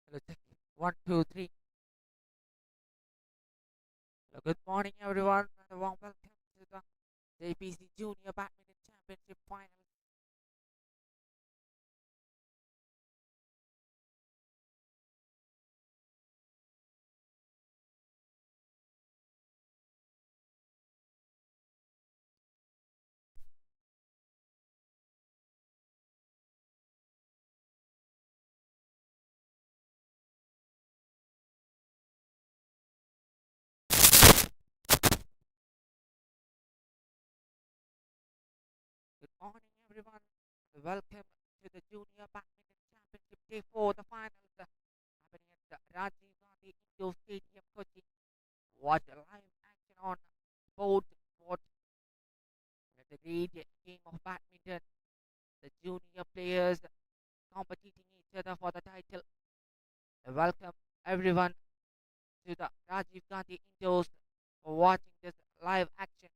Hello, check. One, two, three. Hello, good morning, everyone, and a warm welcome to the JPC Junior Badminton Championship Final. Good morning, everyone, and welcome to the Junior Badminton Championship Day 4, the finals happening at the Rajiv Gandhi Indoor Stadium, Kochi. Watch the live action on board watch the great game of badminton. The junior players competing each other for the title. Welcome, everyone, to the Rajiv Gandhi Indoors for watching this live action.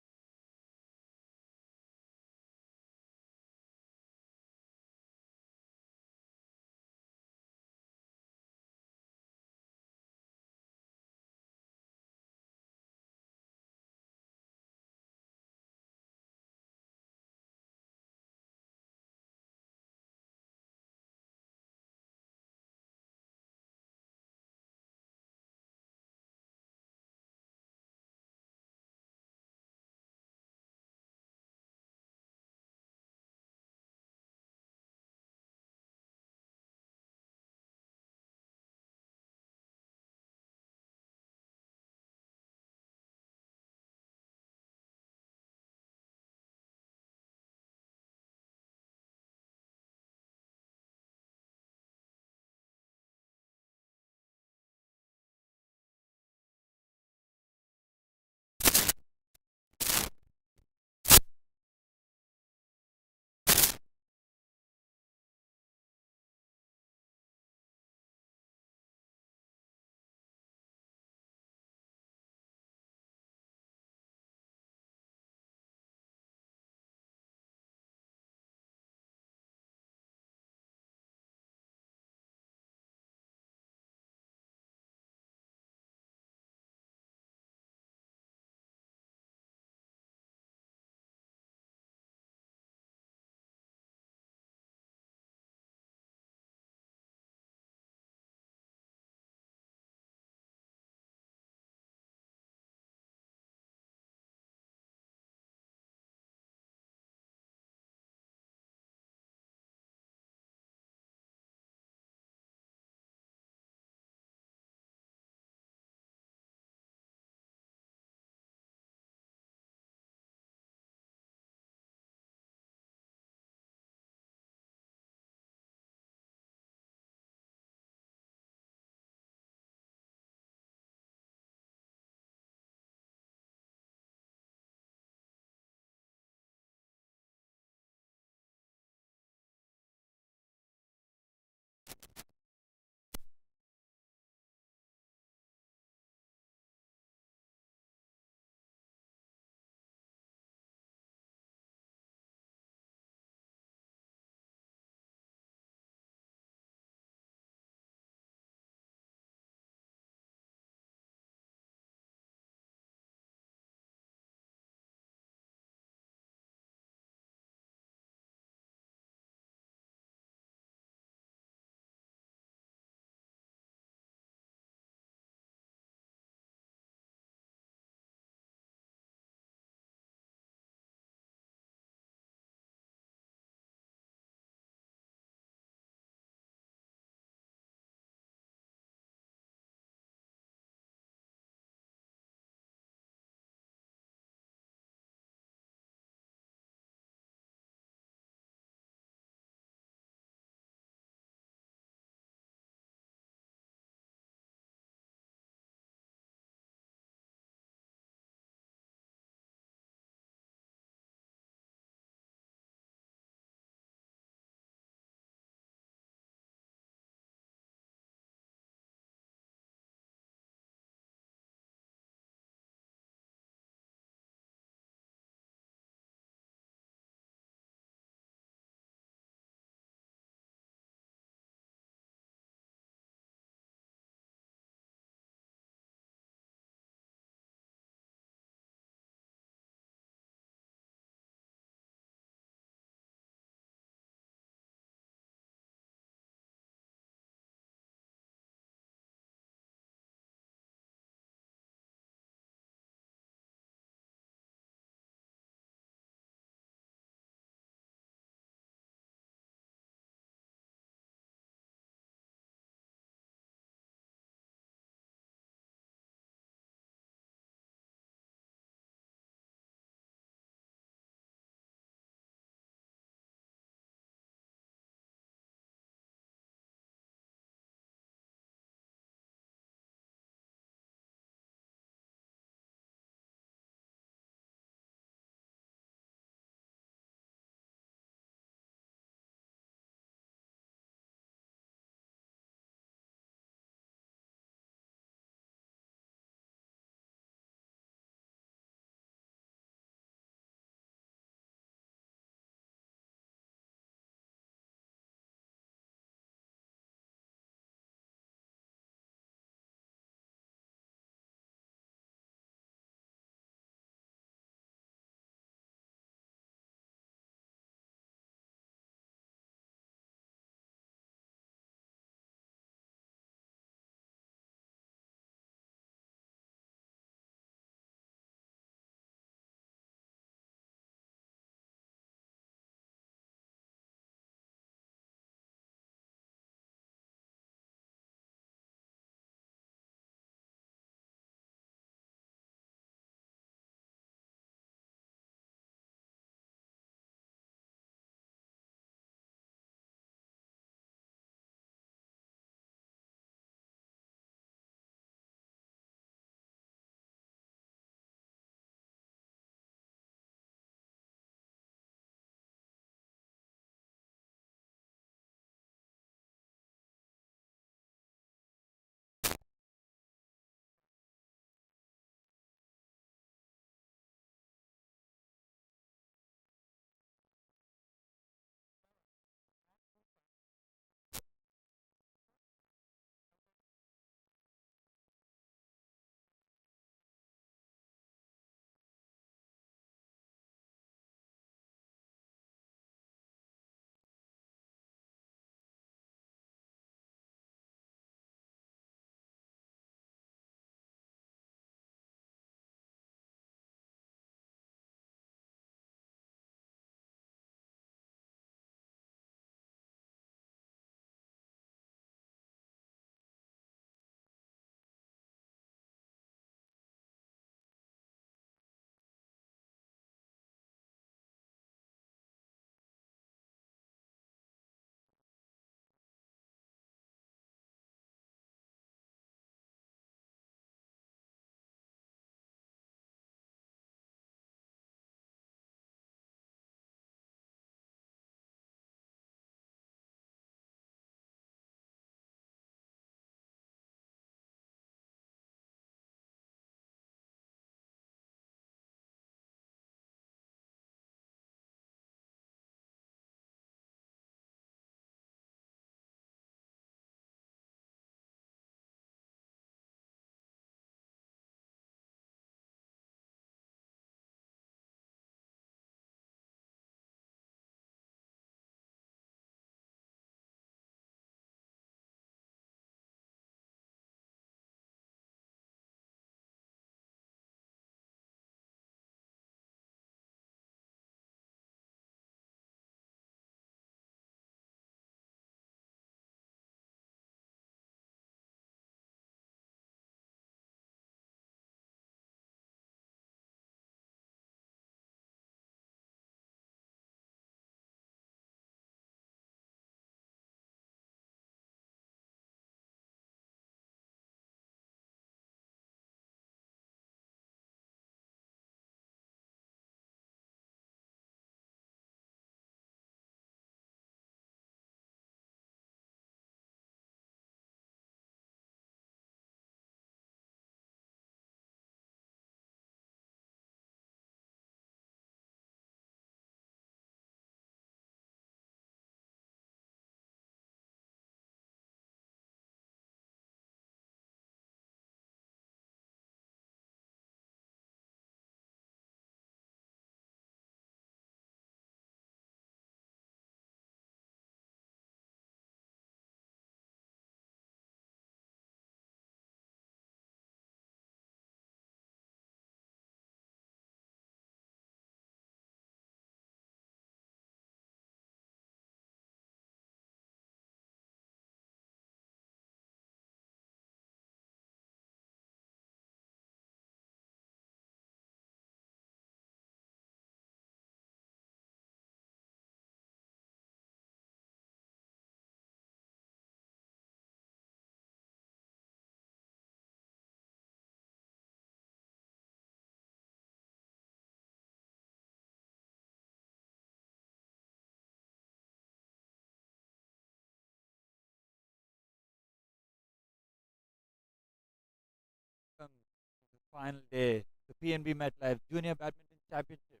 Final day, the PNB MetLife Junior Badminton Championship here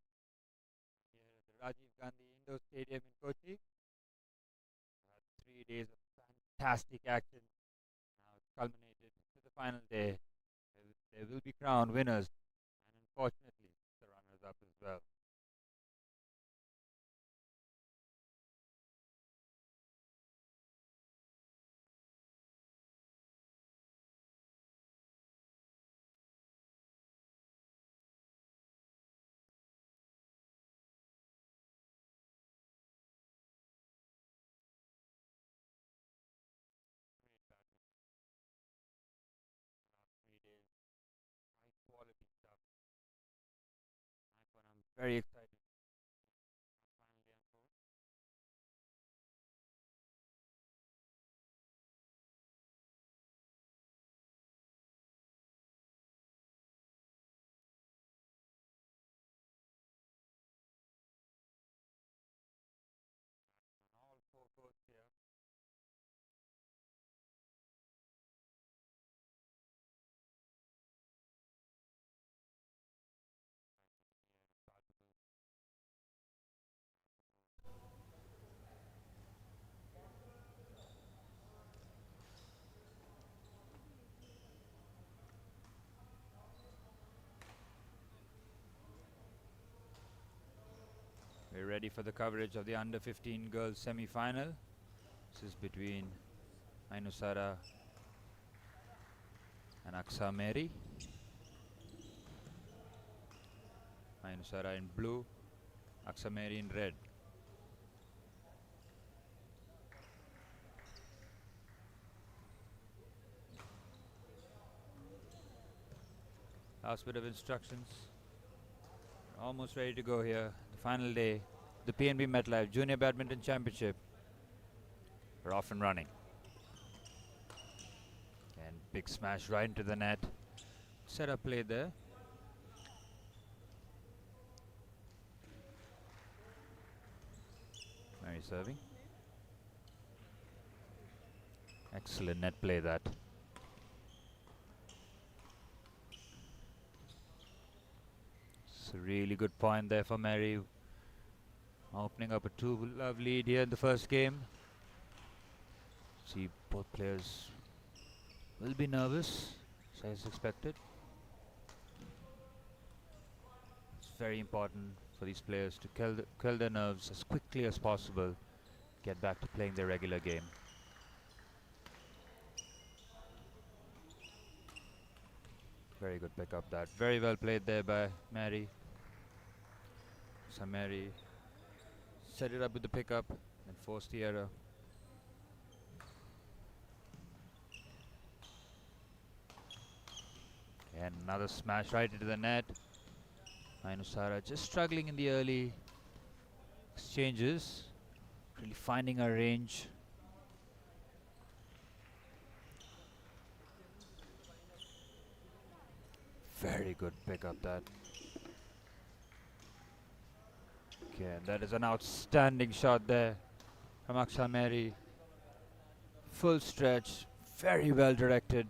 at the Rajiv Gandhi Indoor Stadium in Kochi. 3 days of fantastic action. Now it's culminated to the final day. There will be crowned winners and unfortunately the runners up as well. Great badminton. Last 3 days, high quality stuff. I'm very excited. Final day unfolds. On all four courts here. We're ready for the coverage of the under 15 girls semi final. This is between Ainusara and Aksa Mary. Ainusara in blue, Aksa Mary in red. Last bit of instructions. Almost ready to go here. The final day, the PNB MetLife Junior Badminton Championship. We're off and running. And big smash right into the net. Set up play there. Mary serving. Excellent net play that. It's a really good point there for Mary. Opening up a 2-love lead here in the first game. See, both players will be nervous, as expected. It's very important for these players to quell their nerves as quickly as possible, get back to playing their regular game. Very good pick up that. Very well played there by Mary. So Mary set it up with the pickup and forced the error. And another smash right into the net. Ainusara just struggling in the early exchanges, really finding her range. Very good pick up that. Okay, and that is an outstanding shot there from Aksa Mary. Full stretch, very well directed.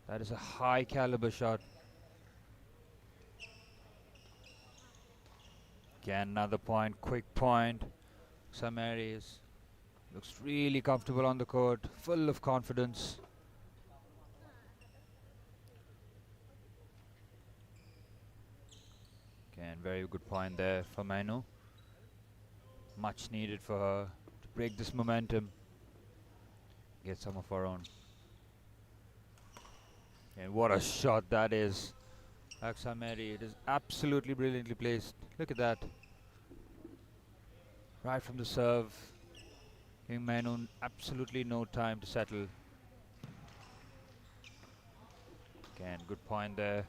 That is a high caliber shot. Again, another point, quick point. Aksa Mary looks really comfortable on the court, full of confidence. Again, very good point there for Manu. Much needed for her to break this momentum, get some of her own. And what a shot that is. Aksa Mary, it is absolutely brilliantly placed. Look at that. Right from the serve, giving Manu absolutely no time to settle. Again, good point there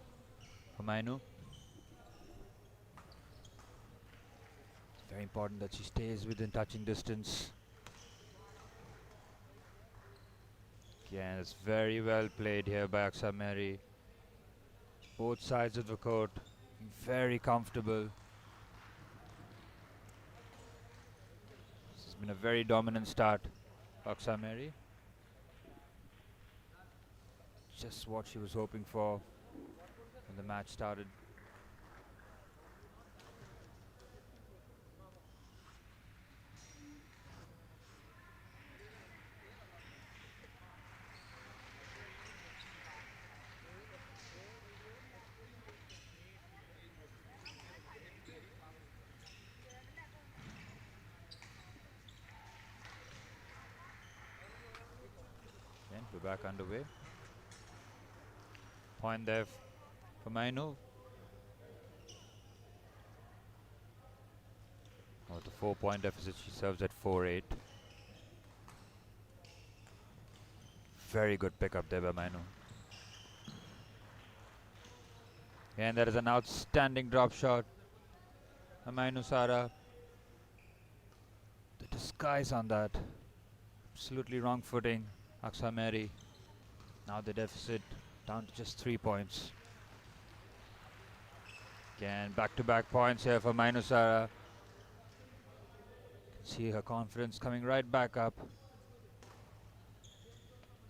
for Manu. Very important that she stays within touching distance. Again, it's very well played here by Aksa Mary. Both sides of the court, very comfortable. This has been a very dominant start for Aksa Mary. Just what she was hoping for. when the match started. Again, we're back underway. Point there for Mainu. Oh, the 4-point deficit, she serves at 4-8. Very good pickup there by Mainu. And that is an outstanding drop shot. Mainu Sara. The disguise on that. Absolutely wrong footing. Aksa Mary. Now the deficit down to just 3 points. Again, back-to-back points here for Mainu Sara. See her confidence coming right back up.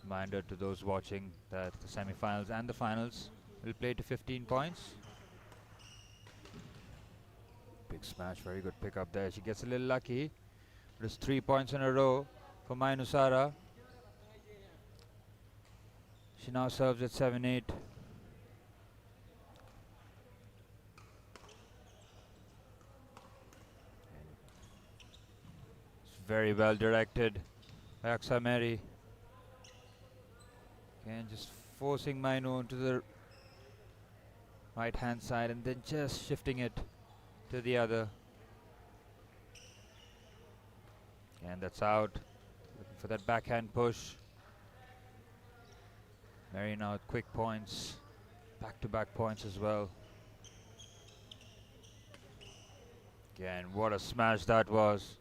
Reminder to those watching that the semi-finals and the finals will play to 15 points. Big smash, very good pick up there. She gets a little lucky. But it's 3 points in a row for Mainu Sara. She now serves at 7-8. It's very well directed by Aksa Mary. Again, just forcing Mainu to the right hand side and then just shifting it to the other. And that's out. Looking for that backhand push. Mary now with quick points. Back-to-back points as well. Again, what a smash that was.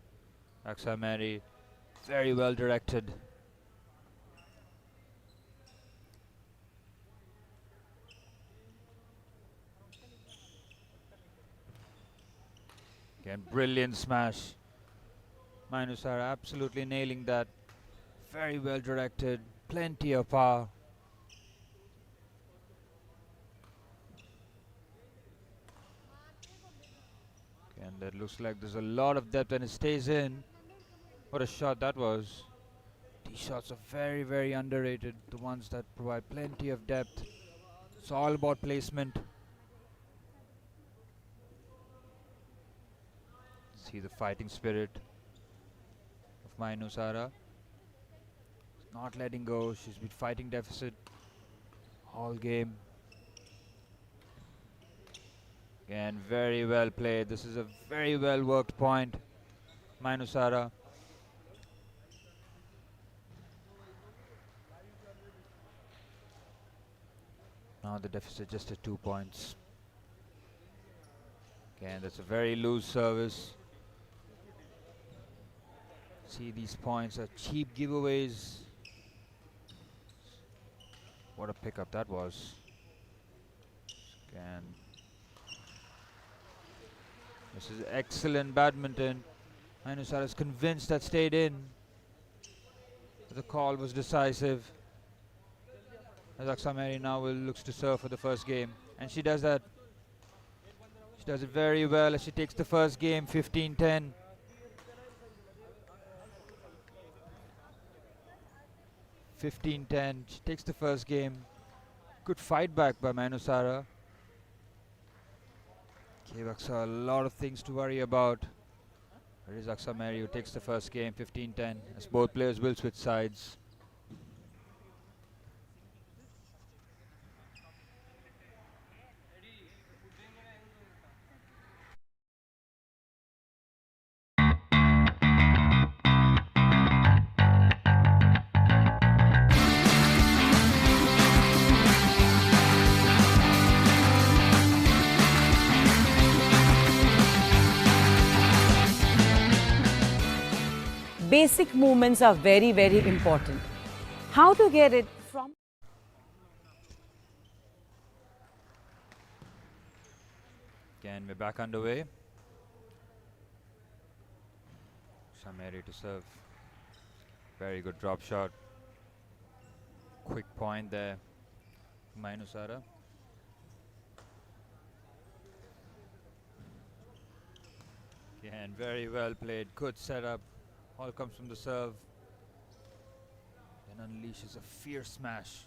Aksa Mary, very well directed. Again, brilliant smash. Mainu Sara absolutely nailing that. Very well directed. Plenty of power. And that looks like there's a lot of depth and it stays in. What a shot that was. These shots are very, very underrated. The ones that provide plenty of depth. It's all about placement. See the fighting spirit of Mainu Sara. Not letting go. She's been fighting deficit all game. Again, very well played. This is a very well worked point. Mainu Sara. Now the deficit just at 2 points. Again, that's a very loose service. See, these points are cheap giveaways. What a pickup that was. Again, this is excellent badminton. Mainu Sara is convinced that stayed in. The call was decisive. As Aksa Mary now looks to serve for the first game. And she does that. She does it very well as she takes the first game, 15-10. She takes the first game. Good fight back by Mainu Sara. Gave Aksa a lot of things to worry about. There is Aksa Mary who takes the first game, 15-10, as both players will switch sides. Basic movements are very, very important. How to get it from... Again, we're back underway. Shameri to serve. Very good drop shot. Quick point there. Mainu Sara. And very well played. Good setup. All comes from the serve. Then unleashes a fierce smash.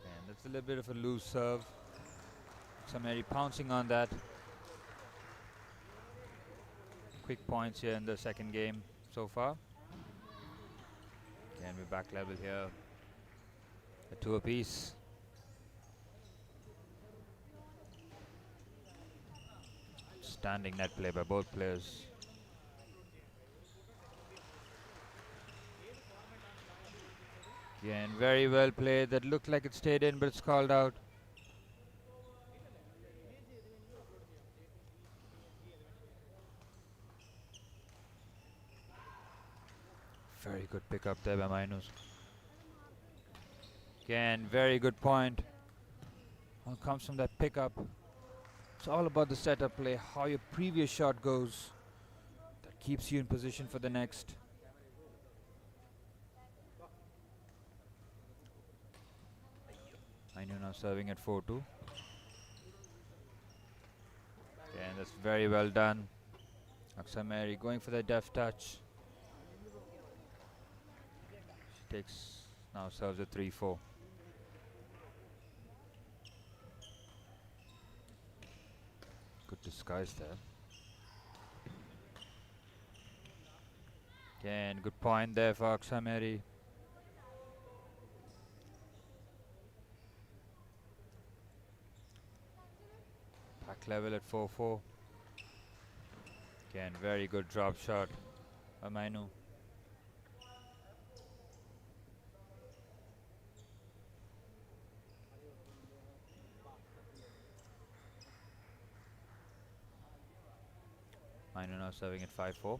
And that's a little bit of a loose serve. Sameri pouncing on that. Quick points here in the second game so far. Again, we're back level here. A 2 apiece. Standing net play by both players. Again, very well played. That looked like it stayed in, but it's called out. Very good pick up there by Minus. Again, very good point. All comes from that pickup. It's all about the setup play, how your previous shot goes. That keeps you in position for the next. Minu now serving at 4-2. Again, that's very well done. Aksameri going for the deft touch. She takes, now serves at 3-4. Good disguise there. Again, good point there for Aksameri. Back level at 4-4. Again, very good drop shot by Mainu. Mainu now serving at 5-4.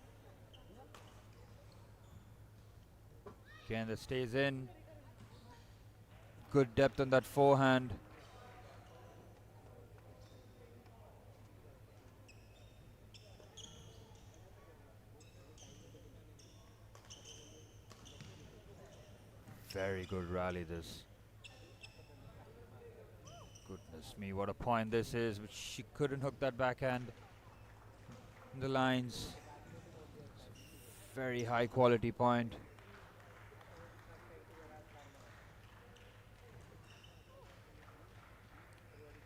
Again, that stays in. Good depth on that forehand. Very good rally this. Goodness me, what a point this is, which she couldn't hook that backhand in the lines. Very high quality point.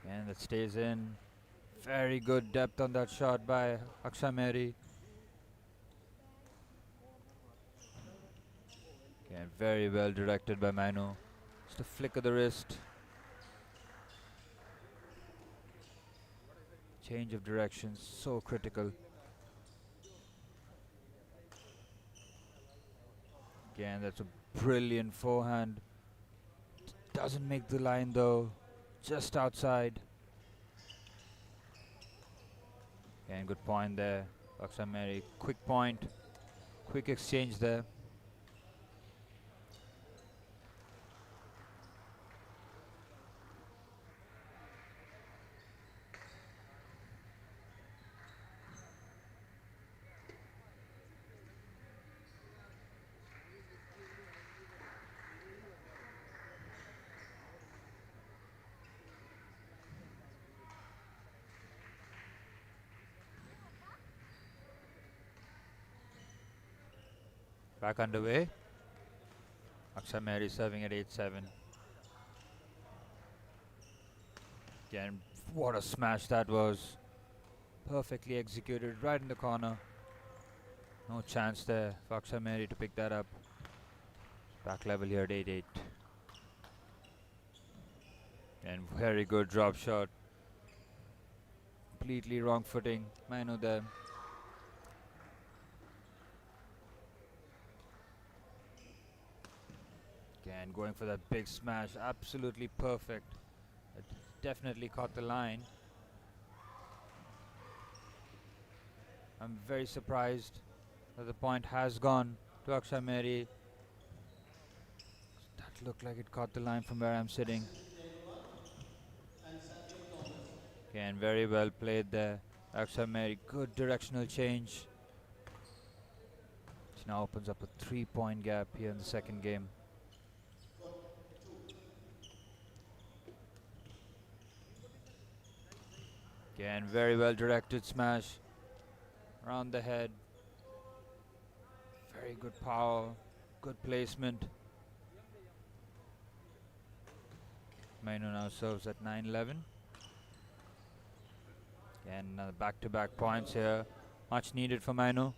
And that stays in. Very good depth on that shot by Aksameri. Again, very well directed by Manu. Just a flick of the wrist. Change of direction, so critical. Again, that's a brilliant forehand. Doesn't make the line though. Just outside. Again, good point there. Aksameri, quick point. Quick exchange there. Back underway. Aksameri serving at 8-7. Again, what a smash that was. Perfectly executed right in the corner. No chance there for Aksameri to pick that up. Back level here at 8-8. And very good drop shot. Completely wrong footing. Manu there. Again, going for that big smash. Absolutely perfect. It definitely caught the line. I'm very surprised that the point has gone to Aksameri. That looked like it caught the line from where I'm sitting. Again, very well played there. Aksameri, good directional change. Which now opens up a 3-point gap here in the second game. Again, very well directed smash around the head. Very good power, good placement. Mainu now serves at 9-11. Again, back-to-back points here. Much needed for Mainu.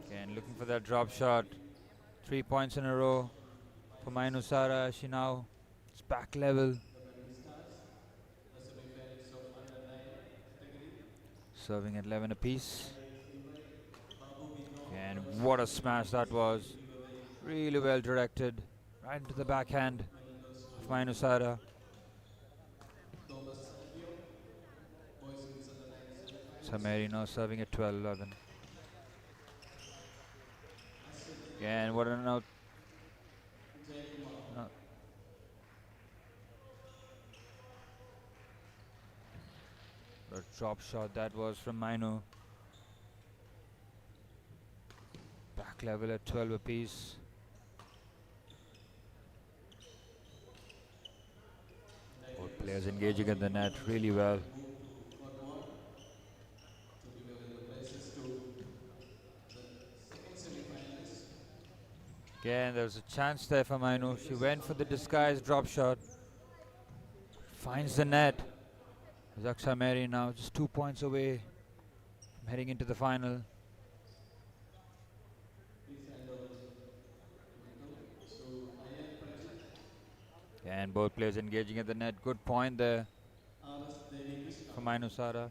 Again, looking for that drop shot. 3 points in a row for Mainu Sara. She now is back level. Serving at 11 apiece. And what a smash that was. Really well directed. Right into the backhand of Mainu Sara. Sameri now serving at 12-11. Again, what an out. What a drop shot that was from Mainu. Back level at 12 apiece. Both players engaging at the net really well. Again, there was a chance there for Mainu. She went for the disguised drop shot. Finds the net. Zaksa Mary now just 2 points away from heading into the final. And both players engaging at the net. Good point there for Mainu Sara.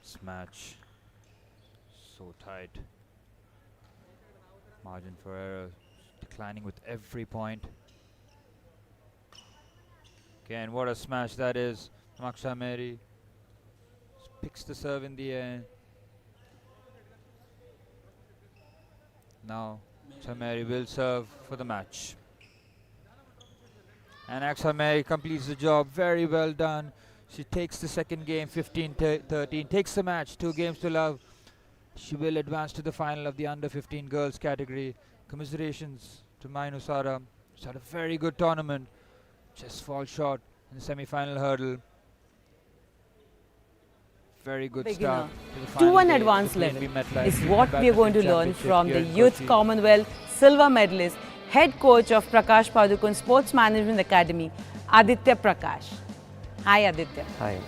This match so tight. Margin for error declining with every point. Again, what a smash that is. Maksha Mary picks the serve in the air. Now Mary will serve for the match. And Aksa Mary completes the job. Very well done. She takes the second game 15-13. Takes the match 2 games to love. She will advance to the final of the under 15 girls category. Commiserations to Mainu Sara. She's had a very good tournament. Just falls short in the semi-final hurdle. Very good start to the final to an day advanced for level PNB MetLife is what we are going to Badminton learn Championship from here the in Youth Kochi. Commonwealth silver medalist, head coach of Prakash Padukone Sports Management Academy, Aditya Prakash. Hi Aditya. Hi.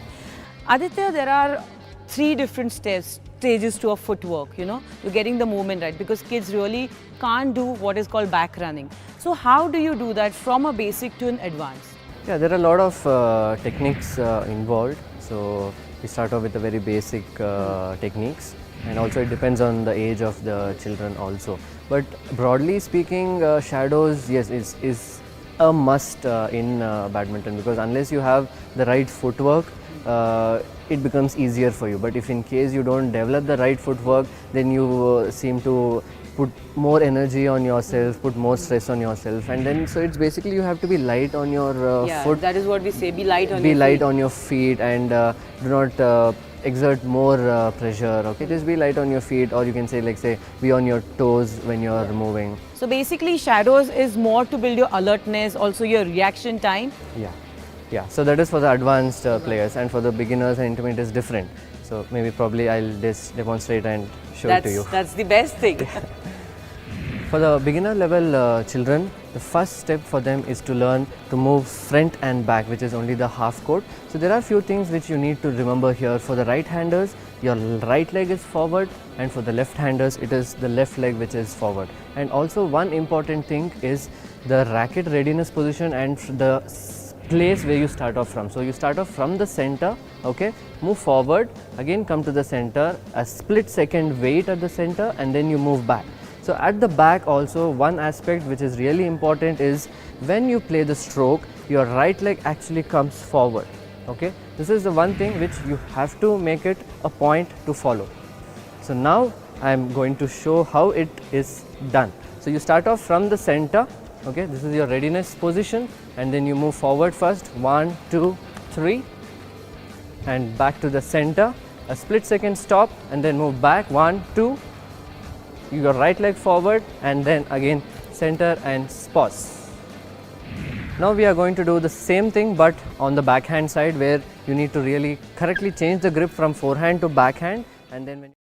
Aditya, there are 3 different stages to a footwork, you know, to getting the movement right, because kids really can't do what is called back running. So how do you do that from a basic to an advanced? Yeah, there are a lot of techniques involved. So we start off with the very basic techniques, and also it depends on the age of the children also. But broadly speaking, shadows, yes, is a must in badminton, because unless you have the right footwork, it becomes easier for you. But if in case you don't develop the right footwork, then you seem to put more energy on yourself, put more stress on yourself, and then so it's basically you have to be light on your foot. That is what we say, be light on Be your light feet. on your feet, and do not exert more pressure. Okay, just be light on your feet, or you can say, like, say, be on your toes when you are moving. So basically shadows is more to build your alertness, also your reaction time. Yeah. So that is for the advanced players, and for the beginners and intermediate is different. So maybe probably I'll just demonstrate and show it to you. That's the best thing. For the beginner level children, the first step for them is to learn to move front and back, which is only the half court. So there are few things which you need to remember here. For the right handers, your right leg is forward, and for the left handers, it is the left leg which is forward. And also one important thing is the racket readiness position and the place where you start off from. So you start off from the center, okay, move forward, again come to the center, a split second wait at the center, and then you move back. So at the back also, one aspect which is really important is when you play the stroke, your right leg actually comes forward. Okay, this is the one thing which you have to make it a point to follow. So now I am going to show how it is done. So you start off from the center. Okay, this is your readiness position, and then you move forward first, 1, 2, 3, and back to the center, a split second stop and then move back, 1, 2, your right leg forward and then again center and pause. Now we are going to do the same thing but on the backhand side, where you need to really correctly change the grip from forehand to backhand, and then when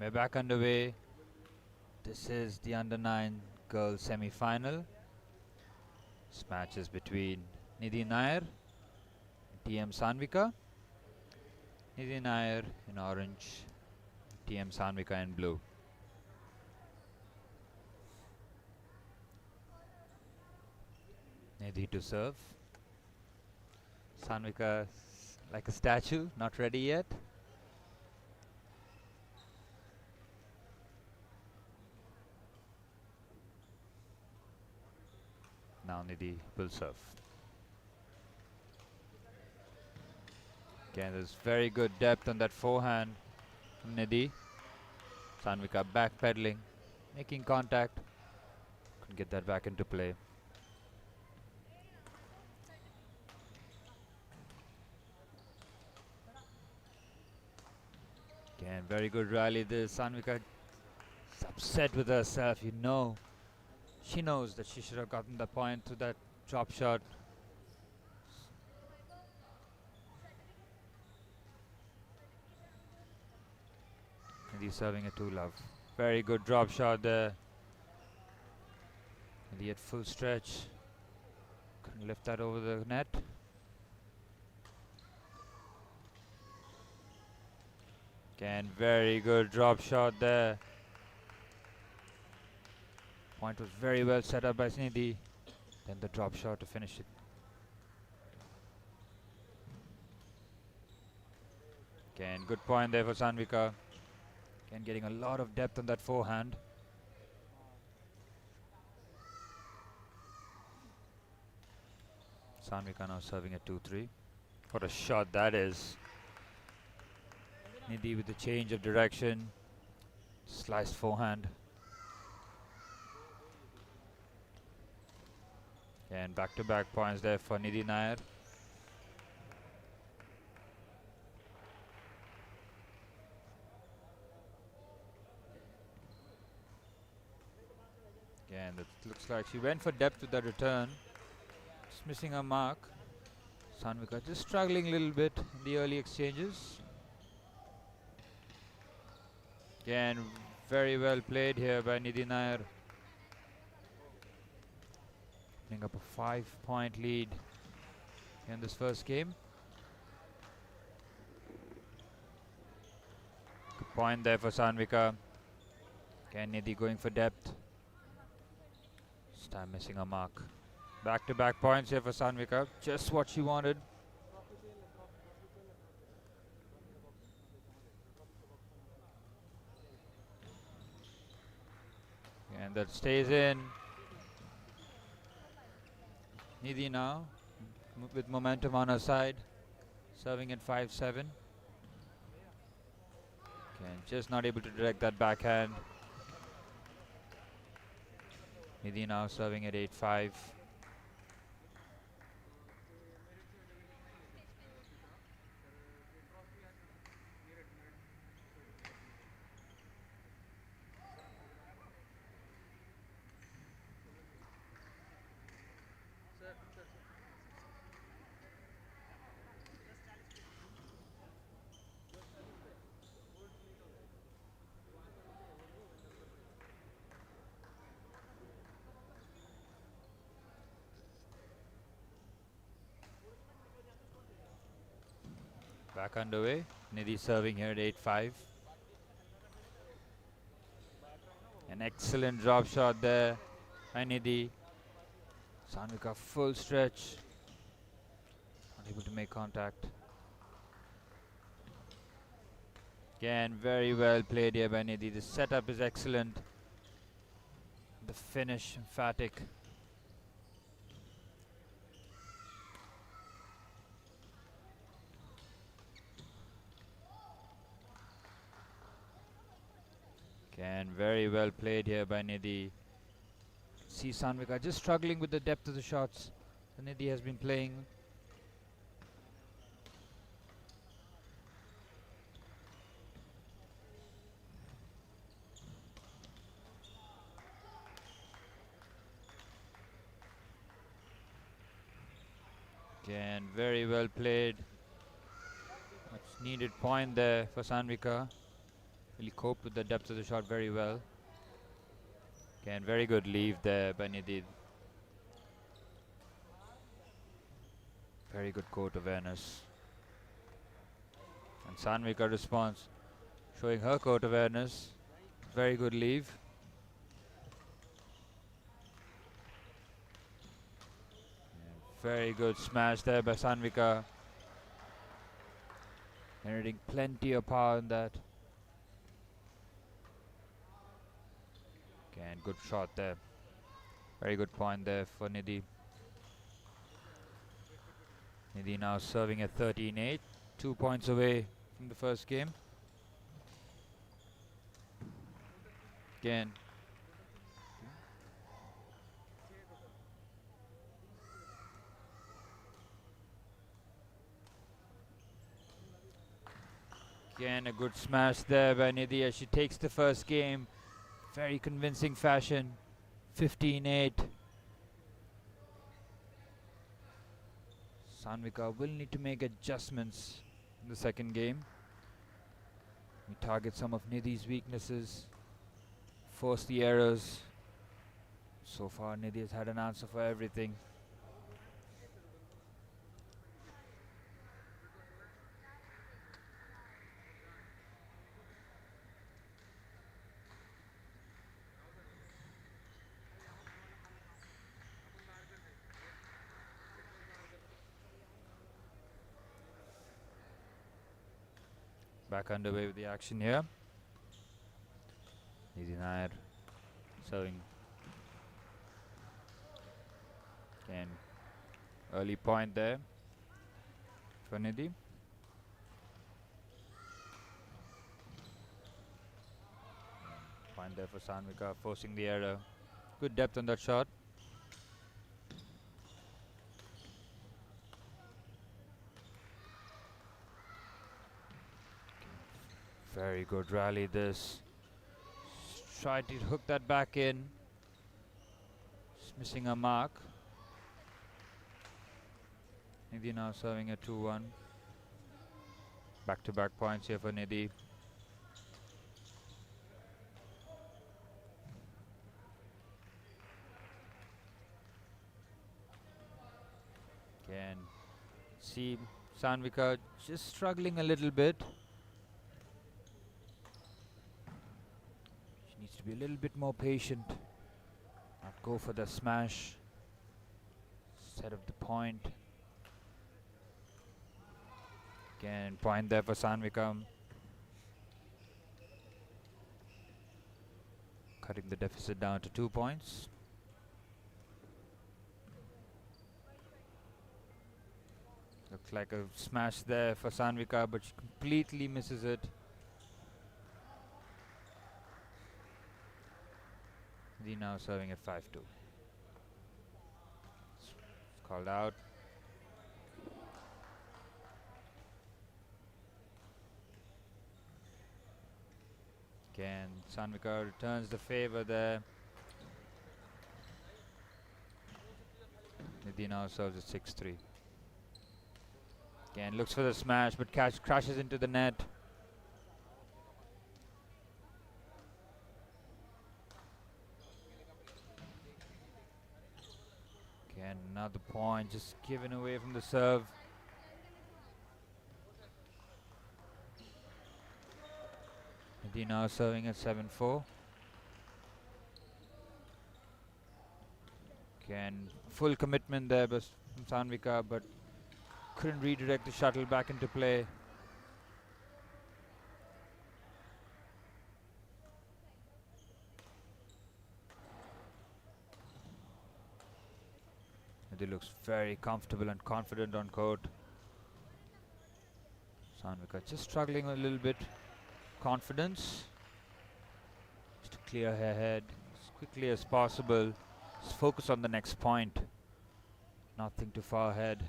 We're back underway. This is the under 9 girls semi-final. This match is between Nidhi Nair and TM Sanvika. Nidhi Nair in orange, TM Sanvika in blue. Nidhi to serve. Sanvika like a statue, not ready yet. Now Nidhi will serve. Again, there's very good depth on that forehand from Nidhi. Sanvika backpedaling, making contact. Couldn't get that back into play. Again, very good rally this. Sanvika is upset with herself, you know. She knows that she should have gotten the point to that drop shot. Nidhi serving a 2-love. Very good drop shot there. Nidhi at full stretch. Couldn't lift that over the net. Again, very good drop shot there. Point was very well set up by Nidhi. Then the drop shot to finish it. Again, good point there for Sanvika. Again, getting a lot of depth on that forehand. Sanvika now serving at 2-3. What a shot that is. Nidhi with the change of direction. Sliced forehand. And back-to-back points there for Nidhi Nair. Again, that looks like she went for depth with that return. Just missing her mark. Sanvika just struggling a little bit in the early exchanges. Again, very well played here by Nidhi Nair. Putting up a 5-point lead in this first game. Good point there for Sanvika. Again, Nidhi going for depth. This time missing a mark. Back-to-back points here for Sanvika. Just what she wanted. And that stays in. Nidhi now with momentum on her side. Serving at 5-7. Again, just not able to direct that backhand. Nidhi now serving at 8-5. Back underway. Nidhi serving here at 8-5. An excellent drop shot there by Nidhi. Sanvika full stretch. Unable to make contact. Again, very well played here by Nidhi. The setup is excellent. The finish emphatic. Again, very well played here by Nidhi. See Sanvika just struggling with the depth of the shots that Nidhi has been playing. Again, very well played. Much needed point there for Sanvika. Really coped with the depth of the shot very well. Again, very good leave there by Nidhi. Very good court awareness. And Sanvika response, showing her court awareness. Very good leave. Very good smash there by Sanvika. Generating plenty of power in that. Again, good shot there. Very good point there for Nidhi. Nidhi now serving at 13-8. 2 points away from the first game. Again. Again, a good smash there by Nidhi as she takes the first game. Very convincing fashion. 15-8. Sanvika will need to make adjustments in the second game. We target some of Nidhi's weaknesses, force the errors. So far, Nidhi has had an answer for everything. Back underway with the action here. Nidhi Nair serving. Again, early point there for Nidhi. Point there for Sanvika, forcing the error. Good depth on that shot. Very good rally this. Tried to hook that back in. Just missing a mark. Nidhi now serving a 2-1. Back-to-back points here for Nidhi. Can see Sanvika just struggling a little bit. She needs to be a little bit more patient. Not go for the smash. Set up the point. Again, point there for Sanvika. Cutting the deficit down to 2 points. Looks like a smash there for Sanvika, but she completely misses it. Nidhi now serving at 5-2. It's called out. Again, Sanvika returns the favor there. Nidhi now serves at 6-3. Again, looks for the smash, but crashes into the net. Again, another point just given away from the serve. Nidhi now serving at 7-4. Again, full commitment there from Sanvika, but couldn't redirect the shuttle back into play. Nidhi looks very comfortable and confident on court. Sanvika just struggling a little bit. Confidence. Just to clear her head as quickly as possible. Just focus on the next point. Nothing too far ahead.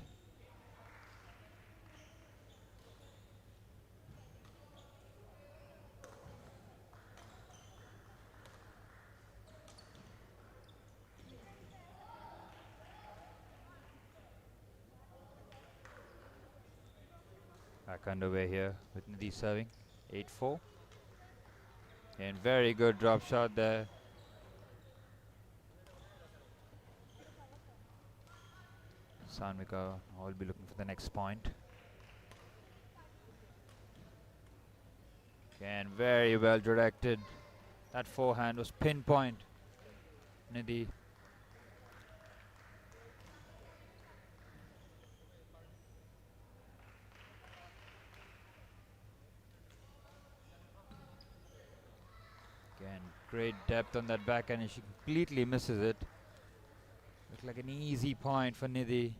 Back underway here with Nidhi serving. 8-4. And very good drop shot there. Sanvika will be looking for the next point. Again, very well directed. That forehand was pinpoint. Nidhi. Again, great depth on that backhand, and she completely misses it. Looks like an easy point for Nidhi.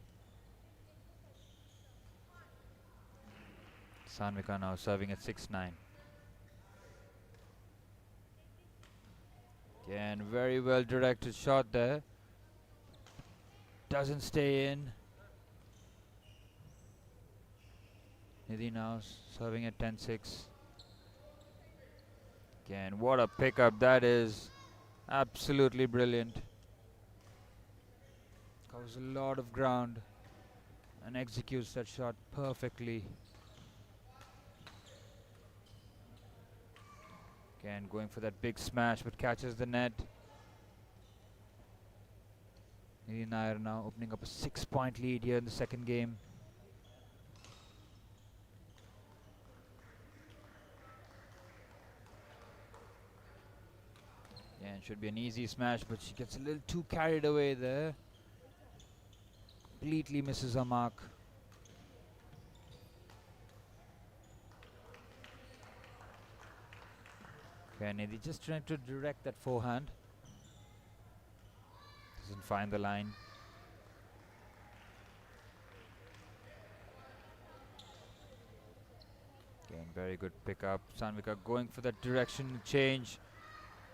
Sanvika now serving at 6-9. Again, very well directed shot there. Doesn't stay in. Nidhi now serving at 10-6. Again, what a pickup that is. Absolutely brilliant. Covers a lot of ground and executes that shot perfectly. Again, going for that big smash, but catches the net. Nidhi Nair now opening up a 6-point lead here in the second game. Yeah, it should be an easy smash, but she gets a little too carried away there. Completely misses her mark. Okay, Nidhi just trying to direct that forehand. Doesn't find the line. Again, very good pickup. Sanvika going for that direction change.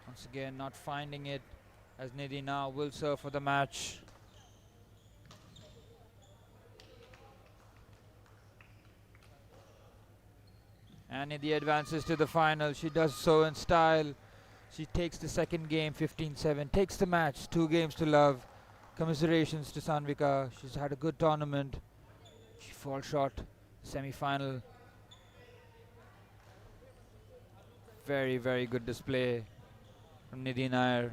Once again, not finding it, as Nidhi now will serve for the match. And Nidhi advances to the final. She does so in style. She takes the second game 15-7, takes the match, 2 games to love. Commiserations to Sanvika. She's had a good tournament. She falls short, semi-final. Very, very good display from Nidhi Nair.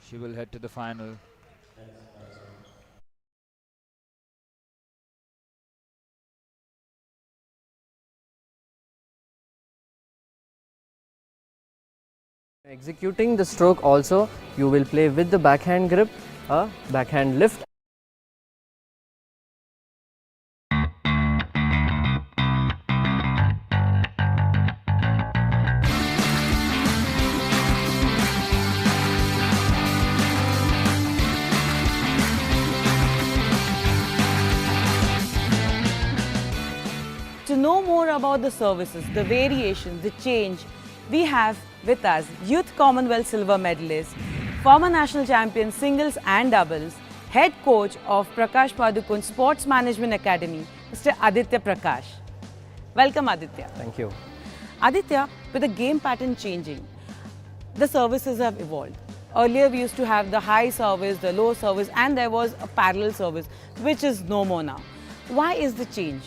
She will head to the final. Executing the stroke also, you will play with the backhand grip, a backhand lift. To know more about the services, the variations, the change, we have with us Youth Commonwealth Silver Medalist, former national champion singles and doubles, head coach of Prakash Padukone Sports Management Academy, Mr. Aditya Prakash. Welcome, Aditya. Thank you. Aditya, with the game pattern changing, the services have evolved. Earlier, we used to have the high service, the low service, and there was a parallel service, which is no more now. Why is the change?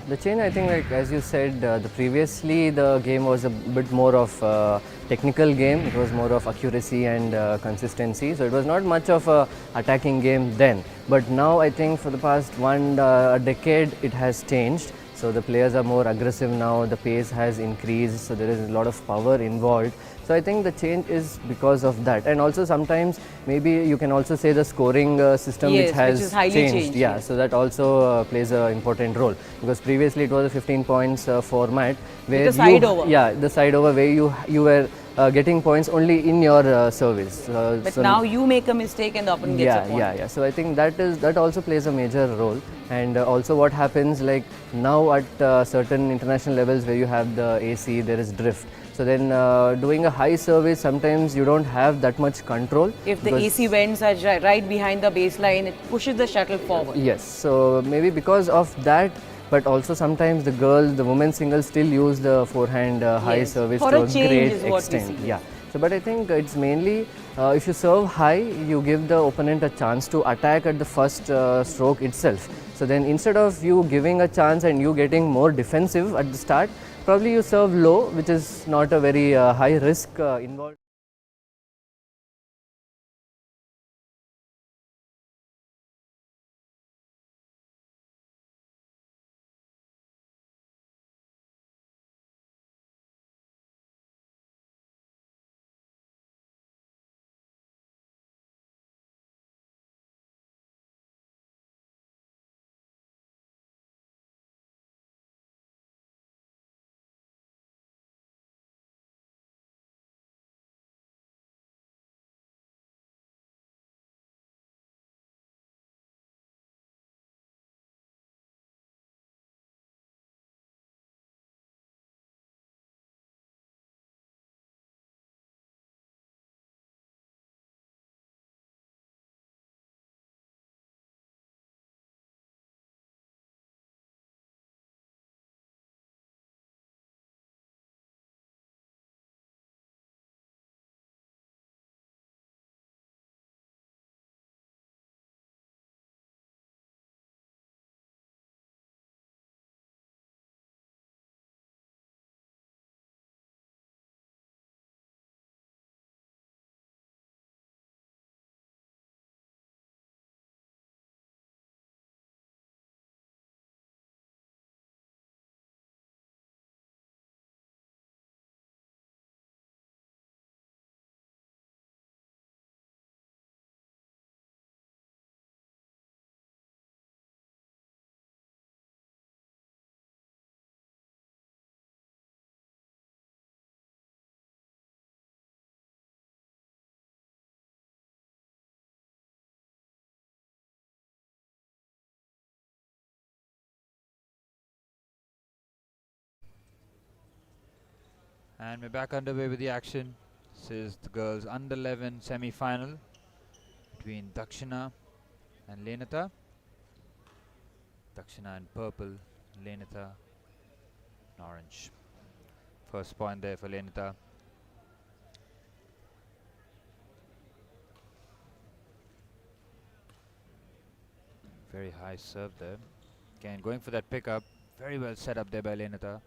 The change, I think, like as you said, previously the game was a bit more of a technical game. It was more of accuracy and consistency. So it was not much of a attacking game then. But now I think for the past a decade, it has changed. So the players are more aggressive now. The pace has increased. So there is a lot of power involved. So I think the change is because of that, and also sometimes maybe you can also say the scoring system Yes, which has which is highly changed, Yeah, yes. so that also plays an important role, because previously it was a 15 points format where the side over. Yeah, the side over where you were getting points only in your service. But So now you make a mistake and the opponent gets a point. yeah. So I think that also plays a major role, and also what happens like now at certain international levels where you have the AC, there is drift. So then doing a high service, sometimes you don't have that much control. If the because- AC vents are right behind the baseline, it pushes the shuttle forward. Yes, so maybe because of that, but also sometimes the women's singles still use the forehand high Yes, service for to a change great is what we extent. see. Yeah. So, but I think it's mainly if you serve high, you give the opponent a chance to attack at the first stroke itself. So then instead of you giving a chance and you getting more defensive at the start, probably you serve low, which is not a very high risk involved. And we're back underway with the action. This is the girls under 11 semi-final between Dakshina and Lenita. Dakshina in purple, Lenita in orange. First point there for Lenita. Very high serve there. Again, going for that pickup. Very well set up there by Lenita.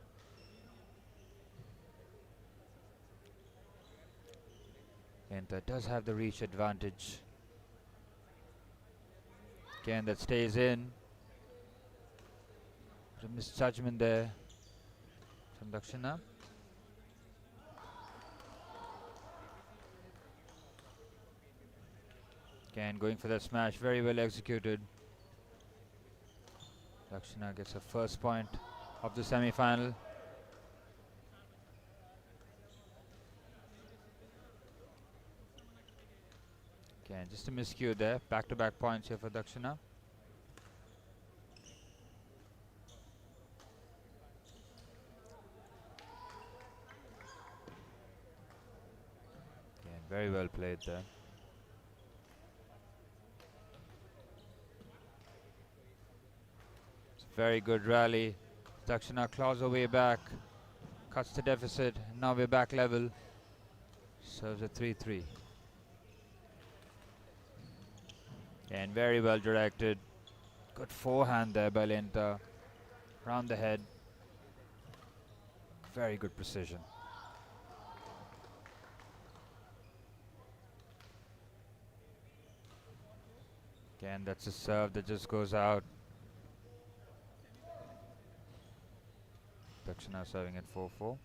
Lenita does have the reach advantage. Again, that stays in. A misjudgment there from Dakshina. Again, going for that smash. Very well executed. Dakshina gets her first point of the semi-final. Again, just a miscue there. Back-to-back points here for Dakshina. Again, very well played there. It's a very good rally. Dakshina claws her way back, cuts the deficit. Now we're back level. Serves a 3-3. And very well directed. Good forehand there by Lenita. Round the head. Very good precision. Again, that's a serve that just goes out. Dakshina serving at 4-4.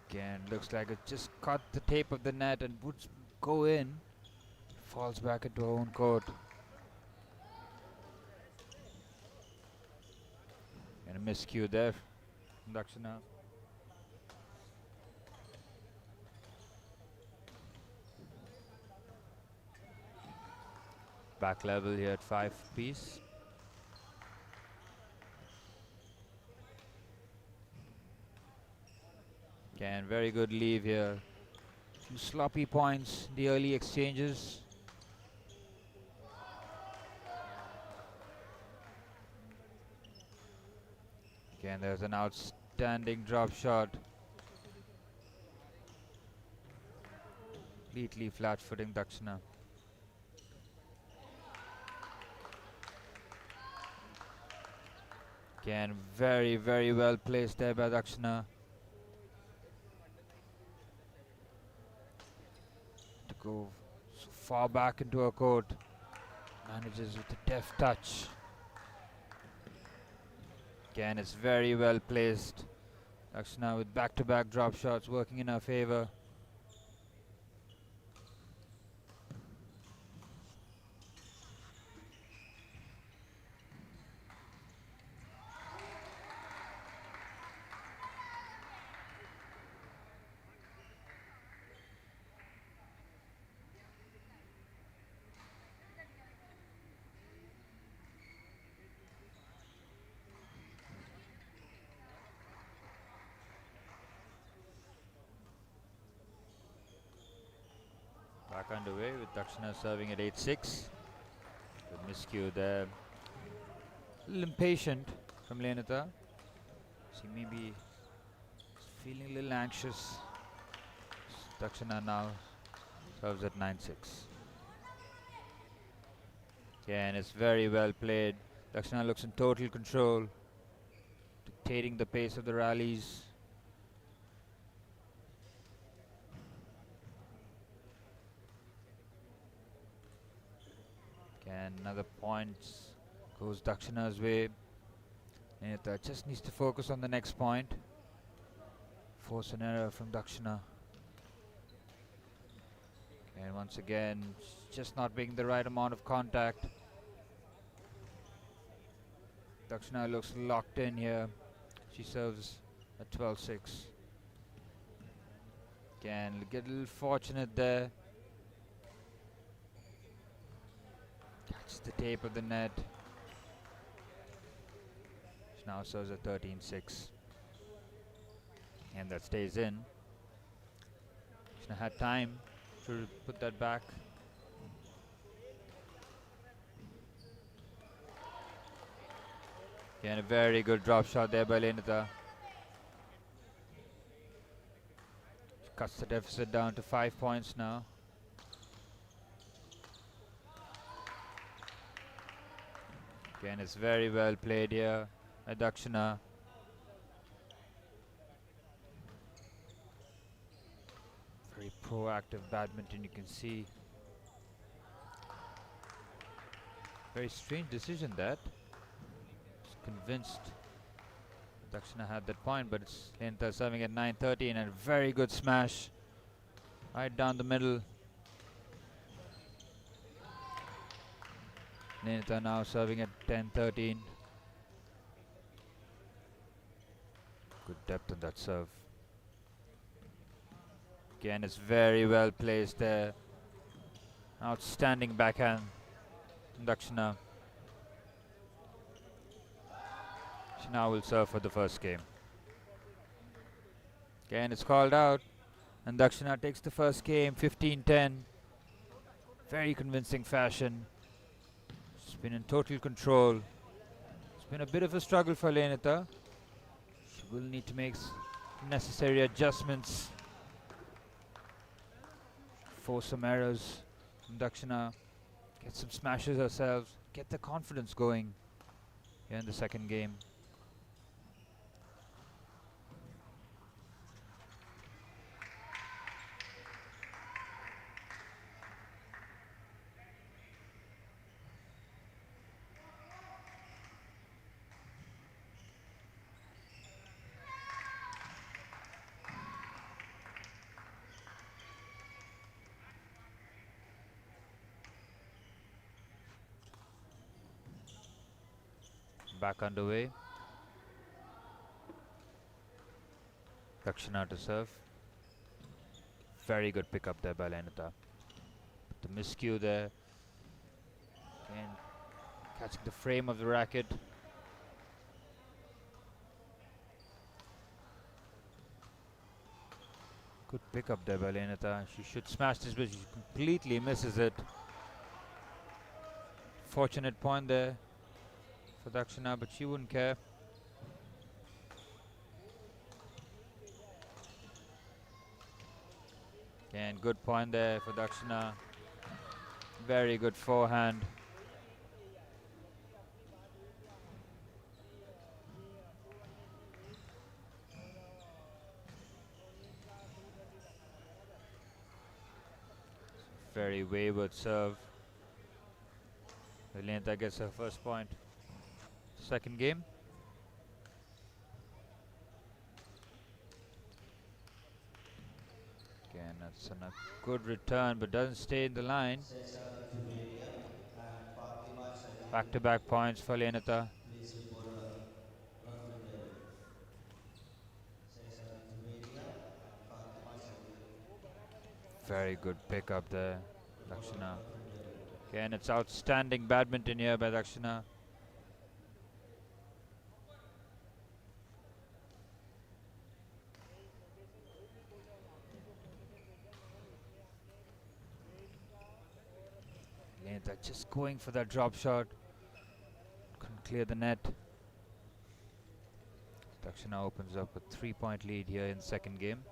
Again, looks like it just caught the tape of the net and would go in. Falls back into her own court. And a miscue there from Dakshina. Back level here at 5 piece. Again, very good leave here. Few sloppy points in the early exchanges. Again, there's an outstanding drop shot. Completely flat-footing Dakshina. Again, very, very well placed there by Dakshina. To go so far back into her court. Manages with a deft touch. Again, it's very well placed. Dakshina with back-to-back drop shots working in her favor. Back underway with Dakshina serving at 8-6. The miscue there. A little impatient from Lenita. She may be feeling a little anxious. Dakshina now serves at 9-6. Again, it's very well played. Dakshina looks in total control, dictating the pace of the rallies. And another point goes Dakshina's way. Lenita just needs to focus on the next point. Force an error from Dakshina. And once again, just not making the right amount of contact. Dakshina looks locked in here. She serves at 12-6. Again, get a little fortunate there. Catch the tape of the net. She now serves at 13-6. And that stays in. Krishna had time to put that back. Again, a very good drop shot there by Lenita. Cuts the deficit down to 5 points now. Again, it's very well played here by Dakshina. Very proactive badminton, you can see. Very strange decision that. Just convinced Dakshina had that point, but it's Lenita serving at 9:13 and a very good smash right down the middle. Lenita now serving at 10:13. Good depth on that serve. Again, it's very well placed there. Outstanding backhand, Dakshina. She now will serve for the first game. Again, it's called out, and Dakshina takes the first game, 15-10. Very convincing fashion. She's been in total control. It's been a bit of a struggle for Lenita. She will need to make necessary adjustments. Force some errors from Dakshina. Get some smashes herself. Get the confidence going here in the second game. Back underway. Dakshina to serve. Very good pickup there by Lenita. The miscue there. Again, catching the frame of the racket. Good pickup there by Lenita. She should smash this, but she completely misses it. Fortunate point there for Dakshina, but she wouldn't care. And good point there for Dakshina. Very good forehand. Very wayward serve. Lenita gets her first point. Second game. Again, that's a good return, but doesn't stay in the line. Back-to-back points for Lenita. Very good pickup there, Dakshina. Again, it's outstanding badminton here by Dakshina. Lenita just going for that drop shot. Couldn't clear the net. Dakshina opens up a 3-point lead here in the second game.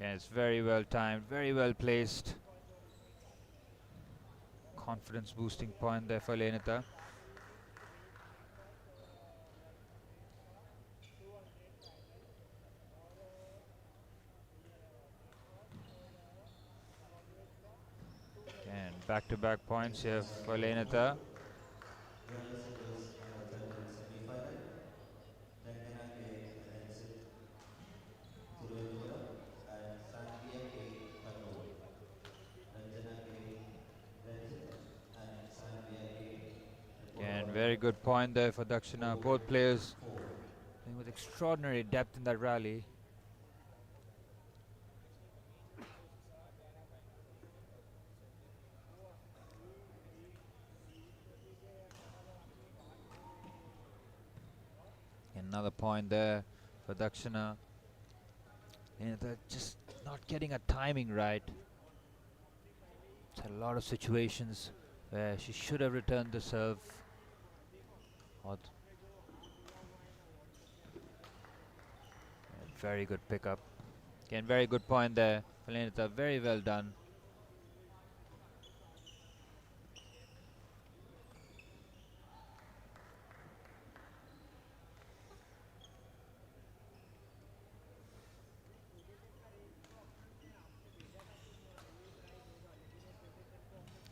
Yeah, it's very well timed, very well placed. Confidence boosting point there for Lenita. And back-to-back points here for Lenita. And very good point there for Dakshina. Both players playing with extraordinary depth in that rally. Another point there for Dakshina. They're just not getting her timing right. Had a lot of situations where she should have returned the serve. Very good pickup. Again, very good point there. Lenita, very well done.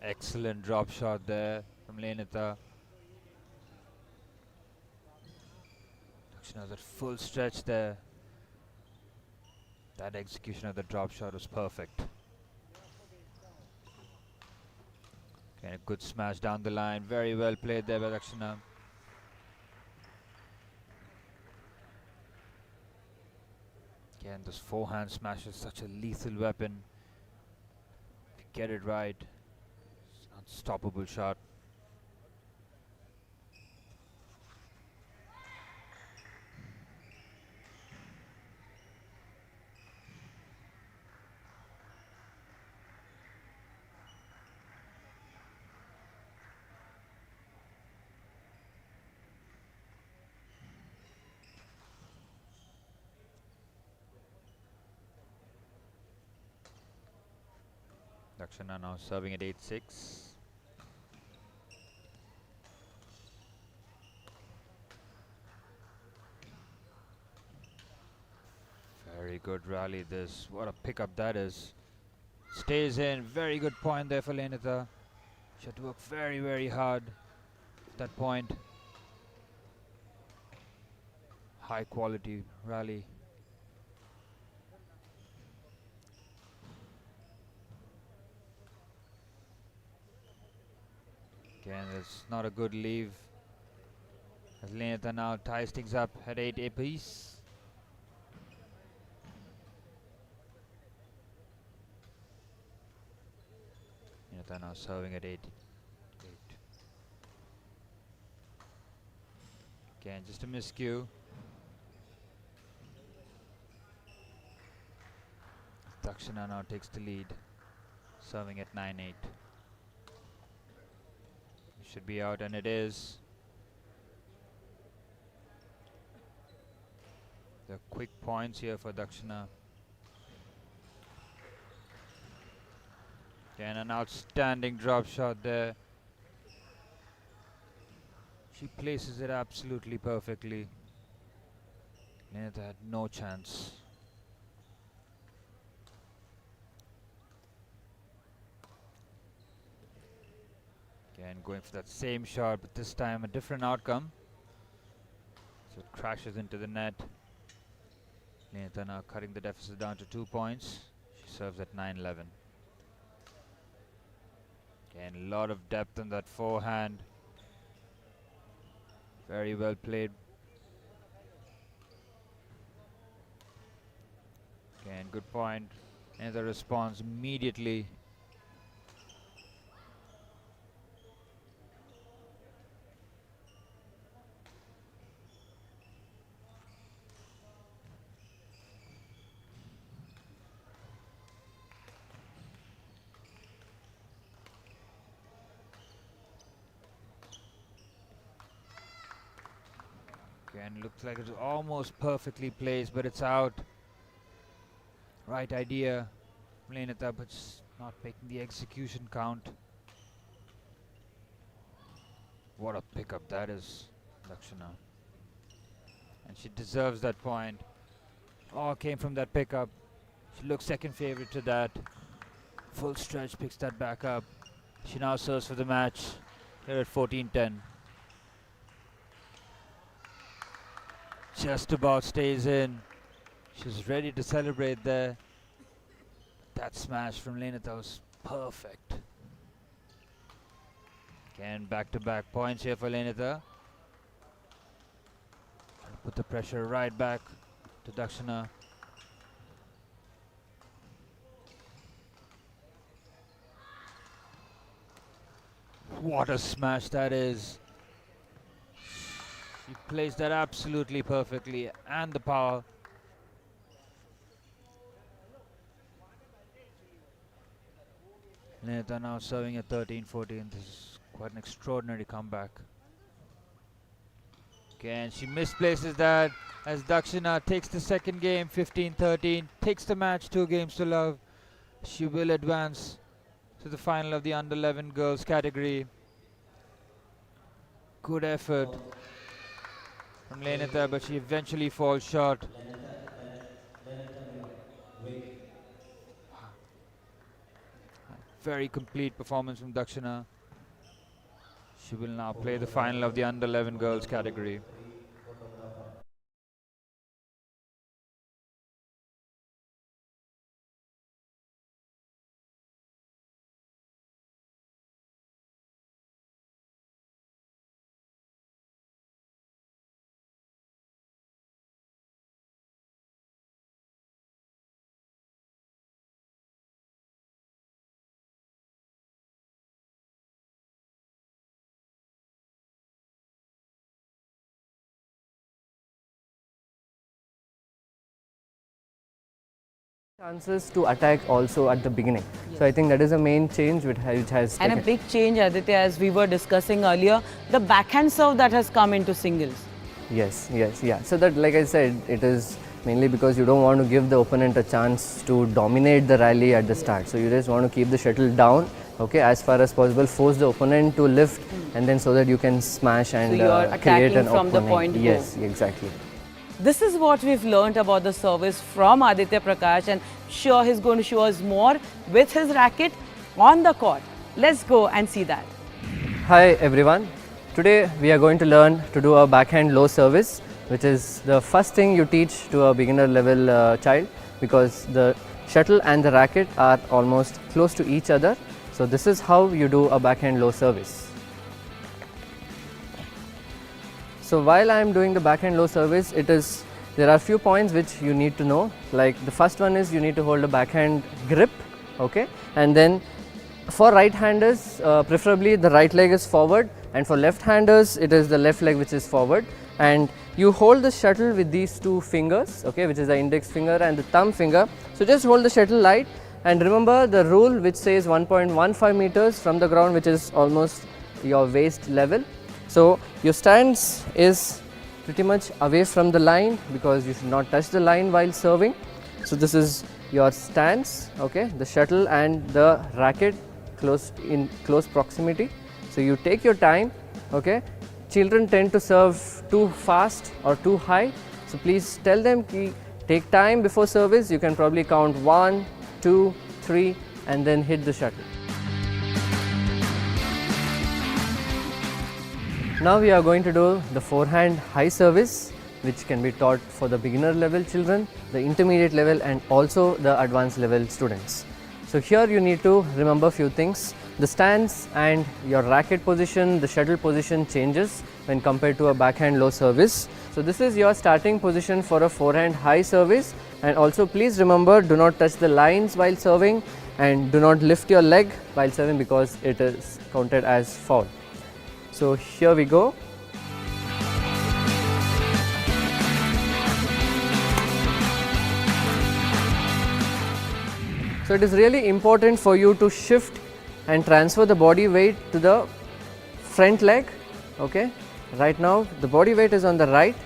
Excellent drop shot there from Lenita. Dakshina's at full stretch there. That execution of the drop shot was perfect. Okay, a good smash down the line. Very well played there by Dakshina. Again, this forehand smash is such a lethal weapon. If you get it right, it's an unstoppable shot. Dakshina now serving at 8-6. Very good rally this. What a pickup that is. Stays in. Very good point there for Lenita. She had to work very, very hard at that point. High quality rally. Again, it's not a good leave. As Lenita now ties things up at 8 apiece. Lenita now serving at 8. Again, just a miscue. Dakshina now takes the lead, serving at 9-8. Should be out, and it is. The quick points here for Dakshina. Again, an outstanding drop shot there. She places it absolutely perfectly. Lenita had no chance. Again, going for that same shot, but this time a different outcome. So it crashes into the net. Lenita now cutting the deficit down to 2 points. She serves at 9-11. Again, a lot of depth in that forehand. Very well played. Again, good point. Another response immediately. Again, looks like it's almost perfectly placed, but it's out. Right idea, Lenita, but just not making the execution count. What a pickup that is, Dakshina. And she deserves that point. All came from that pickup. She looks second favorite to that. Full stretch, picks that back up. She now serves for the match. Here at 14-10. Just about stays in. She's ready to celebrate there. That smash from Lenita was perfect. Again, back-to-back points here for Lenita. Put the pressure right back to Dakshina. What a smash that is. She plays that absolutely perfectly, and the power. Neta now serving at 13-14. This is quite an extraordinary comeback. Again, she misplaces that as Dakshina takes the second game, 15-13, takes the match 2 games to love. She will advance to the final of the under 11 girls category. Good effort from Lenita, but she eventually falls short. Very complete performance from Dakshina. She will now play the final of the under 11 girls category. Chances to attack also at the beginning. So I think that is a main change which has And a taken. big change, Aditya, as we were discussing earlier, the backhand serve that has come into singles. Yes, yes, yeah. So that, like I said, it is mainly because you don't want to give the opponent a chance to dominate the rally at the start. So you just want to keep the shuttle down, okay, as far as possible, force the opponent to lift, and then so that you can smash and So you are create attacking an from the opening. point Yes, exactly. This is what we've learnt about the service from Aditya Prakash, and sure he's going to show us more with his racket on the court. Let's go and see that. Hi everyone. Today we are going to learn to do a backhand low service, which is the first thing you teach to a beginner level child, because the shuttle and the racket are almost close to each other. So this is how you do a backhand low service. So while I am doing the backhand low service, there are few points which you need to know. Like the first one is you need to hold a backhand grip, okay, and then for right-handers, preferably the right leg is forward, and for left-handers it is the left leg which is forward, and you hold the shuttle with these 2 fingers, okay, which is the index finger and the thumb finger. So just hold the shuttle light, and remember the rule which says 1.15 meters from the ground, which is almost your waist level. So your stance is pretty much away from the line, because you should not touch the line while serving. So this is your stance, okay, the shuttle and the racket in close proximity. So you take your time, okay. Children tend to serve too fast or too high, so please tell them to take time before service. You can probably count 1, 2, 3 and then hit the shuttle. Now we are going to do the forehand high service, which can be taught for the beginner level children, the intermediate level and also the advanced level students. So here you need to remember few things. The stance and your racket position, the shuttle position changes when compared to a backhand low service. So this is your starting position for a forehand high service, and also please remember, do not touch the lines while serving and do not lift your leg while serving, because it is counted as foul. So here we go. So it is really important for you to shift and transfer the body weight to the front leg, okay. Right now the body weight is on the right,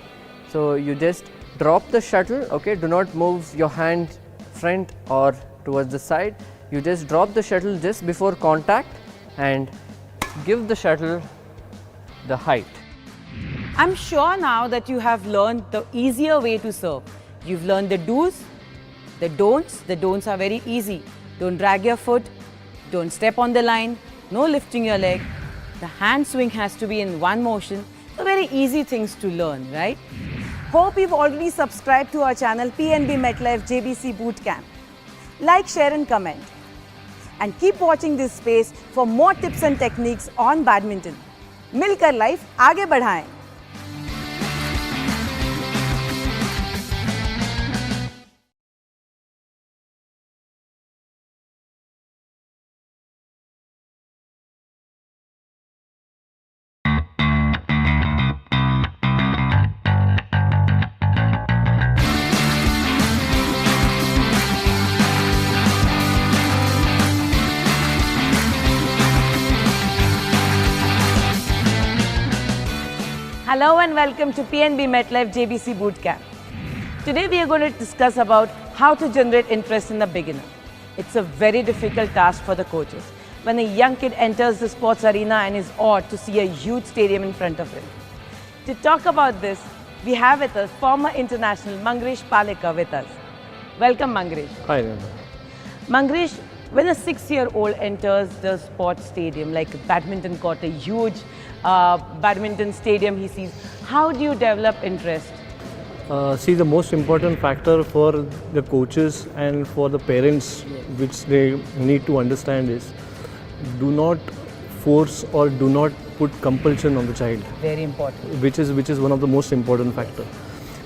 so you just drop the shuttle, okay. Do not move your hand front or towards the side. You just drop the shuttle just before contact and give the shuttle the height. I'm sure now that you have learned the easier way to serve. You've learned the do's, the don'ts. The don'ts are very easy. Don't drag your foot, don't step on the line, no lifting your leg. The hand swing has to be in one motion. So very easy things to learn, right? Hope you've already subscribed to our channel PNB MetLife JBC Bootcamp. Like, share and comment. And keep watching this space for more tips and techniques on badminton. मिलकर life आगे बढ़ाएं। Hello and welcome to PNB MetLife JBC Bootcamp. Today we are going to discuss about how to generate interest in the beginner. It's a very difficult task for the coaches when a young kid enters the sports arena and is awed to see a huge stadium in front of him. To talk about this, we have with us former international Mangresh Palekar with us. Welcome Mangresh. Hi, Nanda. Mangresh, when a 6-year-old enters the sports stadium, like badminton court, a huge badminton stadium he sees, how do you develop interest? See, the most important factor for the coaches and for the parents, which they need to understand is, do not force or do not put compulsion on the child. Very important. Which is one of the most important factor.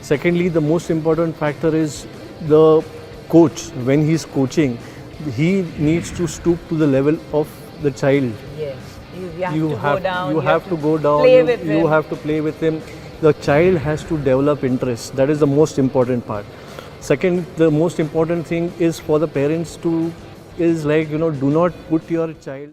Secondly, the most important factor is the coach. When he's coaching, he needs to stoop to the level of the child. Yes. You have to go down. Play with him. You have to play with him. The child has to develop interest. That is the most important part. Second, the most important thing is for the parents to do not put your child.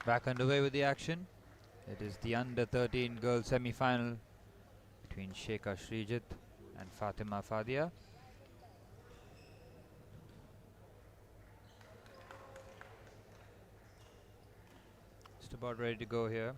Back underway with the action. It is the under 13 girls semi-final between Sheikha Srijit and Fatima Fadia. Just about ready to go here.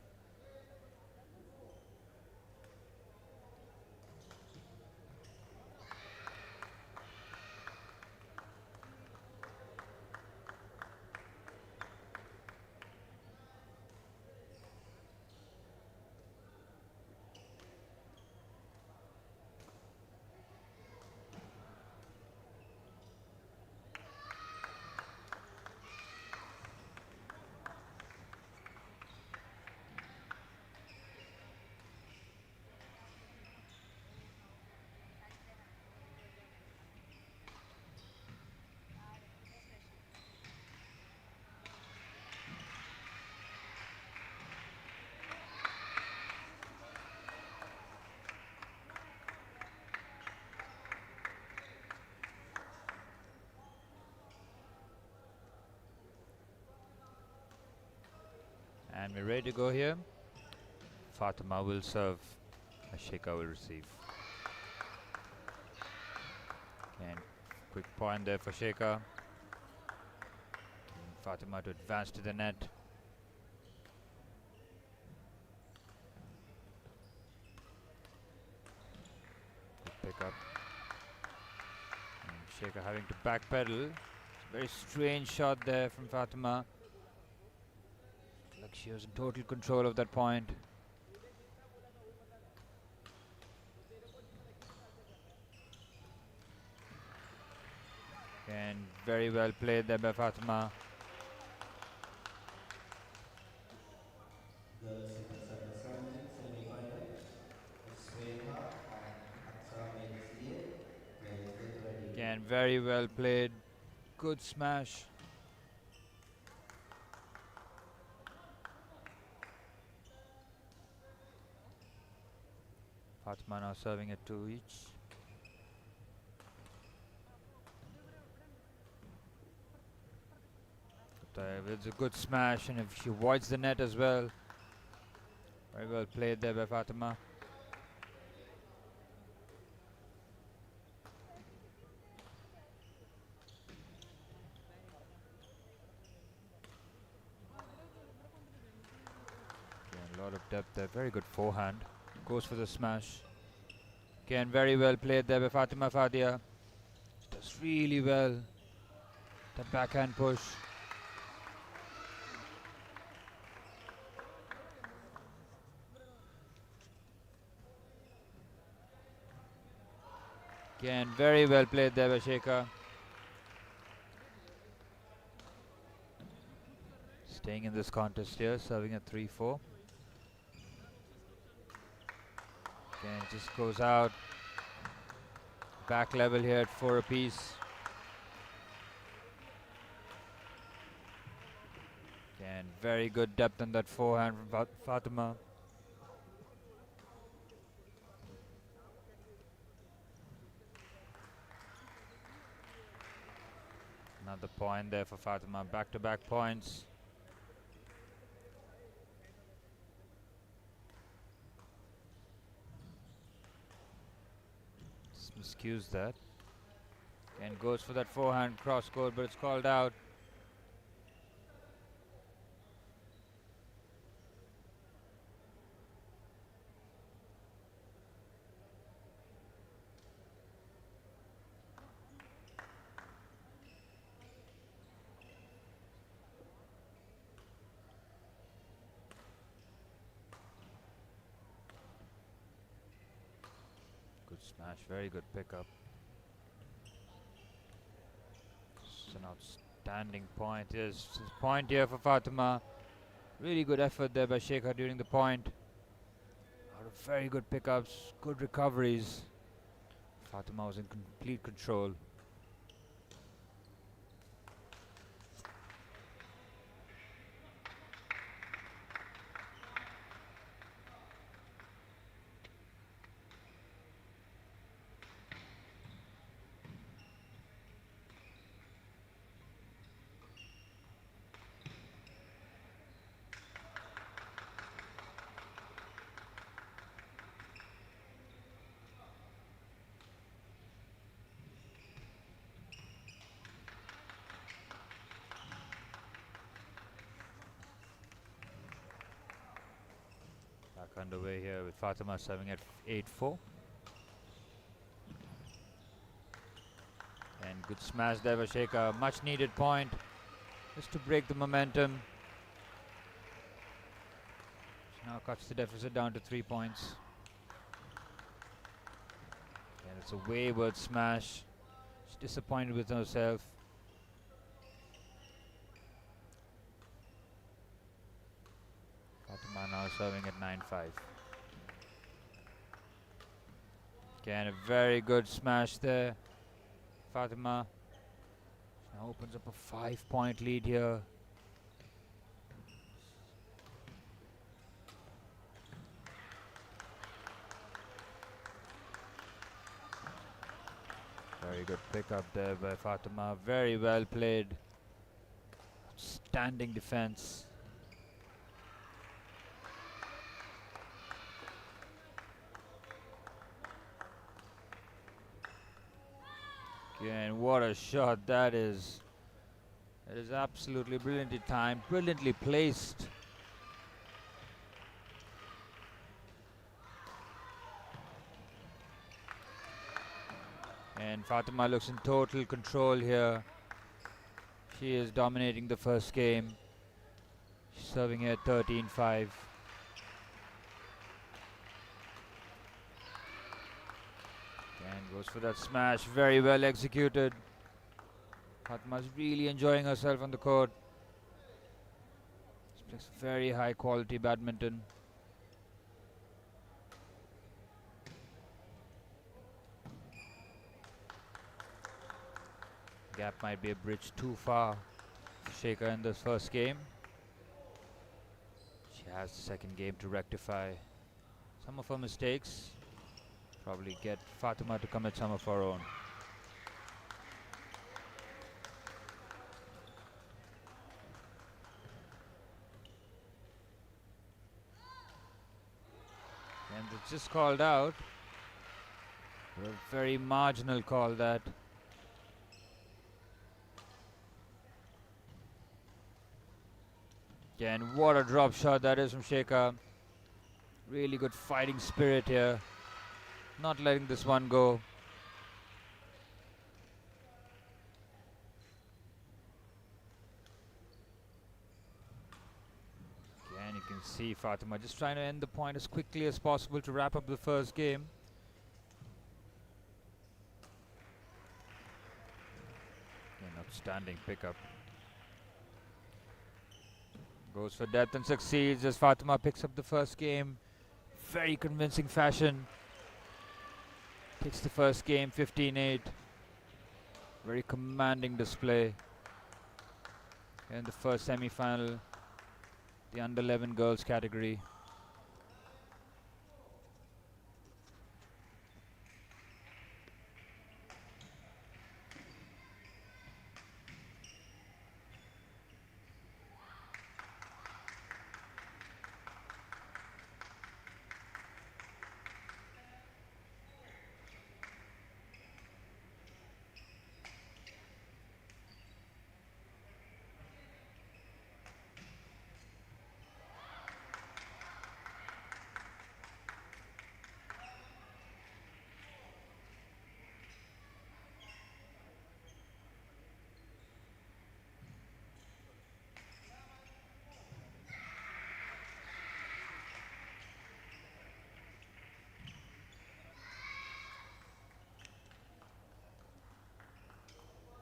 And we're ready to go here. Fatima will serve. Ashika will receive. And quick point there for Sheikha. Fatima to advance to the net. Good pick up. And Sheikha having to backpedal. It's a very strange shot there from Fatima. Like she was in total control of that point. And very well played there by Fatima. Again, very well played. Good smash. Fatima now serving at 2 each. It's a good smash, and if she avoids the net as well. Very well played there by Fatima. Again, a lot of depth there. Very good forehand. Goes for the smash. Again, very well played there by Fatima Fadia. Does really well. The backhand push. Again, very well played there by Sheikha. Staying in this contest here, serving at 3-4. Again, just goes out. Back level here at 4 apiece. Again, very good depth on that forehand from Fatima. Another point there for Fatima. Back-to-back points. Just miscues that. Again, goes for that forehand cross court, but it's called out. Good smash, very good pickup. It's an outstanding point. Yes, point here for Fatima. Really good effort there by Sheikha during the point. Out of very good pickups, good recoveries. Fatima was in complete control. Back underway here with Fatima serving at 8-4. And good smash there by Sheikha. Much needed point just to break the momentum. She now cuts the deficit down to 3 points. And it's a wayward smash. She's disappointed with herself. Fatima now serving at 9-5. Again, a very good smash there. Fatima now opens up a 5-point lead here. Very good pickup there by Fatima. Very well played. Outstanding defense. And what a shot that is. It is absolutely brilliantly timed, brilliantly placed. And Fatima looks in total control here. She is dominating the first game. She's serving here 13-5. And goes for that smash, very well executed. Fatma's really enjoying herself on the court. She plays very high quality badminton. Gap might be a bridge too far for Shekhar in this first game. She has the second game to rectify some of her mistakes. Probably get Fatima to commit some of her own. And it's just called out. A very marginal call that. Again, what a drop shot that is from Shekhar. Really good fighting spirit here. Not letting this one go. Again, you can see Fatima just trying to end the point as quickly as possible to wrap up the first game. An outstanding pickup. Goes for depth and succeeds as Fatima picks up the first game. Very convincing fashion. Takes the first game 15-8. Very commanding display. In the first semi-final, the under 11 girls category.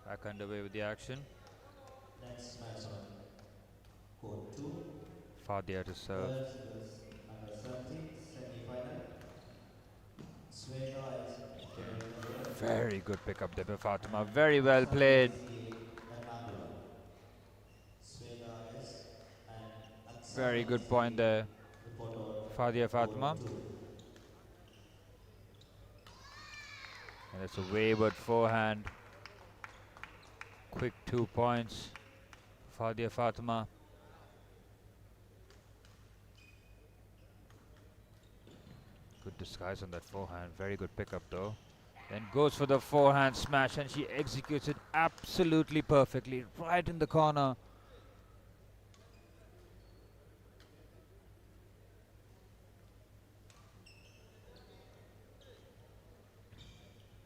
Back underway with the action. Next match on court 2, Fadia to serve. girls singles under 17 semi-final. Swega is representing India. Very good pickup there by Fatima. And Very well played. Satyajit Ernakulam. Swega is and Very good Aksana point there. report on Fadia Fatima. court 2. And it's a wayward forehand. Quick 2 points. Fadia Fatima. Good disguise on that forehand. Very good pickup though. Then goes for the forehand smash and she executes it absolutely perfectly. Right in the corner.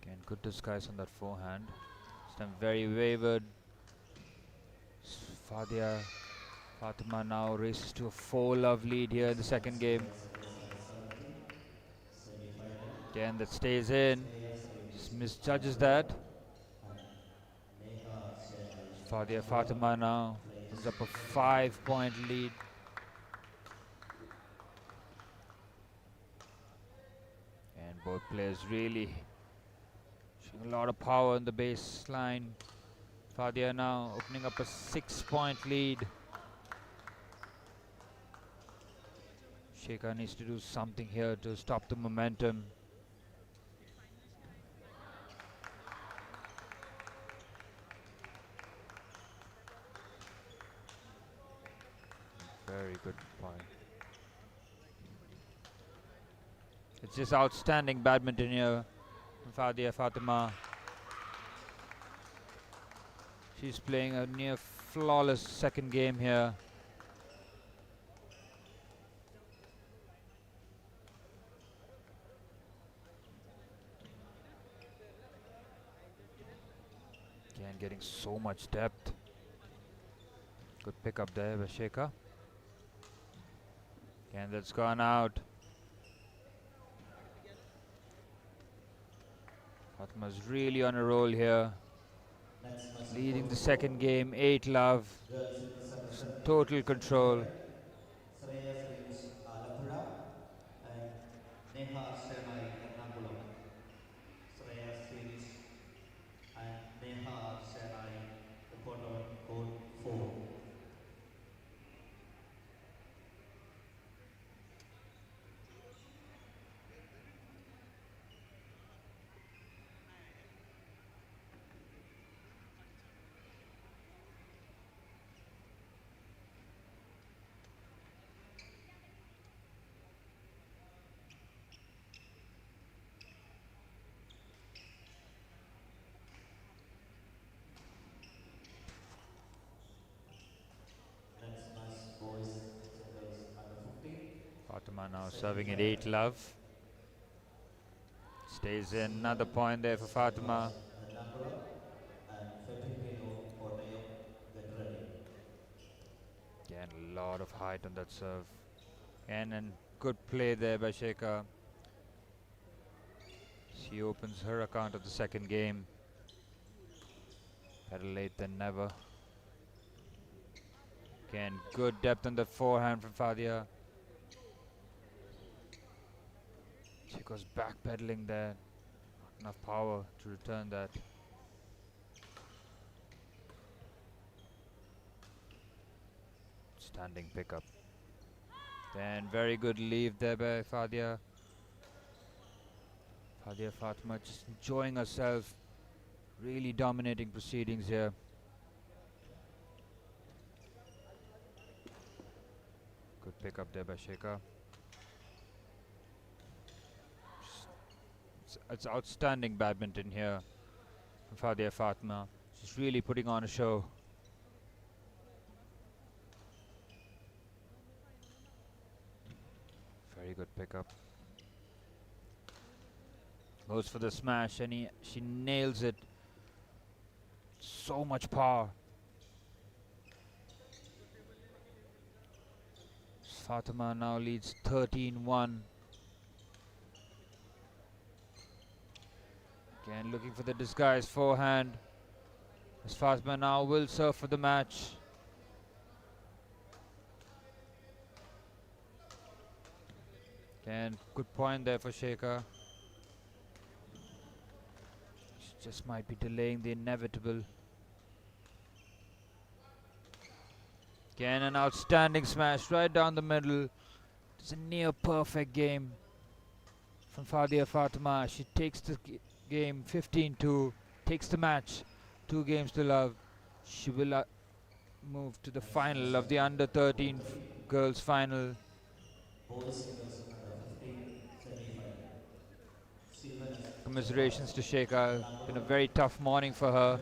Again, good disguise on that forehand. This time very wavered. Fadia Fatima now races to a 4-love lead here in the second game. Girls singles under 17 semi-final. Again, that stays in. Just misjudges that. And Neha Sehaj Fadia Fatima now is up a 5-point lead. And both players really showing a lot of power in the baseline. Fadia now opening up a 6-point lead. Shekhar needs to do something here to stop the momentum. Very good point. It's just outstanding badminton here from Fadia Fatima. She's playing a near flawless second game here. Again, getting so much depth. Good pick up there by Shekhar. Again, that's gone out. Fatma's really on a roll here. Next match Leading the court second game, 8-love. girls in the semi-final Total control. Sreya Srinis Alapura and Neha Shenai Ernakulam. Sreya Srinis and Neha Shenai report on court 4. Next match boys singles under 15. Fatima now serving at 8-love. Stays in. Another point there for Fatima. Ernakulam and Fetipino Kottayam get ready. Again, a lot of height on that serve. And good play there by Shekhar. She opens her account of the second game. Better late than never. Again, good depth on the forehand from Fadia. She goes backpedaling there. Not enough power to return that. Standing pickup. Then very good leave there by Fadia. Fadia Fatima just enjoying herself. Really dominating proceedings here. Good pick up there by Shekhar. It's outstanding badminton here from Fadia Fatima. She's really putting on a show. Very good pickup. Goes for the smash and she nails it. So much power. Fatima now leads 13-1. Again looking for the disguised forehand. As Fatima now will serve for the match. Again, good point there for Shekhar. She just might be delaying the inevitable. Again, an outstanding smash right down the middle. It's a near perfect game from Fadia Fatima. She takes the game 15-2, takes the match 2 games to love. She will move to the final of the under 13 girls final. Boys singles under 15 semi-final. Commiserations to Shekhar. Been a very tough morning for her.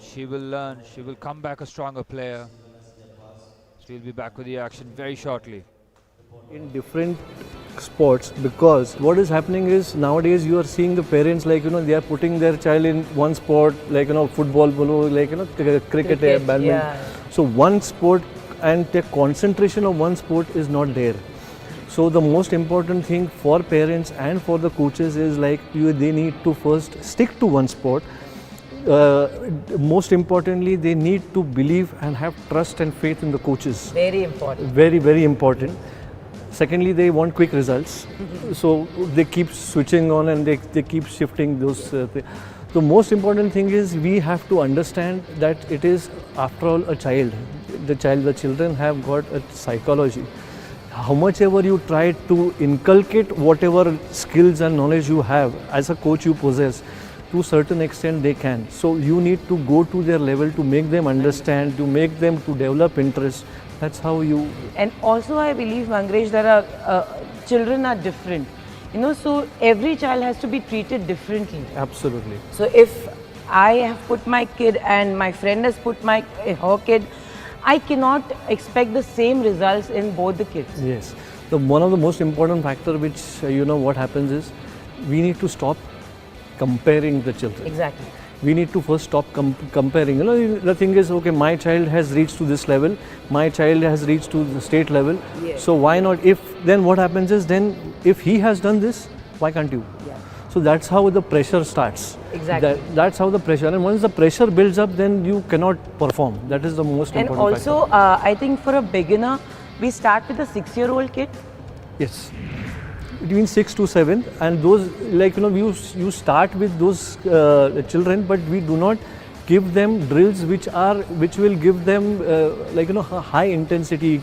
She will learn. She will come back a stronger player. So we'll be back with the action very shortly. In different sports, because what is happening is nowadays you are seeing the parents, like, you know, they are putting their child in one sport, like, you know, football, polo, like, you know, cricket, badminton. Yeah. So one sport, and the concentration of one sport is not there. So the most important thing for parents and for the coaches is, like, they need to first stick to one sport. Most importantly, they need to believe and have trust and faith in the coaches. Very important. Very, very important. Secondly, they want quick results. So they keep switching on and they keep shifting those things. The most important thing is we have to understand that it is, after all, a child. The children have got a psychology. How much ever you try to inculcate whatever skills and knowledge you have, as a coach you possess, to a certain extent they can. So you need to go to their level to make them understand, to make them to develop interest. That's how you... And also I believe, Mangaresh, there are, children are different. You know, so every child has to be treated differently. Absolutely. So if I have put my kid and my friend has put her kid, I cannot expect the same results in both the kids. Yes. One of the most important factor which what happens is we need to stop comparing the children. Exactly. We need to first stop comparing. The thing is, okay, my child has reached to this level, my child has reached to the state level. Yes. So why not? Then what happens is, then if he has done this, why can't you? Yeah. So that's how the pressure starts. Exactly. That's how the pressure, and once the pressure builds up, then you cannot perform. That is the most And important also, factor. I think for a beginner, we start with a 6-year-old kid. Yes. Between 6 to 7, and those, you start with those children, but we do not give them drills which will give them high intensity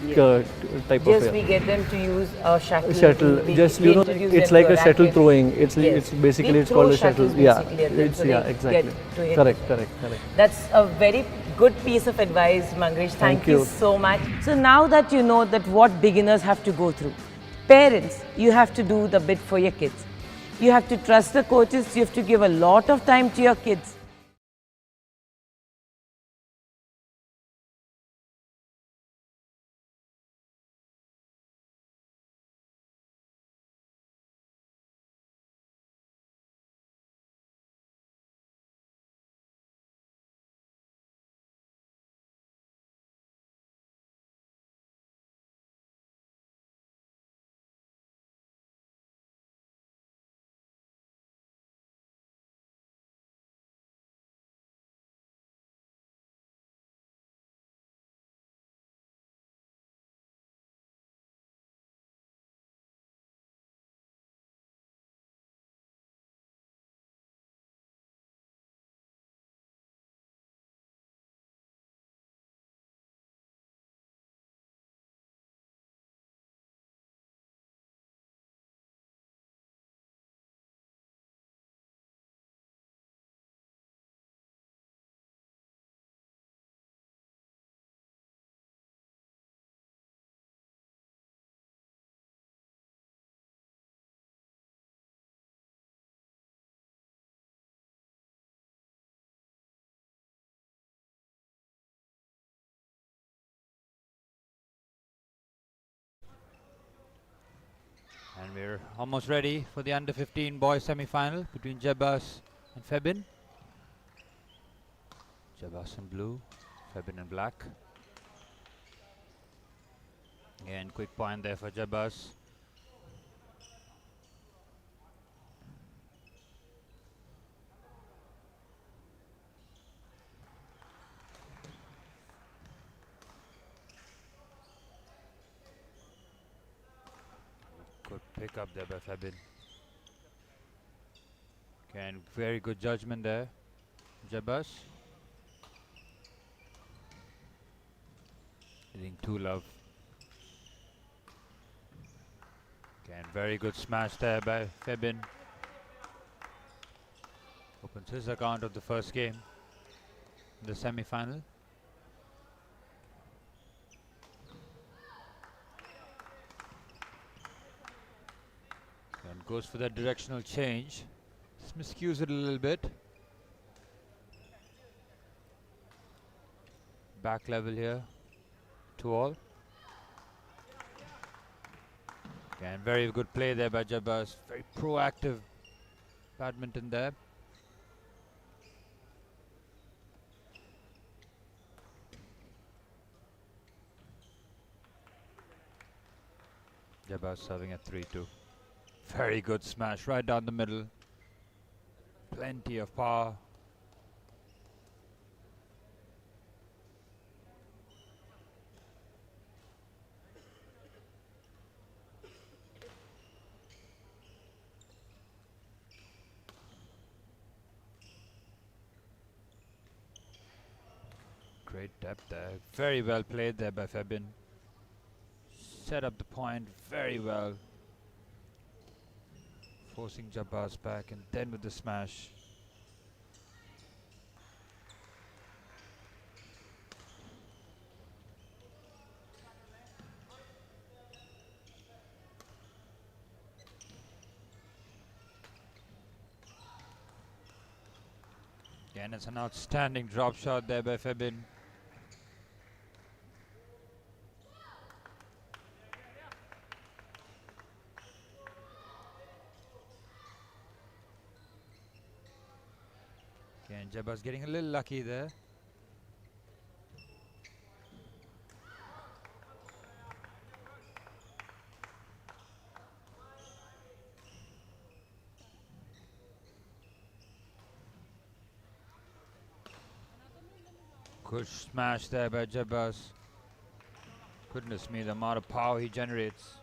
type of. Just we get them to use a shuttle. Shuttle, We just introduce it's them like to a shuttle racket. throwing. It's Yes. basically We it's called throw a shuttle. shuttles Yeah, basically at them, it's so they exactly. get to hit Correct, them. correct. That's a very good piece of advice, Mangresh. Thank you so much. So now that you know that what beginners have to go through, parents, you have to do the bit for your kids. You have to trust the coaches. You have to give a lot of time to your kids. And we're almost ready for the under 15 boys semi-final between Jebas and Febin. Jebas in blue, Febin in black. Again, quick point there for Jebas. Good pick up there by Febin. Again, very good judgment there, Jebas. Hitting 2 love. Again, very good smash there by Febin. Opens his account of the first game in the semi-final. And goes for that directional change. Miscues it a little bit. Back level here, 2-all. Again, very good play there by Jebas. Very proactive badminton there. Jebas serving at 3-2. Very good smash right down the middle. Plenty of power. Great depth there. Very well played there by Febin. Set up the point very well. Forcing Jebas back and then with the smash. Again, it's an outstanding drop shot there by Febin. Again, Jabba's getting a little lucky there. Good smash there by Jabbas. Goodness me, the amount of power he generates.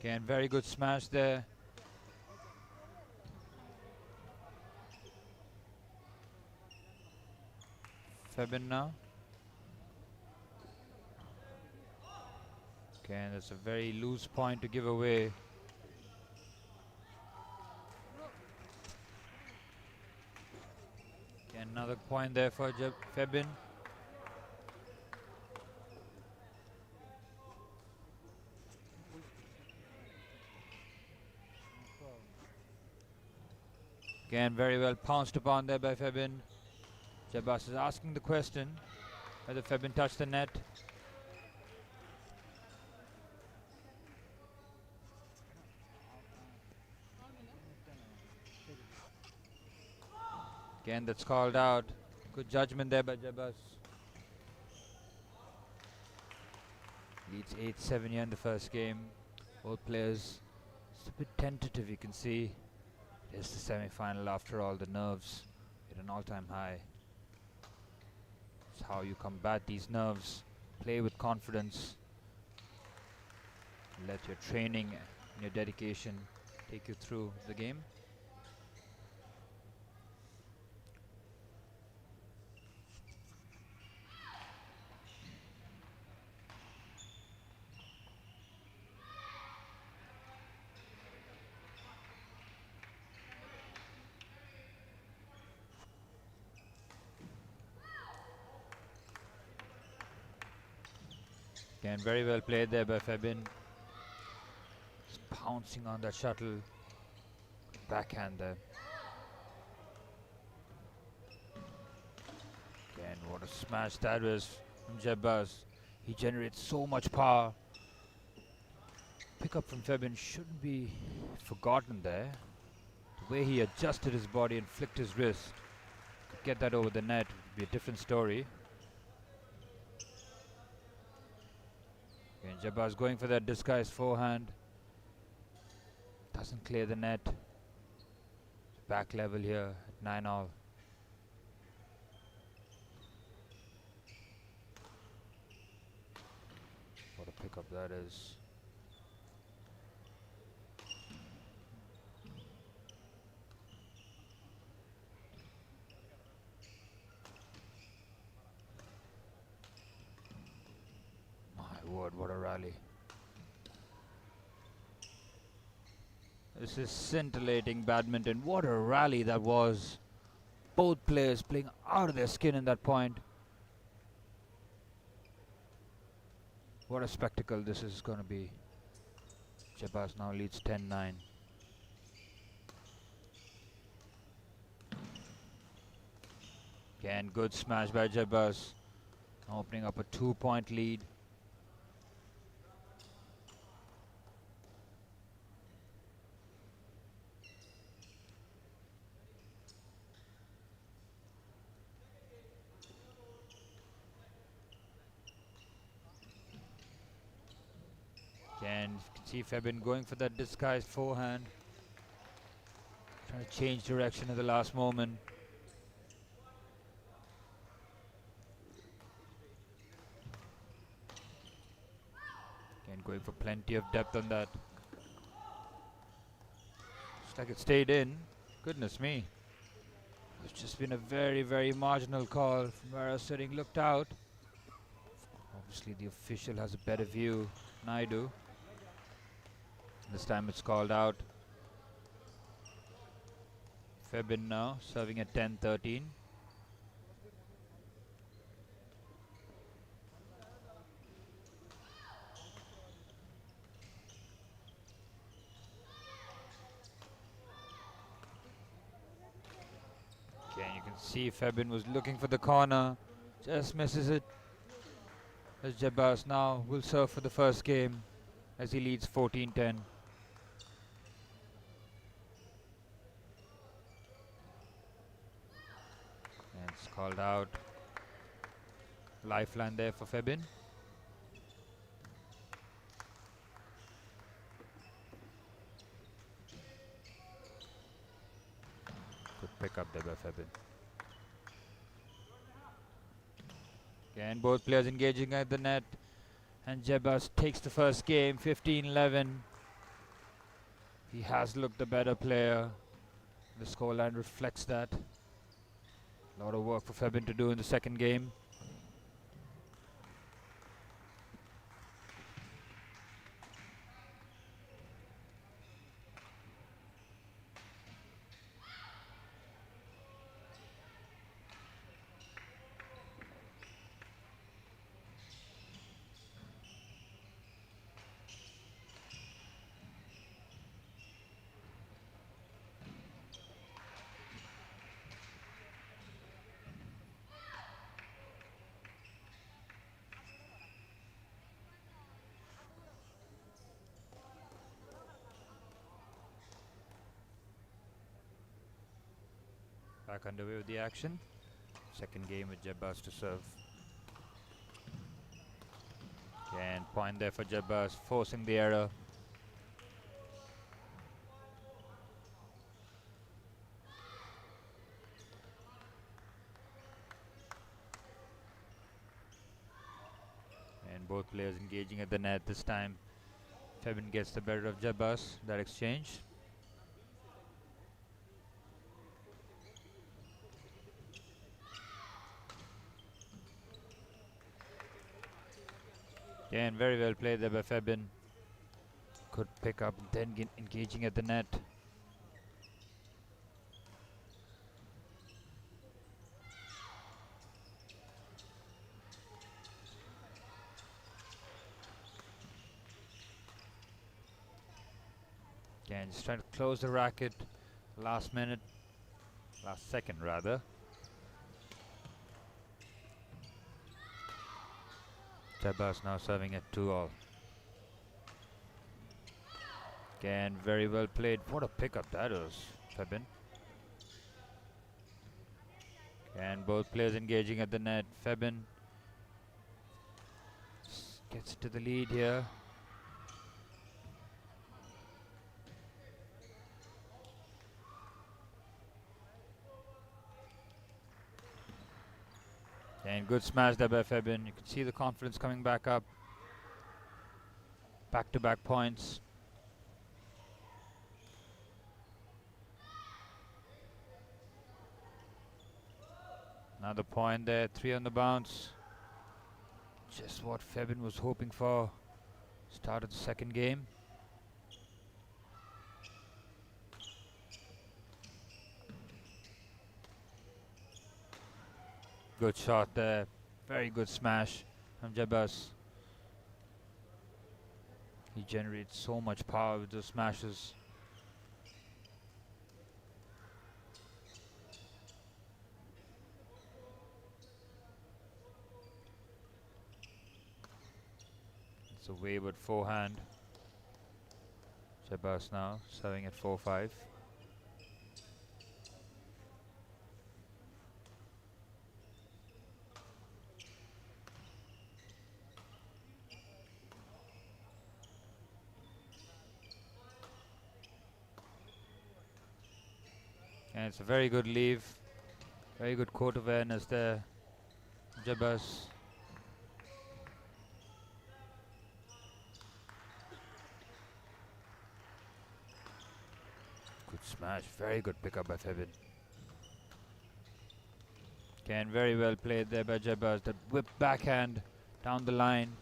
Again, very good smash there. Febin now. Again, that's a very loose point to give away. Again, another point there for Febin. Again, very well pounced upon there by Febin. Jabbas is asking the question whether Febin touched the net. Again, that's called out. Good judgment there by Jabbas. Leads 8-7 here in the first game. Both players just a bit tentative, you can see. It is the semi-final after all. The nerves hit an all-time high. It's how you combat these nerves. Play with confidence. Let your training and your dedication take you through the game. Again, very well played there by Febin. Just pouncing on that shuttle. Backhand there. Again, what a smash that was from Jabbas. He generates so much power. Pick up from Febin shouldn't be forgotten there. The way he adjusted his body and flicked his wrist. Could get that over the net would be a different story. Again, Jabbas going for that disguised forehand. Doesn't clear the net. Back level here at 9-all. What a pickup that is. My word, what a rally. This is scintillating badminton. What a rally that was. Both players playing out of their skin in that point. What a spectacle this is going to be. Jabbas now leads 10-9. Again, good smash by Jabbas. Opening up a 2-point lead. Again, you can see Febin going for that disguised forehand. Trying to change direction at the last moment. Again, going for plenty of depth on that. Looks like it stayed in. Goodness me. It's just been a very, very marginal call from where I was sitting. Looked out. Obviously, the official has a better view than I do. This time it's called out. Febin now serving at 10-13. see Febin was looking for the corner, just misses it. As Jebas now will serve for the first game as he leads 14-10. And it's called out. Lifeline there for Febin. Good pick up there by Febin. Again, both players engaging at the net. And Jebas takes the first game, 15-11. He has looked the better player. The scoreline reflects that. A lot of work for Febin to do in the second game. Back underway with the action. Second game with Jebas to serve. Again, point there for Jebas, forcing the error. And both players engaging at the net this time. Febin gets the better of Jebas, that exchange. Again, very well played there by Febin. Could pick up, then engaging at the net. Again, just trying to close the racket. Last second rather. Jebas now serving at 2-all. Again, very well played. What a pickup that was, Febin. And both players engaging at the net. Febin gets to the lead here. And good smash there by Febin. You can see the confidence coming back up. Back-to-back points. Another point there, 3 on the bounce. Just what Febin was hoping for. Started the second game. Good shot there. Very good smash from Jebas. He generates so much power with those smashes. It's a wayward forehand. Jebas now serving at 4-5. And it's a very good leave. Very good court awareness there. Jebas. Good smash. Very good pickup by Febin. Again, very well played there by Jebas. That whip backhand down the line.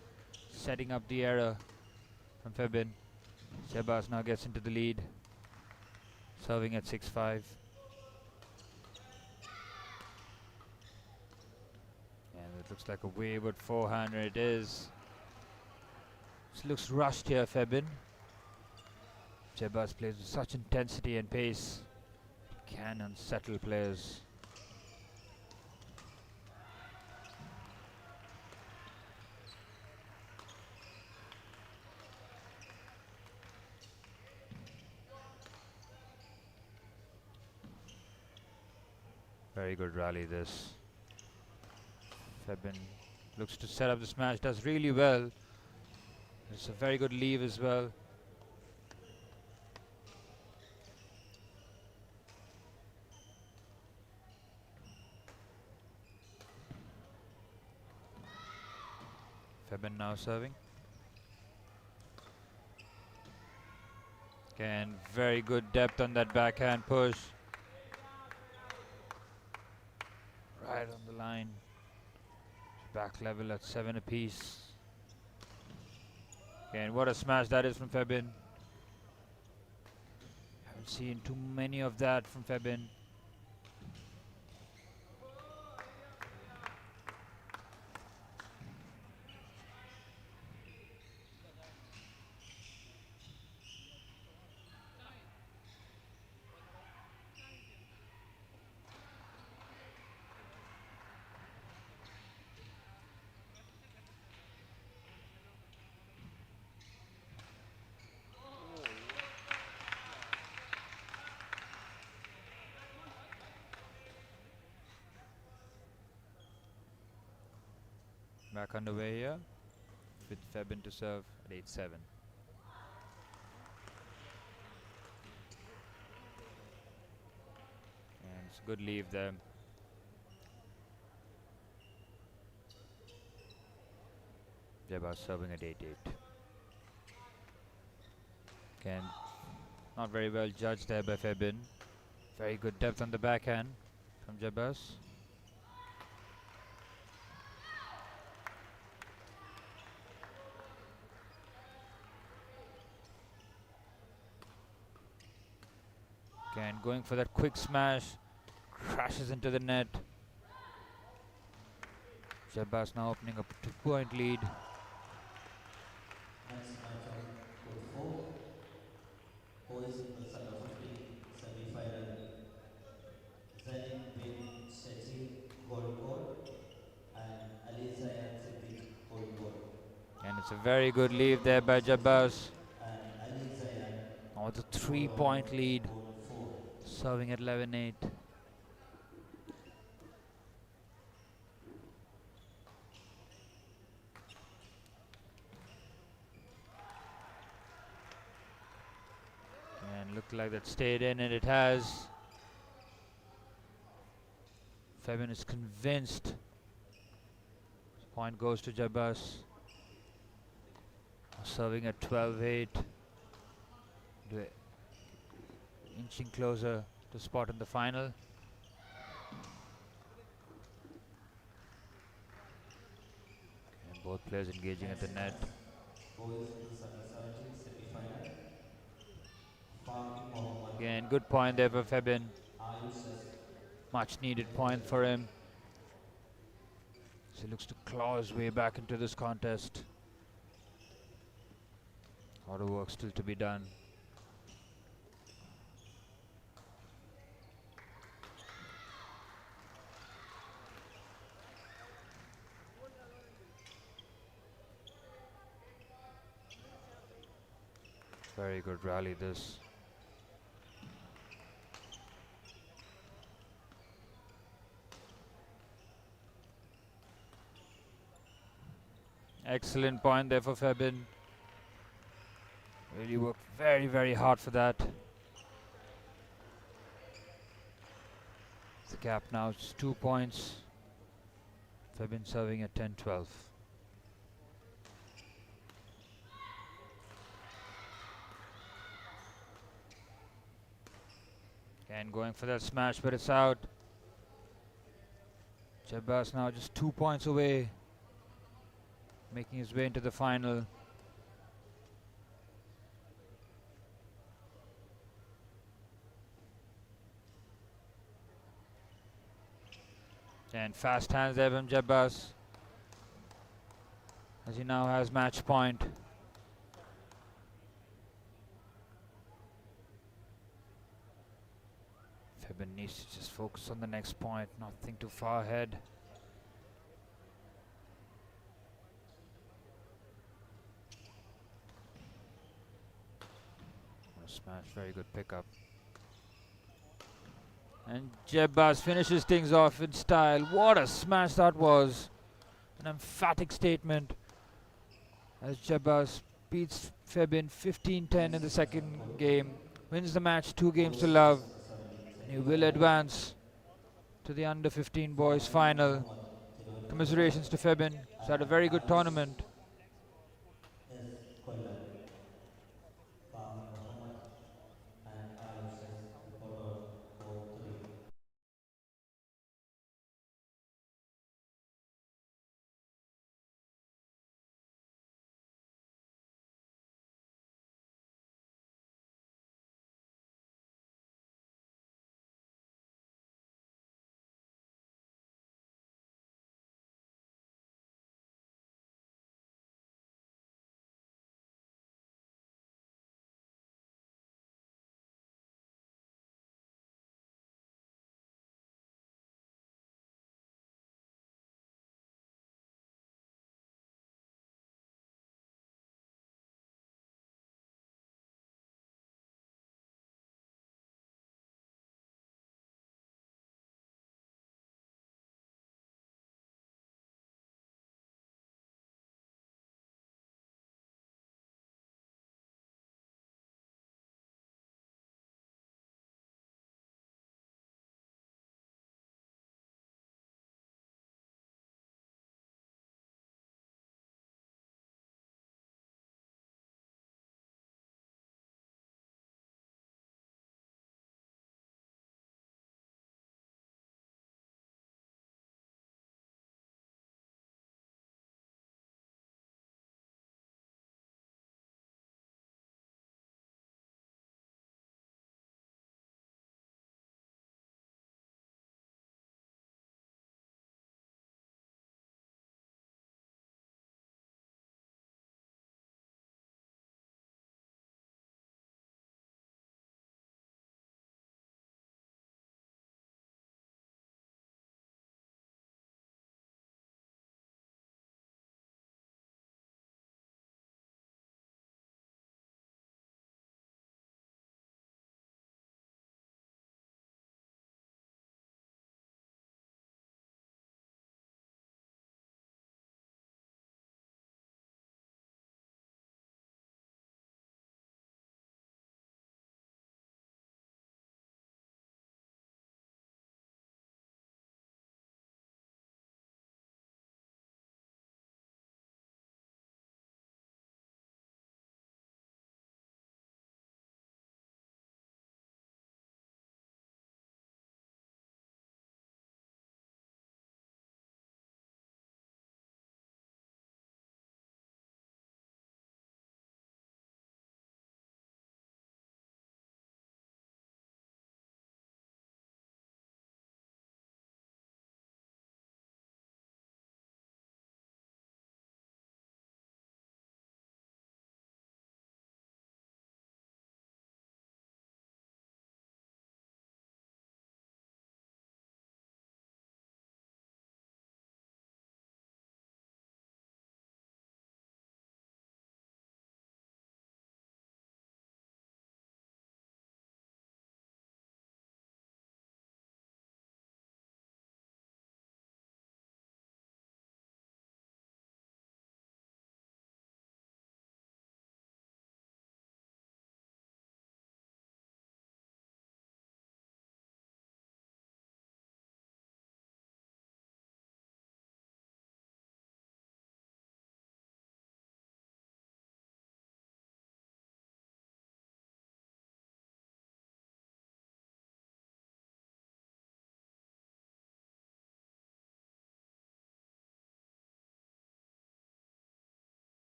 Setting up the error from Febin. Jebas now gets into the lead. Serving at 6-5. It looks like a wayward forehand, and it is. This looks rushed here, Febin. Jebas plays with such intensity and pace. Can unsettle players. Very good rally this. Febin looks to set up the smash, does really well. It's a very good leave as well. Febin now serving. Again, very good depth on that backhand push. Right on the line. Back level at 7 apiece. Again, what a smash that is from Febin. Haven't seen too many of that from Febin. Back underway here with Febin to serve at 8-7. And it's a good leave there. Jabba serving at 8-8. Again, not very well judged there by Febin. Very good depth on the backhand from Jabas. Again, going for that quick smash, crashes into the net. Jabas now opening up a 2-point lead. Next match on court 4, boys plus under 15 semi-final. Zanin bin Shechi gold court and Ali Zayan Siddiq gold court. And it's a very good leave there by Jabas. And Ali Zayan Now with a 3-point lead, gold 4. serving at 11-8. And looked like that stayed in, and it has. Febin is convinced. Point goes to Jabas. Serving at 12-8. Inching closer to spot in the final. And both players engaging at the net. Boys plus under 17 semi-final. Fahmi Mohammad, Again, good point there for Febin. Ayush Rasid. Much needed point for him. So he looks to claw his way back into this contest. A lot of work still to be done. Very good rally this. Excellent point there for Febin. Really worked very, very hard for that. The gap now is 2 points. Febin serving at 10-12. Again going for that smash, but it's out. Jabas now just 2 points away, making his way into the final. And fast hands there from Jabas, as he now has match point. Febin needs to just focus on the next point, not think too far ahead. What a smash, very good pickup. And Jebbas finishes things off in style. What a smash that was. An emphatic statement as Jebbas beats Febin 15-10 in the second game. Wins the match 2 games to love. And he will advance to the under 15 boys final. Muhammad, 11 points for Commiserations to Febin. He's had a and very good Ayush tournament. S. Kollam, Kamran Muhammad and Ayush S. Reporter for 3.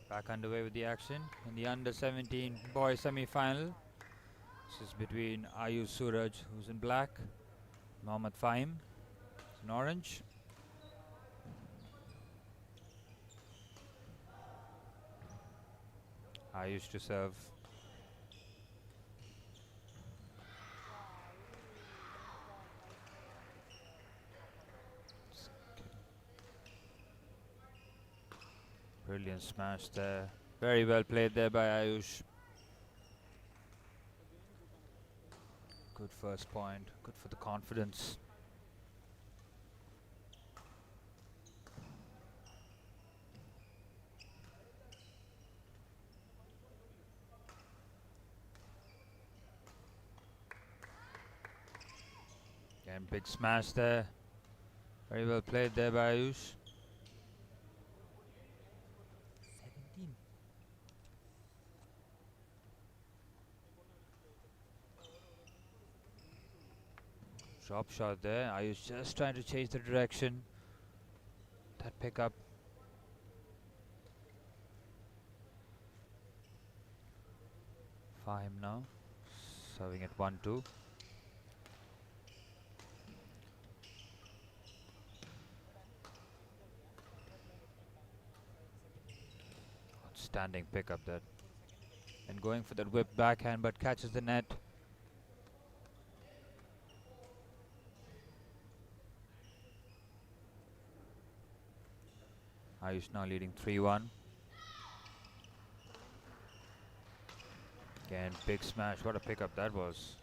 Back underway with the action in the under 17 boys semi final. This is between Ayush Suraj, who's in black, Mohammad Fahim, who's in orange. Ayush to serve. Excellent smash there. Very well played there by Ayush. Good first point. Good for the confidence. Again, big smash there. Very well played there by Ayush. 17. Drop shot there. Ayush just trying to change the direction. That pickup. Fahim now. Serving at 1-2. Outstanding pickup there. And going for that whip backhand, but catches the net. Ayush now leading 3-1. Again, big smash. What a pickup that was.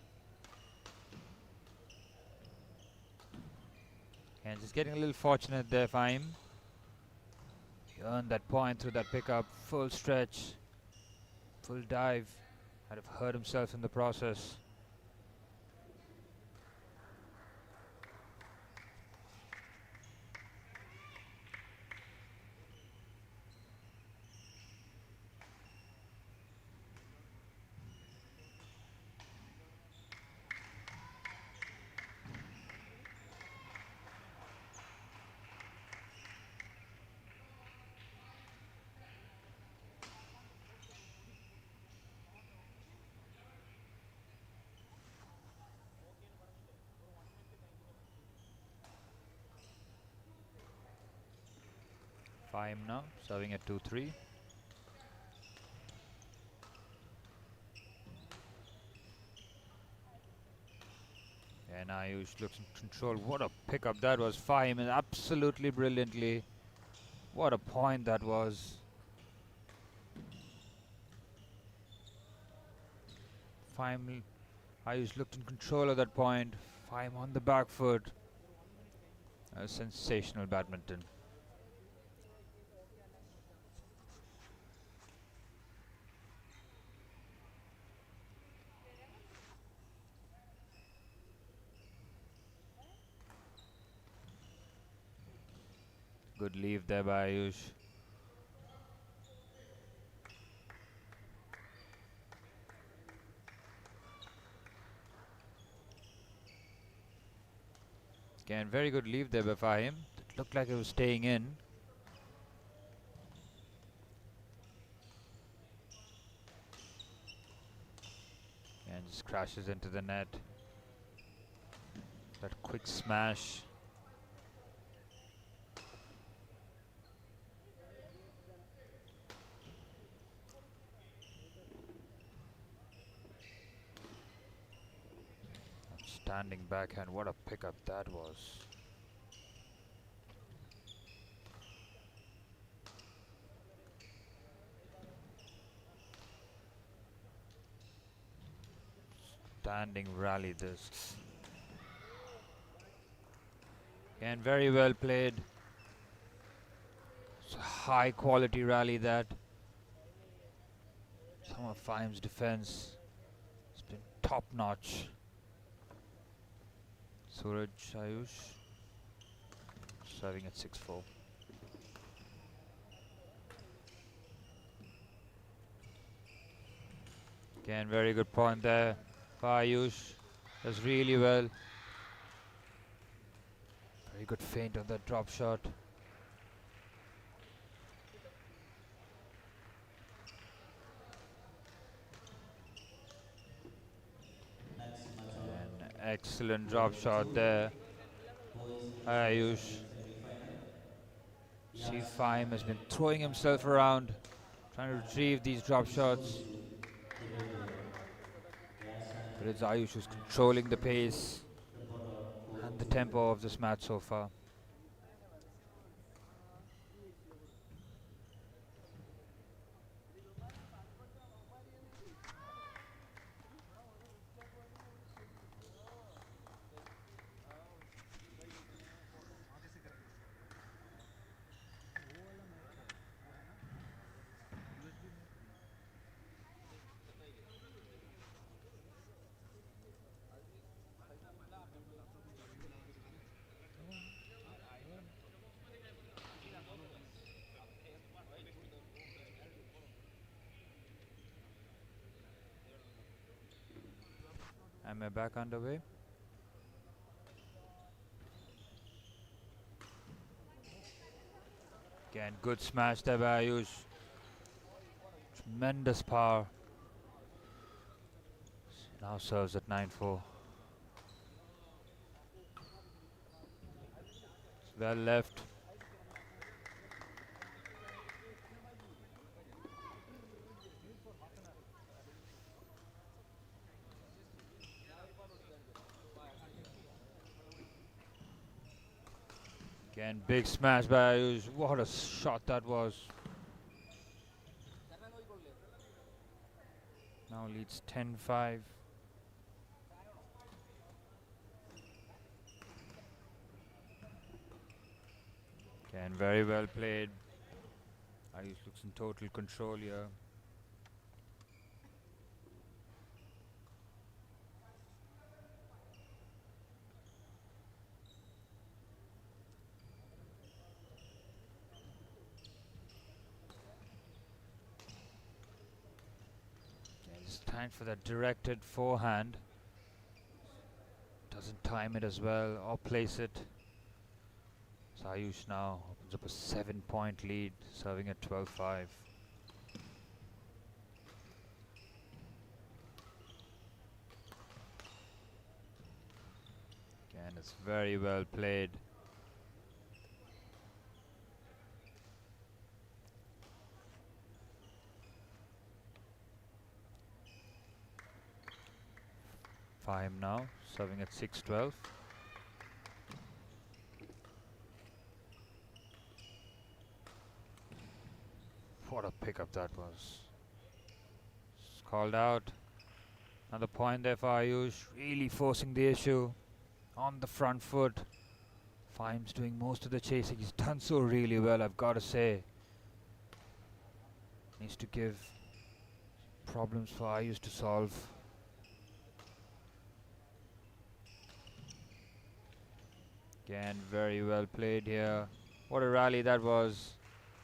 And just getting a little fortunate there, Fahim. He earned that point through that pickup. Full stretch. Full dive. Had have hurt himself in the process. Fahim now, serving at 2-3. And Ayush looks in control. What a pickup that was. Fahim is absolutely brilliantly. What a point that was. Fahim, Ayush looked in control of that point. Fahim on the back foot. A sensational badminton. Good leave there by Ayush. Again, very good leave there by Fahim. It looked like it was staying in. And just crashes into the net. That quick smash. Outstanding backhand. What a pickup that was. Standing rally this. And very well played. It's a high quality rally that. Some of Fahim's defense has been top notch. Suraj Ayush serving at 6-4. Again, very good point there. Ayush does really well. Very good feint on that drop shot. Next match on An excellent drop shot there. boys Ayush. semi-final. See, Fahim has been throwing himself around, trying to retrieve these drop shots. But it's Ayush who's controlling the pace and the tempo of this match so far. Time are back underway. Again, good smash there by Ayush. Tremendous power. Now serves at 9-4. Well left. Again, big smash by Ayush. What a shot that was. Now leads 10-5. Again, very well played. Ayush looks in total control here. It's time for that directed forehand. Doesn't time it as well or place it. So Ayush now opens up a 7-point lead, serving at 12-5. Again, it's very well played. Fahim now, serving at 6-12. What a pickup that was. It's called out. Another point there for Ayush, really forcing the issue on the front foot. Fahim's doing most of the chasing. He's done so really well, I've got to say. Needs to give problems for Ayush to solve. Again, very well played here. What a rally that was.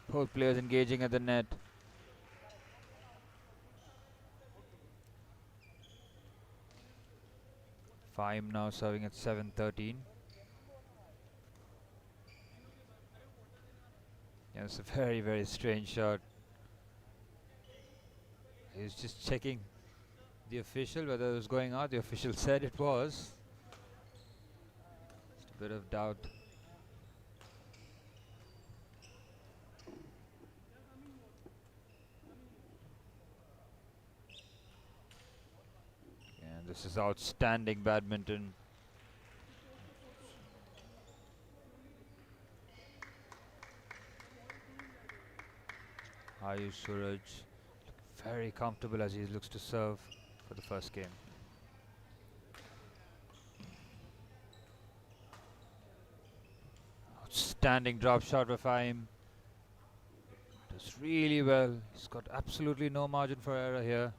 Both players engaging at the net. Fahim now serving at 7-13. Yeah, it's a very, very strange shot. He was just checking the official whether it was going out. The official said it was. Just a bit of doubt. And this is outstanding badminton. Ayush Suraj very comfortable as he looks to serve for the first game. Outstanding drop shot by Fahim. Does really well. He's got absolutely no margin for error here.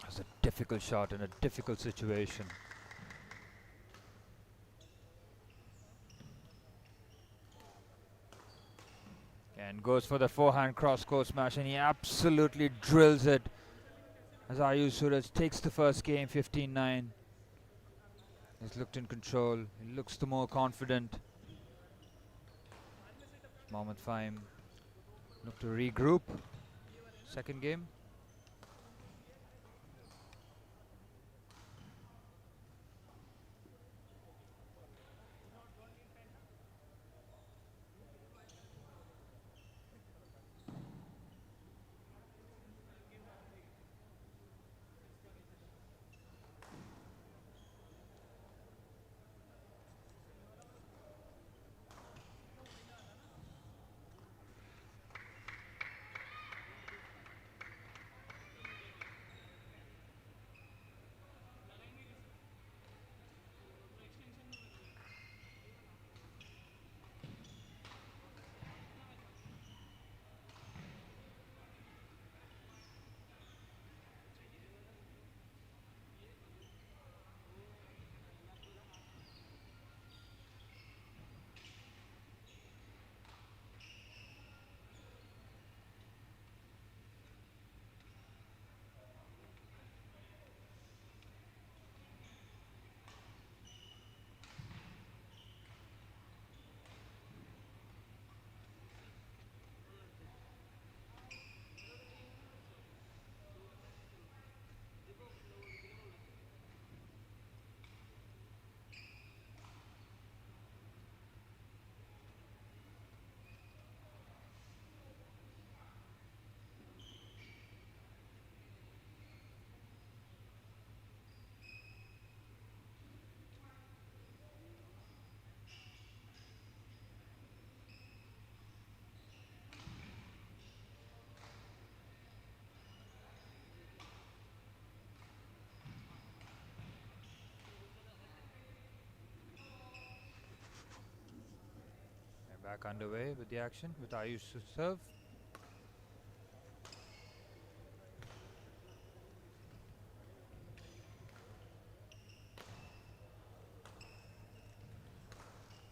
It's a difficult shot in a difficult situation. And goes for the forehand cross-court smash, and he absolutely drills it as Ayush Suraj takes the first game 15-9. He's looked in control. He looks the more confident. Mohammad Fahim look to regroup. Second game. Back underway with the action with Ayush to serve.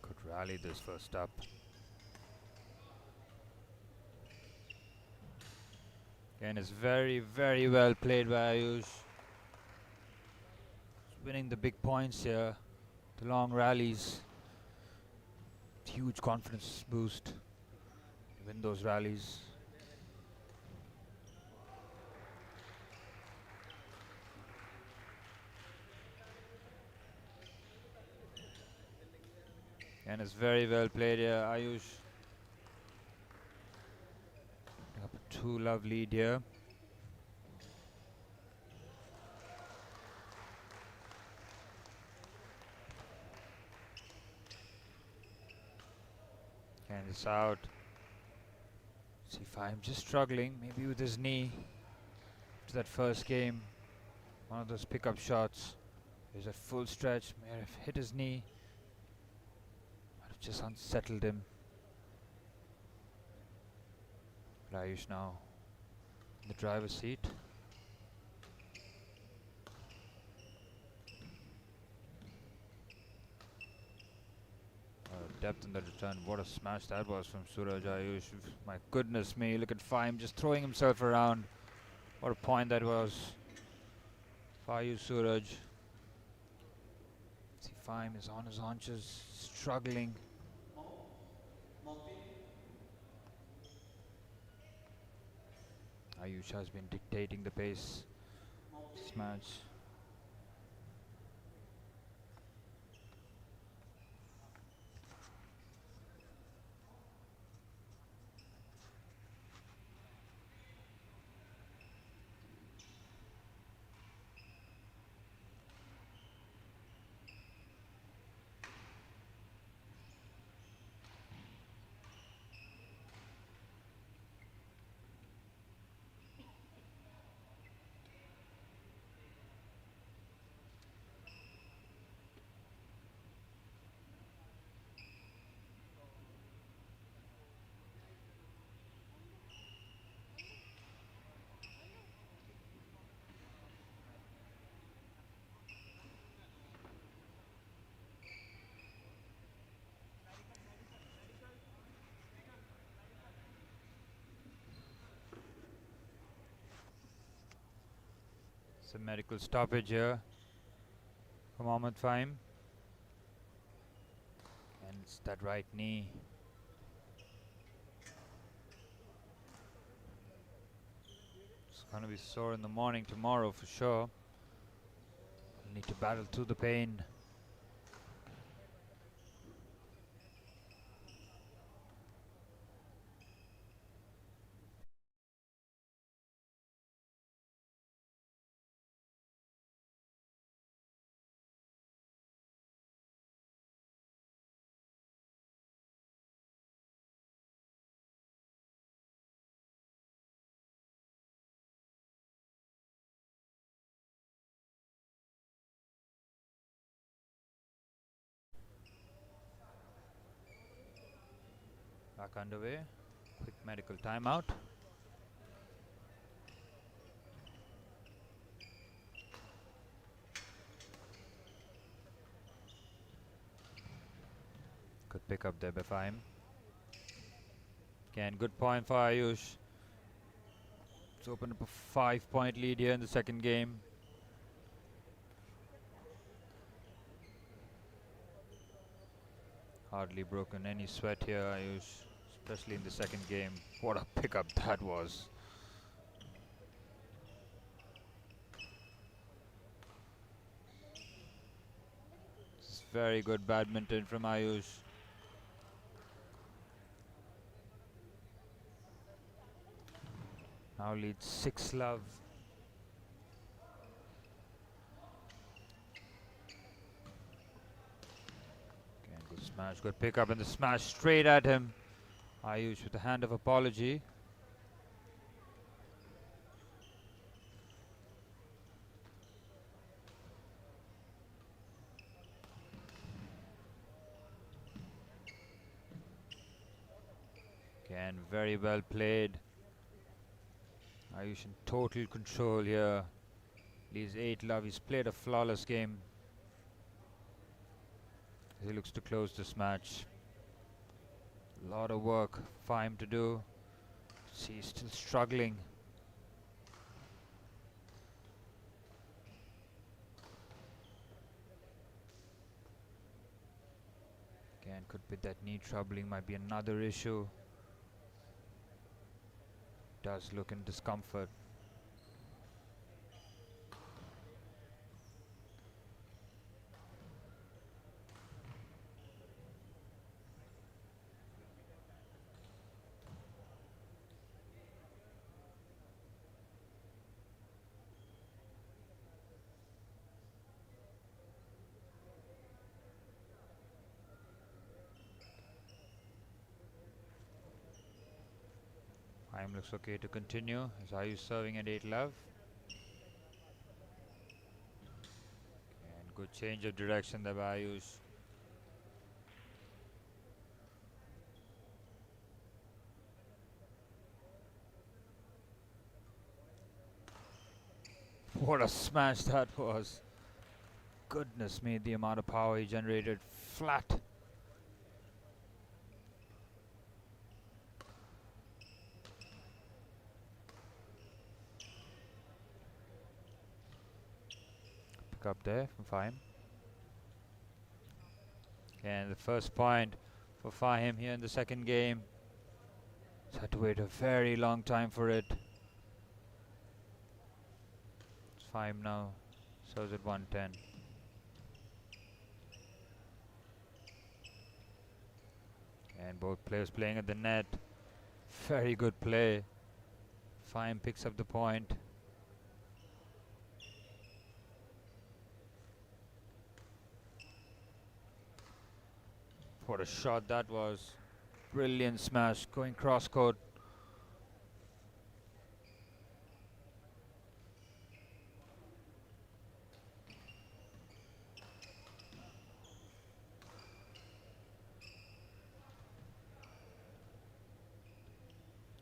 Could rally this first up. Again, it's very, very well played by Ayush. Winning the big points here. The long rallies. Huge confidence boost. Win those rallies. And it's very well played here. Ayush up a 2-love lead here. And it's out. C5 just struggling, maybe with his knee. To that first game, one of those pickup shots. There's a full stretch, may have hit his knee. Might have just unsettled him. Ayush now in the driver's seat. Depth in the return. What a smash that was from Suraj. Ayush. My goodness me, look at Fahim just throwing himself around. What a point that was. Ayush Suraj. See, Fahim is on his haunches, struggling. Ayush has been dictating the pace this match. It's a medical stoppage here from Mohammad Fahim. And it's that right knee. It's going to be sore in the morning tomorrow for sure. Need to battle through the pain. Back underway. Quick medical timeout. Good pick up there by Fahim. Again, good point for Ayush. It's opened up a 5-point lead here in the second game. Hardly broken any sweat here, Ayush, especially in the second game. What a pickup that was. It's very good badminton from Ayush. Now leads 6-love. Again, good smash, good pickup, and the smash straight at him. Ayush with a hand of apology. very well played. Ayush in total control here. Leaves 8 love. He's played a flawless game. He looks to close this match. A lot of work for him to do. See, he's still struggling. Again, could be that knee troubling, might be another issue. Does look in discomfort. Time looks okay to continue as Ayush serving at 8 love. And good change of direction there by Ayush. What a smash that was. Goodness me, the amount of power he generated. Flat. Pick up there from Fahim. And the first point for Fahim here in the second game. He's had to wait a very long time for it. It's Fahim now. Serves at 110. And both players playing at the net. Very good play. Fahim picks up the point. What a shot that was. Brilliant smash going cross court.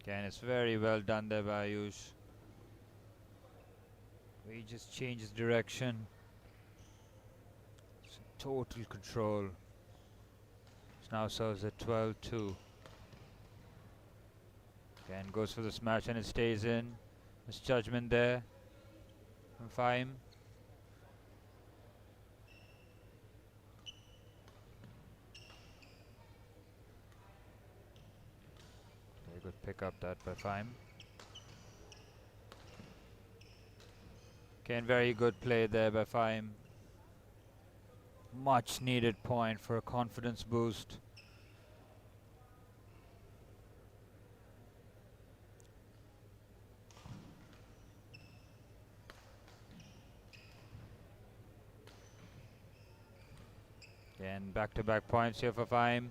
Again, it's very well done there by Ayush. He just changes direction. It's total control. Now serves at 12-2. Again, goes for the smash and it stays in. Misjudgment there from Fahim. Very good pick up that by Fahim. Again, very good play there by Fahim. Much needed point for a confidence boost. Again, back-to-back points here for Fahim.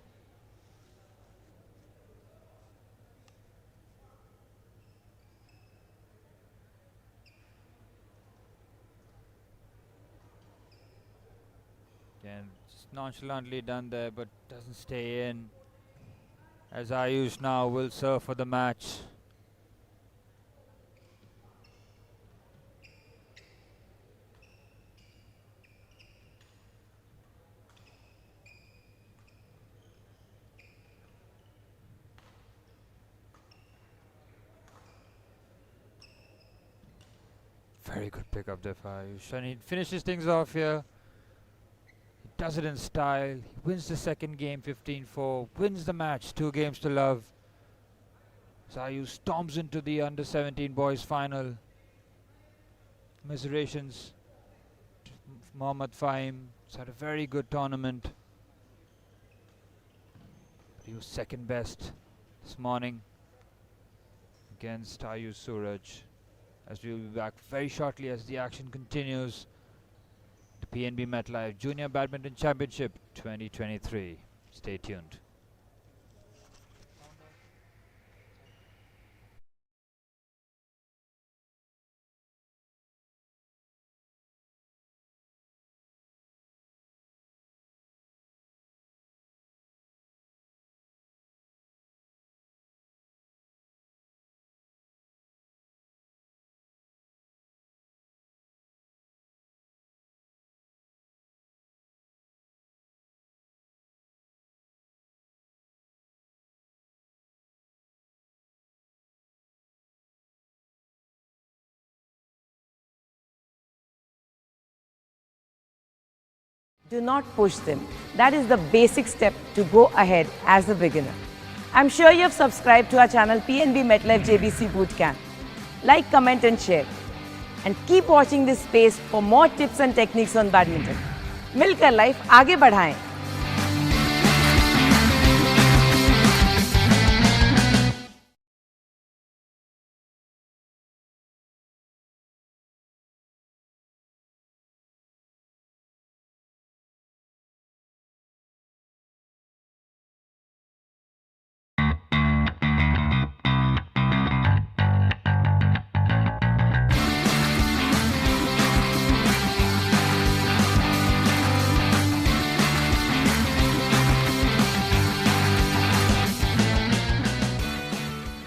Again, just nonchalantly done there, but doesn't stay in. As Ayush now will serve for the match. Very good pick up there for Ayush. And he finishes things off here. He does it in style. He wins the second game 15-4. Wins the match 2-0. So Ayush storms into the under-17 boys final. Commiserations to Mohammad Fahim. He's had a very good tournament. But he was second best this morning against Ayush Suraj. As we will be back very shortly as the action continues. The PNB MetLife Junior Badminton Championship 2023. Stay tuned. Do not push them. That is the basic step to go ahead as a beginner. I'm sure you have subscribed to our channel PNB MetLife JBC Bootcamp. Like, comment and share. And keep watching this space for more tips and techniques on badminton. मिलकर life आगे बढ़ाएं.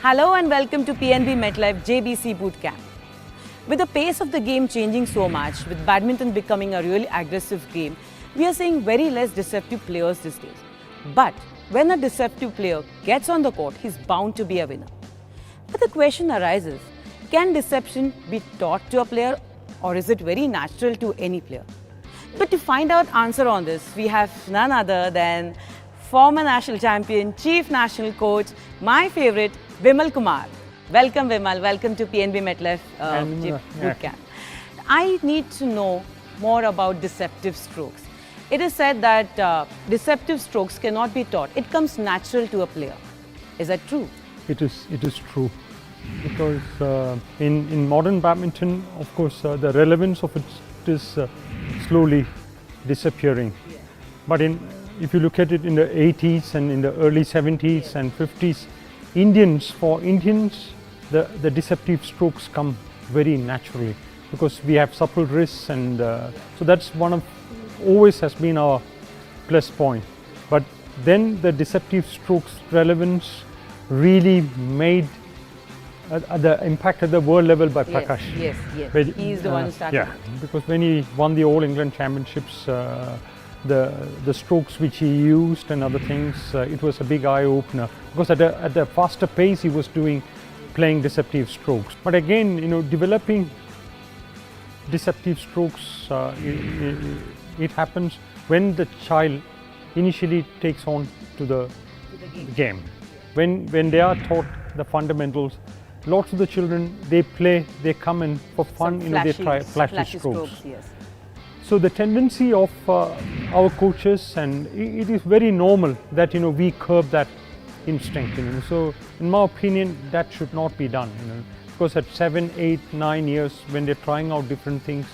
Hello and welcome to PNB MetLife JBC Bootcamp. With the pace of the game changing so much, with badminton becoming a really aggressive game, we are seeing very less deceptive players these days. But when a deceptive player gets on the court, he's bound to be a winner. But the question arises, can deception be taught to a player or is it very natural to any player? But to find out answer on this, we have none other than former national champion, chief national coach, my favorite, Vimal Kumar. Welcome Vimal, welcome to PNB MetLife Bootcamp. I need to know more about deceptive strokes. It is said that deceptive strokes cannot be taught. It comes natural to a player. Is that true? It is true, because in modern badminton, of course, the relevance of it is slowly disappearing. But if you look at it in the 80s and in the early 70s and 50s, for Indians, the deceptive strokes come very naturally because we have supple wrists, and so that's always has been our plus point. But then the deceptive strokes relevance really made the impact at the world level by Prakash. Yes. He is the one who started. Yeah, because when he won the All England Championships, the strokes which he used and other things, it was a big eye opener, because at a faster pace he was playing deceptive strokes. But again, developing deceptive strokes, it happens when the child initially takes on to the game. When they are taught the fundamentals, lots of the children, they come in for fun, they try flashy strokes. Yes. So the tendency of our coaches, and it is very normal that we curb that instinct. So in my opinion, that should not be done. Because at 7, 8, 9 years, when they're trying out different things,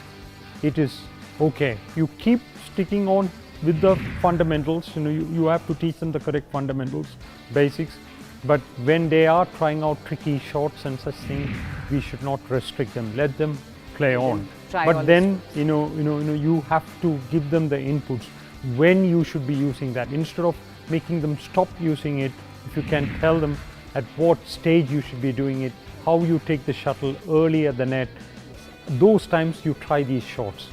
it is okay. You keep sticking on with the fundamentals. You have to teach them the correct fundamentals, basics. But when they are trying out tricky shots and such things, we should not restrict them. Let them play on. But then you have to give them the inputs when you should be using that. Instead of making them stop using it, if you can tell them at what stage you should be doing it, how you take the shuttle early at the net, those times you try these shots.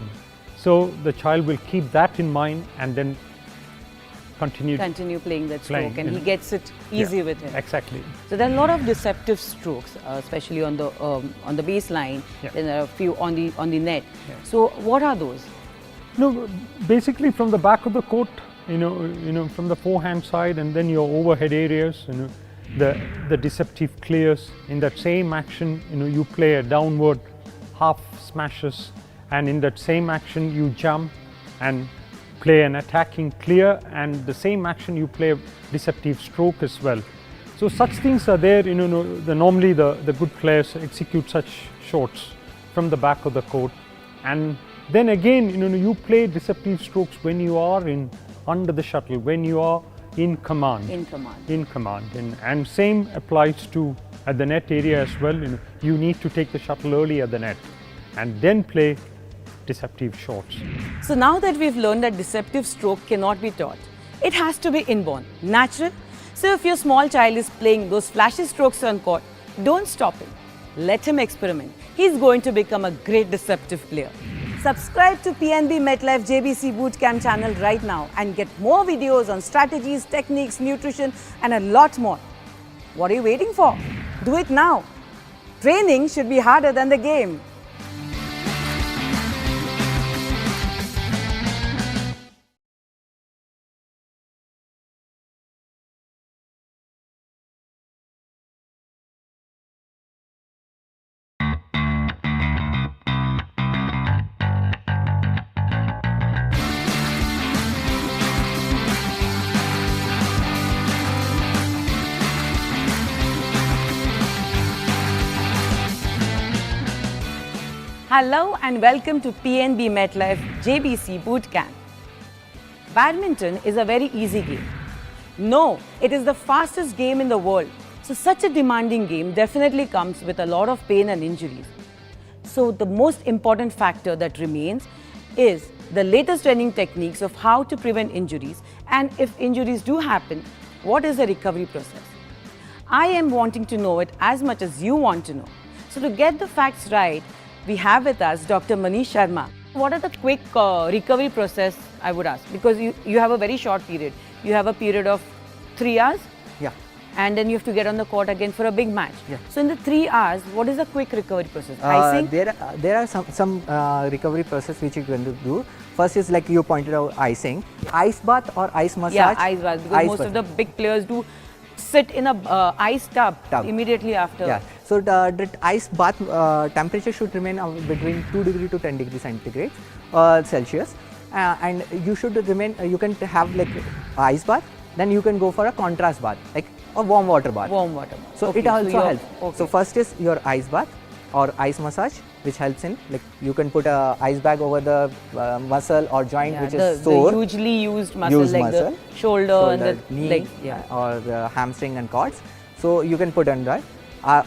So the child will keep that in mind and then continue playing that stroke, and he gets it easy with him. Exactly. So there are a lot of deceptive strokes, especially on the baseline. Then there are a few on the net. So what are those? No, basically from the back of the court, from the forehand side, and then your overhead areas, the deceptive clears. In that same action, you play a downward half smashes, and in that same action you jump and play an attacking clear, and the same action you play a deceptive stroke as well. So such things are there. Normally the good players execute such shots from the back of the court, and then again you play deceptive strokes when you are under the shuttle, when you are in command. And same applies to at the net area as well. You need to take the shuttle early at the net and then play deceptive shots. So now that we've learned that deceptive stroke cannot be taught, it has to be inborn, natural. So if your small child is playing those flashy strokes on court, don't stop him. Let him experiment. He's going to become a great deceptive player. Subscribe to PNB MetLife JBC Bootcamp channel right now and get more videos on strategies, techniques, nutrition and a lot more. What are you waiting for? Do it now. Training should be harder than the game. Hello and welcome to PNB MetLife JBC Bootcamp. Badminton is a very easy game. No, it is the fastest game in the world. So such a demanding game definitely comes with a lot of pain and injuries. So the most important factor that remains is the latest training techniques of how to prevent injuries, and if injuries do happen, what is the recovery process? I am wanting to know it as much as you want to know. So to get the facts right, we have with us Dr. Manish Sharma. What are the quick recovery process, I would ask? Because you have a very short period. You have a period of 3 hours. Yeah. And then you have to get on the court again for a big match. Yeah. So in the 3 hours, what is the quick recovery process? Icing? There are some recovery process which you're going to do. First is like you pointed out, icing, ice bath or ice massage. Yeah, ice bath, because most of the big players do sit in a ice tub immediately after. Yeah. So the ice bath temperature should remain between 2 degree to 10 degree centigrade Celsius, and you should remain. You can have like ice bath. Then you can go for a contrast bath, like a warm water bath. Warm water bath. So okay, it also so helps. Okay. So first is your ice bath or ice massage, which helps in, like you can put a ice bag over the muscle or joint which is sore. The hugely used muscle, like the shoulder and the knee, leg, yeah. or the hamstring and quads. So you can put on that,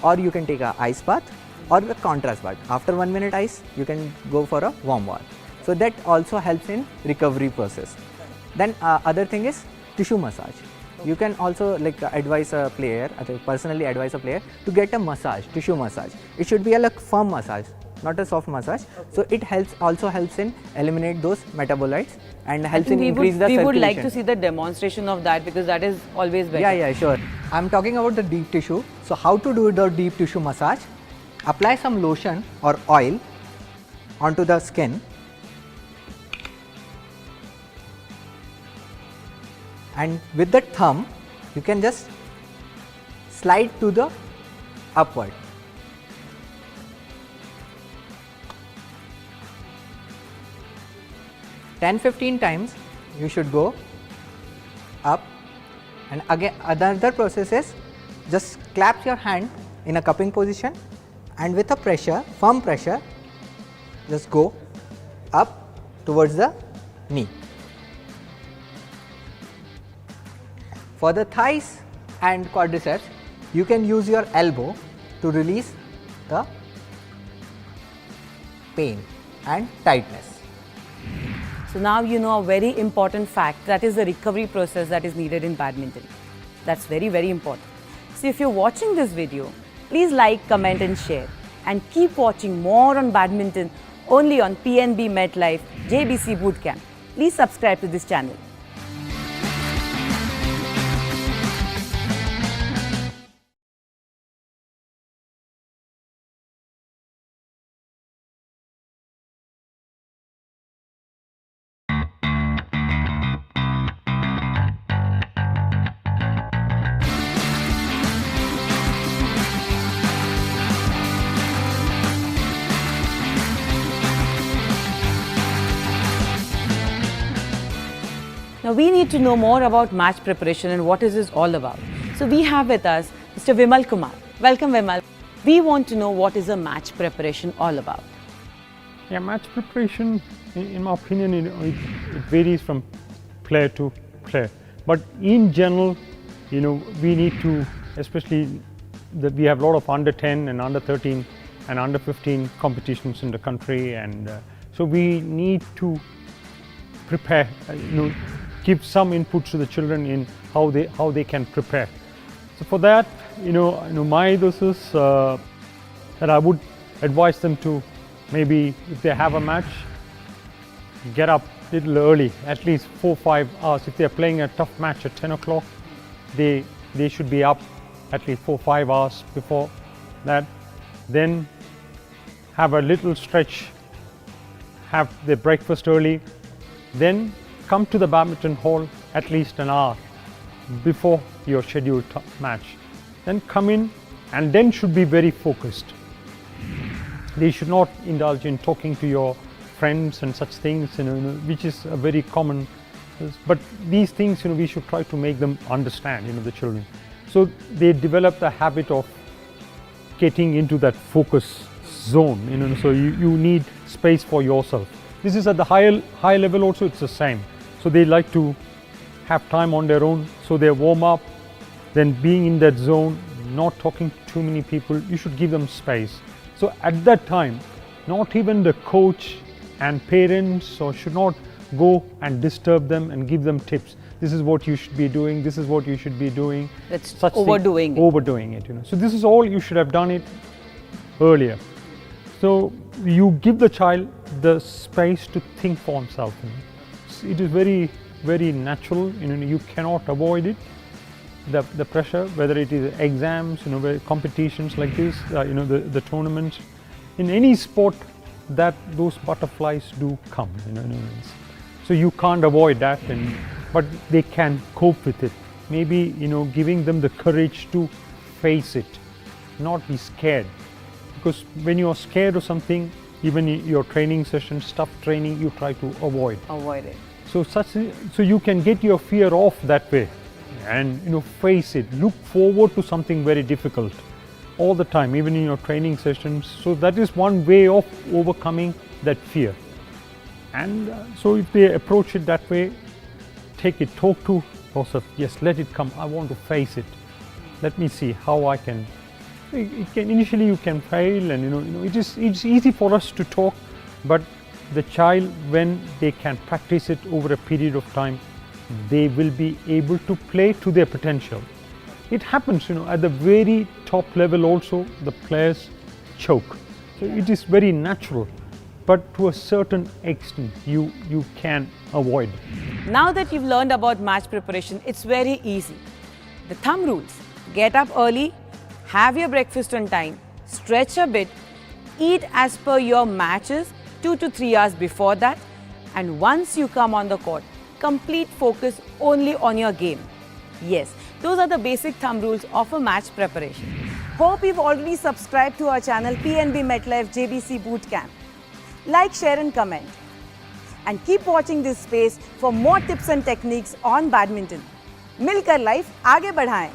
or you can take a ice bath or the contrast bath. After 1 minute ice, you can go for a warm bath. So that also helps in recovery process. Then other thing is tissue massage. You can also like advise a player, personally advise a player to get a massage, tissue massage. It should be a like firm massage, not a soft massage. So it also helps in eliminate those metabolites and helps in increase the circulation. We would like to see the demonstration of that, because that is always better. Yeah, sure. I'm talking about the deep tissue. So how to do the deep tissue massage? Apply some lotion or oil onto the skin. And with the thumb, you can just slide to the upward. (10-15 times you should go up, and again another process is just clap your hand in a cupping position, and with a pressure, firm pressure, just go up towards the knee. For the thighs and quadriceps, you can use your elbow to release the pain and tightness. So now you know a very important fact, that is the recovery process that is needed in badminton. That's very, very important. So if you're watching this video, please like, comment and share, and keep watching more on badminton only on PNB MetLife JBC Bootcamp. Please subscribe to this channel. Now we need to know more about match preparation and what is this all about. So we have with us Mr. Vimal Kumar. Welcome, Vimal. We want to know what is a match preparation all about. Yeah, match preparation, in my opinion, it varies from player to player. But in general, we need to, especially we have a lot of under 10 and under 13 and under 15 competitions in the country, and so we need to prepare, give some inputs to the children in how they can prepare. So for that, my this is that I would advise them to, maybe if they have a match, get up a little early, at least 4-5 hours. If they're playing a tough match at 10 o'clock, they should be up at least 4-5 hours before that. Then have a little stretch, have their breakfast early, then come to the badminton hall at least an hour before your scheduled match. Then come in and then should be very focused. They should not indulge in talking to your friends and such things, which is a very common. But these things, we should try to make them understand, the children. So they develop the habit of getting into that focus zone, so you need space for yourself. This is at the high level also, it's the same. So they like to have time on their own, so they warm up, then being in that zone, not talking to too many people, you should give them space. So at that time, not even the coach and parents should not go and disturb them and give them tips. This is what you should be doing, this is what you should be doing. That's Such overdoing it. Overdoing it, So this is all, you should have done it earlier. So you give the child the space to think for himself. It is very, very natural, you cannot avoid it. The pressure, whether it is exams, competitions like this, the tournaments, in any sport, that those butterflies do come. So you can't avoid that, but they can cope with it. Maybe giving them the courage to face it, not be scared. Because when you are scared of something, even in your training sessions, tough training, you try to avoid. Avoid it. So you can get your fear off that way, and face it. Look forward to something very difficult all the time, even in your training sessions. So that is one way of overcoming that fear. And so if they approach it that way, take it, talk to yourself. Yes, let it come. I want to face it. Let me see how I can. Initially you can fail, and it's easy for us to talk, but the child, when they can practice it over a period of time, they will be able to play to their potential. It happens, at the very top level also, the players choke. So it is very natural, but to a certain extent, you can avoid it. Now that you've learned about match preparation, it's very easy. The thumb rules: get up early, have your breakfast on time, stretch a bit, eat as per your matches 2 to 3 hours before that, and once you come on the court, complete focus only on your game. Yes, those are the basic thumb rules of a match preparation. Hope you've already subscribed to our channel PNB MetLife JBC Bootcamp. Like, share and comment. And keep watching this space for more tips and techniques on badminton. मिलकर life आगे बढ़ाएं।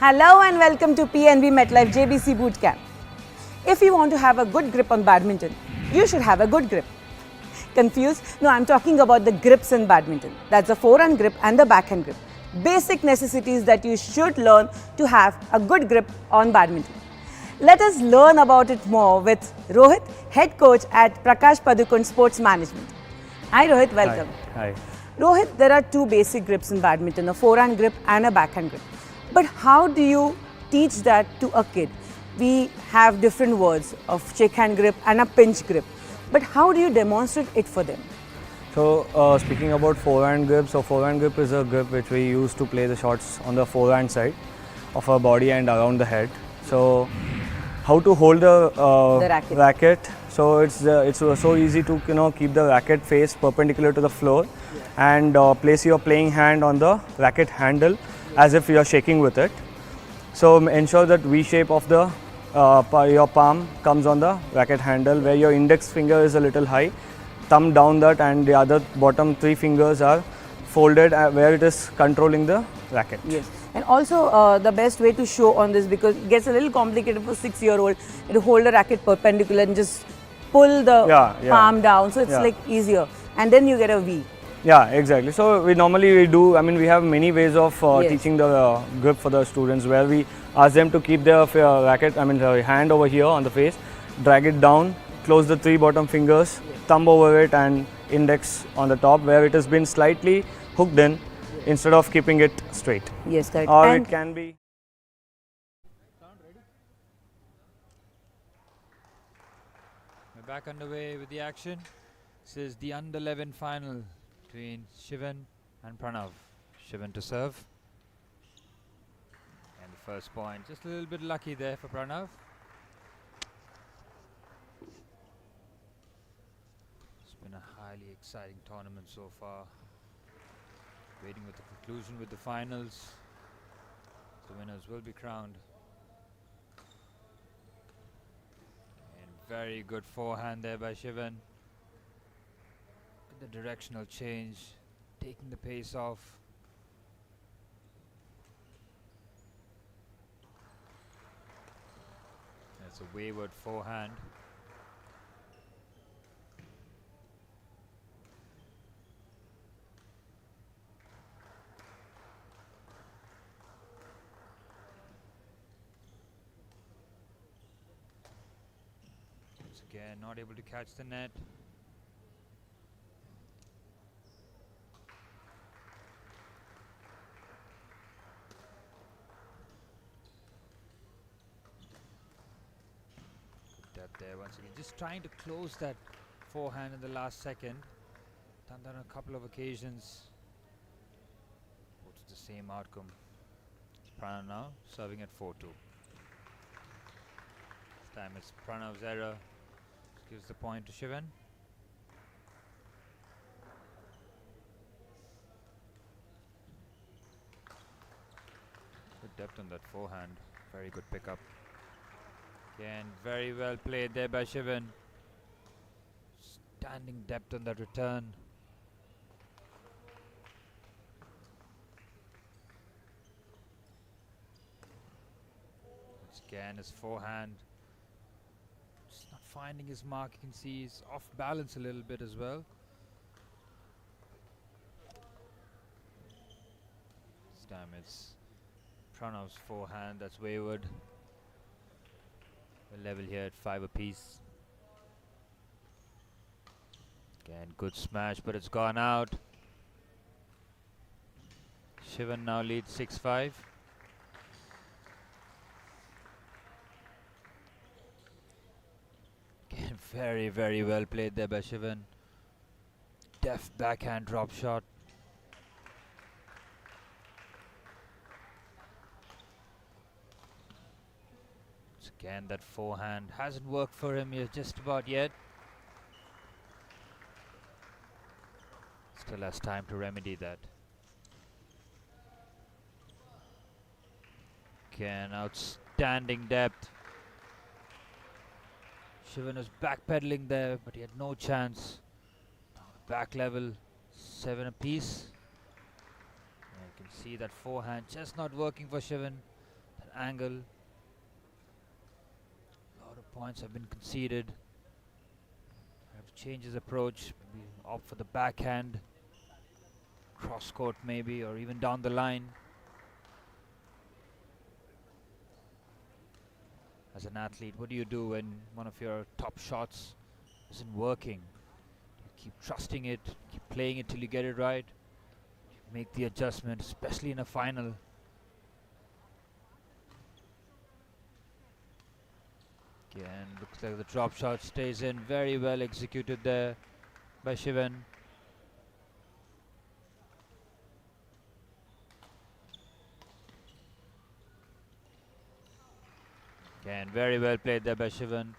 Hello and welcome to PNB MetLife JBC Bootcamp. If you want to have a good grip on badminton, you should have a good grip. Confused? No, I'm talking about the grips in badminton. That's the forehand grip and the backhand grip. Basic necessities that you should learn to have a good grip on badminton. Let us learn about it more with Rohit, head coach at Prakash Padukone Sports Management. Hi Rohit, welcome. Hi. Rohit, there are two basic grips in badminton, a forehand grip and a backhand grip. But how do you teach that to a kid? We have different words of shake hand grip and a pinch grip. But how do you demonstrate it for them? So speaking about forehand grip, so forehand grip is a grip which we use to play the shots on the forehand side of our body and around the head. So how to hold the racket. So it's so easy to keep the racket face perpendicular to the floor and place your playing hand on the racket handle as if you are shaking with it. So ensure that V shape of the your palm comes on the racket handle, where your index finger is a little high, thumb down that, and the other bottom 3 fingers are folded where it is controlling the racket. Yes, and also the best way to show on this, because it gets a little complicated for 6-year-old to hold a racket perpendicular and just pull the palm down, so it's like easier, and then you get a V. Yeah, exactly. So we have many ways of teaching the grip for the students, where we ask them to keep their racket, their hand over here on the face, drag it down, close the 3 bottom fingers, thumb over it and index on the top where it has been slightly hooked in instead of keeping it straight. Yes, correct. Or it can be. We're back underway with the action. This is the under 11 final between Shivan and Pranav. Shivan to serve. And the first point, just a little bit lucky there for Pranav. been a highly exciting tournament so far. Waiting with the conclusion with the finals. The winners will be crowned. And very good forehand there by Shivan. The directional change, taking the pace off. That's a wayward forehand. Once again, not able to catch the net. Good depth there once again. Just trying to close that forehand in the last second. Done that on a couple of occasions. What's the same outcome? It's Pranav now serving at 4-2. This time it's Pranav's error. Just gives the point to Shivan. Good depth on that forehand. Very good pickup. Again, very well played there by Shivan. Standing depth on that return. Once again, his forehand. Just not finding his mark. You can see he's off balance a little bit as well. This time it's Pranav's forehand that's wayward. We're level here at 5 apiece. Again, good smash, but it's gone out. Shivan now leads 6-5. Again, very, very well played there by Shivan. Deft backhand drop shot. Again, that forehand hasn't worked for him yet, just about yet. Still has time to remedy that. Again, outstanding depth. Shivan was backpedaling there, but he had no chance. Back level, 7 apiece. And you can see that forehand just not working for Shivan. That angle. Points have been conceded. Have to change his approach. Maybe opt for the backhand, cross court maybe, or even down the line. As an athlete, what do you do when one of your top shots isn't working? You keep trusting it, keep playing it till you get it right. You make the adjustment, especially in a final. Again, looks like the drop shot stays in. Very well executed there by Shivan. Again, very well played there by Shivan.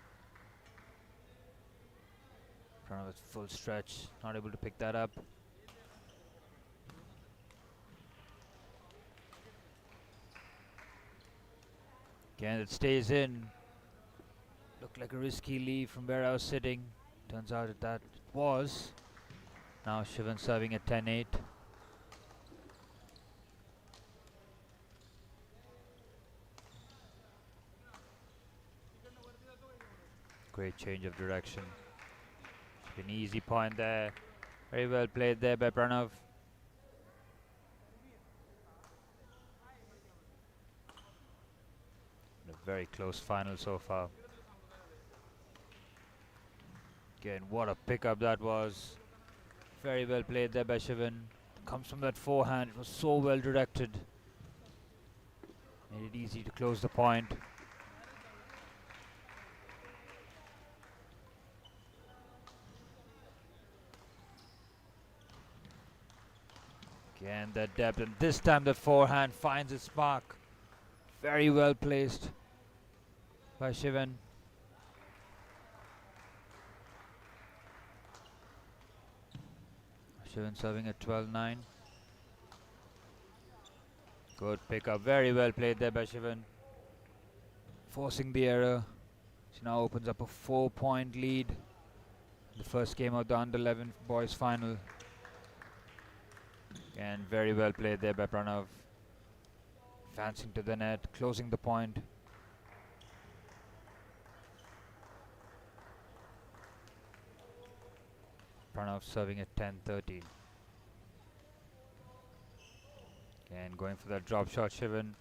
Pranav with full stretch, not able to pick that up. Again, it stays in. Looked like a risky leave from where I was sitting. Turns out that it was. Now Shivan serving at 10-8. Great change of direction. An easy point there. Very well played there by Pranav. A very close final so far. Again, what a pickup that was. Very well played there by Shivan. Comes from that forehand. It was so well directed. Made it easy to close the point. Again, that depth, and this time the forehand finds its mark. Very well placed by Shivan. Shivan serving at 12-9. Good pickup, very well played there by Shivan. Forcing the error. She now opens up a 4-point lead. The first game of the under-11 boys final. And very well played there by Pranav. Advancing to the net, closing the point. Pranav serving at 10-13. And going for that drop shot, Shivan.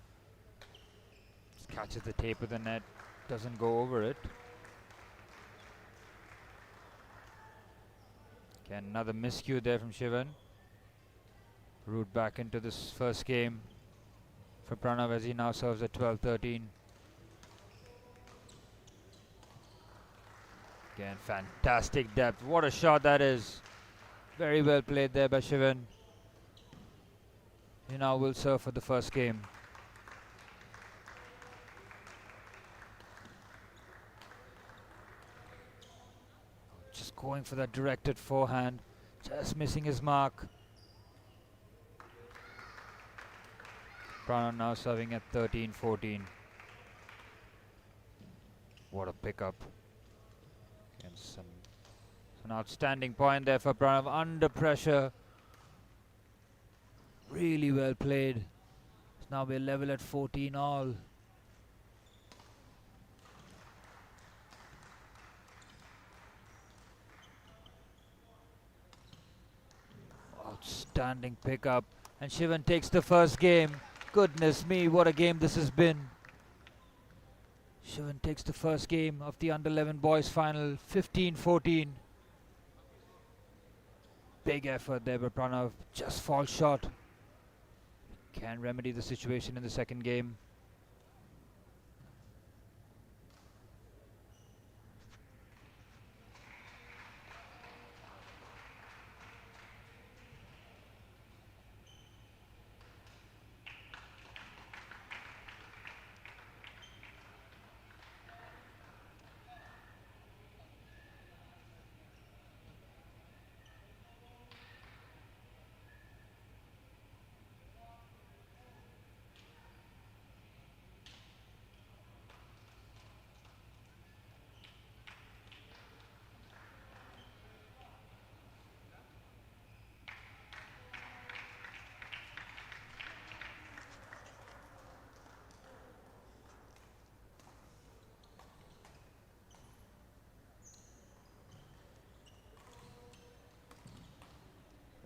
Just catches the tape of the net, doesn't go over it. Again, another miscue there from Shivan. Route back into this first game for Pranav as he now serves at 12-13. Again, fantastic depth. What a shot that is. Very well played there by Shivan. He now will serve for the first game. Just going for that directed forehand. Just missing his mark. Pranav now serving at 13-14. What a pickup. And an outstanding point there for Pranav under pressure. Really well played. Now we're level at 14 all. Outstanding pickup. And Shivan takes the first game. Goodness me, what a game this has been. Shivan takes the first game of the under-11 boys final, 15-14. Big effort there by Pranav, just falls short. Can remedy the situation in the second game.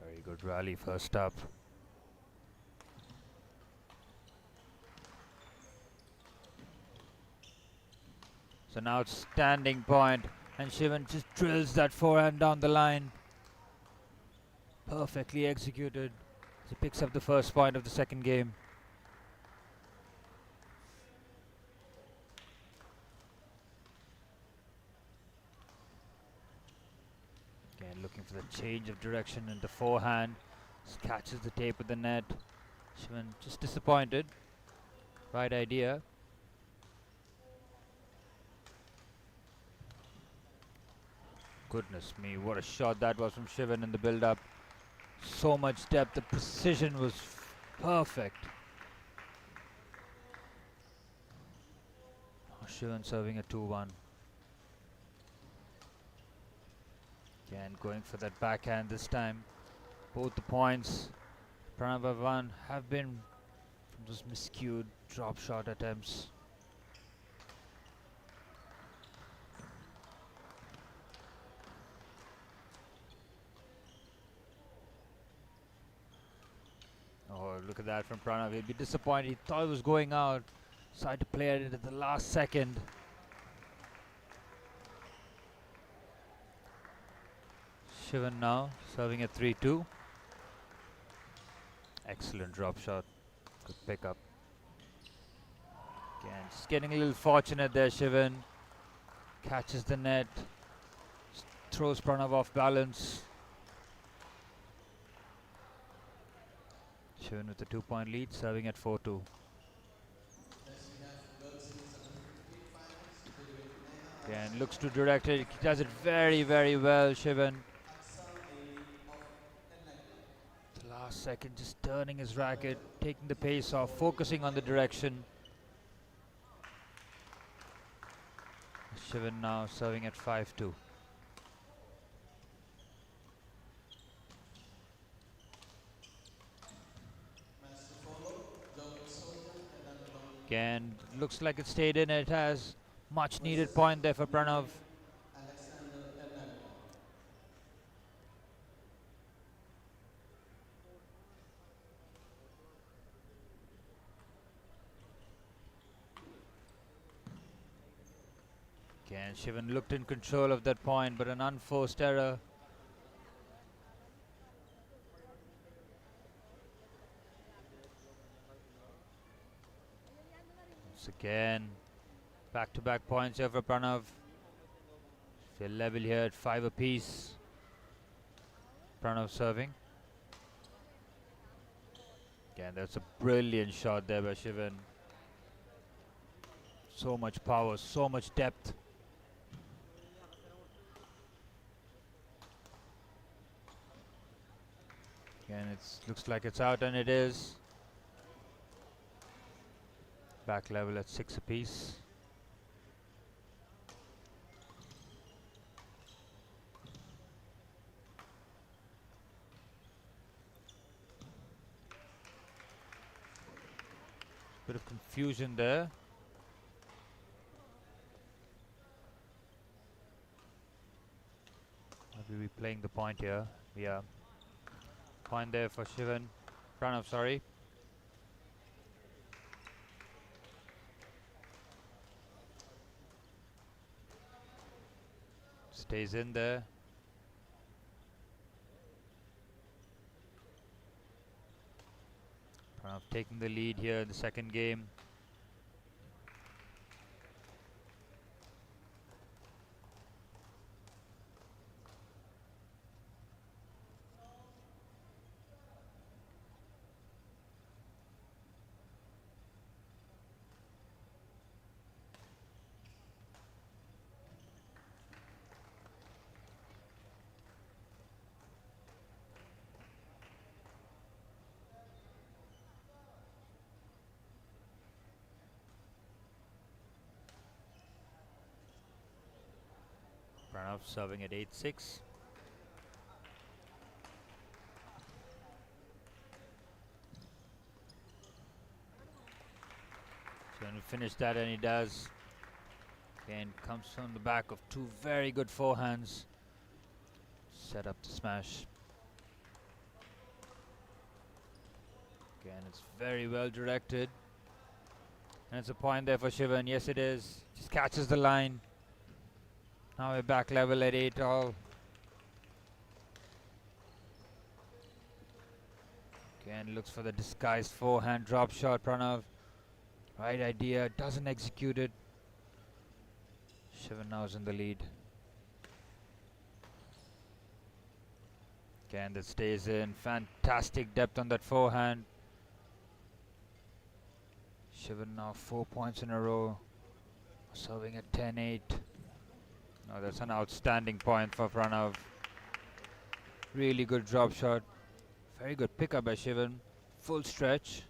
Very good rally first up. It's an outstanding point, and Shivan just drills that forehand down the line. Perfectly executed. He picks up the first point of the second game. Again, looking for the change of direction in the forehand. Just catches the tape of the net. Shivan just disappointed. Right idea. Goodness me, what a shot that was from Shivan in the build-up. So much depth, the precision was perfect. Shivan serving a 2-1. Again, going for that backhand this time. Both the points Pranav have won have been from those miscued drop shot attempts. Oh, look at that from Pranav. He'd be disappointed. He thought it was going out. Decided to play it at the last second. Shivan now serving at 3-2. Excellent drop shot. Good pickup. Again, just getting a little fortunate there, Shivan. Catches the net. Throws Pranav off balance. Shivan with a 2-point lead, serving at 4-2. Again, looks to direct it. He does it very, very well, Shivan. second, just turning his racket, taking the pace off, focusing on the direction. Shivan now serving at 5-2. Again, looks like it stayed in. It has much needed point there for Pranav. Again, Shivan looked in control of that point, but an unforced error. Once again, back-to-back points here for Pranav. Still level here at 5 apiece. Pranav serving. Again, that's a brilliant shot there by Shivan. So much power, so much depth. Again, it looks like it's out, and it is. Back level at 6 apiece. Bit of confusion there. Maybe we're playing the point here. Yeah. Point there for Shivan. Pranav, sorry. Stays in there. Pranav taking the lead here in the second game. Pranav serving at 8-6. Trying to finish that, and he does. Again, comes from the back of two very good forehands. Set up the smash. Again, it's very well directed. And it's a point there for Shivan. Yes, it is. Just catches the line. Now we're back level at 8 all. Again, looks for the disguised forehand drop shot. Pranav, right idea, doesn't execute it. Shivan now is in the lead. Again, that stays in. Fantastic depth on that forehand. Shivan now 4 points in a row. Serving at 10-8. No, that's an outstanding point for Pranav. Really good drop shot. Very good pickup by Shivan. Full stretch.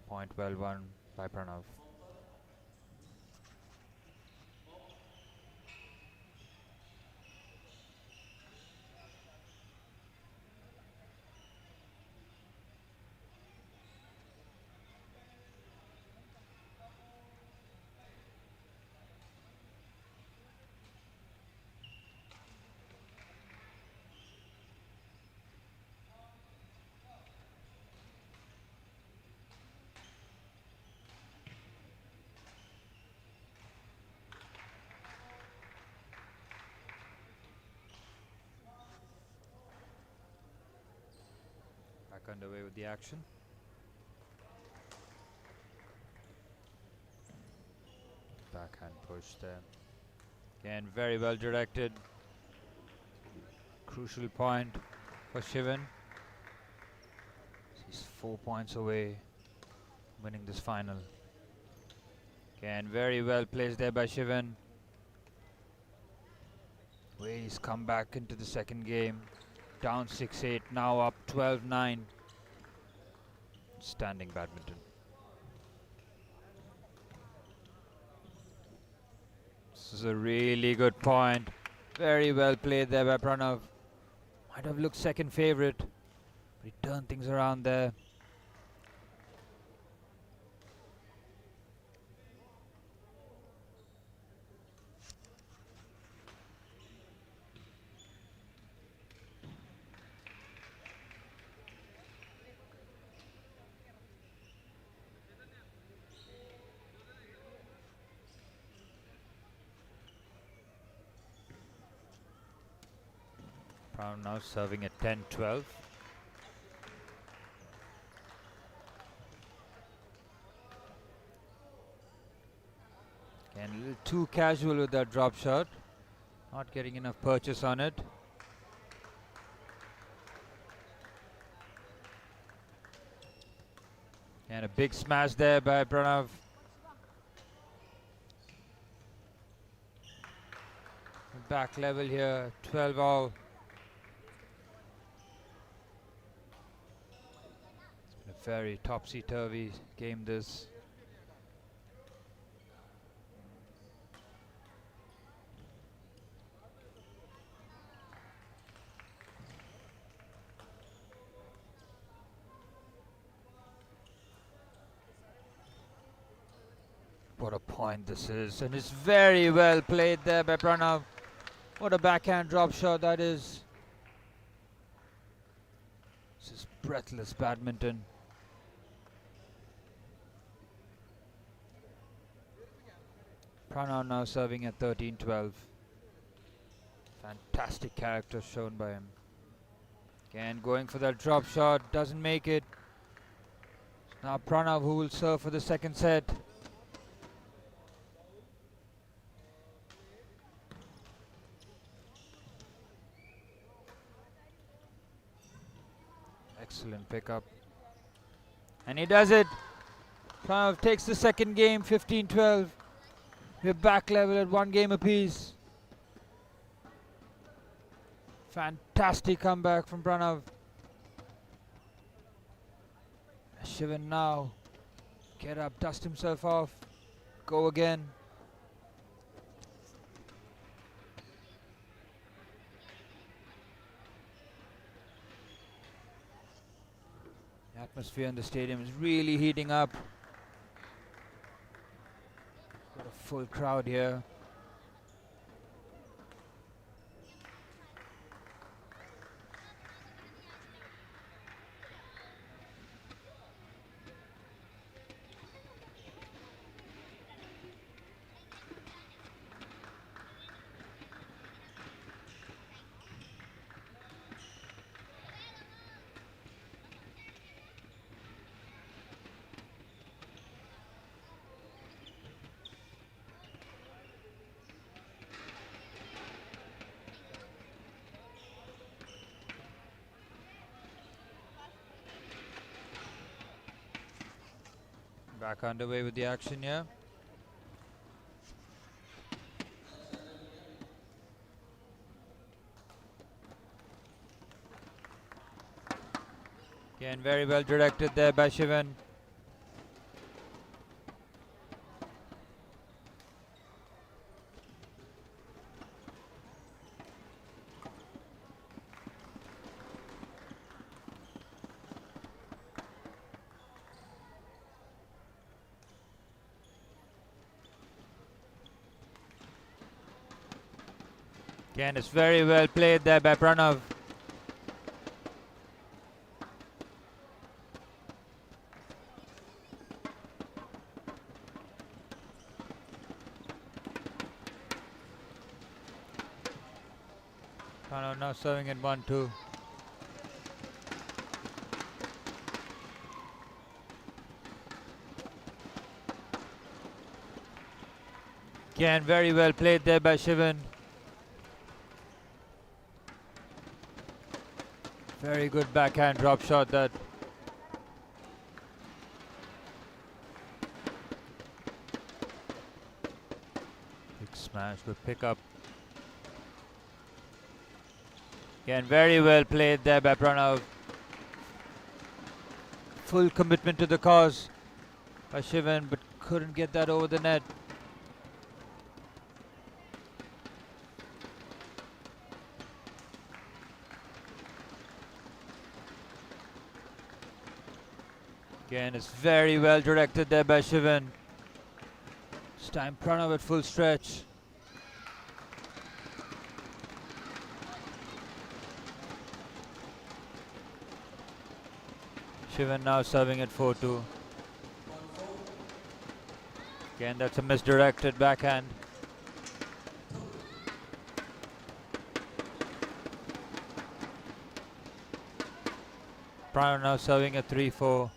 Point well won by Pranav. Back underway with the action. Backhand push there. Again, very well directed. Crucial point for Shivan. He's 4 points away winning this final. Again, very well placed there by Shivan. Way he's come back into the second game. Down 6-8, now up 12-9. Standing badminton. This is a really good point. Very well played there by Pranav. Might have looked second favourite, but he turned things around there. Pranav now serving at 10-12. Again, a little too casual with that drop shot. Not getting enough purchase on it. And a big smash there by Pranav. Back level here, 12 all. It's been a very topsy-turvy game this. What a point this is, and it's very well played there by Pranav. What a backhand drop shot that is. This is breathless badminton. Pranav now serving at 13-12. Fantastic character shown by him. Again going for that drop shot, doesn't make it. Now Pranav who will serve for the second set. Excellent pickup. And he does it. Pranav takes the second game, 15-12. We're back level at 1 game apiece. Fantastic comeback from Pranav. Shivan now. Get up, dust himself off. Go again. The atmosphere in the stadium is really heating up. Got a full crowd here. Back underway with the action here. Again, very well directed there by Shivan. Again, it's very well played there by Pranav. Pranav now serving at 1-2. Again, very well played there by Shivan. Very good backhand drop shot that. Big smash, good pickup. Again, very well played there by Pranav. Full commitment to the cause by Shivan, but couldn't get that over the net. Again, it's very well directed there by Shivan. This time Pranav at full stretch. Shivan now serving at 4-2. Again, that's a misdirected backhand. Pranav now serving at 3-4.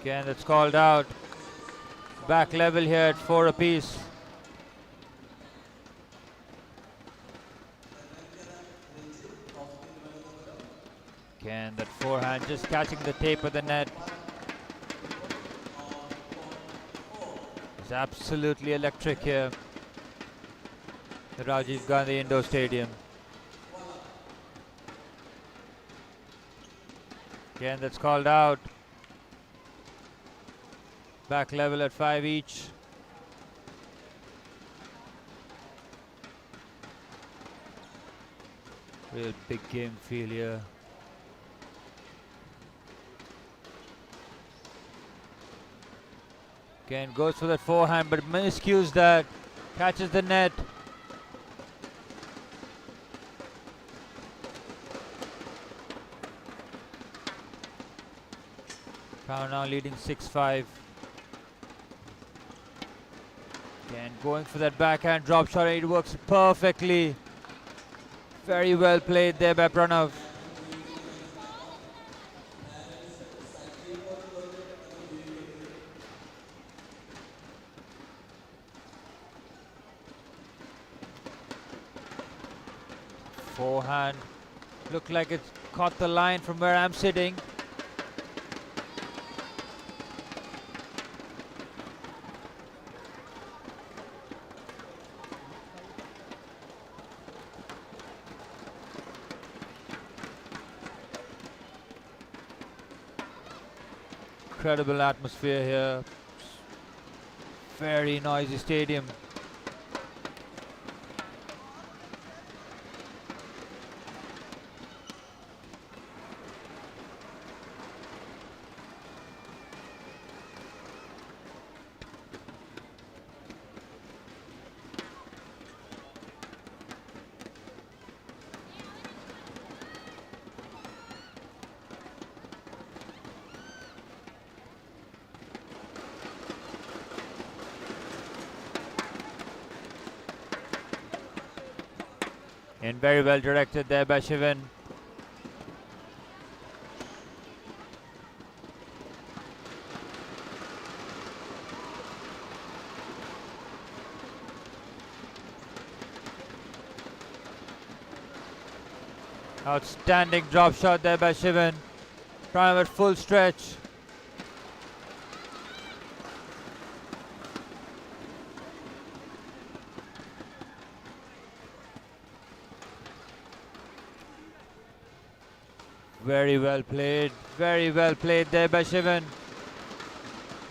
Again, that's called out. Back level here at 4 apiece. Again, that forehand just catching the tape of the net. It's absolutely electric here. The Rajiv Gandhi Indoor Stadium. Again, that's called out. Back level at 5 each. Real big game feel here. Again, goes for that forehand, but miscues that. Catches the net. Crown now leading 6-5. Again, going for that backhand drop shot. It works perfectly. Very well played there by Pranav. Forehand. Looked like it's caught the line from where I'm sitting. Incredible atmosphere here. Very noisy stadium. And very well directed there by Shivan. Outstanding drop shot there by Shivan. Pranav at full stretch. Very well played there by Shivan.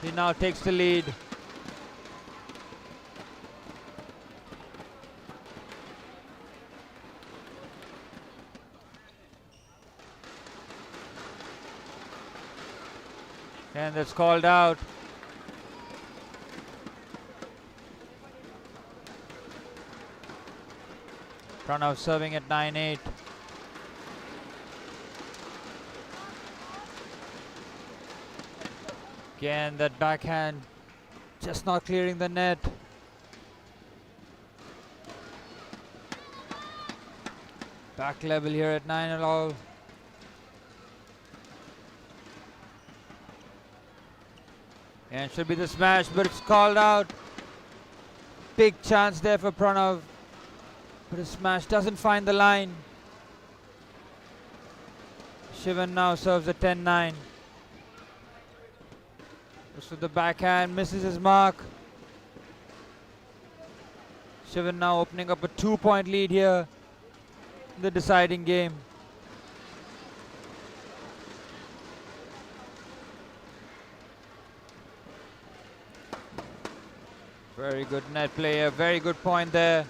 He now takes the lead. And that's called out. Pranav serving at 9-8. Again, that backhand just not clearing the net. Back level here at 9-all. And should be the smash, but it's called out. Big chance there for Pranav. But his smash doesn't find the line. Shivan now serves at 10-9. Goes with the backhand, misses his mark. Shivan now opening up a 2-point lead here. in the deciding game. Very good net play, a very good point there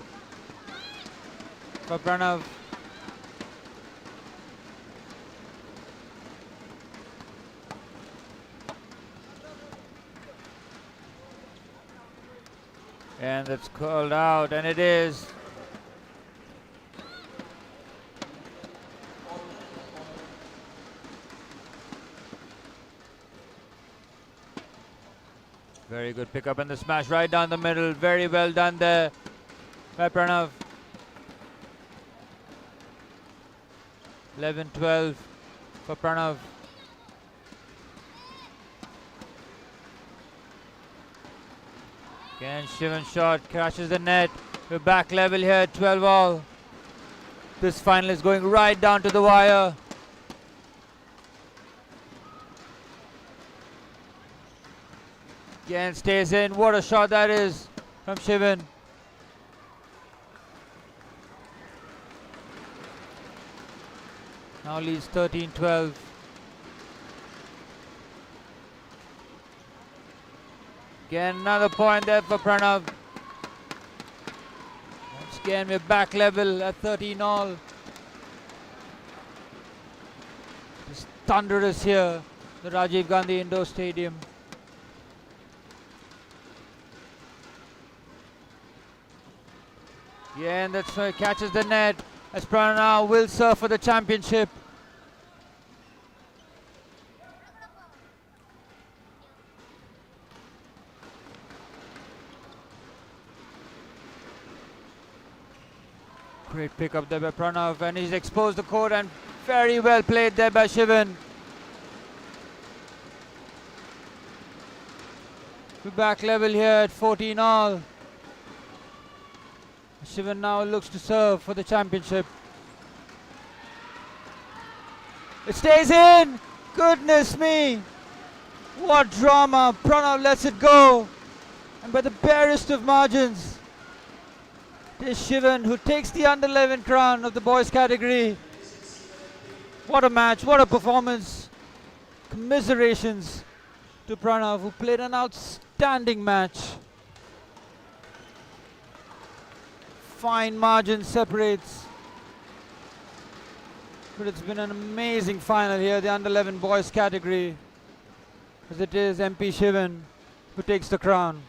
for Pranav. And it's called out, and it is. Very good pickup and the smash right down the middle. Very well done there by Pranav. 11-12 for Pranav. Again, Shivan shot crashes the net. We're back level here, 12 all. This final is going right down to the wire. Again, stays in. What a shot that is from Shivan. Now leads 13-12. Again, another point there for Pranav. Once again, we're back level at 13 all. It's thunderous here, the Rajiv Gandhi Indoor Stadium. Yeah, and that's why it catches the net as Pranav will serve for the championship. Great pick up there by Pranav, and he's exposed the court, and very well played there by Shivan. We're back level here at 14 all. Shivan now looks to serve for the championship. It stays in! Goodness me! What drama! Pranav lets it go! And by the barest of margins, it is Shivan who takes the under 11 crown of the boys category. What a match, what a performance. Commiserations to Pranav, who played an outstanding match. Fine margin separates, but it's been an amazing final here, the under 11 boys category, as it is MP Shivan who takes the crown.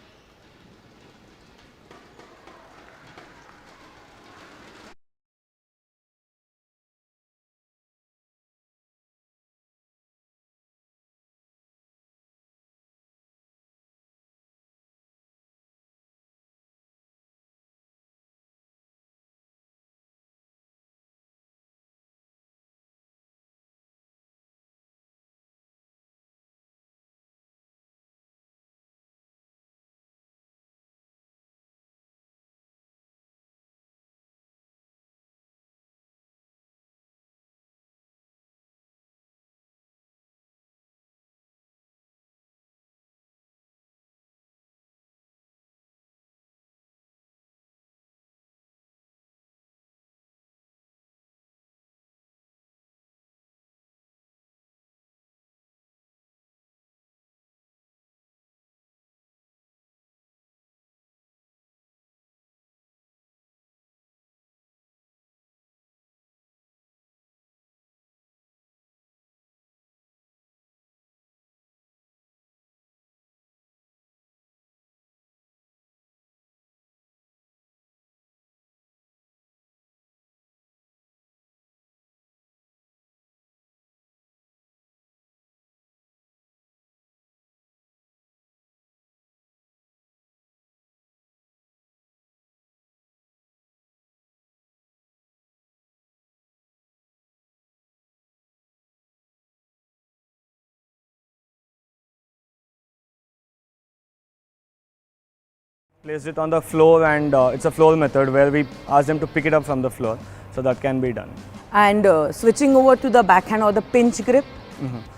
Placed it on the floor, and it's a floor method where we ask them to pick it up from the floor, so that can be done. And switching over to the backhand or the pinch grip.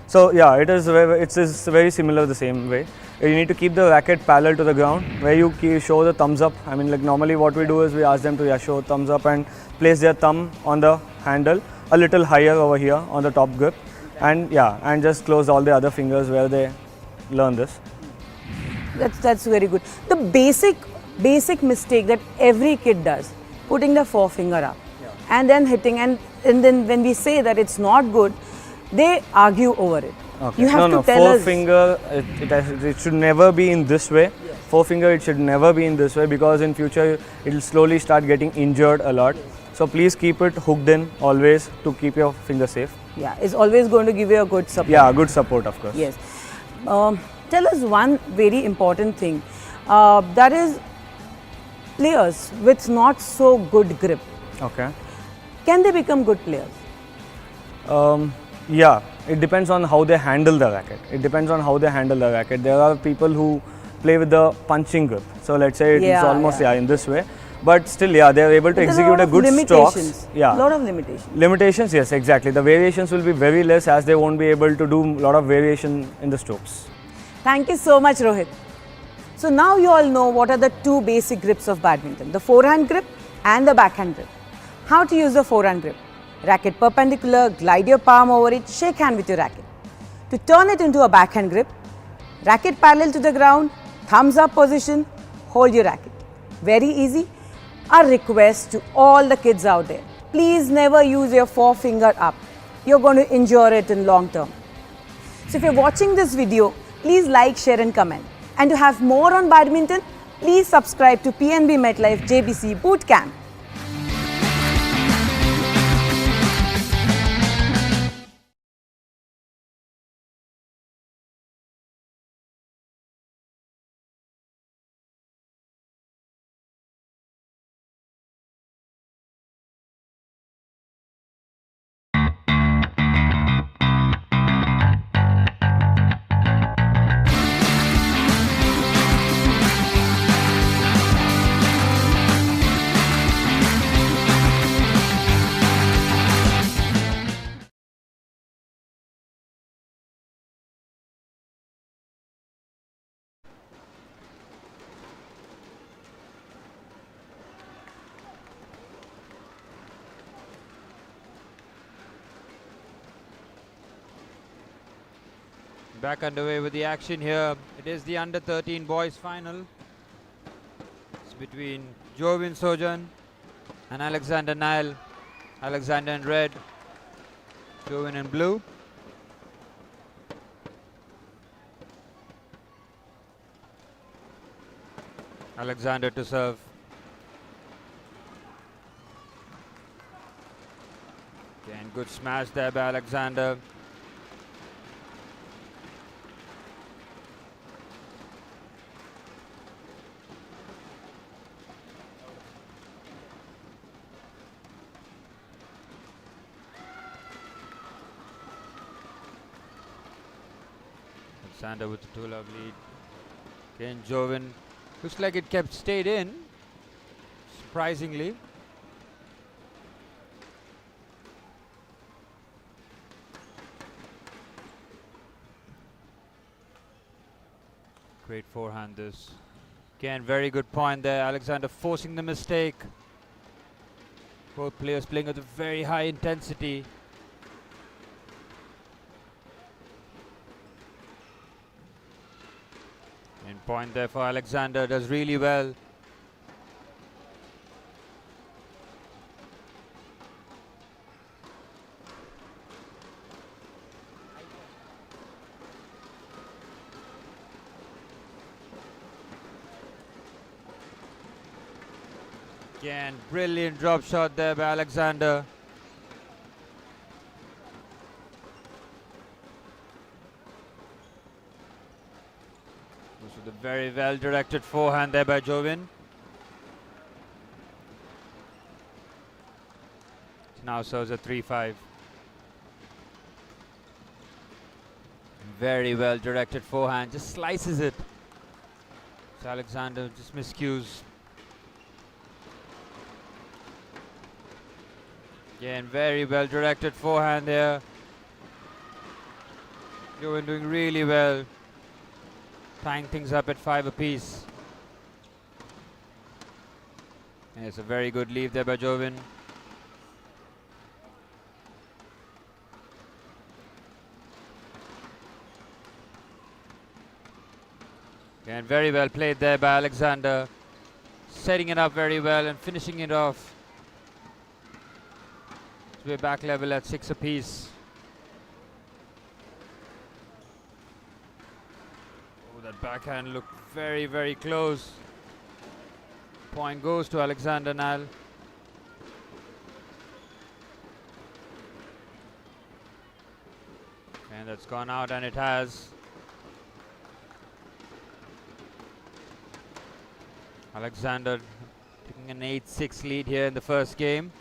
So yeah, it is very similar the same way. you need to keep the racket parallel to the ground, where you show the thumbs up. I mean, like normally what we do is we ask them to show thumbs up and place their thumb on the handle a little higher over here on the top grip, and and just close all the other fingers where they learn this. That's very good. The basic mistake that every kid does, putting the forefinger up and then hitting, and then when we say that it's not good, they argue over it. Okay. You have to tell us. Forefinger, it should never be in this way. Yes. Forefinger, it should never be in this way, because in future it will slowly start getting injured a lot. So please keep it hooked in always to keep your finger safe. Yeah, it's always going to give you a good support. Yeah, good support, of course. Yes. Tell us one very important thing, that is players with not so good grip. Okay. Can they become good players? Yeah, it depends on how they handle the racket. There are people who play with the punching grip. So let's say it is almost in this way. But still, they are able to execute a good strokes. Yeah. A lot of limitations. Limitations, yes, exactly. The variations will be very less, as they won't be able to do a lot of variation in the strokes. Thank you so much, Rohit. So now you all know what are the two basic grips of badminton, the forehand grip and the backhand grip. How to use the forehand grip? Racket perpendicular, glide your palm over it, shake hand with your racket. To turn it into a backhand grip, racket parallel to the ground, thumbs up position, hold your racket. Very easy. A request to all the kids out there, please never use your forefinger up. You're going to injure it in long term. So if you're watching this video, please like, share and comment. And to have more on badminton, please subscribe to PNB MetLife JBC Bootcamp. Back underway with the action here. It is the under 13 boys final. It's between Jovin Sojan and Alexander Nile. Alexander in red, Jovin in blue. Alexander to serve. Again, good smash there by Alexander. Alexander with the 2-love lead. Again, Jovin looks like it stayed in, surprisingly. Great forehand this. Again, very good point there. Alexander forcing the mistake. Both players playing with a very high intensity. And point there for Alexander, does really well. Again, brilliant drop shot there by Alexander. This was a very well directed forehand there by Jovin. Now serves a 3-5. Very well directed forehand, just slices it. So Alexander just miscues. Again, very well directed forehand there. Jovin doing really well. tying things up at 5 apiece. And it's a very good leave there by Jovin. And very well played there by Alexander, setting it up very well and finishing it off. So we're back level at 6 apiece. Oh, that backhand looked very, very close. Point goes to Alexander now. And that's gone out, and it has. Alexander taking an 8-6 lead here in the first game.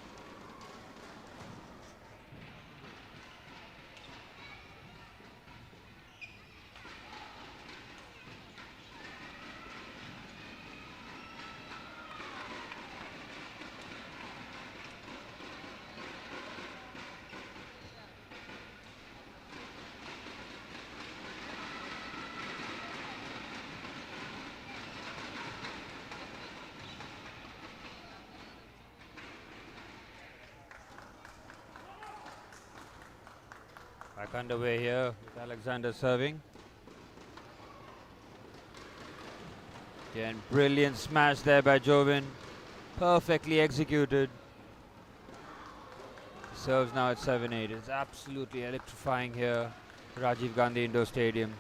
Back underway here with Alexander serving. Again, brilliant smash there by Jovin. Perfectly executed. Serves now at 7-8. It's absolutely electrifying here. Rajiv Gandhi Indoor Stadium.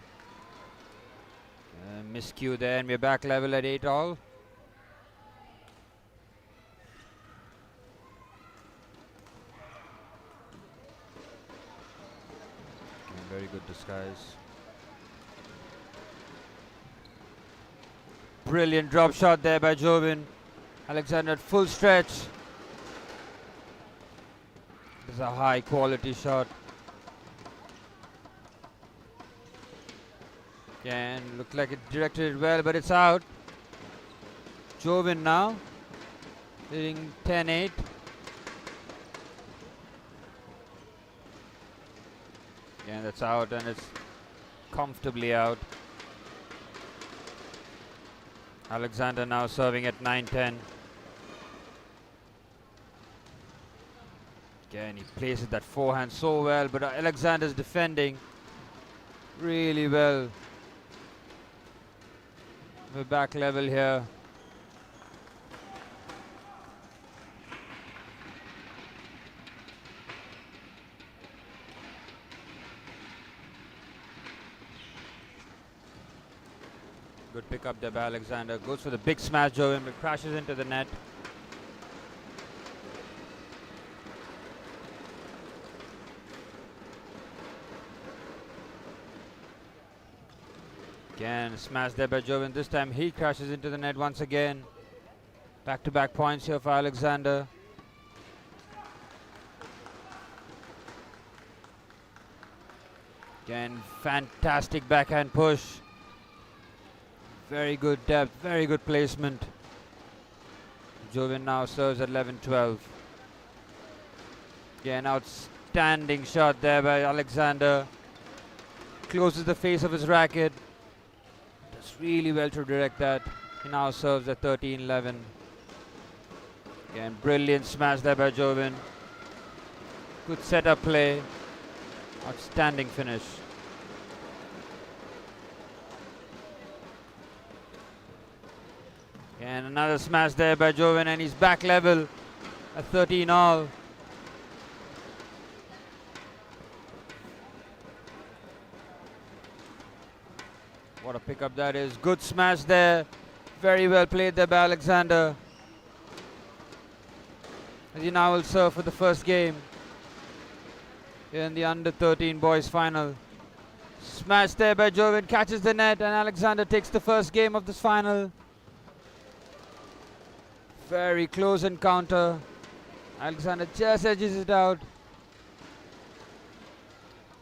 Miscue there, and we're back level at 8 all. Very good disguise. Brilliant drop shot there by Jovin. Alexander at full stretch. This is a high quality shot. Again, looked like it directed it well, but it's out. Jovin now leading 10-8. Again, that's out, and it's comfortably out. Alexander now serving at 9-10. Again, he places that forehand so well, but Alexander's defending really well. We're back level here. Good pick up there by Alexander. Goes for the big smash, Jovin, but crashes into the net. Again, smash there by Jovin. This time he crashes into the net once again. Back-to-back points here for Alexander. Again, fantastic backhand push. Very good depth, very good placement. Jovin now serves at 11-12. Again, outstanding shot there by Alexander. Closes the face of his racket. Does really well to direct that. He now serves at 13-11. Again, brilliant smash there by Jovin. Good setup play. Outstanding finish. And another smash there by Jovin, and he's back level at 13 all. What a pickup that is. Good smash there. Very well played there by Alexander. As he now will serve for the first game in the under 13 boys final. Smash there by Jovin, catches the net, and Alexander takes the first game of this final. Very close encounter. Alexander just edges it out.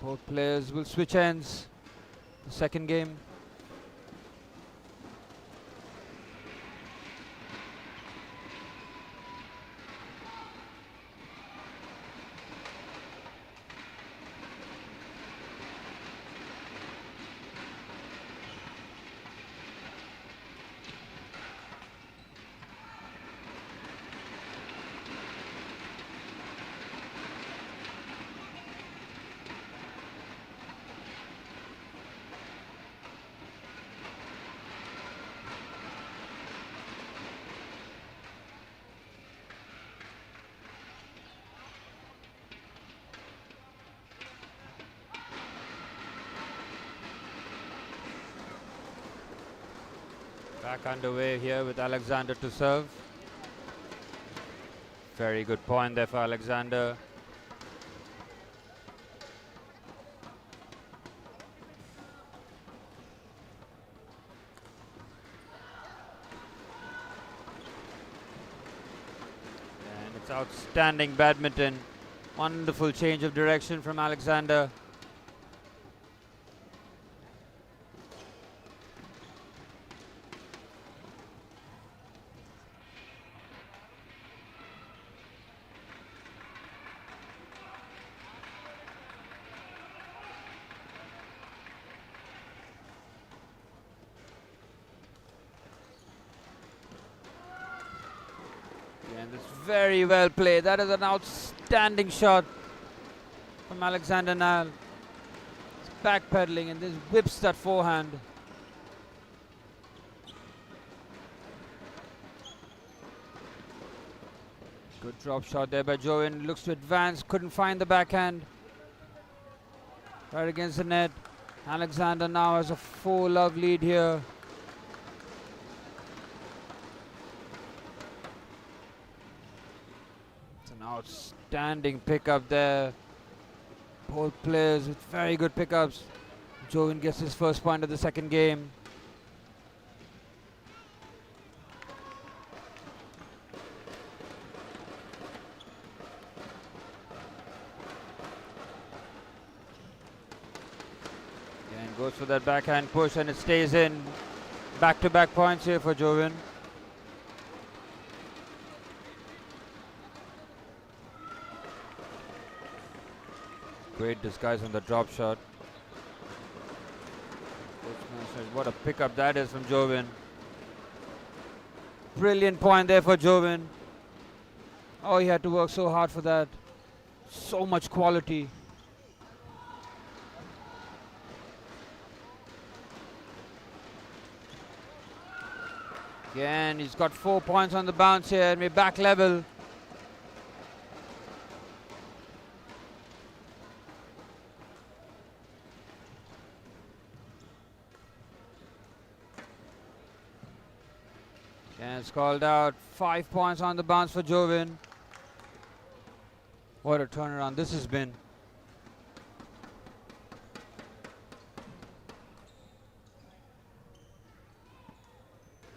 Both players will switch ends. The second game. Back underway here with Alexander to serve. Very good point there for Alexander. And it's outstanding badminton. Wonderful change of direction from Alexander. And it's very well played. That is an outstanding shot from Alexander Nal. He's backpedaling and this whips that forehand. Good drop shot there by Jovin. Looks to advance, couldn't find the backhand. Right against the net. Alexander now has a 4-love lead here. It's an outstanding pickup there. Both players with very good pickups. Jovin gets his first point of the second game. And goes for that backhand push and it stays in. Back-to-back points here for Jovin. Great disguise on the drop shot. What a pickup that is from Jovin. Brilliant point there for Jovin. Oh, he had to work so hard for that. So much quality. Again, he's got 4 points on the bounce here and we're back level. And it's called out. 5 points on the bounce for Jovin. What a turnaround this has been.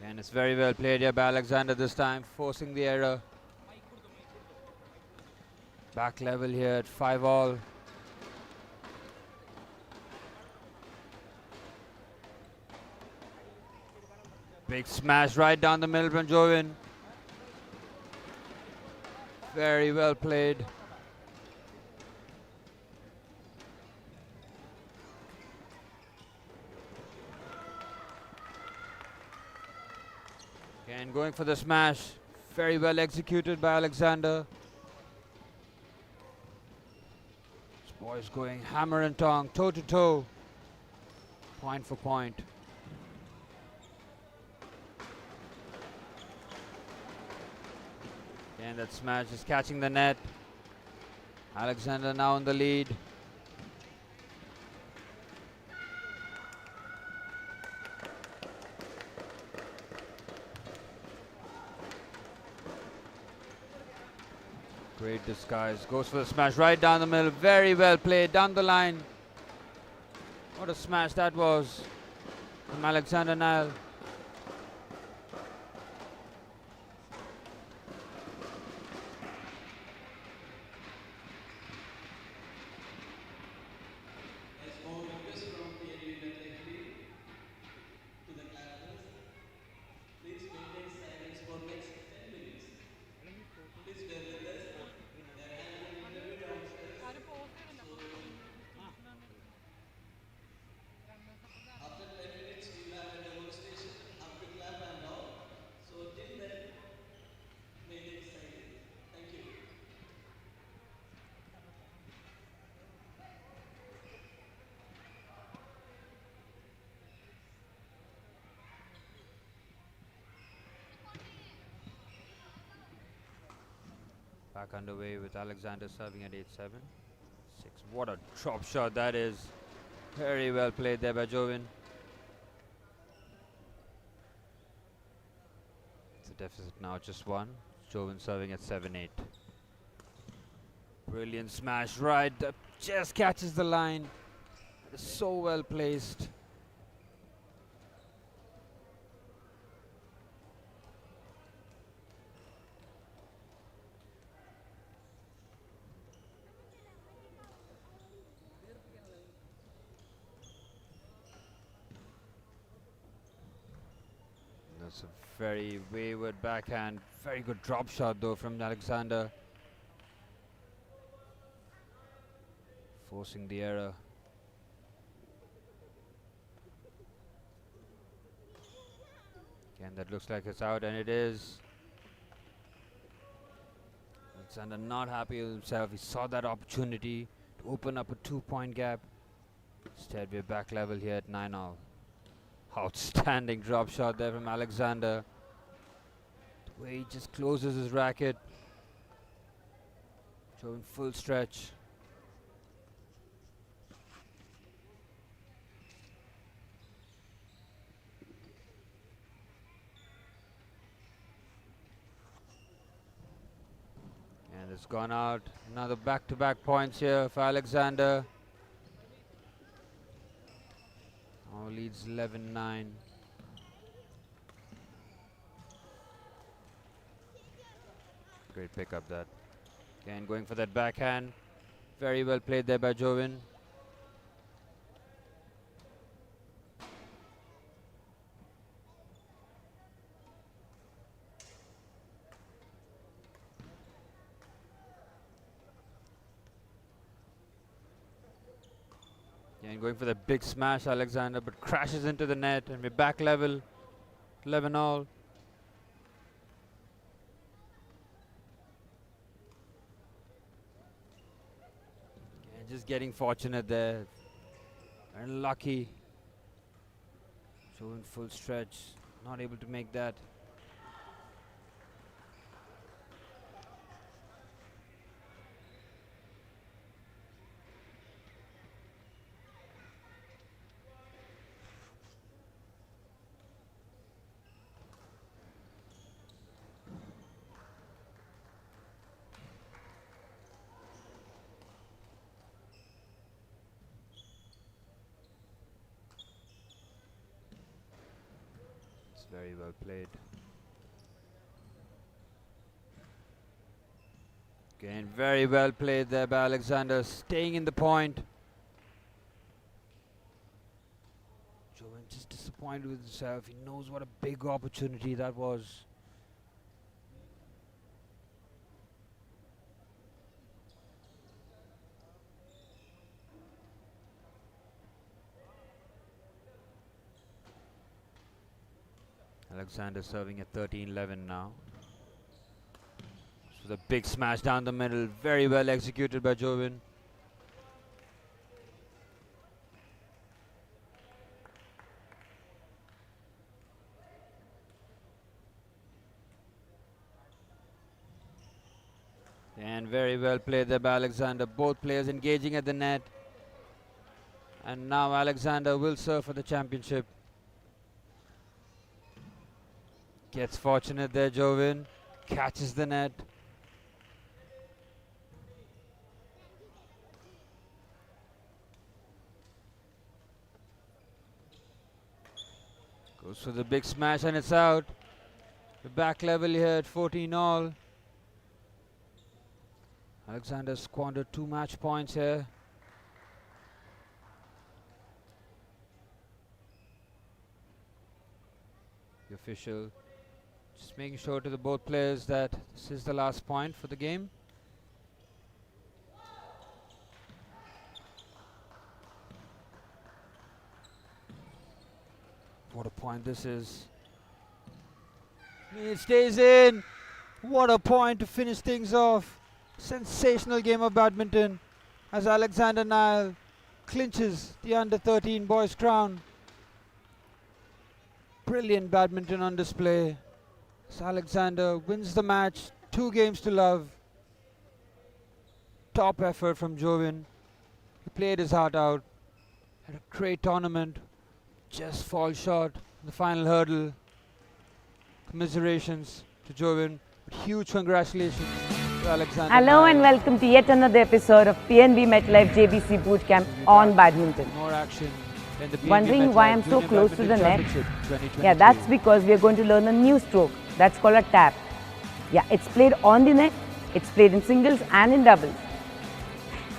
And it's very well played here by Alexander this time, forcing the error. Back level here at 5-all. Big smash right down the middle from Jovin. Very well played. Again, going for the smash. Very well executed by Alexander. This boy's going hammer and tongue, toe to toe. Point for point. And that smash is catching the net. Alexander now in the lead. Great disguise. Goes for the smash right down the middle. Very well played down the line. What a smash that was from Alexander Nile. A small request from PNB MetLife team to the captains. Please maintain silence for next 10 minutes. Please bear with us. They are having an interview downstairs. After 10 minutes, we will have a demonstration, after clap and all. So till then, maintain silence. Thank you. Back underway with Alexander serving at 8-7. 6. What a drop shot that is. Very well played there by Jovin. deficit now just one. Joven serving at 7-8. Brilliant smash right. Just catches the line. It is so well placed. That's a very wayward backhand. Very good drop shot though from Alexander. Forcing the error. Again, that looks like it's out, and it is. Alexander not happy with himself. He saw that opportunity to open up a 2-point gap. Instead, we're back level here at 9-all. Outstanding drop shot there from Alexander. The way he just closes his racket. Showing full stretch. And it's gone out. Another back-to-back points here for Alexander. Now leads 11-9. Great pickup that. Again, going for that backhand. Very well played there by Joven. And going for the big smash, Alexander, but crashes into the net, and we're back level, 11-all. And just getting fortunate there, and lucky. Showing full stretch, not able to make that. Very well played. Again, very well played there by Alexander, staying in the point. Joven just disappointed with himself. He knows what a big opportunity that was. Alexander serving at 13-11 now. So the big smash down the middle, very well executed by Joven. And very well played there by Alexander. Both players engaging at the net. And now Alexander will serve for the championship. Gets fortunate there, Joven. Catches the net. Goes for the big smash and it's out. The back level here at 14-all. Alexander squandered 2 match points here. The official just making sure to the both players that this is the last point for the game. What a point this is. It stays in. What a point to finish things off. Sensational game of badminton as Alexander Nile clinches the under-13 boys crown. Brilliant badminton on display. So Alexander wins the match, 2 games to love. Top effort from Joven. He played his heart out. Had a great tournament. Just fall short in the final hurdle. Commiserations. to Jovin. Huge congratulations to Alexander. Hello Nile. and welcome to yet another episode of PNB MetLife JBC Bootcamp on badminton. More action in the PNB Wondering why MetLife I'm so Junior close to the Badminton net? Championship 2023. Yeah, that's because we are going to learn a new stroke. That's called a tap. Yeah, it's played on the net, it's played in singles and in doubles.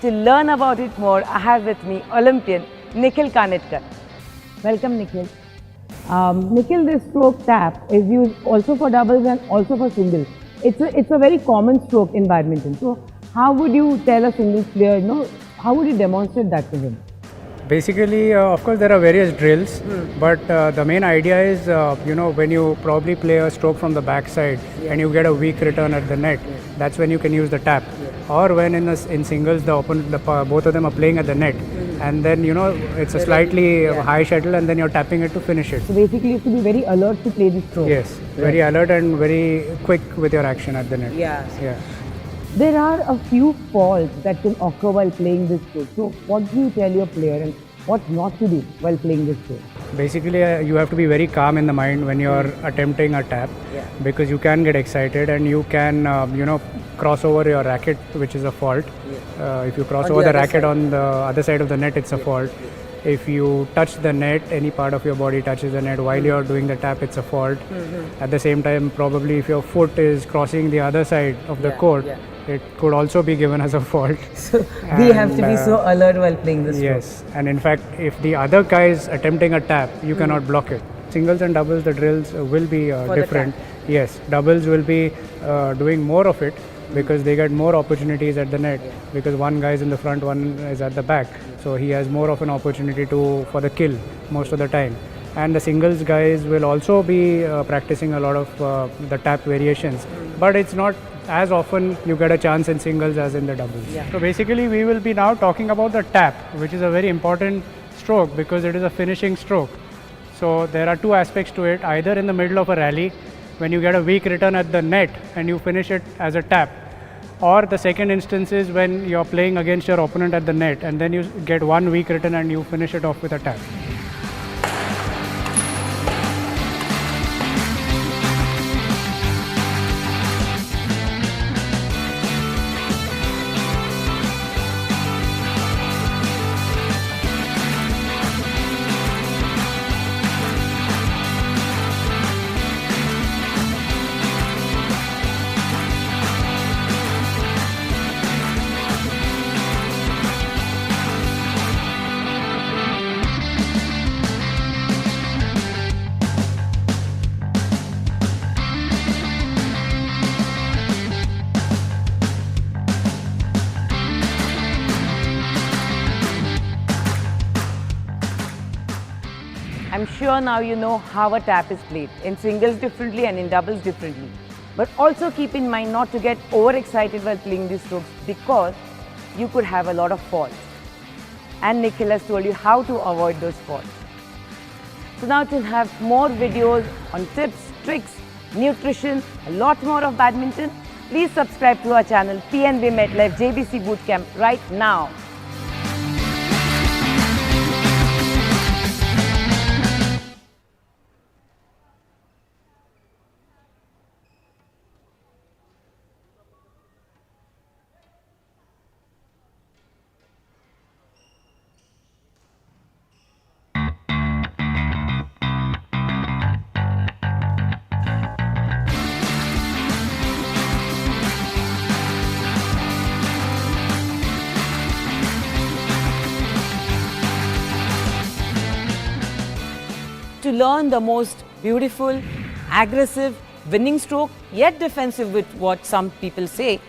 To learn about it more, I have with me Olympian Nikhil Kanetkar. Welcome, Nikhil. Nikhil, this stroke tap is used also for doubles and also for singles. It's a very common stroke in badminton. So, how would you tell a singles player, how would you demonstrate that to him? Basically, of course, there are various drills, but the main idea is, when you probably play a stroke from the backside and you get a weak return at the net, that's when you can use the tap. Or when in singles, both of them are playing at the net, and then it's a slightly high shuttle, and then you're tapping it to finish it. So basically, you have to be very alert to play this stroke. Yes, very alert and very quick with your action at the net. Yeah. Yeah. There are a few faults that can occur while playing this stroke. So, what do you tell your player and what not to do while playing this stroke? Basically, you have to be very calm in the mind when you're attempting a tap, because you can get excited and you can, cross over your racket, which is a fault. If you cross over the racket on the other side of the net, it's a fault. If you touch the net, any part of your body touches the net while you're doing the tap, it's a fault. At the same time, probably if your foot is crossing the other side of the court, it could also be given as a fault. So, we have to be so alert while playing this stroke. Yes, and in fact, if the other guy is attempting a tap, you cannot block it. Singles and doubles, the drills will be different. Yes, doubles will be doing more of it because they get more opportunities at the net, because one guy is in the front, one is at the back. So he has more of an opportunity for the kill most of the time. And the singles guys will also be practicing a lot of the tap variations, but it's not as often you get a chance in singles as in the doubles. So basically we will be now talking about the tap, which is a very important stroke because it is a finishing stroke. So there are two aspects to it, either in the middle of a rally when you get a weak return at the net and you finish it as a tap, or the second instance is when you're playing against your opponent at the net and then you get one weak return and you finish it off with a tap. I'm sure now you know how a tap is played, in singles differently and in doubles differently. But also keep in mind not to get overexcited while playing these strokes because you could have a lot of faults. And Nikhil has told you how to avoid those faults. So now to have more videos on tips, tricks, nutrition, a lot more of badminton, please subscribe to our channel PNB MetLife JBC Bootcamp right now. To learn the most beautiful, aggressive, winning stroke, yet defensive with what some people say,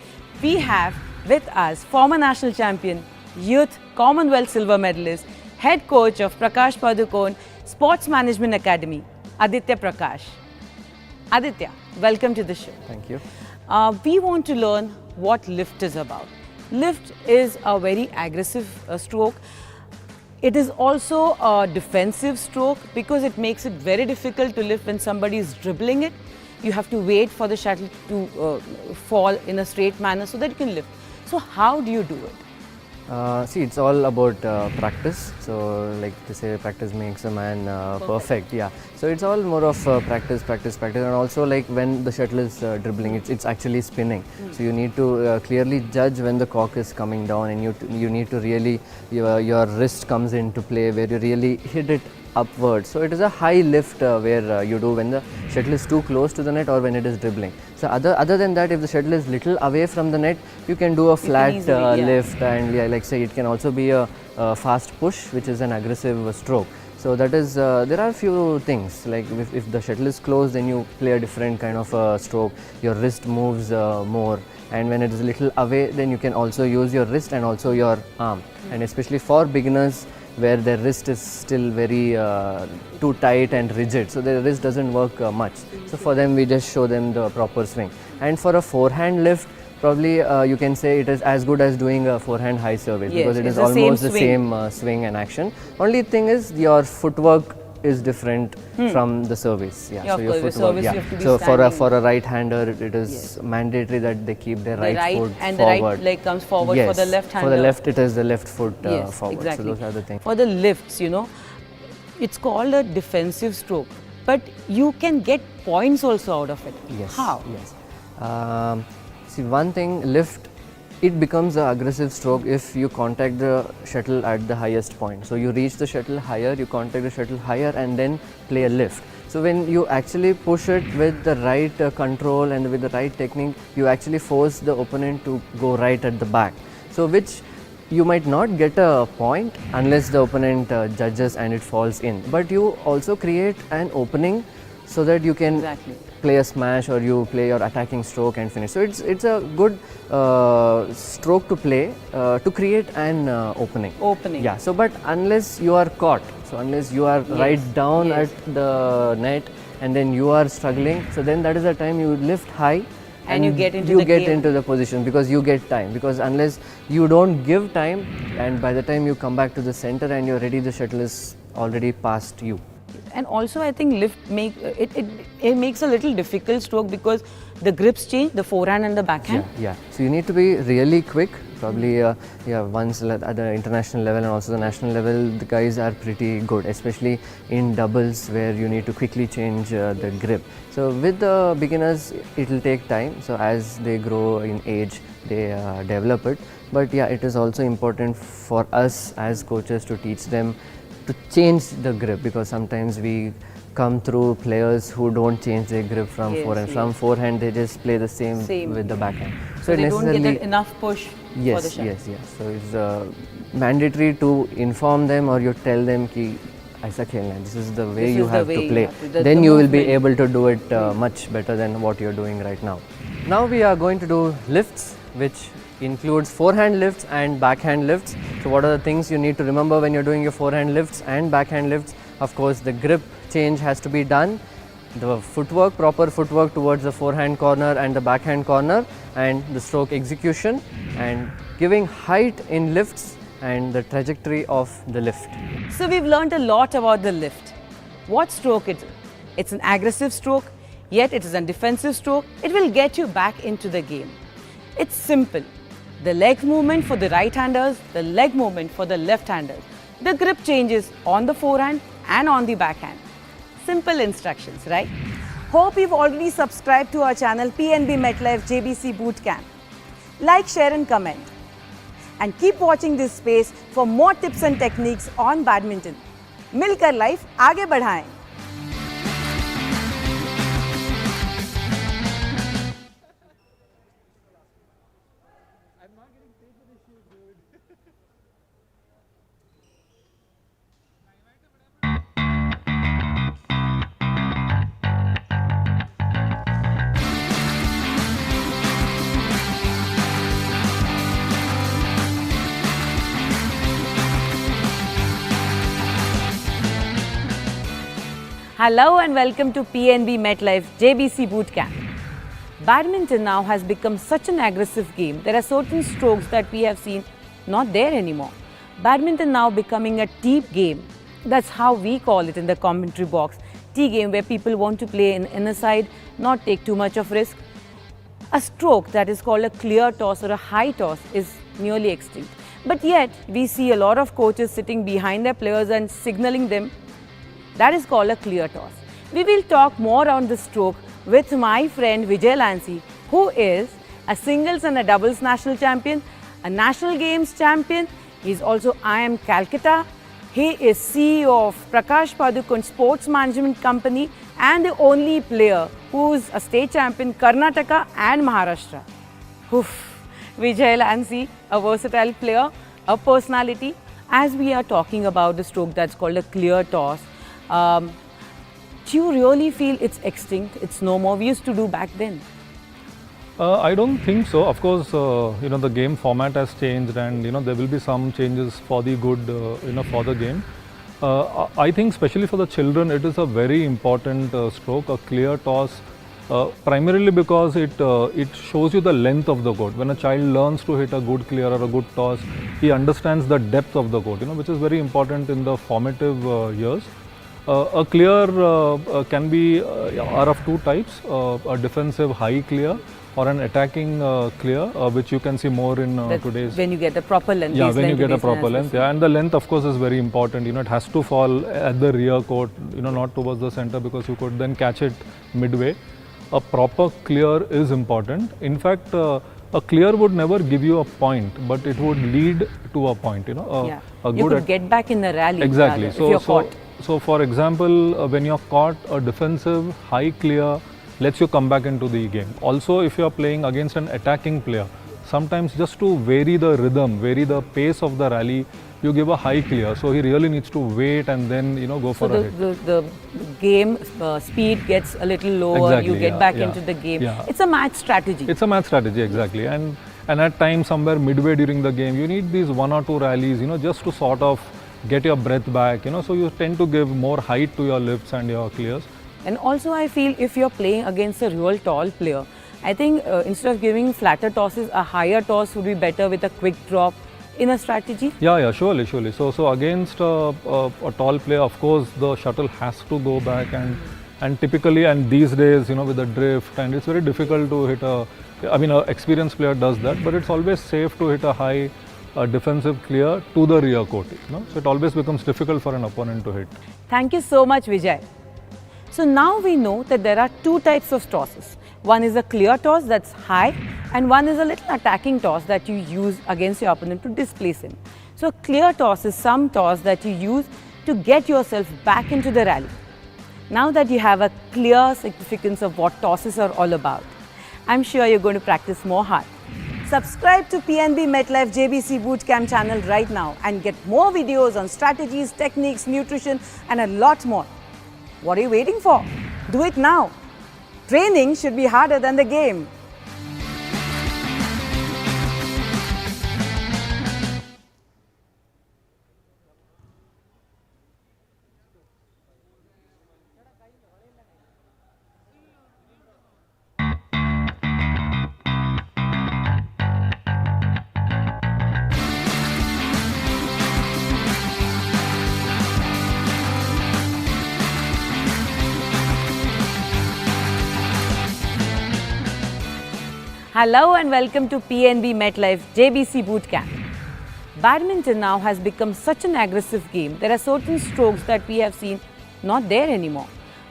we have with us former national champion, youth Commonwealth silver medalist, head coach of Prakash Padukone Sports Management Academy, Aditya Prakash. Aditya, welcome to the show. Thank you. We want to learn what lift is about. Lift is a very aggressive stroke. It is also a defensive stroke because it makes it very difficult to lift when somebody is dribbling it. You have to wait for the shuttle to fall in a straight manner so that you can lift. So how do you do it? See, it's all about practice. So, like they say, practice makes a man perfect. Yeah. So it's all more of practice, and also like when the shuttle is dribbling, it's actually spinning. So you need to clearly judge when the cork is coming down, and you need to really your wrist comes into play where you really hit it upwards. So it is a high lift where you do when the shuttle is too close to the net or when it is dribbling. So other than that, if the shuttle is little away from the net, you can do a flat lift, and like say it can also be a fast push, which is an aggressive stroke. So that is there are few things like if the shuttle is close, then you play a different kind of stroke. Your wrist moves more, and when it is a little away, then you can also use your wrist and also your arm. And especially for beginners, where their wrist is still very too tight and rigid, so their wrist doesn't work much. So for them, we just show them the proper swing. And for a forehand lift, probably you can say it is as good as doing a forehand high service, because it is almost the same swing and action. Only thing is your footwork is different from the service. Yeah, so your footwork. So for a right hander, it is mandatory that they keep their right foot and forward. the right leg comes forward. For the left hander, for the left, it is the left foot forward. Exactly. So those are the things. For the lifts, you know, it's called a defensive stroke, but you can get points also out of it. Yes. How? Yes. See, one thing, lift, it becomes an aggressive stroke if you contact the shuttle at the highest point. So you reach the shuttle higher, you contact the shuttle higher, and then play a lift. So when you actually push it with the right control and with the right technique, you actually force the opponent to go right at the back. So which you might not get a point unless the opponent judges and it falls in. But you also create an opening so that you can play a smash or you play your attacking stroke and finish. So it's a good stroke to play to create an opening. Yeah. So but unless you are caught, so unless you are right down at the net and then you are struggling, so then that is the time you lift high. And you get into the position, because you get time, because unless you don't give time, and by the time you come back to the center and you're ready, the shuttle is already past you. And also I think lift it makes a little difficult stroke because the grips change, the forehand and the backhand. Yeah. So you need to be really quick. Probably once at the international level and also the national level, the guys are pretty good, especially in doubles where you need to quickly change the grip. So with the beginners, it will take time. So as they grow in age, they develop it. But yeah, it is also important for us as coaches to teach them to change the grip, because sometimes we come through players who don't change their grip from forehand. From forehand, they just play the same with the backhand. So they don't get enough push for the shot. Yes. So it's mandatory to inform them, or you tell them ki aisa khelna hai. This is the way you have to play. Then you will be able to do it much better than what you're doing right now. Now we are going to do lifts, which includes forehand lifts and backhand lifts. So what are the things you need to remember when you're doing your forehand lifts and backhand lifts? Of course, the grip change has to be done, the footwork, proper footwork towards the forehand corner and the backhand corner, and the stroke execution, and giving height in lifts and the trajectory of the lift. So we've learned a lot about the lift. What stroke it is? It's an aggressive stroke, yet it is a defensive stroke. It will get you back into the game. It's simple. The leg movement for the right-handers, the leg movement for the left-handers. The grip changes on the forehand and on the backhand. Simple instructions, right? Hope you've already subscribed to our channel PNB MetLife JBC Bootcamp. Like, share and comment. And keep watching this space for more tips and techniques on badminton. मिलकर life आगे बढ़ाएं। Hello and welcome to PNB MetLife JBC Bootcamp. Badminton now has become such an aggressive game. There are certain strokes that we have seen not there anymore. Badminton now becoming a deep game. That's how we call it in the commentary box. T game, where people want to play in the inner side, not take too much of risk. A stroke that is called a clear toss or a high toss is nearly extinct. But yet, we see a lot of coaches sitting behind their players and signaling them. That is called a clear toss. We will talk more on this stroke with my friend Vijay Lansi, who is a singles and a doubles national champion, a national games champion. He is also IIM Calcutta. He is CEO of Prakash Padukone Sports Management Company and the only player who is a state champion Karnataka and Maharashtra. Oof. Vijay Lansi, a versatile player, a personality. As we are talking about the stroke that's called a clear toss, do you really feel it's extinct? It's no more. We used to do back then. I don't think so. Of course, the game format has changed, and there will be some changes for the good, for the game. I think, especially for the children, it is a very important stroke, a clear toss. Primarily because it shows you the length of the court. When a child learns to hit a good clear or a good toss, he understands the depth of the court, which is very important in the formative years. A clear can be are of two types: a defensive high clear or an attacking clear, which you can see more in today's. When you get the proper length. Yeah, when you get a proper length. Yeah, and the length, of course, is very important. It has to fall at the rear court, not towards the center, because you could then catch it midway. A proper clear is important. In fact, a clear would never give you a point, but it would lead to a point. You could get back in the rally. Exactly. If you're caught. So, for example, when you're caught, a defensive high clear lets you come back into the game. Also, if you're playing against an attacking player, sometimes just to vary the rhythm, vary the pace of the rally, you give a high clear. So he really needs to wait and then go for a hit. The game speed gets a little lower. Exactly, you get back into the game. Yeah. It's a match strategy. It's a match strategy, exactly. And at times, somewhere midway during the game, you need these one or two rallies, just to sort of get your breath back. So you tend to give more height to your lifts and your clears. And also, I feel if you're playing against a real tall player, I think instead of giving flatter tosses, a higher toss would be better with a quick drop in a strategy. Yeah, surely. So against a tall player, of course, the shuttle has to go back, and typically, and these days, with the drift, and it's very difficult to hit an experienced player does that, but it's always safe to hit a high defensive clear to the rear court. So it always becomes difficult for an opponent to hit. Thank you so much, Vijay. So now we know that there are two types of tosses. One is a clear toss that's high, and one is a little attacking toss that you use against your opponent to displace him. So clear toss is some toss that you use to get yourself back into the rally. Now that you have a clear significance of what tosses are all about, I'm sure you're going to practice more hard. Subscribe to PNB MetLife JBC Bootcamp channel right now and get more videos on strategies, techniques, nutrition, and a lot more. What are you waiting for? Do it now. Training should be harder than the game. Hello and welcome to PNB MetLife JBC Bootcamp. Badminton now has become such an aggressive game. There are certain strokes that we have seen not there anymore.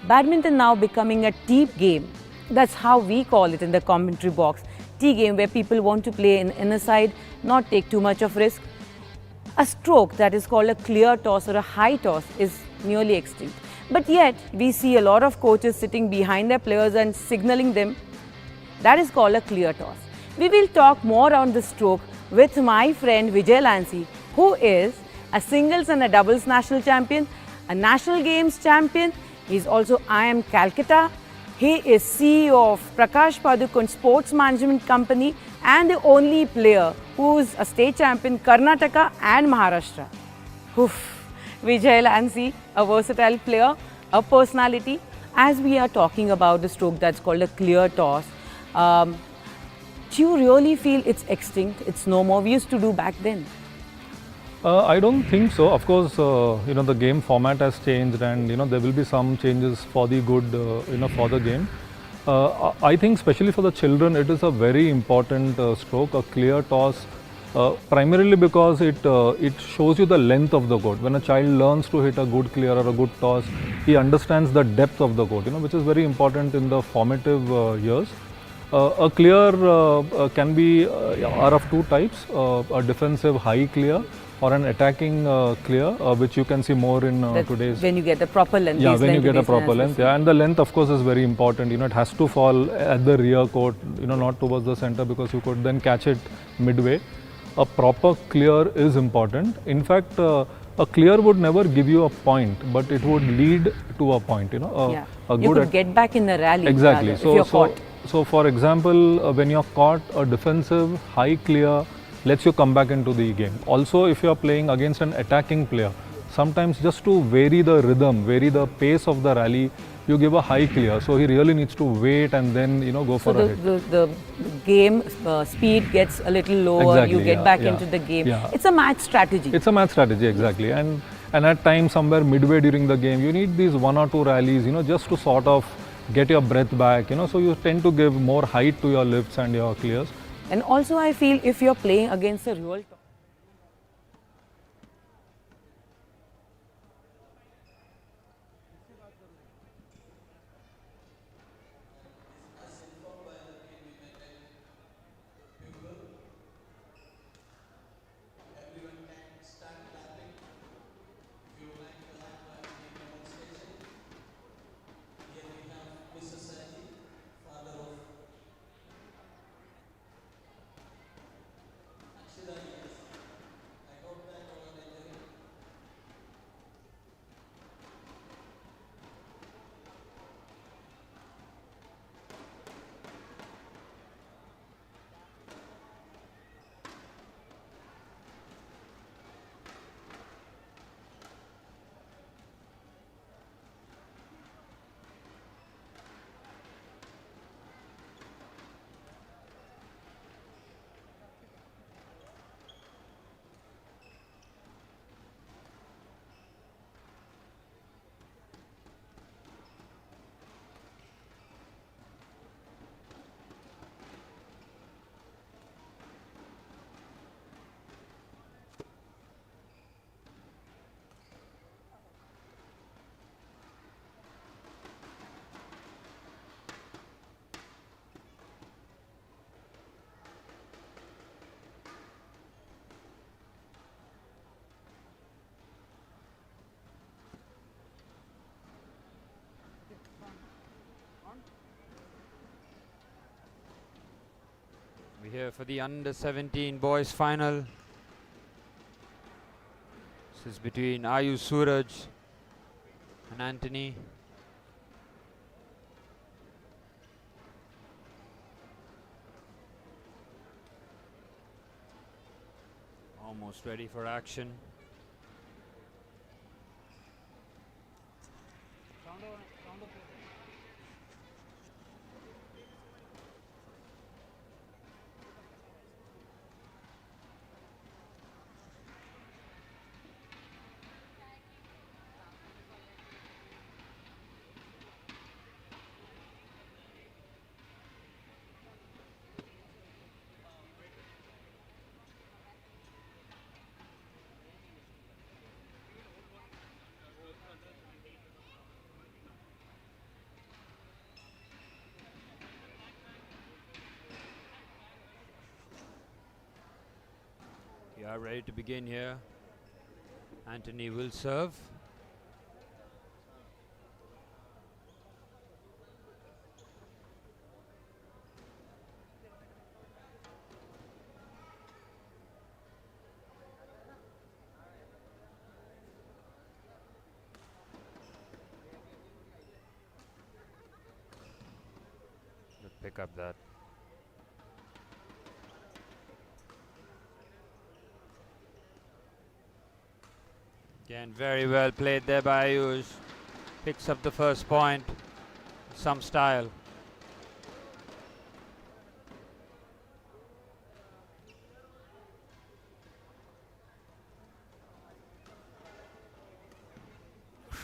Badminton now becoming a deep game. That's how we call it in the commentary box. Tea game where people want to play in inner side, not take too much of risk. A stroke that is called a clear toss or a high toss is nearly extinct. But yet, we see a lot of coaches sitting behind their players and signaling them. That is called a clear toss. We will talk more on this stroke with my friend Vijay Lansi, who is a singles and a doubles national champion, a national games champion. He is also IIM Calcutta. He is CEO of Prakash Padukone Sports Management Company and the only player who is a state champion Karnataka and Maharashtra. Oof. Vijay Lansi, a versatile player, a personality. As we are talking about the stroke that's called a clear toss, do you really feel it's extinct? It's no more. We used to do back then. I don't think so. Of course, the game format has changed, and there will be some changes for the good, for the game. I think, especially for the children, it is a very important stroke, a clear toss. Primarily because it shows you the length of the court. When a child learns to hit a good clear or a good toss, he understands the depth of the court, which is very important in the formative years. A clear can be are of two types: a defensive high clear or an attacking clear, which you can see more in today's. When you get the proper length. Yeah, when you get a proper length. Yeah, and the length, of course, is very important. It has to fall at the rear court, not towards the center, because you could then catch it midway. A proper clear is important. In fact, a clear would never give you a point, but it would lead to a point. Yeah. You could get back in the rally. Exactly. Rather, if you're caught. So, for example, when you're caught, a defensive high clear lets you come back into the game. Also, if you're playing against an attacking player, sometimes just to vary the rhythm, vary the pace of the rally, you give a high clear. So he really needs to wait and then go for a hit. The game speed gets a little lower. Exactly, you get back into the game. Yeah. It's a match strategy. It's a match strategy, exactly. And at times somewhere midway during the game, you need these one or two rallies, just to sort of get your breath back. So you tend to give more height to your lifts and your clears. And also, I feel if you're playing against a real top. We're here for the under 17 boys final. This is between Ayush Suraj and Anthony. Almost ready for action. We are ready to begin here. Anthony will serve. Let's pick up that. Again, very well played there by Ayush. Picks up the first point. Some style.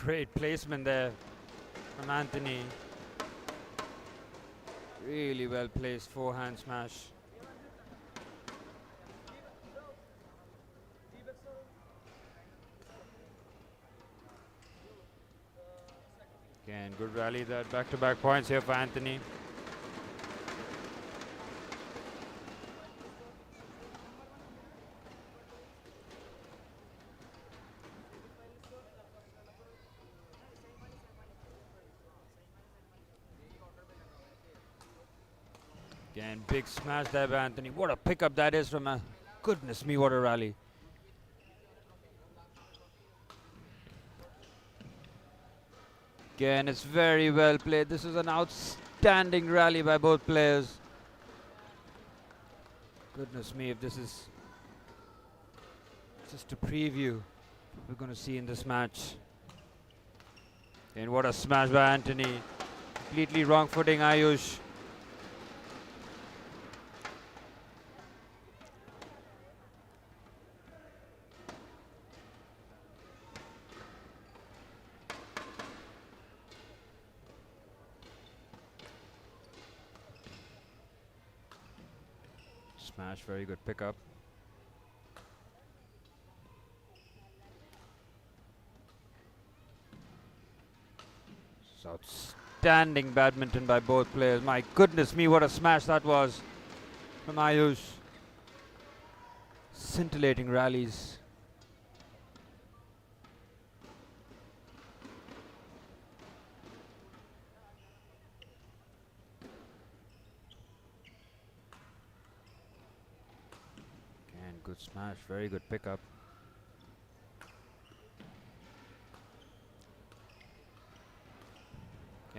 Great placement there from Anthony. Really well placed forehand smash. Again, good rally there. Back-to-back points here for Anthony. Again, big smash there by Anthony. What a pickup that is from a... Goodness me, what a rally. Again, it's very well played. This is an outstanding rally by both players. Goodness me, if this is just a preview what we're going to see in this match. And what a smash by Anthony. Completely wrong footing Ayush. Smash, very good pickup. Outstanding badminton by both players. My goodness me, what a smash that was from Ayush. Scintillating rallies. Again, good smash, very good pickup.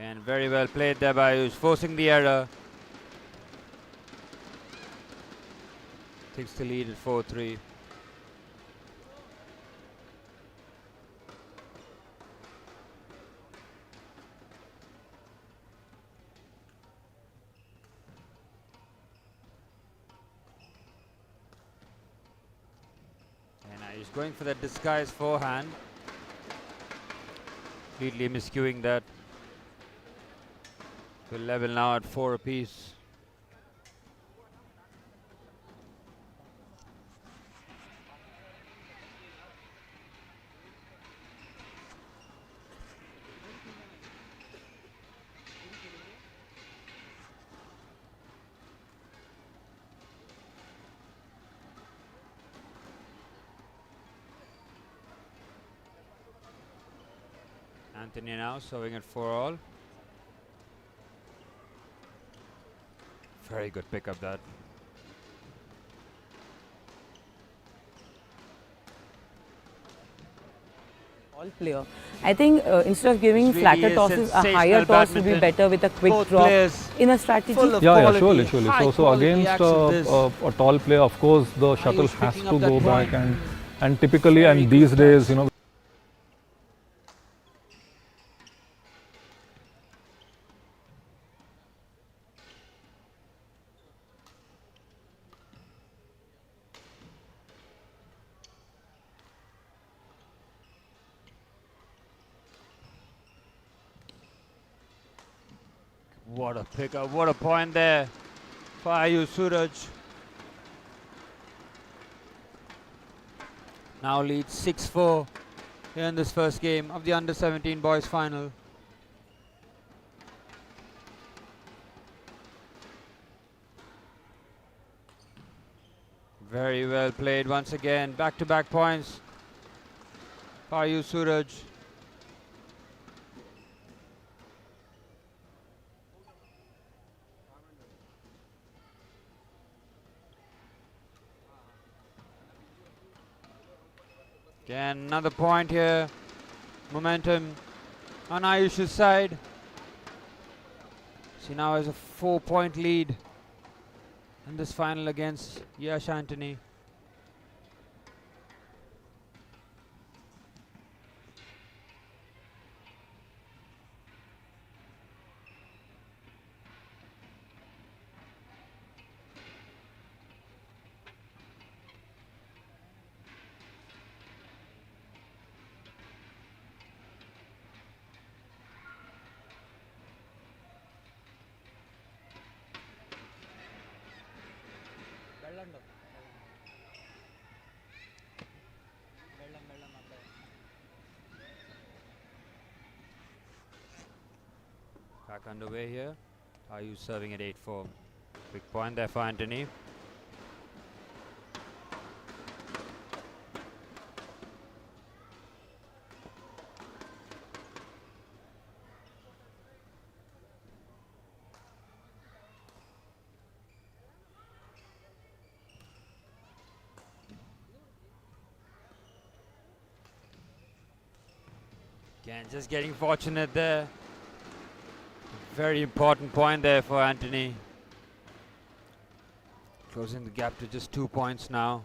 And very well played there by Ayush, forcing the error. Takes the lead at 4-3. And Ayush going for that disguised forehand. Completely miscuing that. We're level now at 4 apiece. Anthony now serving at 4-all. Very good pickup that. All player. I think instead of giving Really flatter is tosses, a sensational higher toss would be badminton. better with a quick Both drop players in a strategy. full of Yeah, quality, surely, surely. high So quality against action this. a tall player, of course, the shuttle Ayush has picking to up that go back, point. and typically, Very and good these days, touch. you know. What a pickup, what a point there for Ayush Suraj. Now leads 6-4 here in this first game of the under-17 boys final. Very well played once again. Back-to-back points for Ayush Suraj. Again, another point here. Momentum on Ayush's side. She now has a 4-point lead in this final against Yash Anthony. Back underway here. Ayush serving at 8-4. Quick point there for Anthony. Again, just getting fortunate there. Very important point there for Anthony. Closing the gap to just 2 points now.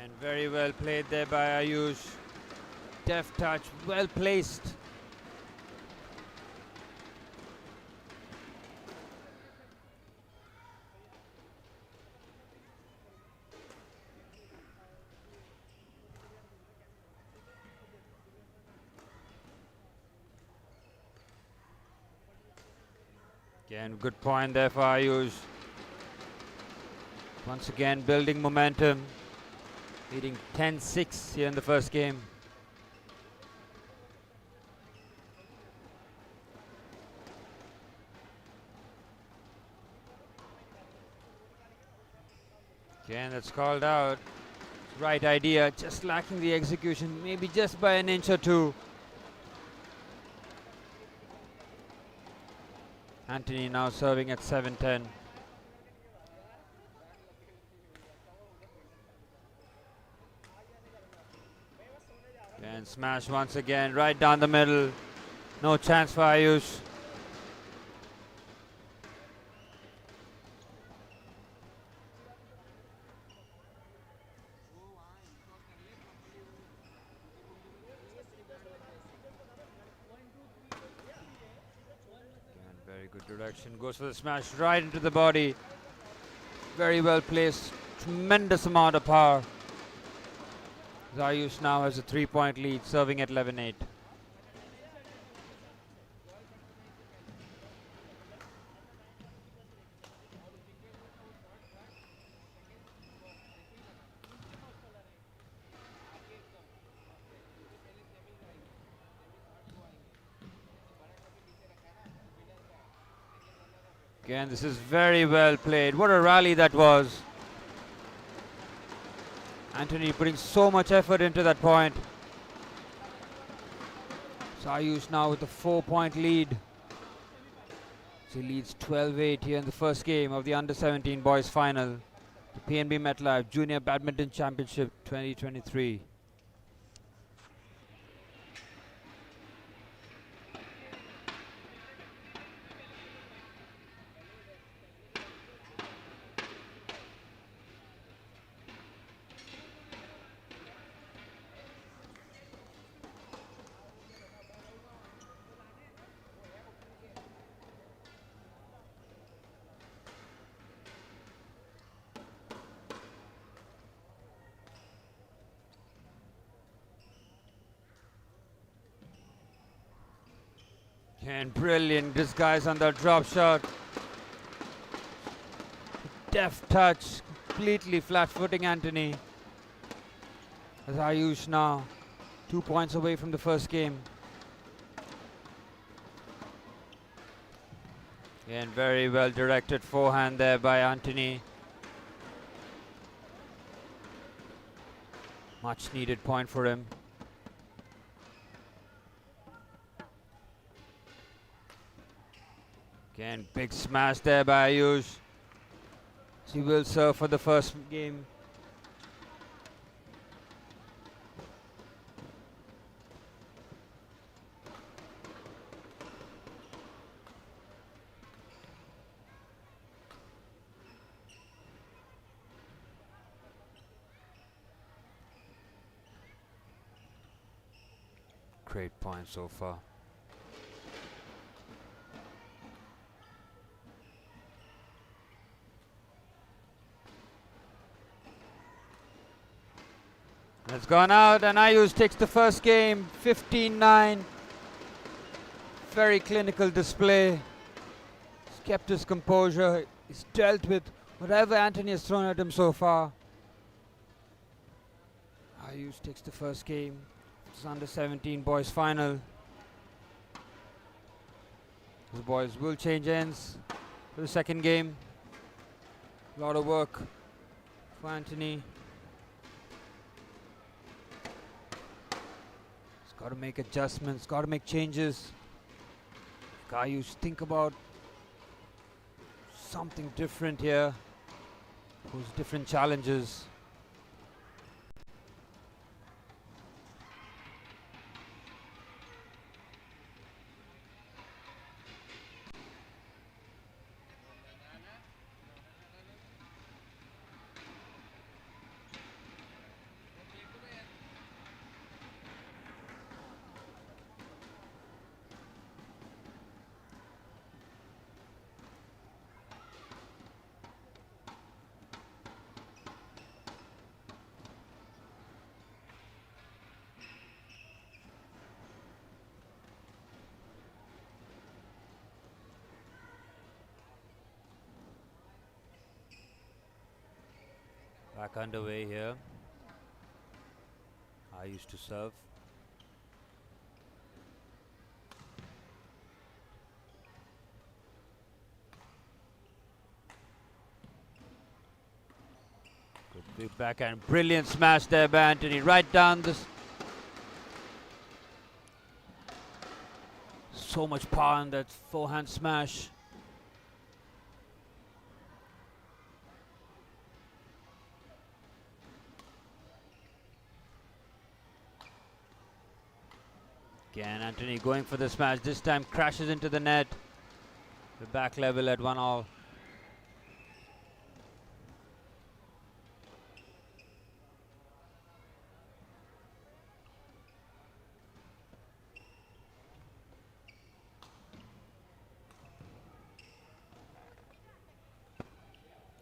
And very well played there by Ayush. Deft touch, well placed. Again, good point there for Ayush. Once again, building momentum. Leading 10-6 here in the first game. Again, that's called out. Right idea, just lacking the execution, maybe just by an inch or two. Anthony now serving at 7-10. And smash once again, right down the middle. No chance for Ayush. Again, very good direction. Goes for the smash right into the body. Very well placed. Tremendous amount of power. Ayush now has a 3-point lead, serving at 11-8. Again, this is very well played. What a rally that was. Anthony putting so much effort into that point. Ayush now with a 4-point lead. So he leads 12-8 here in the first game of the Under-17 Boys Final. The PNB MetLife Junior Badminton Championship 2023. And brilliant disguise on the drop shot. Deft touch, completely flat-footing Anthony. As Ayush now 2 points away from the first game. Again, very well directed forehand there by Anthony. Much needed point for him. Again, big smash there by Ayush. He will serve for the first game. Great point so far. It's gone out and Ayush takes the first game, 15-9. Very clinical display. He's kept his composure. He's dealt with whatever Anthony has thrown at him so far. Ayush takes the first game. It's under 17 boys final. The boys will change ends for the second game. A lot of work for Anthony. He's got to make adjustments, got to make changes. Ayush, think about something different here. Those different challenges. Back underway here. I used to serve. Good big backhand. Brilliant smash there by Anthony. Right down this. So much power in that forehand smash. Again, Anthony going for the smash. This time crashes into the net. The back level at 1-all.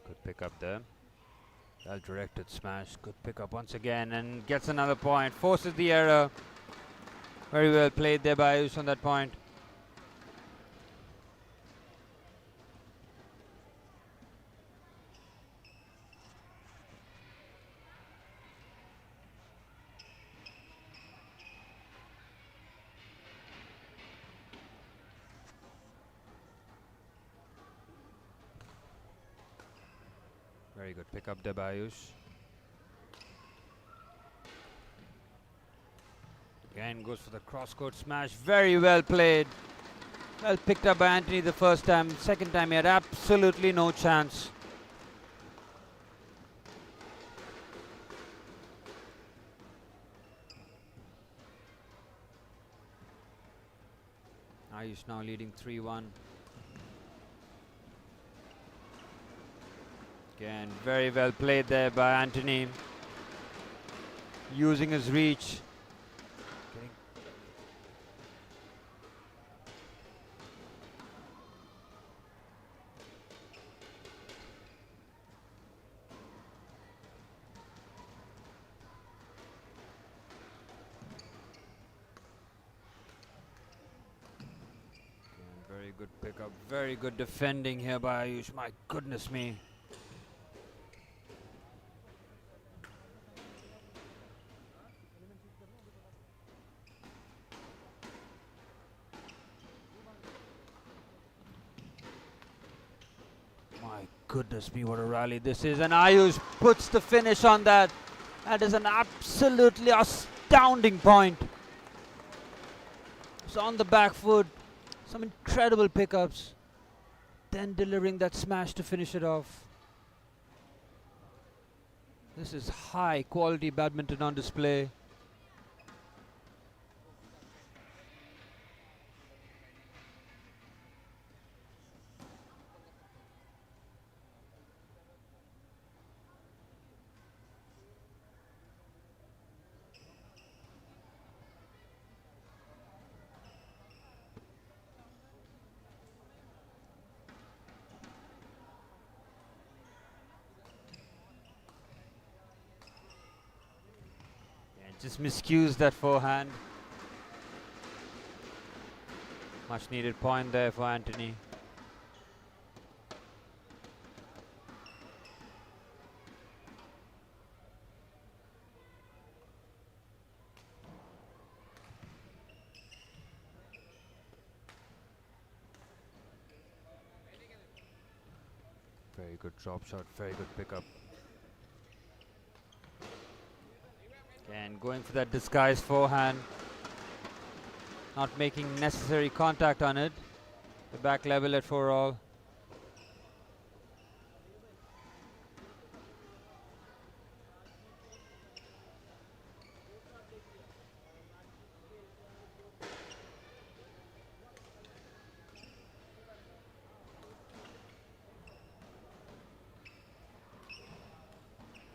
Good pick up there. Well directed smash. Good pick up once again and gets another point. Forces the error. Very well played there by Ayush on that point. Very good pick up there by Ayush. Again goes for the cross-court smash. Very well played. Well picked up by Anthony the first time. Second time he had absolutely no chance. Ayush now leading 3-1. Again, very well played there by Anthony. Using his reach. Very good pickup, very good defending here by Ayush. My goodness me. My goodness me, what a rally this is. And Ayush puts the finish on that. That is an absolutely astounding point. It's on the back foot. Some incredible pickups. Then delivering that smash to finish it off. This is high quality badminton on display. Just miscues that forehand. Much needed point there for Anthony. Very good drop shot, very good pickup. And going for that disguised forehand. Not making necessary contact on it. The back level at 4-all.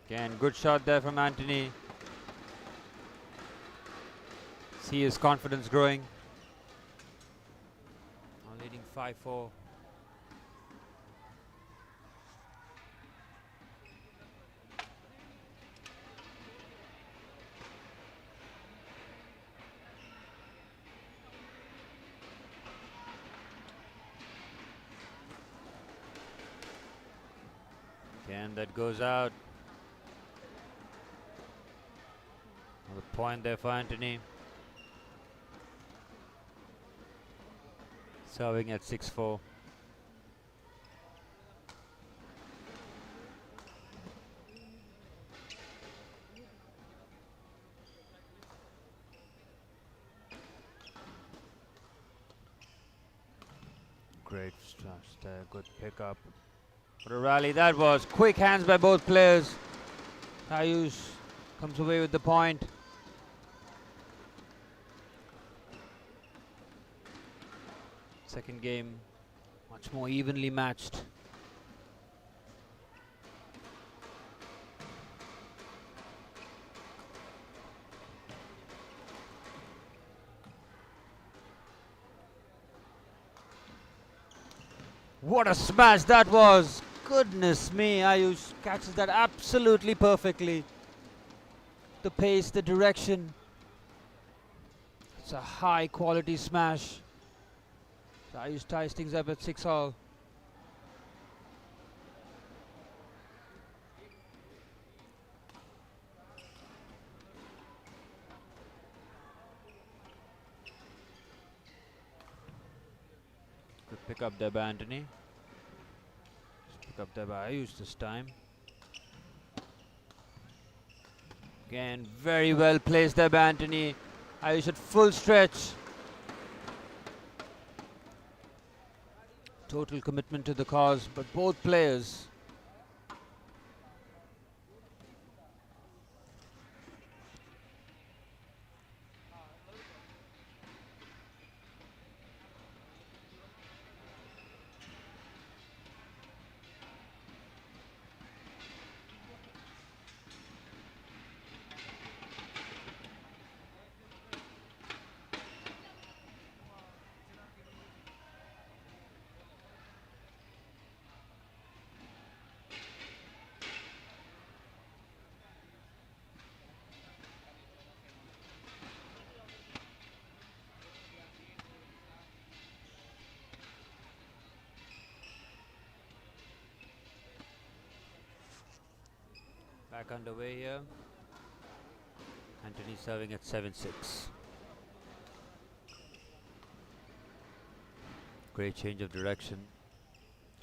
Again, good shot there from Anthony. See his confidence growing. Now leading 5-4. Again, that goes out. Another point there for Anthony. Serving at 6-4. Great start there, good pickup. What a rally that was. Quick hands by both players. Ayush comes away with the point. Second game much more evenly matched. What a smash that was! Goodness me, Ayush catches that absolutely perfectly. The pace, the direction. It's a high quality smash. So Ayush ties things up at 6-all. Good pick up there by Anthony. Pick up there by Ayush this time. Again, very well placed there by Anthony. Ayush at full stretch. Total commitment to the cause, but both players. Back underway here. Anthony serving at 7-6. Great change of direction.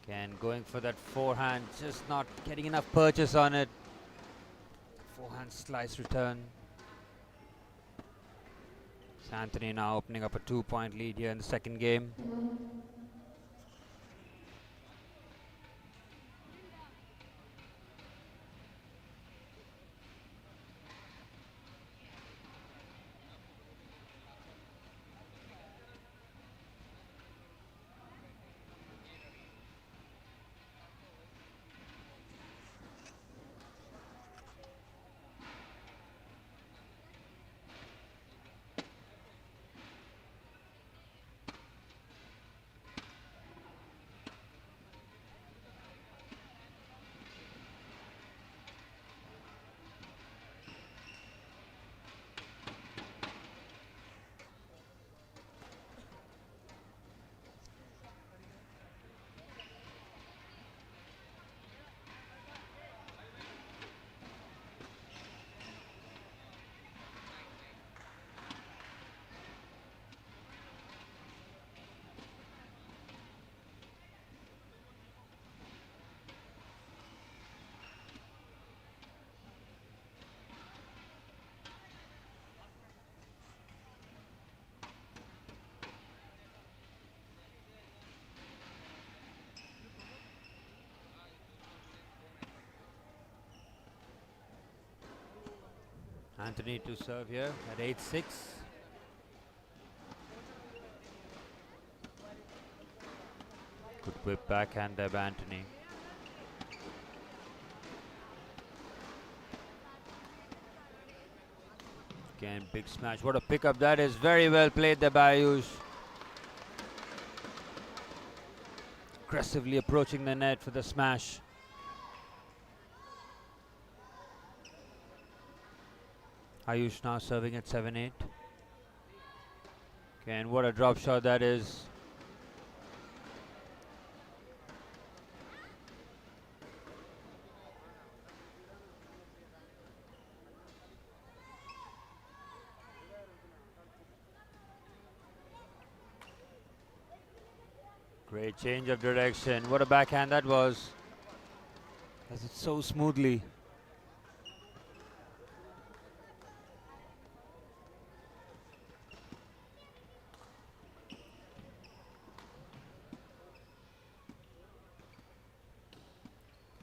Again, going for that forehand, just not getting enough purchase on it. Forehand slice return. So Anthony now opening up a 2-point lead here in the second game. Anthony to serve here at 8-6. Good whip backhand there by Anthony. Again, big smash. What a pickup that is. Very well played there by Ayush. Aggressively approaching the net for the smash. Ayush now serving at 7-8. Again, what a drop shot that is. Great change of direction. What a backhand that was. Does it so smoothly.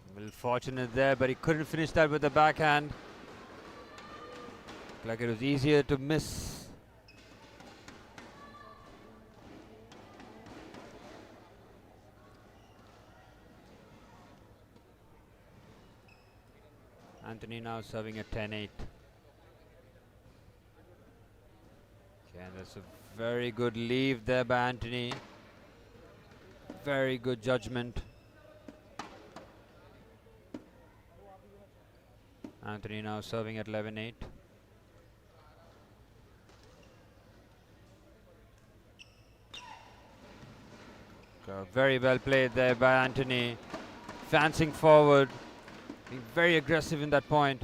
A little fortunate there, but he couldn't finish that with the backhand. Like it was easier to miss. Anthony now serving at 10-8. Okay, and that's a very good leave there by Anthony. Very good judgment. Anthony now serving at 11-8. Very well played there by Anthony. Fancying forward. Being very aggressive in that point.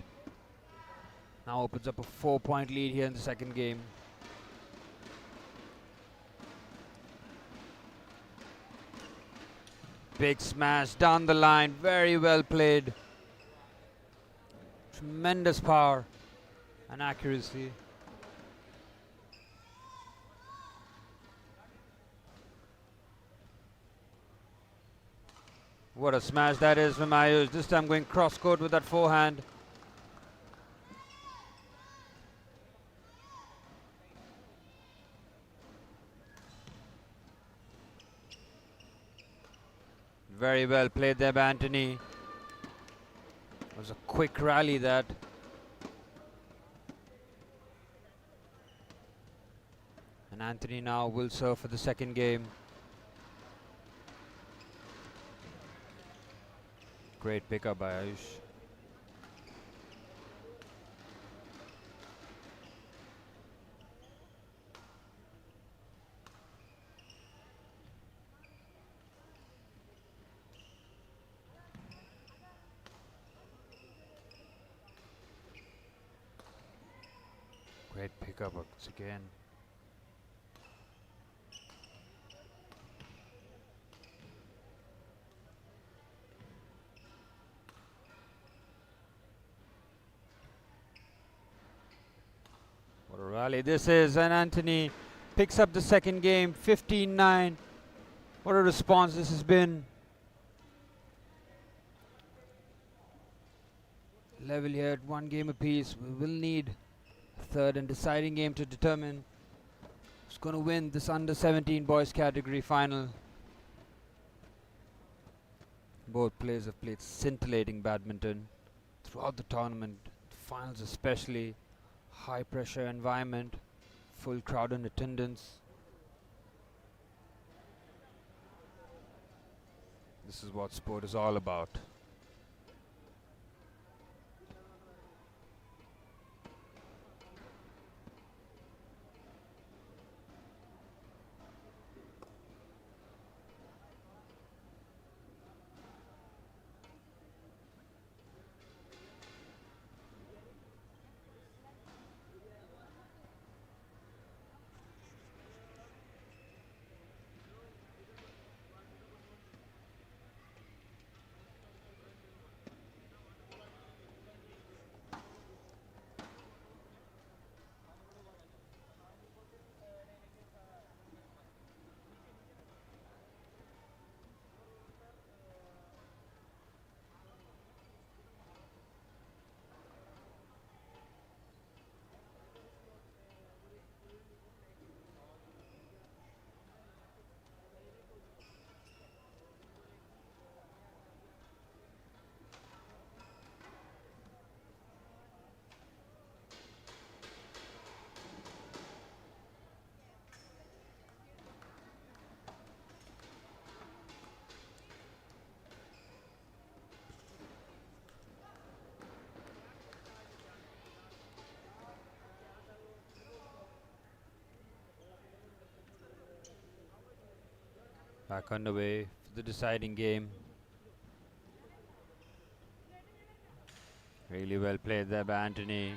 Now opens up a 4-point lead here in the second game. Big smash down the line. Very well played. Tremendous power and accuracy. What a smash that is from Ayush. This time going cross court with that forehand. Very well played there by Anthony. It was a quick rally that. And Anthony now will serve for the second game. Great pickup by Ayush. Great pickup once again. What a rally this is, and Anthony picks up the second game, 15-9. What a response this has been. Level here at 1 game apiece. We will need a third and deciding game to determine who's going to win this under-17 boys category final. Both players have played scintillating badminton throughout the tournament, finals especially. High pressure environment, full crowd in attendance. This is what sport is all about. Back underway for the deciding game. Really well played there by Anthony.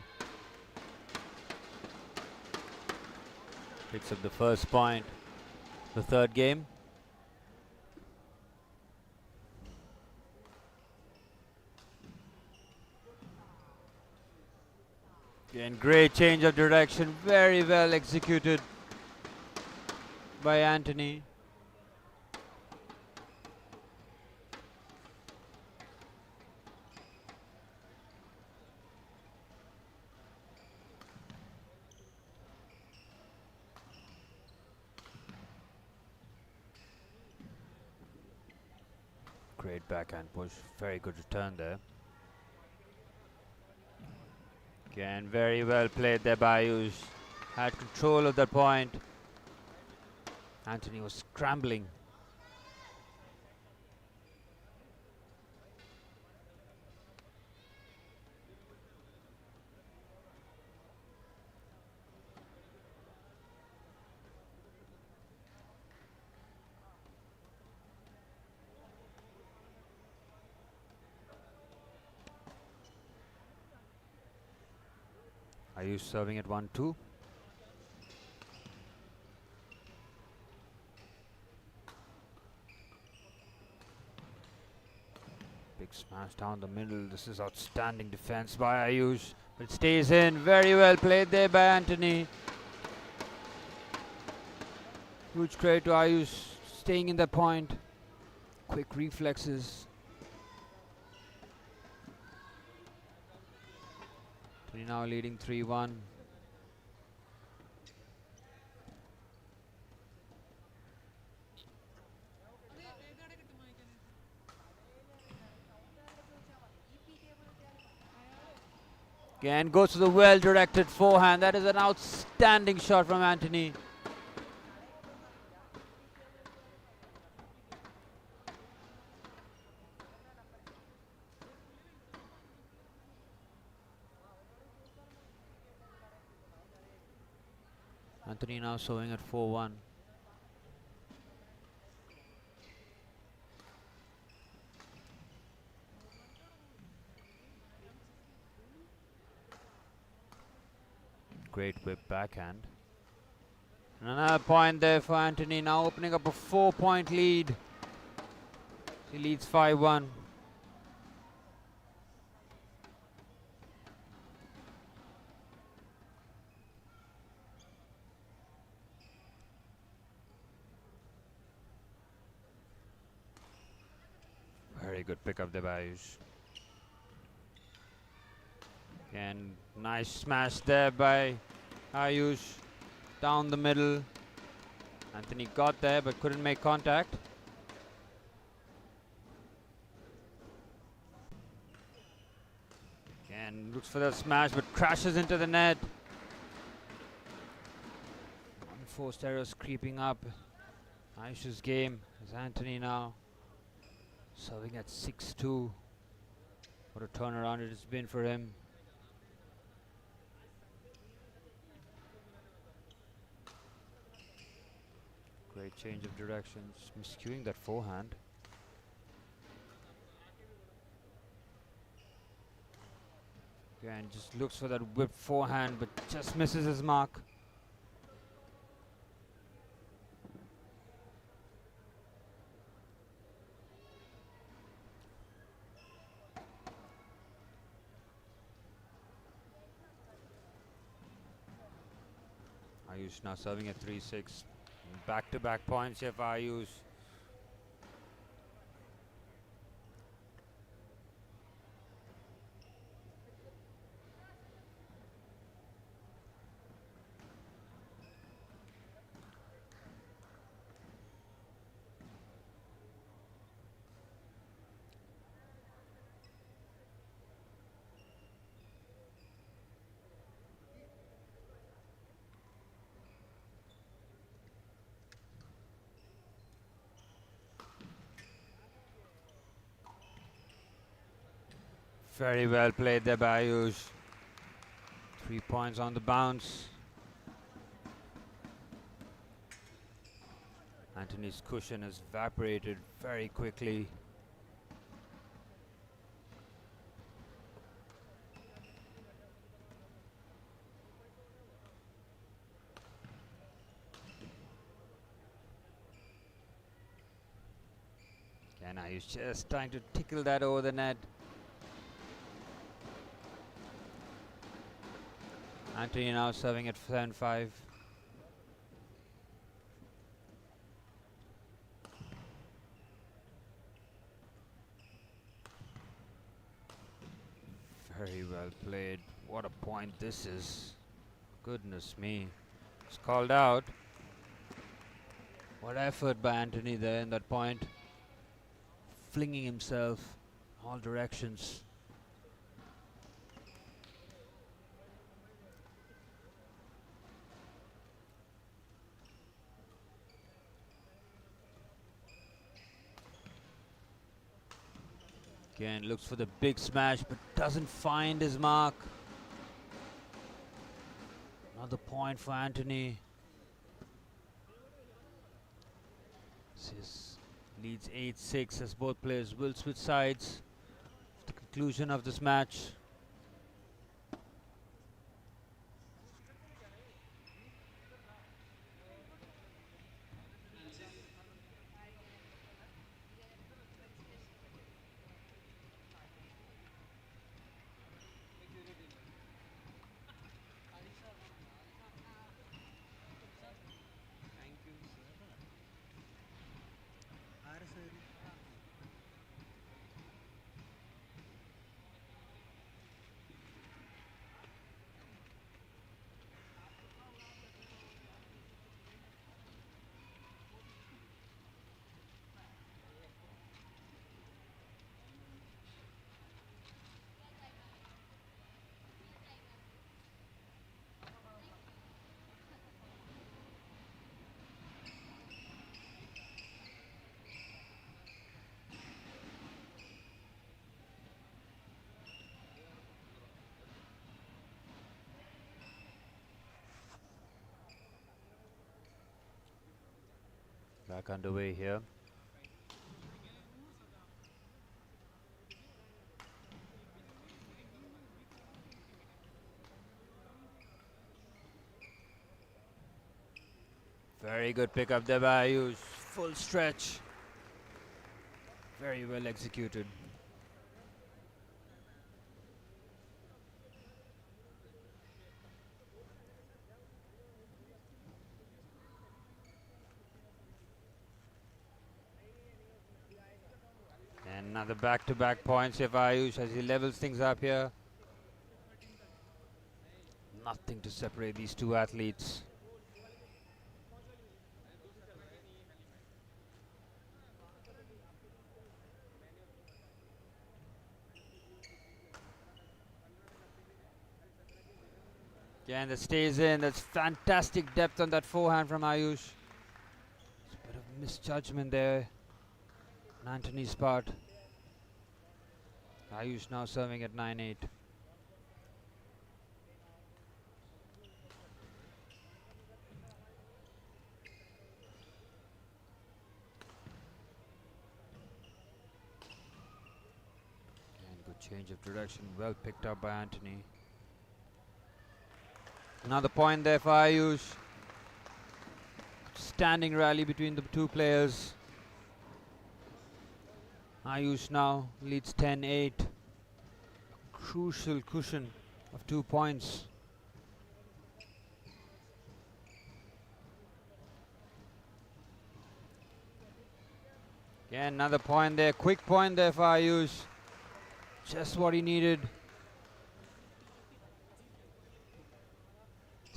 Picks up the first point. The third game. Again, great change of direction. Very well executed by Anthony. Great backhand push. Very good return there. Again, very well played there by Ayush. Had control of that point. Anthony was scrambling. Ayush serving at 1-2. Big smash down the middle. This is outstanding defense by Ayush. But it stays in. Very well played there by Anthony. Huge credit to Ayush staying in the point. Quick reflexes. Anthony now leading 3-1. Again goes to the well-directed forehand. That is an outstanding shot from Anthony. Anthony now showing at 4-1. Great whip backhand. And another point there for Anthony, now opening up a 4-point lead. He leads 5-1. Very good pickup there by Ayush. And nice smash there by Ayush. Down the middle. Anthony got there but couldn't make contact. And looks for the smash but crashes into the net. Unforced errors creeping up. Ayush's game as Anthony now serving at 6-2. What a turnaround it has been for him. Great change of directions, miscuing that forehand. Again, just looks for that whipped forehand, but just misses his mark. Ayush now serving at 3-6. Back-to-back points here for Ayush. Very well played there by Ayush. 3 points on the bounce. Anthony's cushion has evaporated very quickly. Again, he's just trying to tickle that over the net. Anthony now serving at 7-5. Very well played. What a point this is. Goodness me. It's called out. What effort by Anthony there in that point. Flinging himself all directions. Again, looks for the big smash, but doesn't find his mark. Another point for Anthony. This leads 8-6 as both players will switch sides at the conclusion of this match. Back underway here. Very good pickup there by Ayush. Full stretch. Very well executed. And another back-to-back points here for Ayush as he levels things up here. Nothing to separate these two athletes. Again, that stays in. That's fantastic depth on that forehand from Ayush. It's a bit of misjudgment there on Anthony's part. Ayush now serving at 9-8. And good change of direction. Well picked up by Anthony. Another point there for Ayush. Standing rally between the two players. Ayush now leads 10-8. Crucial cushion of 2 points. Again, another point there. Quick point there for Ayush. Just what he needed.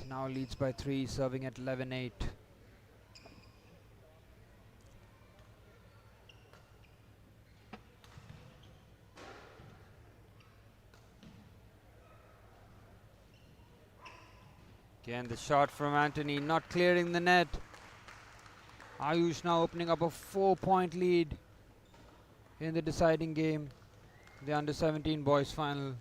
Now leads by 3, serving at 11-8. Again, the shot from Anthony not clearing the net. Ayush now opening up a 4-point lead in the deciding game, the under-17 boys final.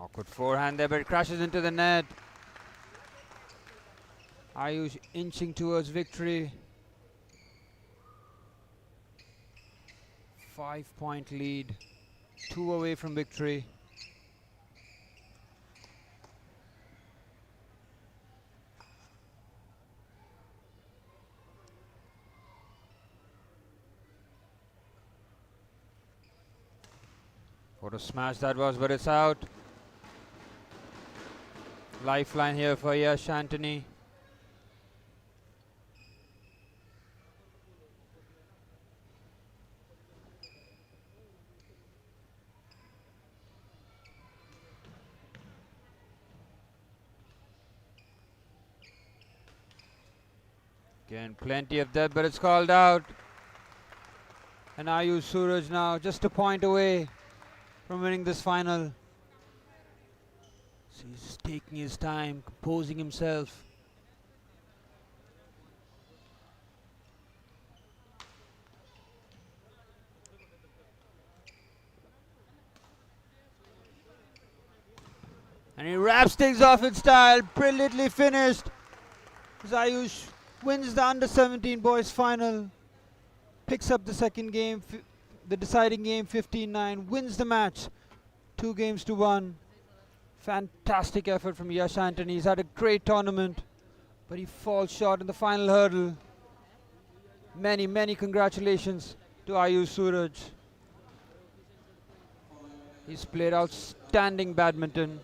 Awkward forehand there, but it crashes into the net. Ayush inching towards victory. 5-point lead, 2 away from victory. What a smash that was, but it's out. Lifeline here for Yash Anthony. Again, plenty of depth, but it's called out. And Ayush Suraj now just a point away from winning this final. So he's just taking his time, composing himself. And he wraps things off in style, brilliantly finished. As Ayush wins the under-17 boys final, picks up the second game, the deciding game 15-9, wins the match 2-1. Fantastic effort from Yash Anthony. He's had a great tournament, but he falls short in the final hurdle. Many congratulations to Ayush Suraj. He's played outstanding badminton.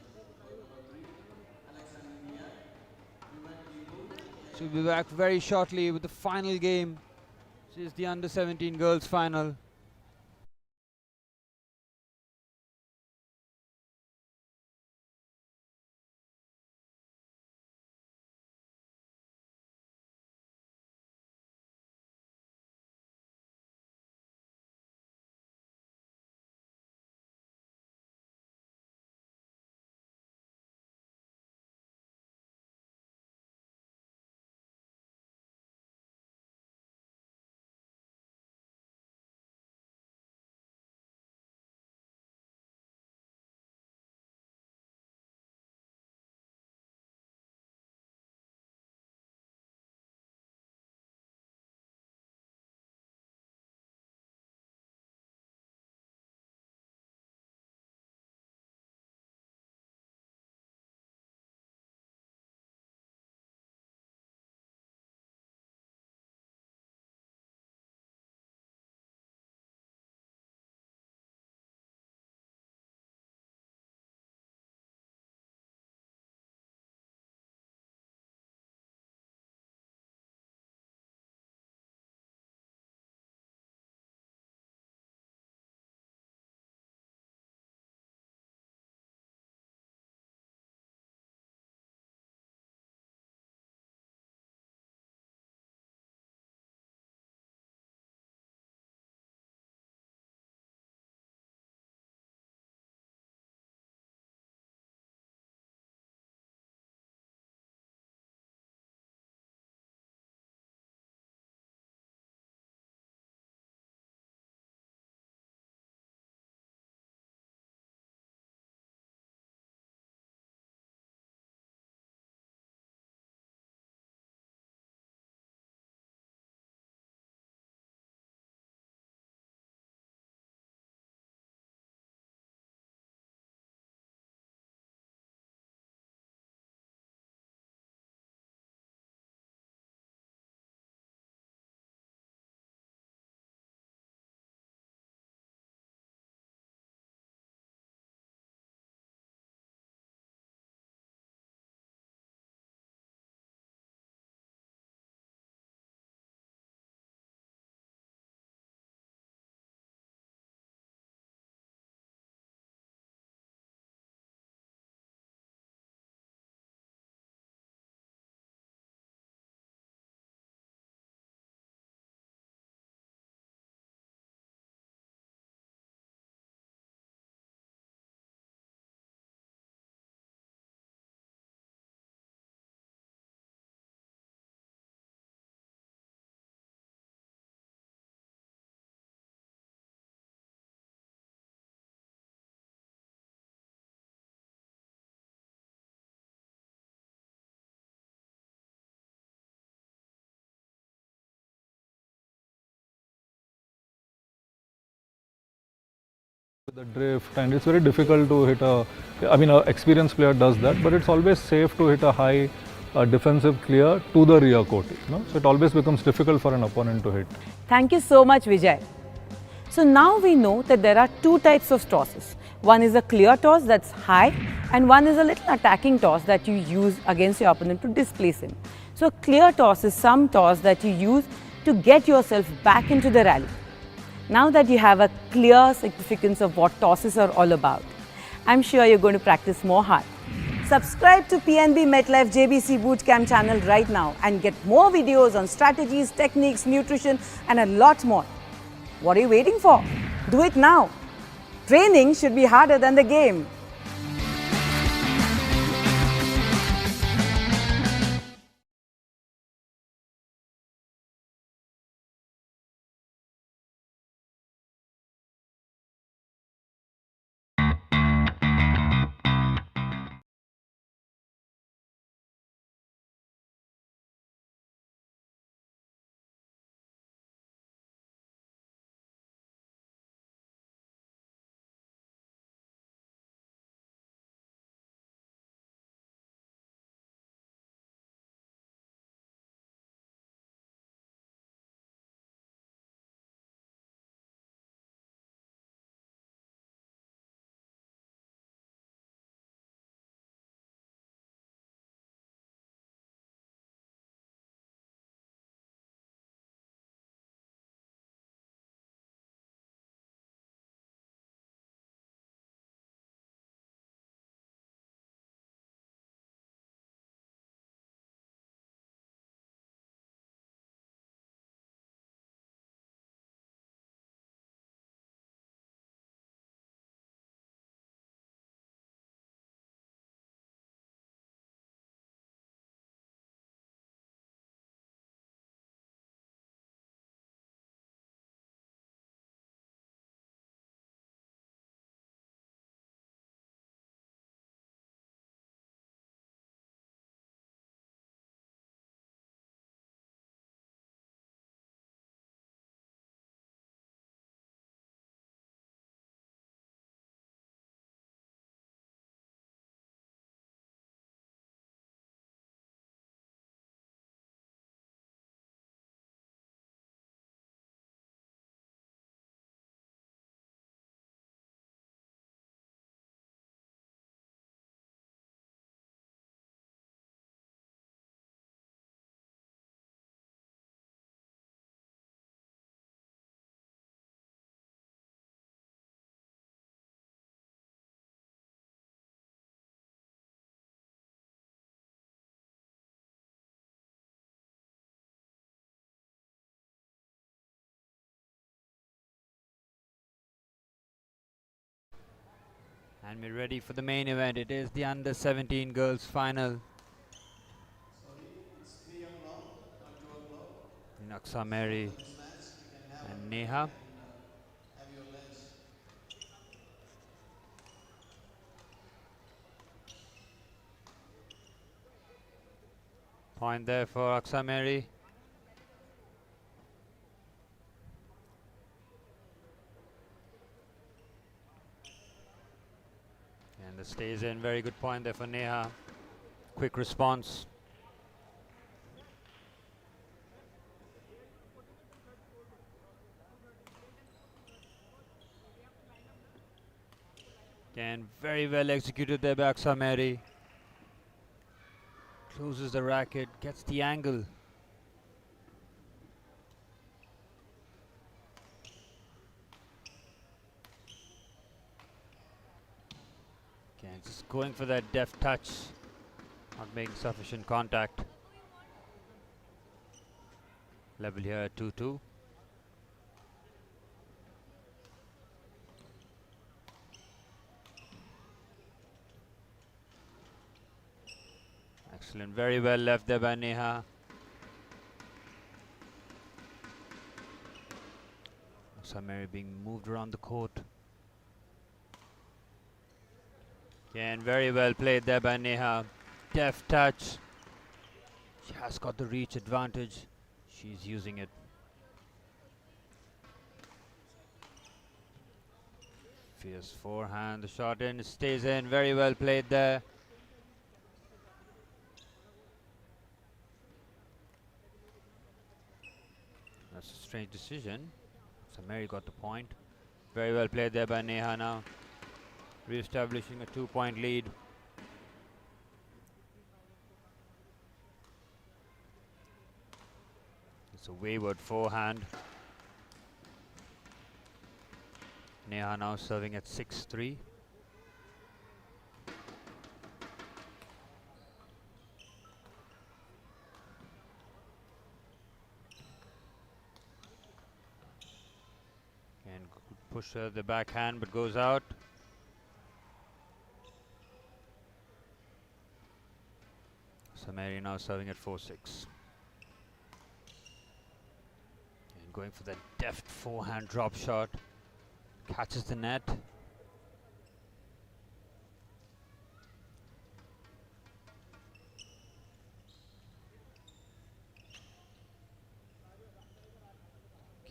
So we'll be back very shortly with the final game. This is the under-17 girls final. The drift, and it's very difficult to hit a, I mean, an experienced player does that, but it's always safe to hit a high defensive clear to the rear court. So it always becomes difficult for an opponent to hit. Thank you so much, Vijay. So now we know that there are two types of tosses. One is a clear toss that's high, and one is a little attacking toss that you use against your opponent to displace him. So clear toss is some toss that you use to get yourself back into the rally. Now that you have a clear significance of what tosses are all about, I'm sure you're going to practice more hard. Subscribe to PNB MetLife JBC Bootcamp channel right now and get more videos on strategies, techniques, nutrition, and a lot more. What are you waiting for? Do it now. Training should be harder than the game. And we're ready for the main event. It is the under 17 girls final. Naksa Mary and Neha. Point there for Aksa Mary. And this stays in. Very good point there for Neha. Quick response. Again, very well executed there by Aksa Mary. Closes the racket, gets the angle. Again, just going for that deft touch, not making sufficient contact. Level here at 2-2. Excellent, very well left there by Neha. Aksa Mary being moved around the court. Again, very well played there by Neha. Deft touch. She has got the reach advantage. She's using it. Fierce forehand, the shot in, stays in, very well played there. That's a strange decision. So Mary got the point. Very well played there by Neha now. Re-establishing a 2-point lead. It's a wayward forehand. Neha now serving at 6-3. And good push the backhand, but goes out. Samari now serving at 4-6. And going for that deft forehand drop shot. Catches the net.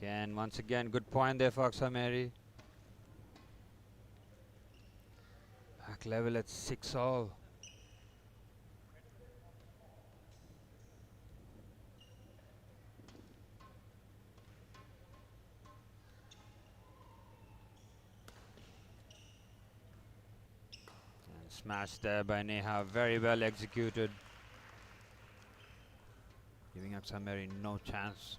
And once again, good point there for Samari. Back level at 6-all. Smash there by Neha, very well executed. Giving Samari no chance.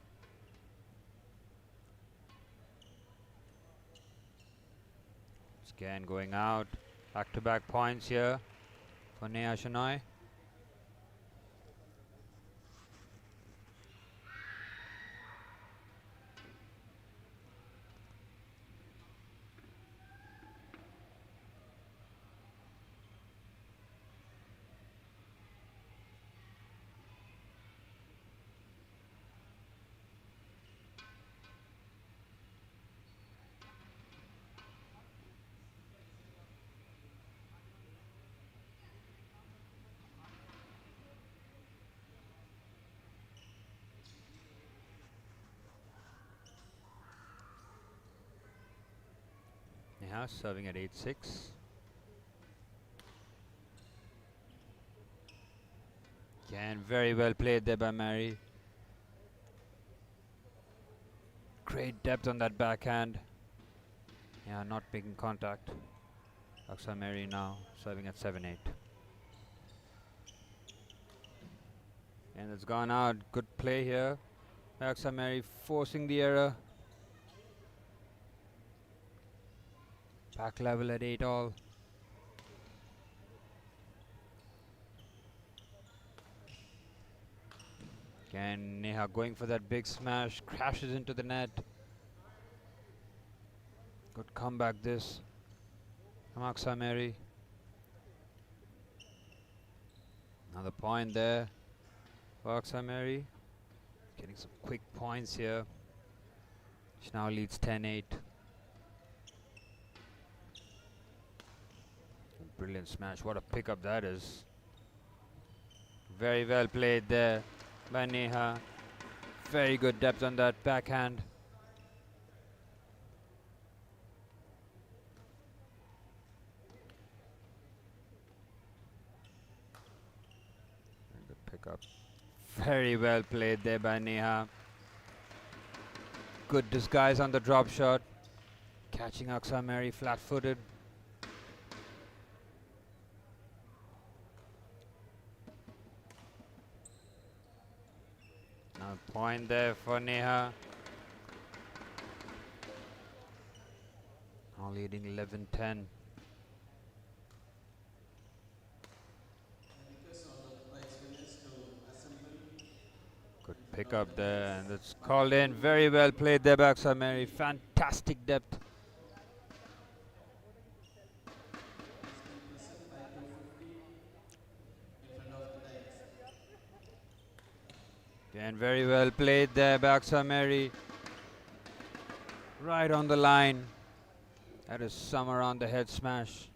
Again going out. Back-to-back points here for Neha Shenoy. Neha serving at 8-6. Again, very well played there by Mary. Great depth on that backhand. Yeah, not making contact. Mary now serving at 7-8. And it's gone out. Good play here. Mary forcing the error. Back level at 8-all. Again, Neha going for that big smash, crashes into the net. Good comeback this. Mary. Another point there for Mary. Getting some quick points here. She now leads 10-8. Brilliant smash. What a pickup that is. Very well played there by Neha. Very good depth on that backhand. And the pickup. Very well played there by Neha. Good disguise on the drop shot. Catching Mary flat-footed. Now point there for Neha. Now leading 11-10. Good pick up there, and it's called in. Very well played there by Mary. Fantastic depth. And very well played there by Mary. Right on the line. That is Summer on the head smash.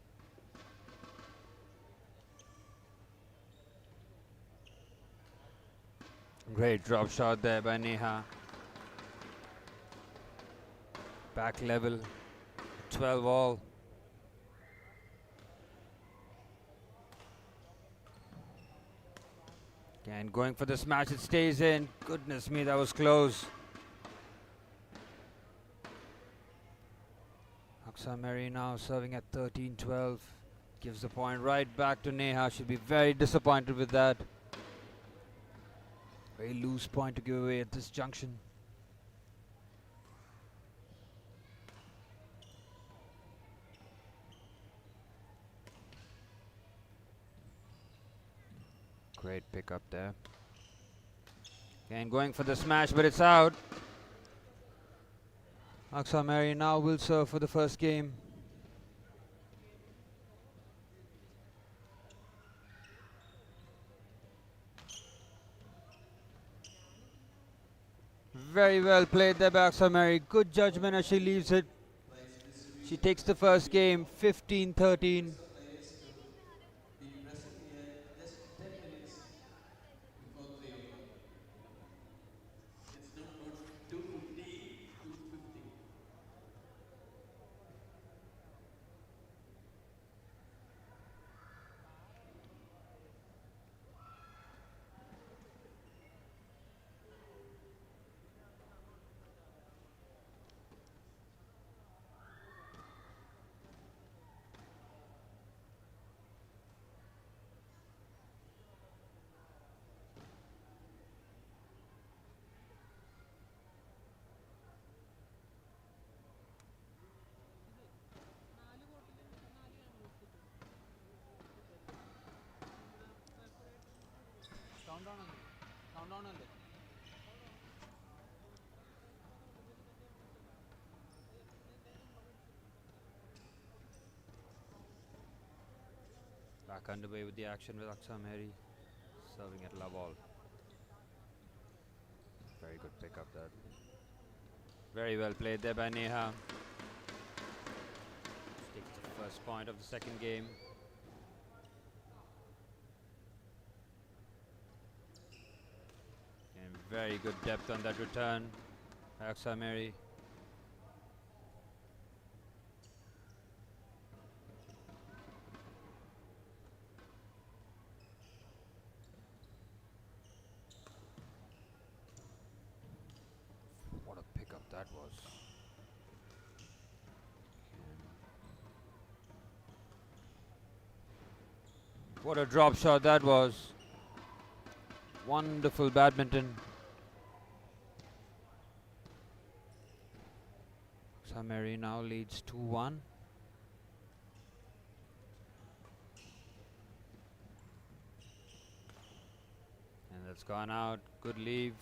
Great drop shot there by Neha. Back level, 12-all. And going for the smash, it stays in. Goodness me, that was close. Aksa Mary now serving at 13-12. Gives the point right back to Neha. She'll be very disappointed with that. Very loose point to give away at this junction. Great pick up there. Again going for the smash, but it's out. Aksa Mary now will serve for the first game. Very well played there by Aksa Mary. Good judgment as she leaves it. She takes the first game 15-13. Back underway with the action with Aksa Mary serving at love all. Very good pick up that. Very well played there by Neha. Takes the first point of the second game. And very good depth on that return. Aksa Mary. What a pickup that was. What a drop shot that was. Wonderful badminton. Aksa Mary now leads 2-1. And that's gone out. Good leave.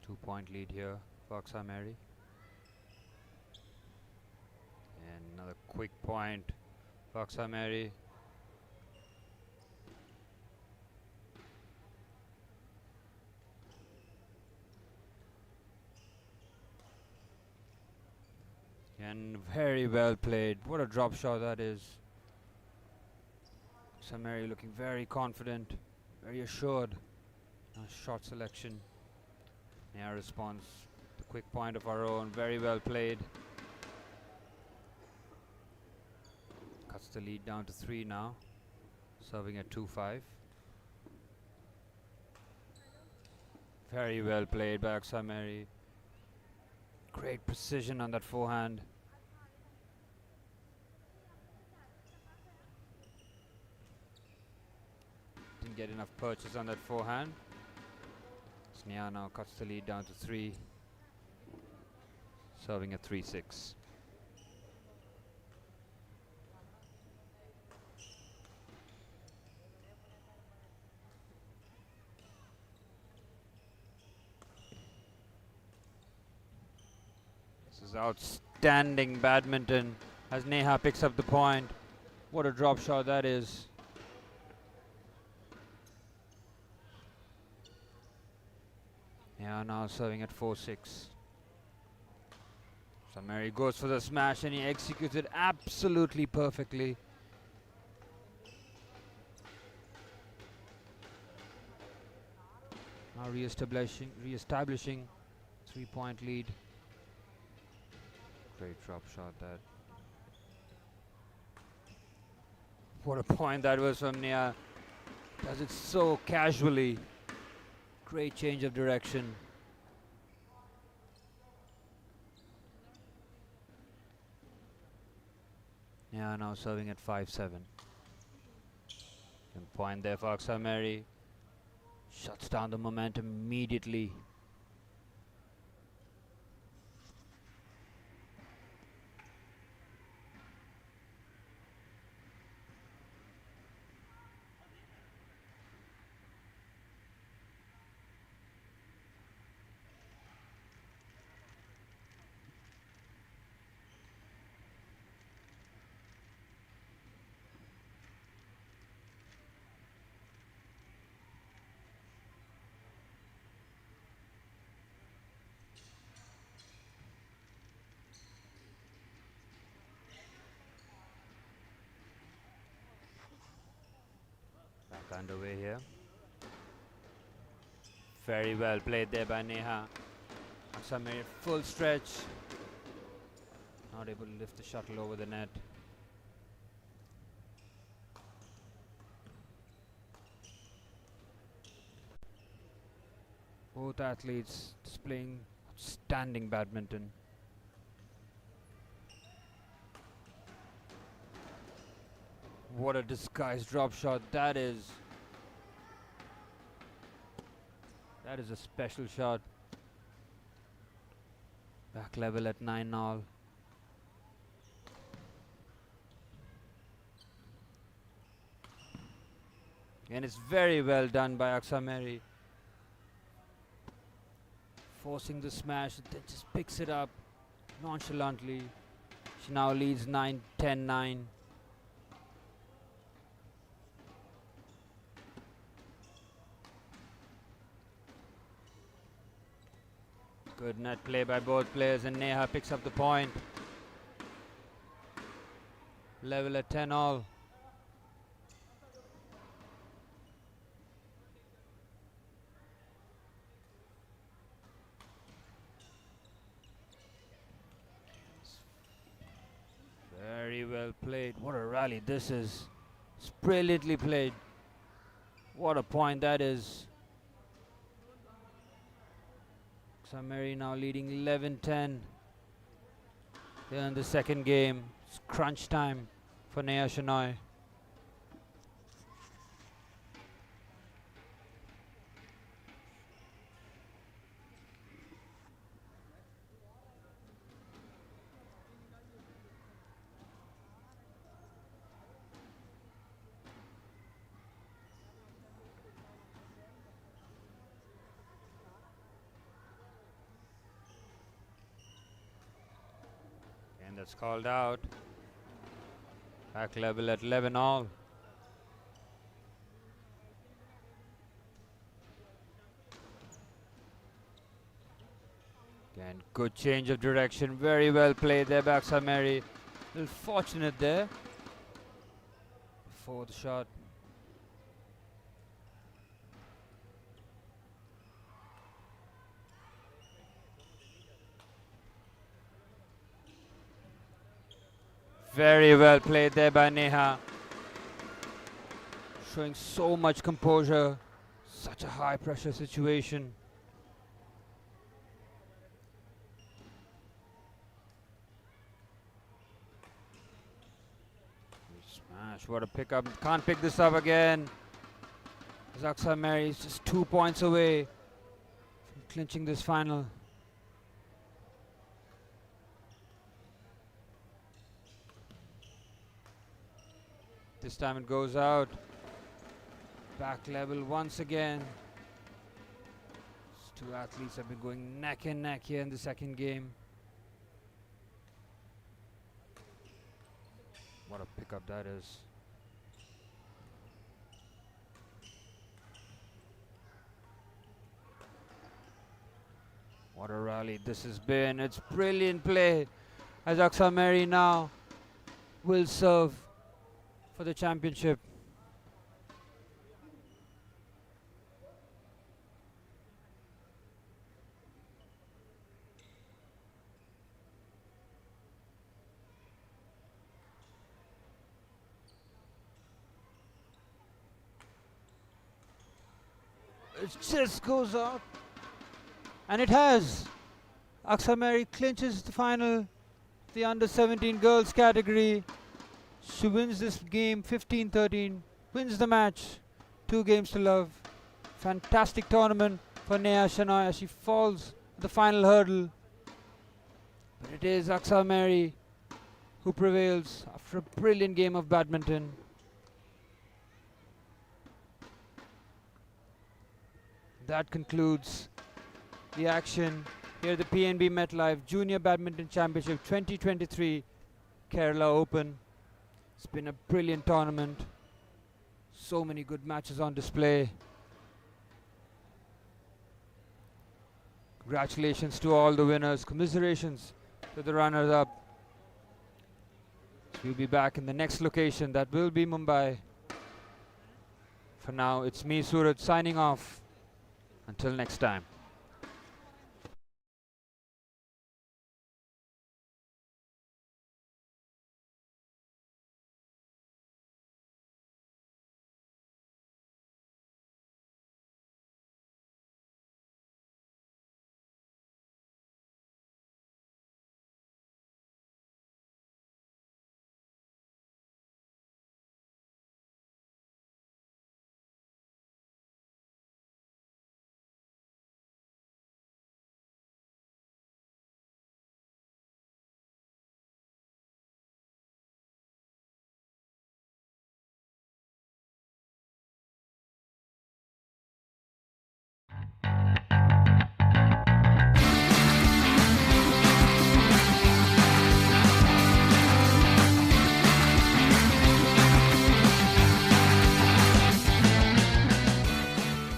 Two-point lead here for Aksa Mary. And another quick point for Aksa Mary. And very well played. What a drop shot that is. Aksa Mary looking very confident, very assured. Shot selection. Yeah, response. The quick point of our own. Very well played. Cuts the lead down to 3 now. Serving at 2-5. Very well played by Aksa Mary. Great precision on that forehand. Didn't get enough purchase on that forehand. Sneha now cuts the lead down to 3. Serving at 3-6. This is outstanding badminton as Neha picks up the point. What a drop shot that is. Yeah, now serving at 4-6. So Mary goes for the smash and he executes it absolutely perfectly. Now re-establishing 3-point lead. Great drop shot that. What a point that was from Nia. Does it so casually. Great change of direction. Nia now serving at 5-7. And point there for Aksa Mary. Shuts down the momentum immediately. Back underway here. Very well played there by Neha. Aksa Mary full stretch. Not able to lift the shuttle over the net. Both athletes displaying outstanding badminton. What a disguised drop shot that is. That is a special shot. Back level at 9-all. And it's very well done by Aksa Mary. Forcing the smash, then just picks it up nonchalantly. She now leads 9-10-9. Good net play by both players, and Neha picks up the point. Level at 10-all. Very well played. What a rally this is. It's brilliantly played. What a point that is. Aksa Mary now leading 11-10. They're in the second game. It's crunch time for Neha Shenoy. And that's called out. Back level at 11-all. Again, good change of direction. Very well played there by Aksa Mary. A little fortunate there before the shot. Very well played there by Neha. Showing so much composure. Such a high pressure situation. Smash, what a pickup. Can't pick this up again. Aksa Mary is just 2 points away from clinching this final. This time it goes out. Back level once again. These two athletes have been going neck and neck here in the second game. What a pickup that is. What a rally this has been. It's brilliant play as Aksa Mary now will serve for the championship. It just goes out. And it has. Aksa Mary clinches the final, the under 17 girls category. She wins this game 15-13, wins the match 2 games to love. Fantastic tournament for Neha Shenoy as she falls the final hurdle. But it is Aksa Mary who prevails after a brilliant game of badminton. That concludes the action here at the PNB MetLife Junior Badminton Championship 2023 Kerala Open. It's been a brilliant tournament. So many good matches on display. Congratulations to all the winners. Commiserations to the runners-up. We'll be back in the next location. That will be Mumbai. For now, it's me, Suraj, signing off. Until next time.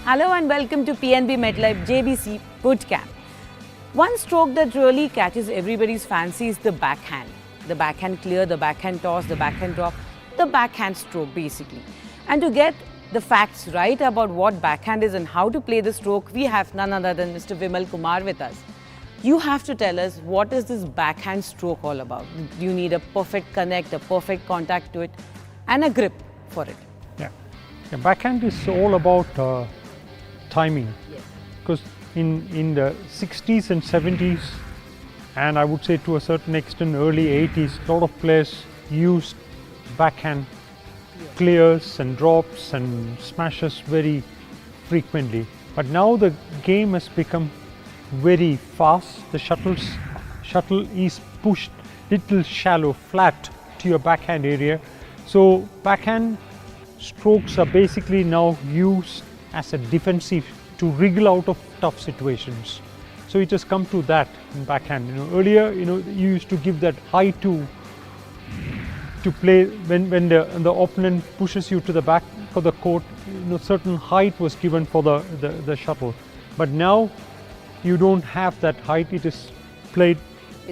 Hello and welcome to PNB MetLife JBC Bootcamp. One stroke that really catches everybody's fancy is the backhand. The backhand clear, the backhand toss, the backhand drop, the backhand stroke basically. And to get the facts right about what backhand is and how to play the stroke, we have none other than Mr. Vimal Kumar with us. You have to tell us, what is this backhand stroke all about? You need a perfect connect, a perfect contact to it and a grip for it. Yeah, backhand is all about timing. Yes. Because in the 60s and 70s, and I would say to a certain extent early 80s, a lot of players used backhand clears and drops and smashes very frequently. But now the game has become very fast. The shuttle is pushed little shallow, flat to your backhand area. So backhand strokes are basically now used as a defensive to wriggle out of tough situations. So it has come to that in backhand. Earlier, you used to give that high to play when the opponent pushes you to the back of the court. Certain height was given for the shuttle, but now you don't have that height. It is played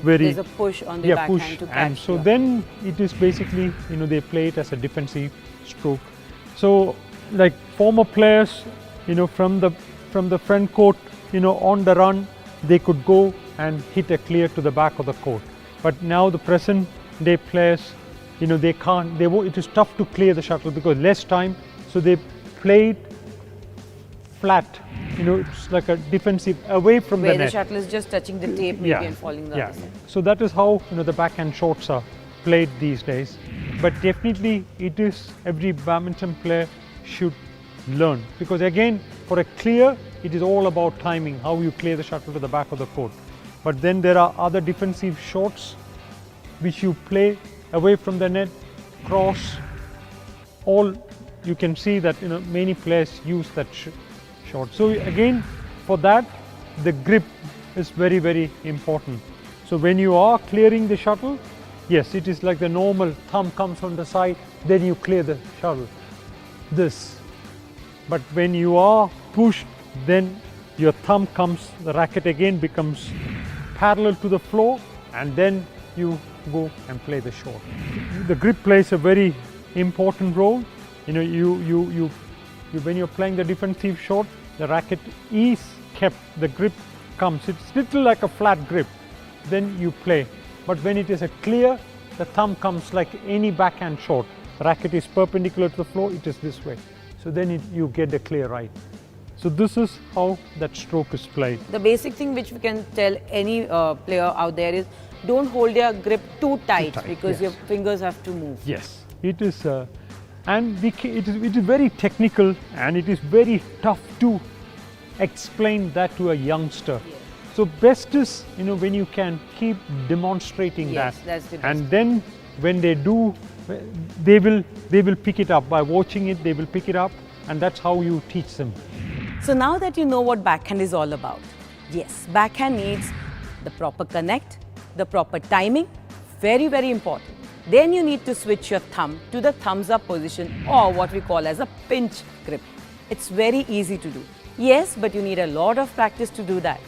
There's a push on the backhand to catch. And so then it is basically they play it as a defensive stroke. So like former players, from the front court, on the run, they could go and hit a clear to the back of the court. But now the present day players, they can't. It is tough to clear the shuttle because less time. So they play it flat. It's like a defensive away from the net. Where the shuttle is just touching the tape maybe and falling the other side. So that is how the backhand shots are played these days. But definitely it is every badminton player should learn, because again, for a clear, it is all about timing, how you clear the shuttle to the back of the court. But then there are other defensive shots which you play away from the net, cross. All you can see that many players use that shot. So again, for that, the grip is very, very important. So when you are clearing the shuttle, yes, it is like the normal thumb comes on the side, then you clear the shuttle. But when you are pushed, then your thumb comes, the racket again becomes parallel to the floor, and then you go and play the shot. The grip plays a very important role. When you're playing the defensive shot, the racket is kept, the grip comes. It's little like a flat grip, then you play. But when it is a clear, the thumb comes like any backhand shot. The racket is perpendicular to the floor, it is this way. So then you get the clear right. So this is how that stroke is played. The basic thing which we can tell any player out there is don't hold your grip too tight, because your fingers have to move. Yes, it is, and it is very technical, and it is very tough to explain that to a youngster. Yes. So best is, when you can keep demonstrating Yes, that, that's the best. and then when they do, they will pick it up by watching it. They will pick it up, and that's how you teach them. So now that you know what backhand is all about, yes, backhand needs the proper connect, the proper timing, very, very important. Then you need to switch your thumb to the thumbs up position, or what we call as a pinch grip. It's very easy to do. Yes, but you need a lot of practice to do that.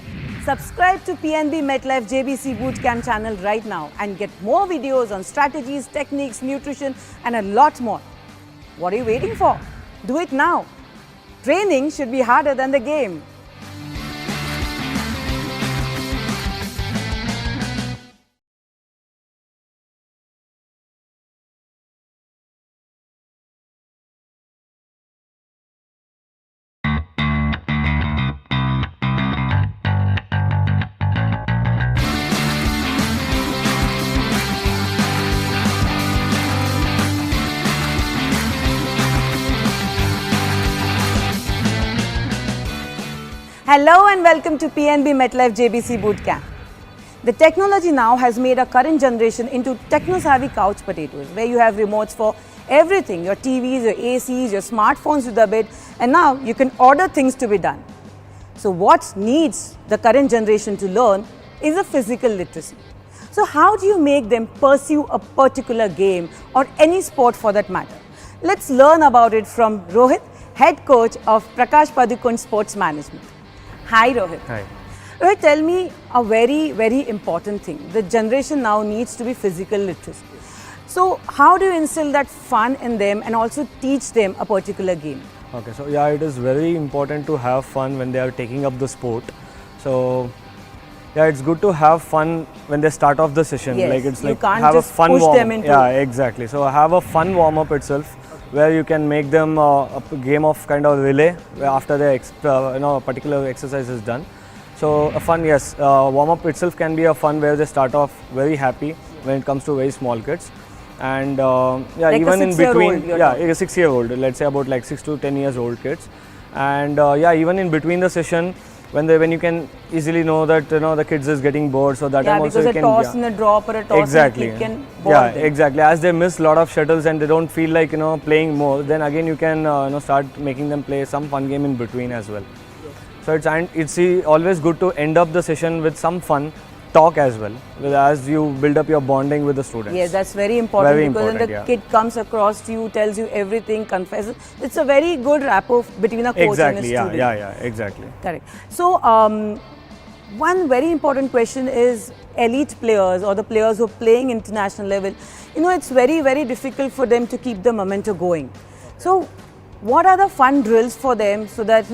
Subscribe to PNB MetLife JBC Bootcamp channel right now and get more videos on strategies, techniques, nutrition and a lot more. What are you waiting for? Do it now. Training should be harder than the game. Hello and welcome to PNB MetLife JBC Bootcamp. The technology now has made our current generation into techno-savvy couch potatoes, where you have remotes for everything, your TVs, your ACs, your smartphones with a bit, and now you can order things to be done. So what needs the current generation to learn is a physical literacy. So how do you make them pursue a particular game or any sport for that matter? Let's learn about it from Rohit, head coach of Prakash Padukone Sports Management. Hi Rohit. Hi. Rohit, tell me a very, very important thing. The generation now needs to be physical literacy. So how do you instill that fun in them and also teach them a particular game? Okay, so yeah, it is very important to have fun when they are taking up the sport. So yeah, it's good to have fun when they start off the session. Yes, like it's you like can't have just a fun push warm. them into Yeah, it. exactly. So have a fun warm up itself, where you can make them a game of kind of relay where after the a particular exercise is done. So a fun, yes, warm up itself can be a fun where they start off very happy when it comes to very small kids. And yeah, Like even a in 6-year-old between, you're yeah, talking. a 6-year-old, let's say about like 6 to 10 years old kids. And yeah, even in between the session, when you can easily know that the kids is getting bored, so that Yeah, time also because you a can toss and a drop or a toss exactly. and a kick can bore Yeah, them. exactly. As they miss a lot of shuttles and they don't feel like playing more, then again you can start making them play some fun game in between as well. Yes. So it's always good to end up the session with some fun talk as well, as you build up your bonding with the students. Yes, that's very important, Very because when the important, kid comes across to you, tells you everything, confesses, it's a very good rapport between a coach Exactly. and a Yeah, student. yeah, exactly. Correct. So, one very important question is elite players or the players who are playing international level. It's very, very difficult for them to keep the momentum going. So, what are the fun drills for them so that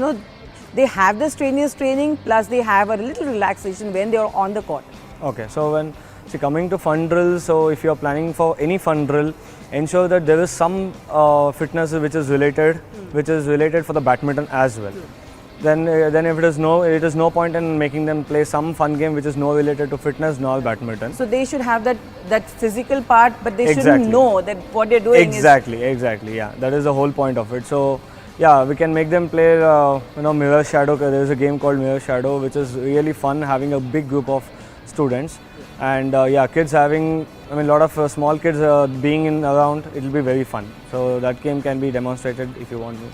they have the strenuous training plus they have a little relaxation when they are on the court? Okay, so coming to fun drills, so if you are planning for any fun drill, ensure that there is some fitness which is related for the badminton as well. Then if it is no point in making them play some fun game which is no related to fitness nor badminton. So they should have that physical part, but they Exactly. shouldn't know that what they're doing Exactly, yeah, that is the whole point of it. So yeah, we can make them play mirror shadow. There is a game called mirror shadow which is really fun, having a big group of students. And yeah, kids having, a lot of small kids being in around, it will be very fun. So that game can be demonstrated if you want to.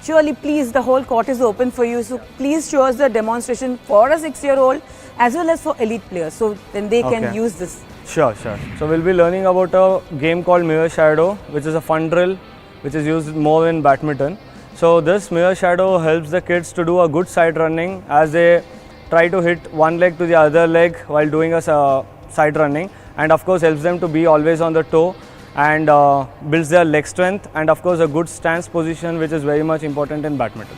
Surely, please, the whole court is open for you. So please show us the demonstration for a 6-year-old as well as for elite players. So then they can Okay. use this. Sure. So we'll be learning about a game called mirror shadow, which is a fun drill, which is used more in badminton. So this mirror shadow helps the kids to do a good side running as they try to hit one leg to the other leg while doing a side running, and of course helps them to be always on the toe and builds their leg strength, and of course a good stance position, which is very much important in badminton.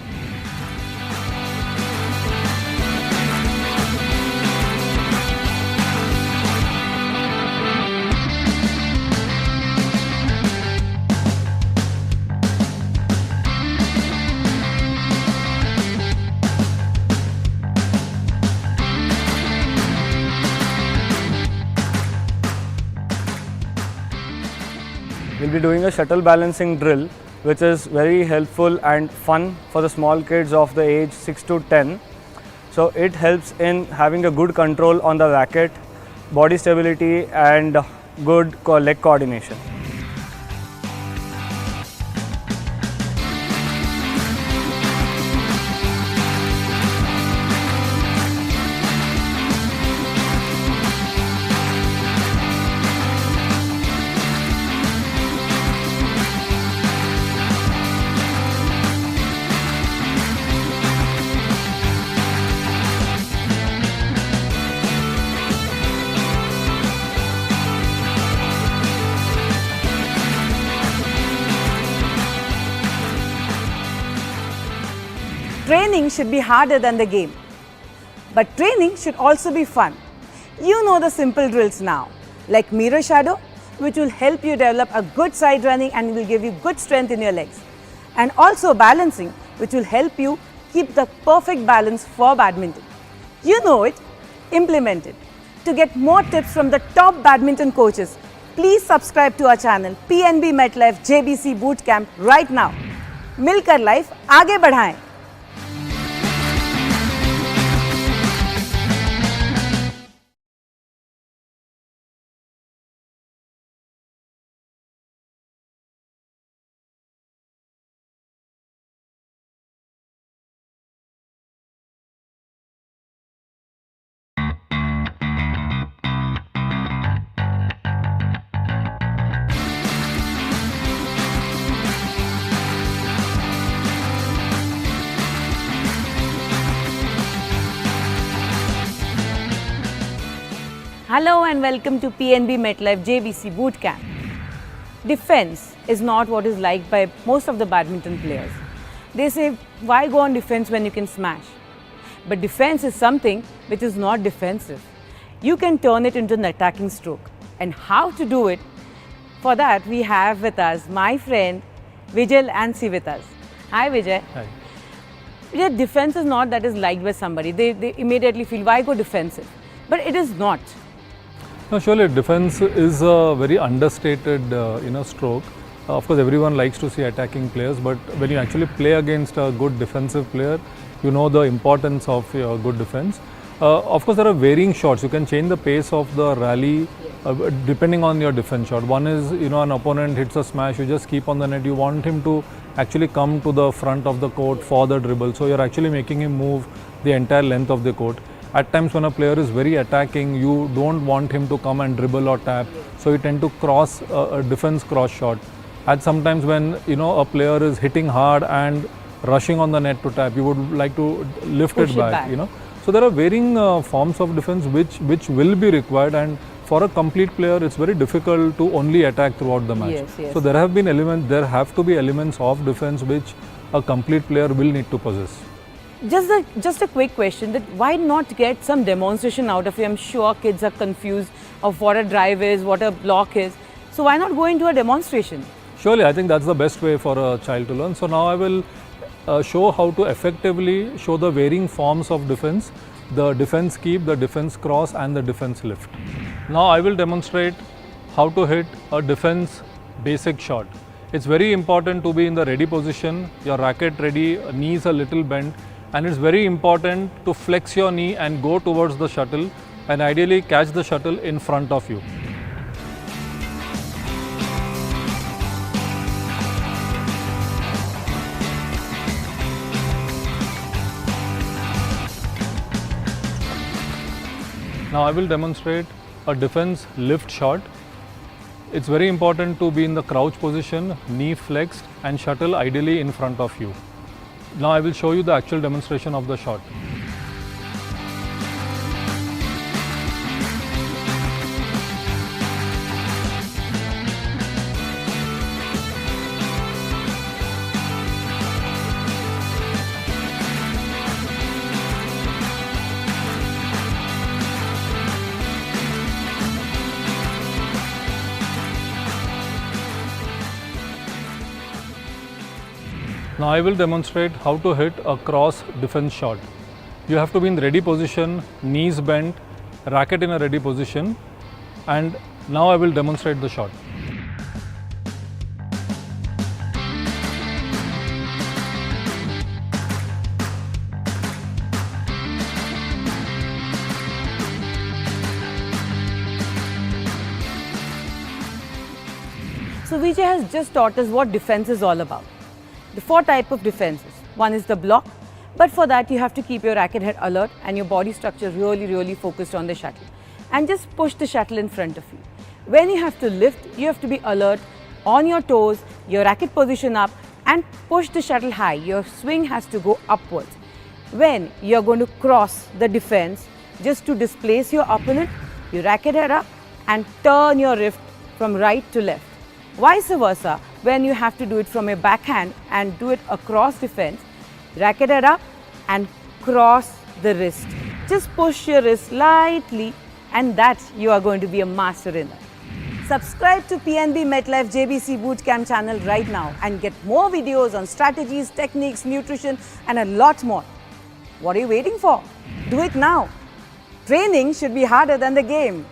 be doing a shuttle balancing drill, which is very helpful and fun for the small kids of the age 6 to 10. So it helps in having a good control on the racket, body stability and good leg coordination. Training should be harder than the game. But training should also be fun. You know the simple drills now, like mirror shadow, which will help you develop a good side running and will give you good strength in your legs. And also balancing, which will help you keep the perfect balance for badminton. You know it, implement it. To get more tips from the top badminton coaches, please subscribe to our channel PNB MetLife JBC Bootcamp right now. मिलकर life आगे बढ़ाएं। Hello and welcome to PNB MetLife JBC Bootcamp. Defense is not what is liked by most of the badminton players. They say, why go on defense when you can smash? But defense is something which is not defensive. You can turn it into an attacking stroke. And how to do it? For that, we have with us my friend Vijay and C with us. Hi Vijay. Hi. Vijay, defense is not that is liked by somebody. They immediately feel, why go defensive? But it is not. No, surely defense is a very understated stroke. Of course, everyone likes to see attacking players, but when you actually play against a good defensive player, you know the importance of your good defense. Of course, there are varying shots. You can change the pace of the rally depending on your defense shot. One is, an opponent hits a smash, you just keep on the net. You want him to actually come to the front of the court for the dribble. So you're actually making him move the entire length of the court. At times when a player is very attacking, you don't want him to come and dribble or tap. So you tend to cross a defense cross shot. And sometimes when a player is hitting hard and rushing on the net to tap, you would like to lift it back. So there are varying forms of defense which will be required, and for a complete player it's very difficult to only attack throughout the match. Yes. So there have to be elements of defense which a complete player will need to possess. Just a quick question, that why not get some demonstration out of you? I'm sure kids are confused of what a drive is, what a block is. So why not go into a demonstration? Surely, I think that's the best way for a child to learn. So now I will show how to effectively show the varying forms of defense, the defense keep, the defense cross and the defense lift. Now I will demonstrate how to hit a defense basic shot. It's very important to be in the ready position, your racket ready, knees a little bent, and it's very important to flex your knee and go towards the shuttle and ideally catch the shuttle in front of you. Now I will demonstrate a defense lift shot. It's very important to be in the crouch position, knee flexed and shuttle ideally in front of you. Now I will show you the actual demonstration of the shot. Now I will demonstrate how to hit a cross defense shot. You have to be in ready position, knees bent, racket in a ready position, and now I will demonstrate the shot. So Vijay has just taught us what defense is all about. The 4 types of defenses. One is the block, but for that you have to keep your racket head alert and your body structure really focused on the shuttle. And just push the shuttle in front of you. When you have to lift, you have to be alert, on your toes, your racket position up, and push the shuttle high. Your swing has to go upwards. When you're going to cross the defense, just to displace your opponent, you racket head up and turn your wrist from right to left. Vice versa, when you have to do it from a backhand and do it across defense, racket head up and cross the wrist. Just push your wrist lightly, and that you are going to be a master in that. Subscribe to PNB MetLife JBC Bootcamp channel right now and get more videos on strategies, techniques, nutrition and a lot more. What are you waiting for? Do it now. Training should be harder than the game.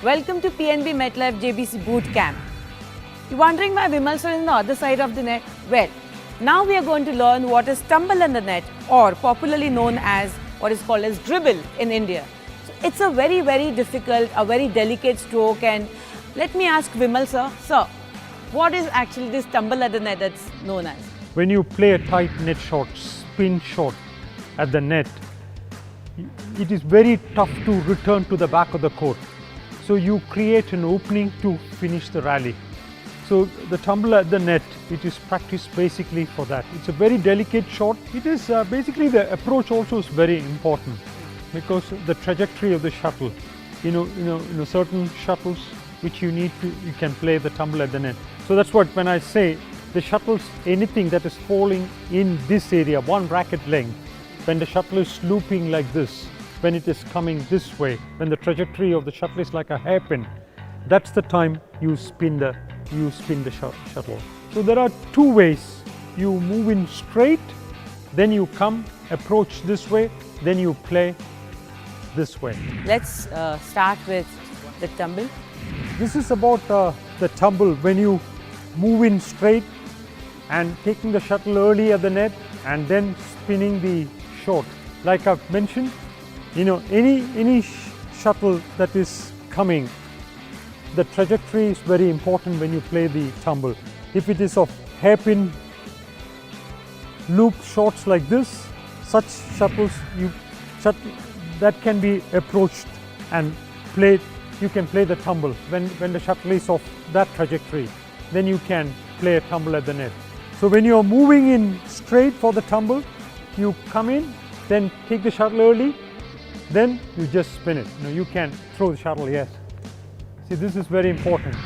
Welcome to PNB MetLife JBC Bootcamp. You're wondering why Vimal sir is on the other side of the net? Well, now we are going to learn what is tumble in the net, or popularly known as what is called as dribble in India. So it's a very difficult, a very delicate stroke, and let me ask Vimal sir, what is actually this tumble at the net that's known as? When you play a tight net shot, spin shot at the net, it is very tough to return to the back of the court. So you create an opening to finish the rally. So the tumble at the net, it is practiced basically for that. It's a very delicate shot. It is basically the approach also is very important, because the trajectory of the shuttle, certain shuttles which you can play the tumble at the net. So that's what, when I say the shuttles, anything that is falling in this area, 1 racket length, when the shuttle is looping like this, when it is coming this way, when the trajectory of the shuttle is like a hairpin, that's the time you spin the shuttle. So there are 2 ways. You move in straight, then you come, approach this way, then you play this way. Let's start with the tumble. This is about the tumble, when you move in straight and taking the shuttle early at the net and then spinning the short. Like I've mentioned, any shuttle that is coming, the trajectory is very important when you play the tumble. If it is of hairpin loop shots like this, such shuttles that can be approached and played. You can play the tumble when the shuttle is of that trajectory, then you can play a tumble at the net. So when you are moving in straight for the tumble, you come in, then take the shuttle early, then you just spin it. You can throw the shuttle, yes. See, this is very important.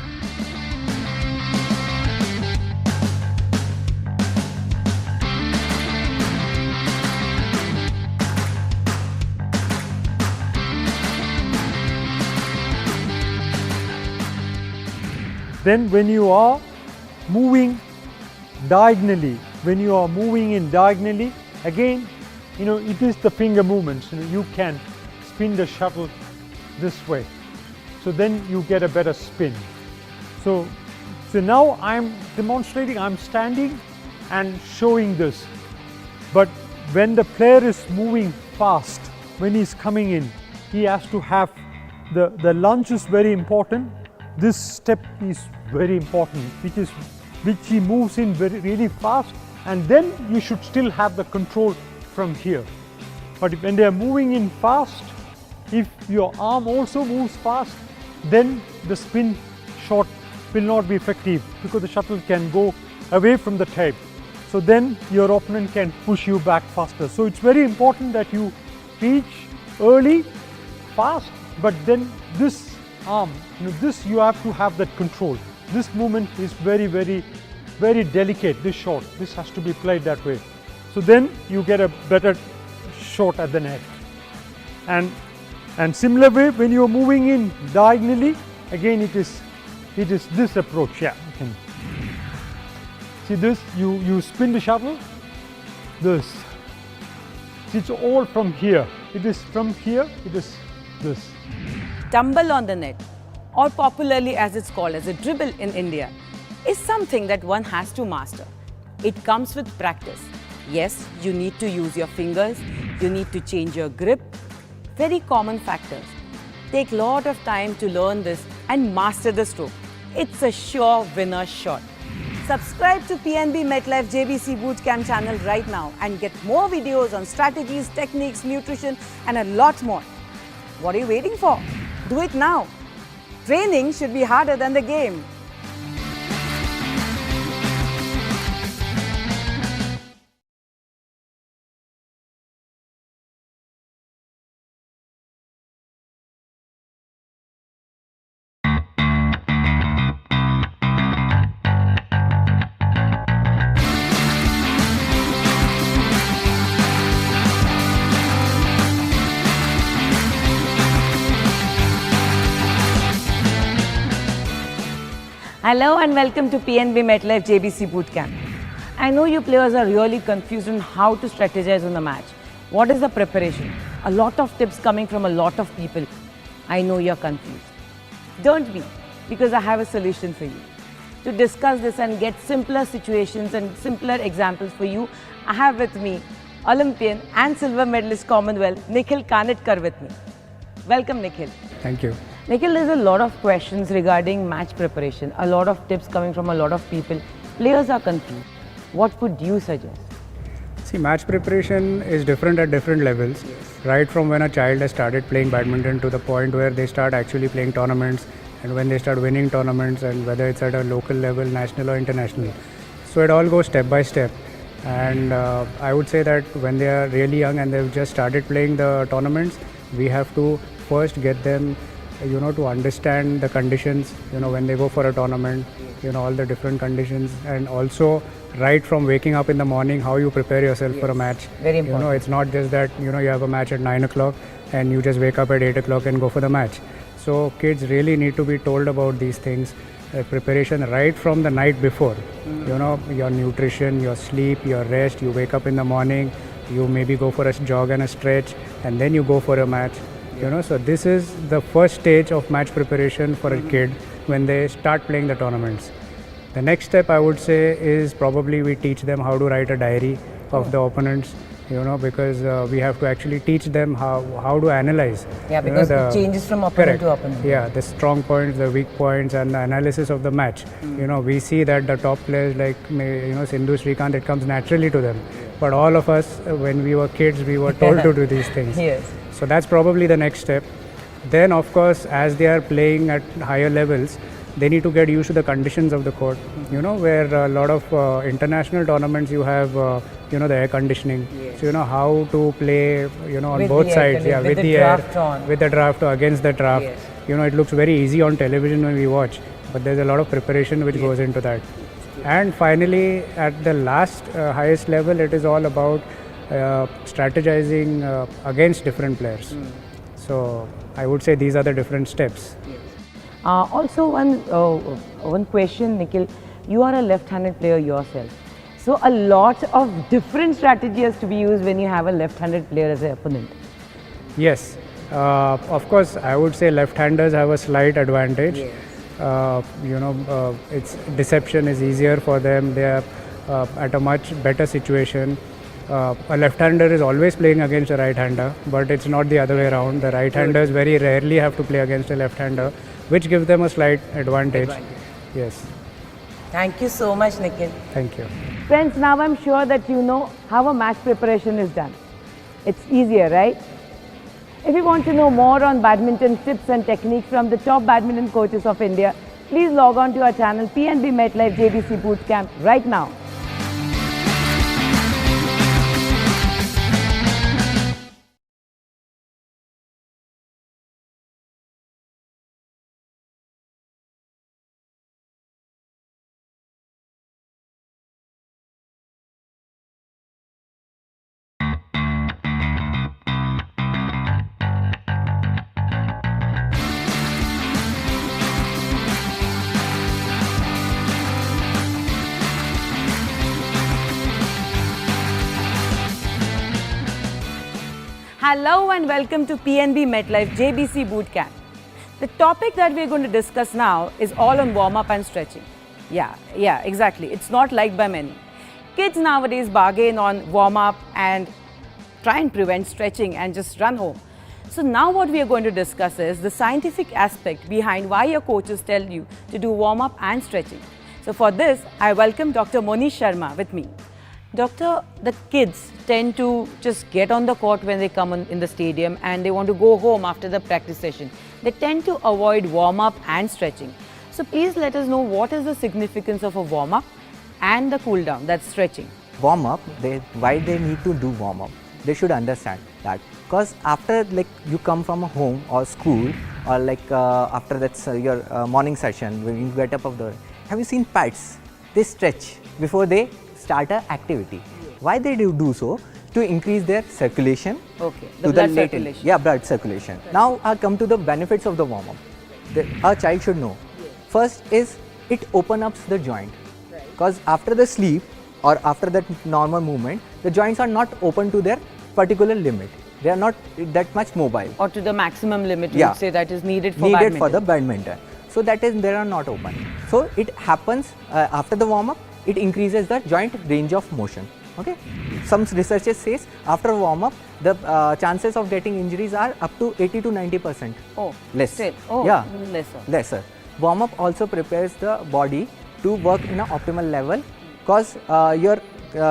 Then when you are moving diagonally, again, it is the finger movements. You can spin the shuttle this way. So then you get a better spin. So now I'm demonstrating, I'm standing and showing this. But when the player is moving fast, when he's coming in, he has to have the lunge is very important. This step is very important, which he moves in really fast, and then you should still have the control from here. But when they are moving in fast, if your arm also moves fast, then the spin shot will not be effective, because the shuttle can go away from the tape. So then your opponent can push you back faster. So it's very important that you reach early, fast, but then this arm, this you have to have that control. This movement is very delicate, this shot. This has to be played that way. So then you get a better shot at the net. And similar way, when you are moving in diagonally, again it is this approach. Yeah. See this, you spin the shuttle, this. See, it's all from here. It is from here, it is this. Tumble on the net, or popularly as it's called as a dribble in India, is something that one has to master. It comes with practice. Yes, you need to use your fingers, you need to change your grip. Very common factors. Take a lot of time to learn this and master the stroke. It's a sure winner shot. Subscribe to PNB MetLife JBC Bootcamp channel right now and get more videos on strategies, techniques, nutrition and a lot more. What are you waiting for? Do it now. Training should be harder than the game. Hello and welcome to PNB MetLife JBC Bootcamp. I know you players are really confused on how to strategize on the match. What is the preparation? A lot of tips coming from a lot of people. I know you're confused. Don't be, because I have a solution for you. To discuss this and get simpler situations and simpler examples for you, I have with me Olympian and silver medalist Commonwealth, Nikhil Kanetkar with me. Welcome, Nikhil. Thank you. Nikhil, there's a lot of questions regarding match preparation, a lot of tips coming from a lot of people. Players are confused. What would you suggest? See, match preparation is different at different levels, right from when a child has started playing badminton to the point where they start actually playing tournaments and when they start winning tournaments, and whether it's at a local level, national or international. So it all goes step by step. And I would say that when they are really young and they've just started playing the tournaments, we have to first get them to understand the conditions, when they go for a tournament, all the different conditions, and also right from waking up in the morning, how you prepare yourself for a match. Very important. It's not just that, you have a match at 9 o'clock and you just wake up at 8 o'clock and go for the match. So kids really need to be told about these things, preparation right from the night before. Your nutrition, your sleep, your rest, you wake up in the morning, you maybe go for a jog and a stretch, and then you go for a match. So this is the first stage of match preparation for a kid when they start playing the tournaments. The next step I would say is probably we teach them how to write a diary of the opponents, because we have to actually teach them how to analyze. Yeah, because it changes from opponent to opponent. Yeah, the strong points, the weak points, and the analysis of the match. We see that the top players like Sindhu, Srikanth, it comes naturally to them. But all of us, when we were kids, we were told to do these things. Yes. So that's probably the next step. Then, of course, as they are playing at higher levels, they need to get used to the conditions of the court. Where a lot of international tournaments you have, the air conditioning. Yes. So how to play, on With both the sides. air, Yeah, with the draft air, on. with the draft or against the draft. Yes. It looks very easy on television when we watch, but there's a lot of preparation which goes into that. And finally, at the last highest level, it is all about strategizing against different players. So I would say these are the different steps. Also, one question, Nikhil. You are a left-handed player yourself. So a lot of different strategy has to be used when you have a left-handed player as an opponent. Yes, of course, I would say left-handers have a slight advantage. Yes. It's deception is easier for them. They are at a much better situation. A left-hander is always playing against a right-hander, but it's not the other way around. The right-handers very rarely have to play against a left-hander, which gives them a slight advantage. Yes. Thank you so much, Nikhil. Thank you. Friends, now I'm sure that you know how a match preparation is done. It's easier, right? If you want to know more on badminton tips and techniques from the top badminton coaches of India, please log on to our channel PNB MetLife JBC Bootcamp right now. Hello and welcome to PNB MetLife JBC Bootcamp. The topic that we're going to discuss now is all on warm-up and stretching. Yeah, exactly. It's not liked by many. Kids nowadays bargain on warm-up and try and prevent stretching and just run home. So now what we are going to discuss is the scientific aspect behind why your coaches tell you to do warm-up and stretching. So for this, I welcome Dr. Monish Sharma with me. Doctor, the kids tend to just get on the court when they come in the stadium and they want to go home after the practice session. They tend to avoid warm-up and stretching. So please let us know what is the significance of a warm-up and the cool-down, that's stretching. Warm-up, why they need to do warm-up? They should understand that, because after you come from a home or school, or after that's your morning session, when you get up have you seen pets? They stretch before they start an activity. Why they do so? To increase their circulation. Okay, the blood circulation. Yeah, blood circulation. Right. Now I come to the benefits of the warm-up. A child should know. First is it opens up the joint, because after the sleep or after that normal movement, the joints are not open to their particular limit. They are not that much mobile. Or to the maximum limit, you would say, that is needed for badminton. For the badminton. So that is, they are not open. So it happens after the warm-up, it increases the joint range of motion. Okay. Some researchers says after warm-up, the chances of getting injuries are up to 80 to 90%. Oh, less. Still. Oh, yeah. Lesser. Warm-up also prepares the body to work in an optimal level, because your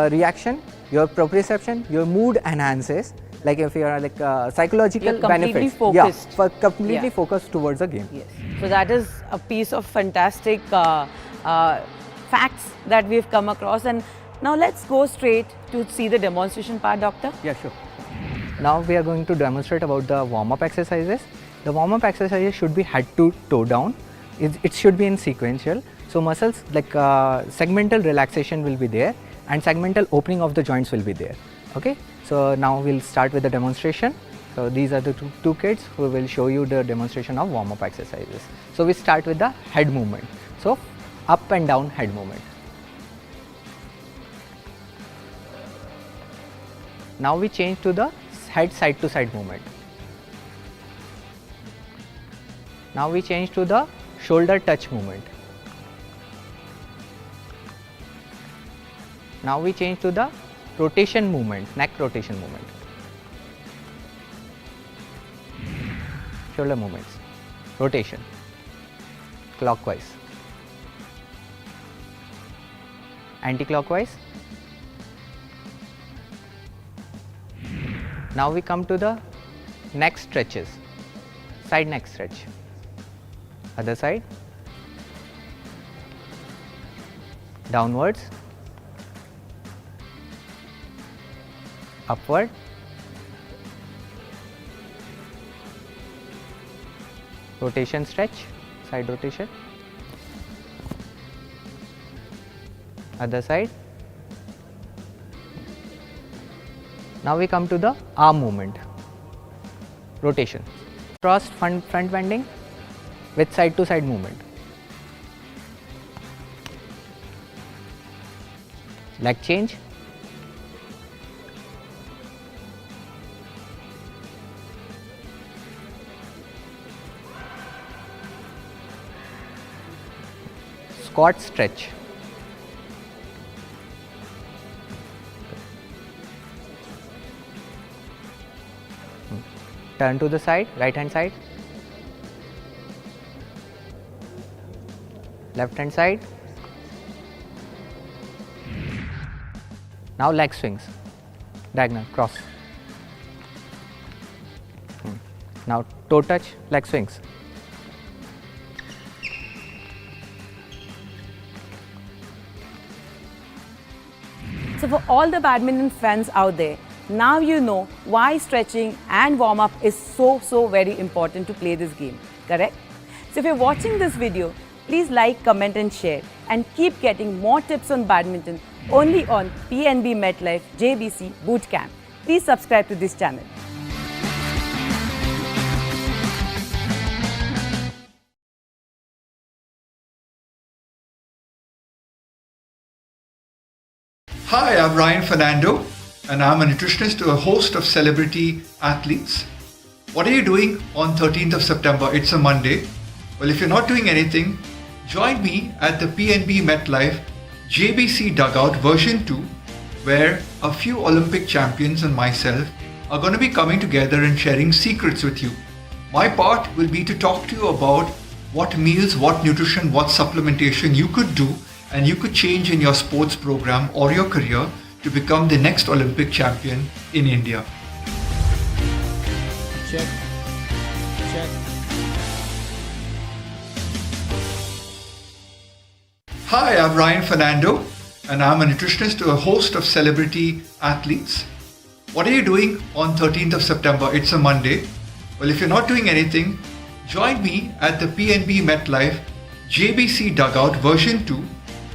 reaction, your proprioception, your mood enhances. Like if you are psychological benefits. Focused. Yeah, completely focused towards the game. Yes. So that is a piece of fantastic facts that we've come across. And now let's go straight to see the demonstration part, doctor. Yeah, sure. Now we are going to demonstrate about the warm-up exercises. The warm-up exercises should be head to toe down. It should be in sequential. So muscles segmental relaxation will be there, and segmental opening of the joints will be there. Okay. So now we'll start with the demonstration. So these are the two kids who will show you the demonstration of warm-up exercises. So we start with the head movement. So up and down head movement. Now we change to the head side to side movement. Now we change to the shoulder touch movement. Now we change to the rotation movement, neck rotation movement. Shoulder movements, rotation, clockwise, anti-clockwise. Now we come to the neck stretches, side neck stretch, other side, downwards, upward, rotation stretch, side rotation, other side. Now we come to the arm movement, rotation, cross front bending with side to side movement, leg change, squat stretch, turn to the side, right hand side, left hand side. Now leg swings, diagonal, cross. Now toe touch, leg swings. So for all the badminton fans out there, now you know why stretching and warm-up is so very important to play this game, correct? So if you're watching this video, please like, comment and share, and keep getting more tips on badminton only on PNB MetLife JBC Bootcamp. Please subscribe to this channel. Hi, I'm Ryan Fernando. and I'm a nutritionist, a host of Celebrity Athletes. What are you doing on 13th of September? It's a Monday. Well, if you're not doing anything, join me at the PNB MetLife JBC Dugout version 2, where a few Olympic champions and myself are going to be coming together and sharing secrets with you. My part will be to talk to you about what meals, what nutrition, what supplementation you could do and you could change in your sports program or your career to become the next Olympic champion in India. Check. Hi, I'm Ryan Fernando, and I'm a nutritionist, a host of Celebrity Athletes. What are you doing on 13th of September? It's a Monday. Well, if you're not doing anything, join me at the PNB MetLife JBC Dugout version 2,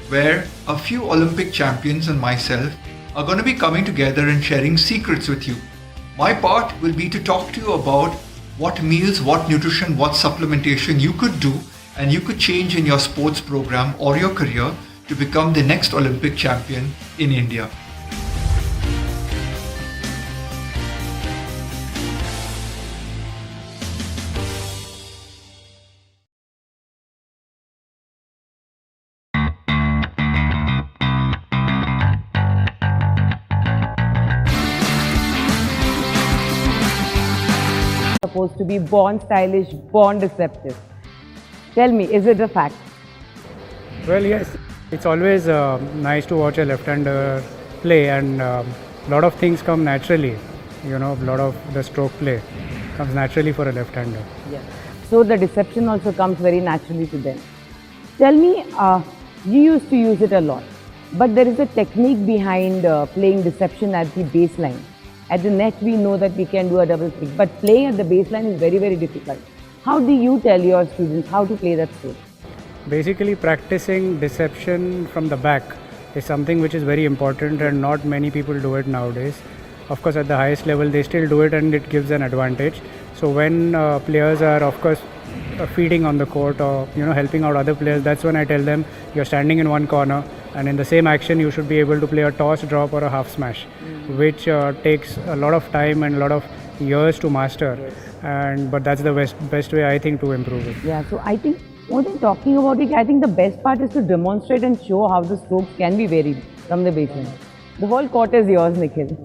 where a few Olympic champions and myself are going to be coming together and sharing secrets with you. My part will be to talk to you about what meals, what nutrition, what supplementation you could do and you could change in your sports program or your career to become the next Olympic champion in India. Supposed to be born stylish, born deceptive. Tell me, is it a fact? Well, yes, it's always nice to watch a left-hander play, and a lot of things come naturally. You know, a lot of the stroke play comes naturally for a left-hander. Yeah. So the deception also comes very naturally to them. Tell me, you used to use it a lot, but there is a technique behind playing deception at the baseline. At the net, we know that we can do a double stick, but playing at the baseline is very, very difficult. How do you tell your students how to play that stroke? Basically, practicing deception from the back is something which is very important, and not many people do it nowadays. Of course, at the highest level, they still do it, and it gives an advantage. So when players are, of course, feeding on the court or helping out other players, that's when I tell them you're standing in one corner, and in the same action you should be able to play a toss, drop or a half smash, which takes a lot of time and a lot of years to master. But that's the best way, I think, to improve it. Yeah, so I think more than talking about it, I think the best part is to demonstrate and show how the strokes can be varied from the baseline. The whole court is yours, Nikhil.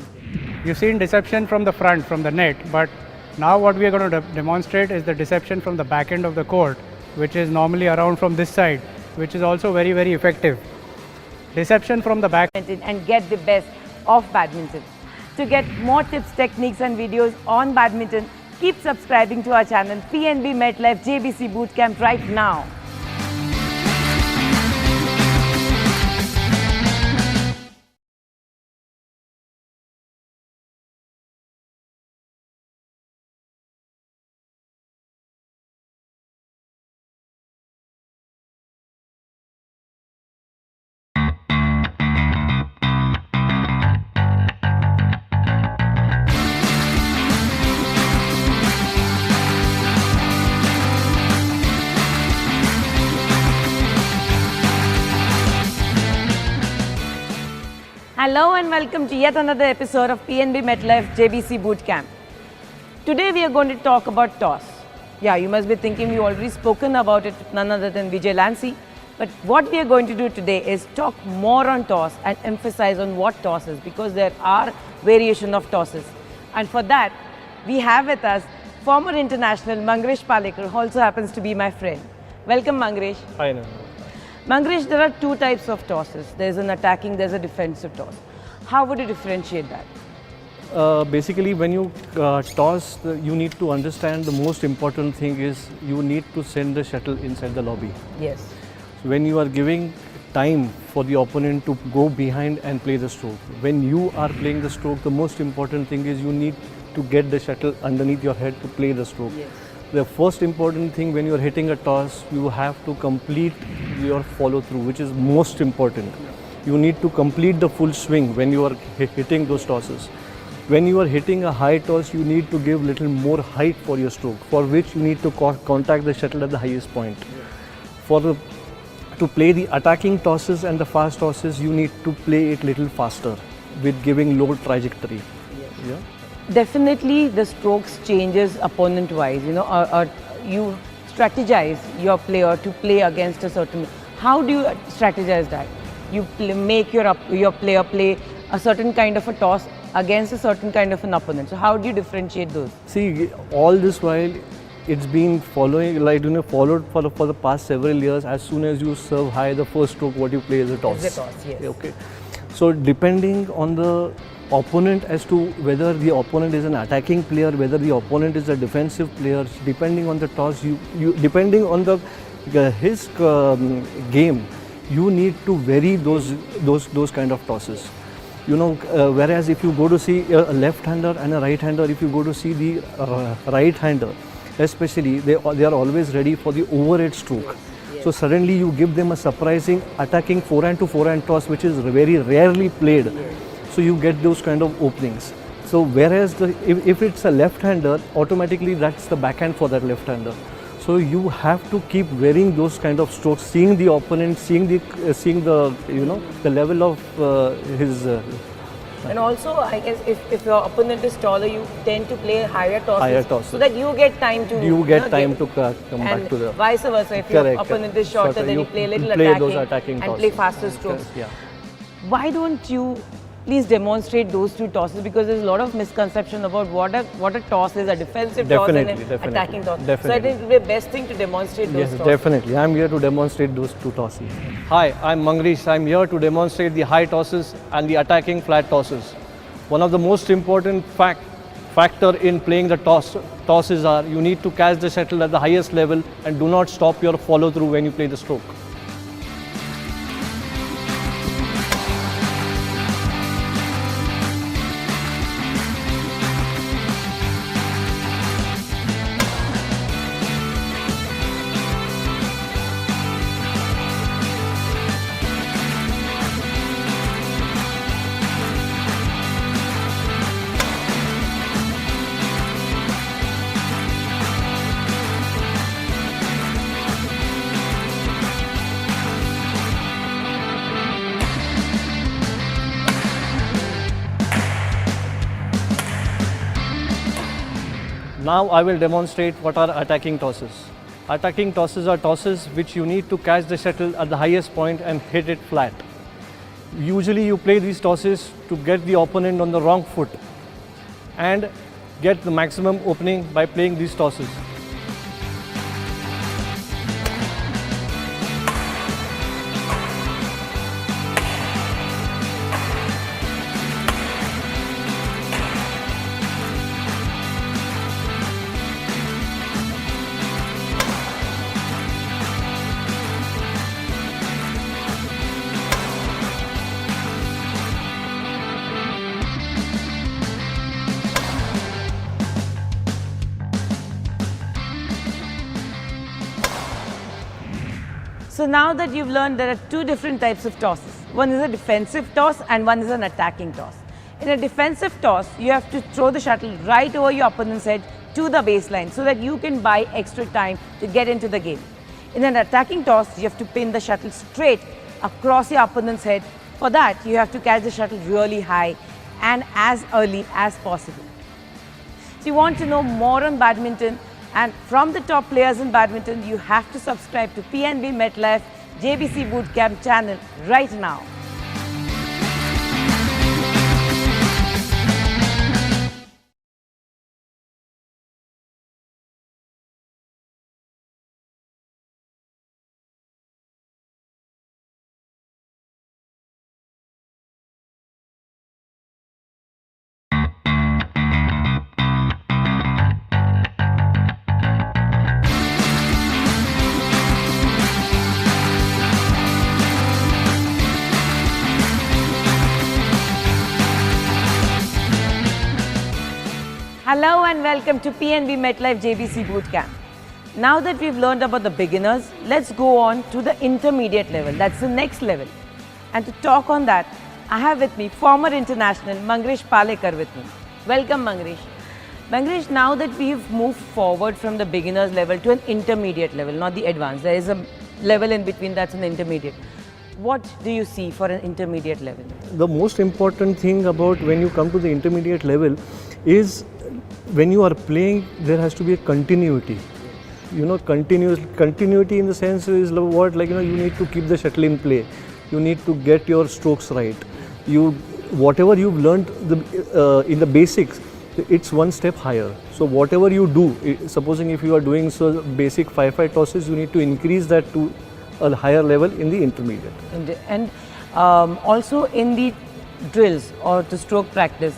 You've seen deception from the front, from the net, but now what we are going to demonstrate is the deception from the back end of the court, which is normally around from this side, which is also very, very effective. Deception from the back. And get the best of badminton. To get more tips, techniques and videos on badminton, keep subscribing to our channel PNB MetLife JBC Bootcamp right now. Hello and welcome to yet another episode of PNB MetLife JBC Bootcamp. Today we are going to talk about toss. Yeah, you must be thinking we've already spoken about it with none other than Vijay Lancy. But what we are going to do today is talk more on toss and emphasize on what toss is, because there are variation of tosses. And for that, we have with us former international Mangresh Palekar, who also happens to be my friend. Welcome, Mangresh. Hi, Nana. Mangresh, there are two types of tosses. There's an attacking, there's a defensive toss. How would you differentiate that? Basically, when you toss, you need to understand the most important thing is you need to send the shuttle inside the lobby. Yes. So when you are giving time for the opponent to go behind and play the stroke, when you are playing the stroke, the most important thing is you need to get the shuttle underneath your head to play the stroke. Yes. The first important thing when you are hitting a toss, you have to complete your follow through, which is most important. You need to complete the full swing when you are hitting those tosses. When you are hitting a high toss, you need to give little more height for your stroke, for which you need to contact the shuttle at the highest point. To play the attacking tosses and the fast tosses, you need to play it little faster. with giving low trajectory. Yeah. Definitely the strokes changes opponent wise, you know, or you strategize your player to play against a certain. How do you strategize that? You make your player play a certain kind of a toss against a certain kind of an opponent. So how do you differentiate those? See, all this while it's been following, like, you know, followed for the past several years. As soon as you serve high, the first stroke what you play is a toss. Is a toss, yes. Okay. So depending on the opponent as to whether the opponent is an attacking player, whether the opponent is a defensive player, depending on the toss, you depending on the his game, you need to vary those kind of tosses. You know, whereas if you go to see a left-hander and a right-hander, if you go to see the right-hander, especially they are always ready for the overhead stroke. So suddenly you give them a surprising attacking forehand to forehand toss, which is very rarely played. So you get those kind of openings. So whereas if it's a left-hander, automatically that's the backhand for that left-hander. So you have to keep varying those kind of strokes, seeing the opponent, seeing the you know, the level of his. And also, I guess if your opponent is taller, you tend to play higher tosses, so that you get time to come back to the. Vice versa, if your opponent is shorter, then you play a little attacking and play faster strokes. Yeah. Why don't you please demonstrate those two tosses, because there's a lot of misconception about what a toss is, a defensive toss and an attacking toss. Definitely. So I think it would be the best thing to demonstrate those tosses. Definitely. I'm here to demonstrate those two tosses. Hi, I'm Mangrish. I'm here to demonstrate the high tosses and the attacking flat tosses. One of the most important factor in playing the tosses are you need to catch the shuttle at the highest level and do not stop your follow through when you play the stroke. Now I will demonstrate what are attacking tosses. Attacking tosses are tosses which you need to catch the shuttle at the highest point and hit it flat. Usually you play these tosses to get the opponent on the wrong foot and get the maximum opening by playing these tosses. So now that you've learned, there are two different types of tosses. One is a defensive toss and one is an attacking toss. In a defensive toss, you have to throw the shuttle right over your opponent's head to the baseline so that you can buy extra time to get into the game. In an attacking toss, you have to pin the shuttle straight across your opponent's head. For that, you have to catch the shuttle really high and as early as possible. So you want to know more on badminton and from the top players in badminton, you have to subscribe to PNB MetLife JBC Bootcamp channel right now. Hello and welcome to PNB MetLife JBC Bootcamp. Now that we've learned about the beginners, let's go on to the intermediate level. That's the next level. And to talk on that, I have with me former international Mangrish Palekar with me. Welcome Mangrish. Mangrish, now that we've moved forward from the beginners level to an intermediate level, not the advanced, there is a level in between that's an intermediate. What do you see for an intermediate level? The most important thing about when you come to the intermediate level is when you are playing, there has to be a continuity. You know, continuity in the sense is what, like, you know, you need to keep the shuttle in play. You need to get your strokes right. Whatever you've learned in the basics, it's one step higher. So whatever you do, supposing if you are doing basic 5-5 tosses, you need to increase that to a higher level in the intermediate. And also in the drills or the stroke practice,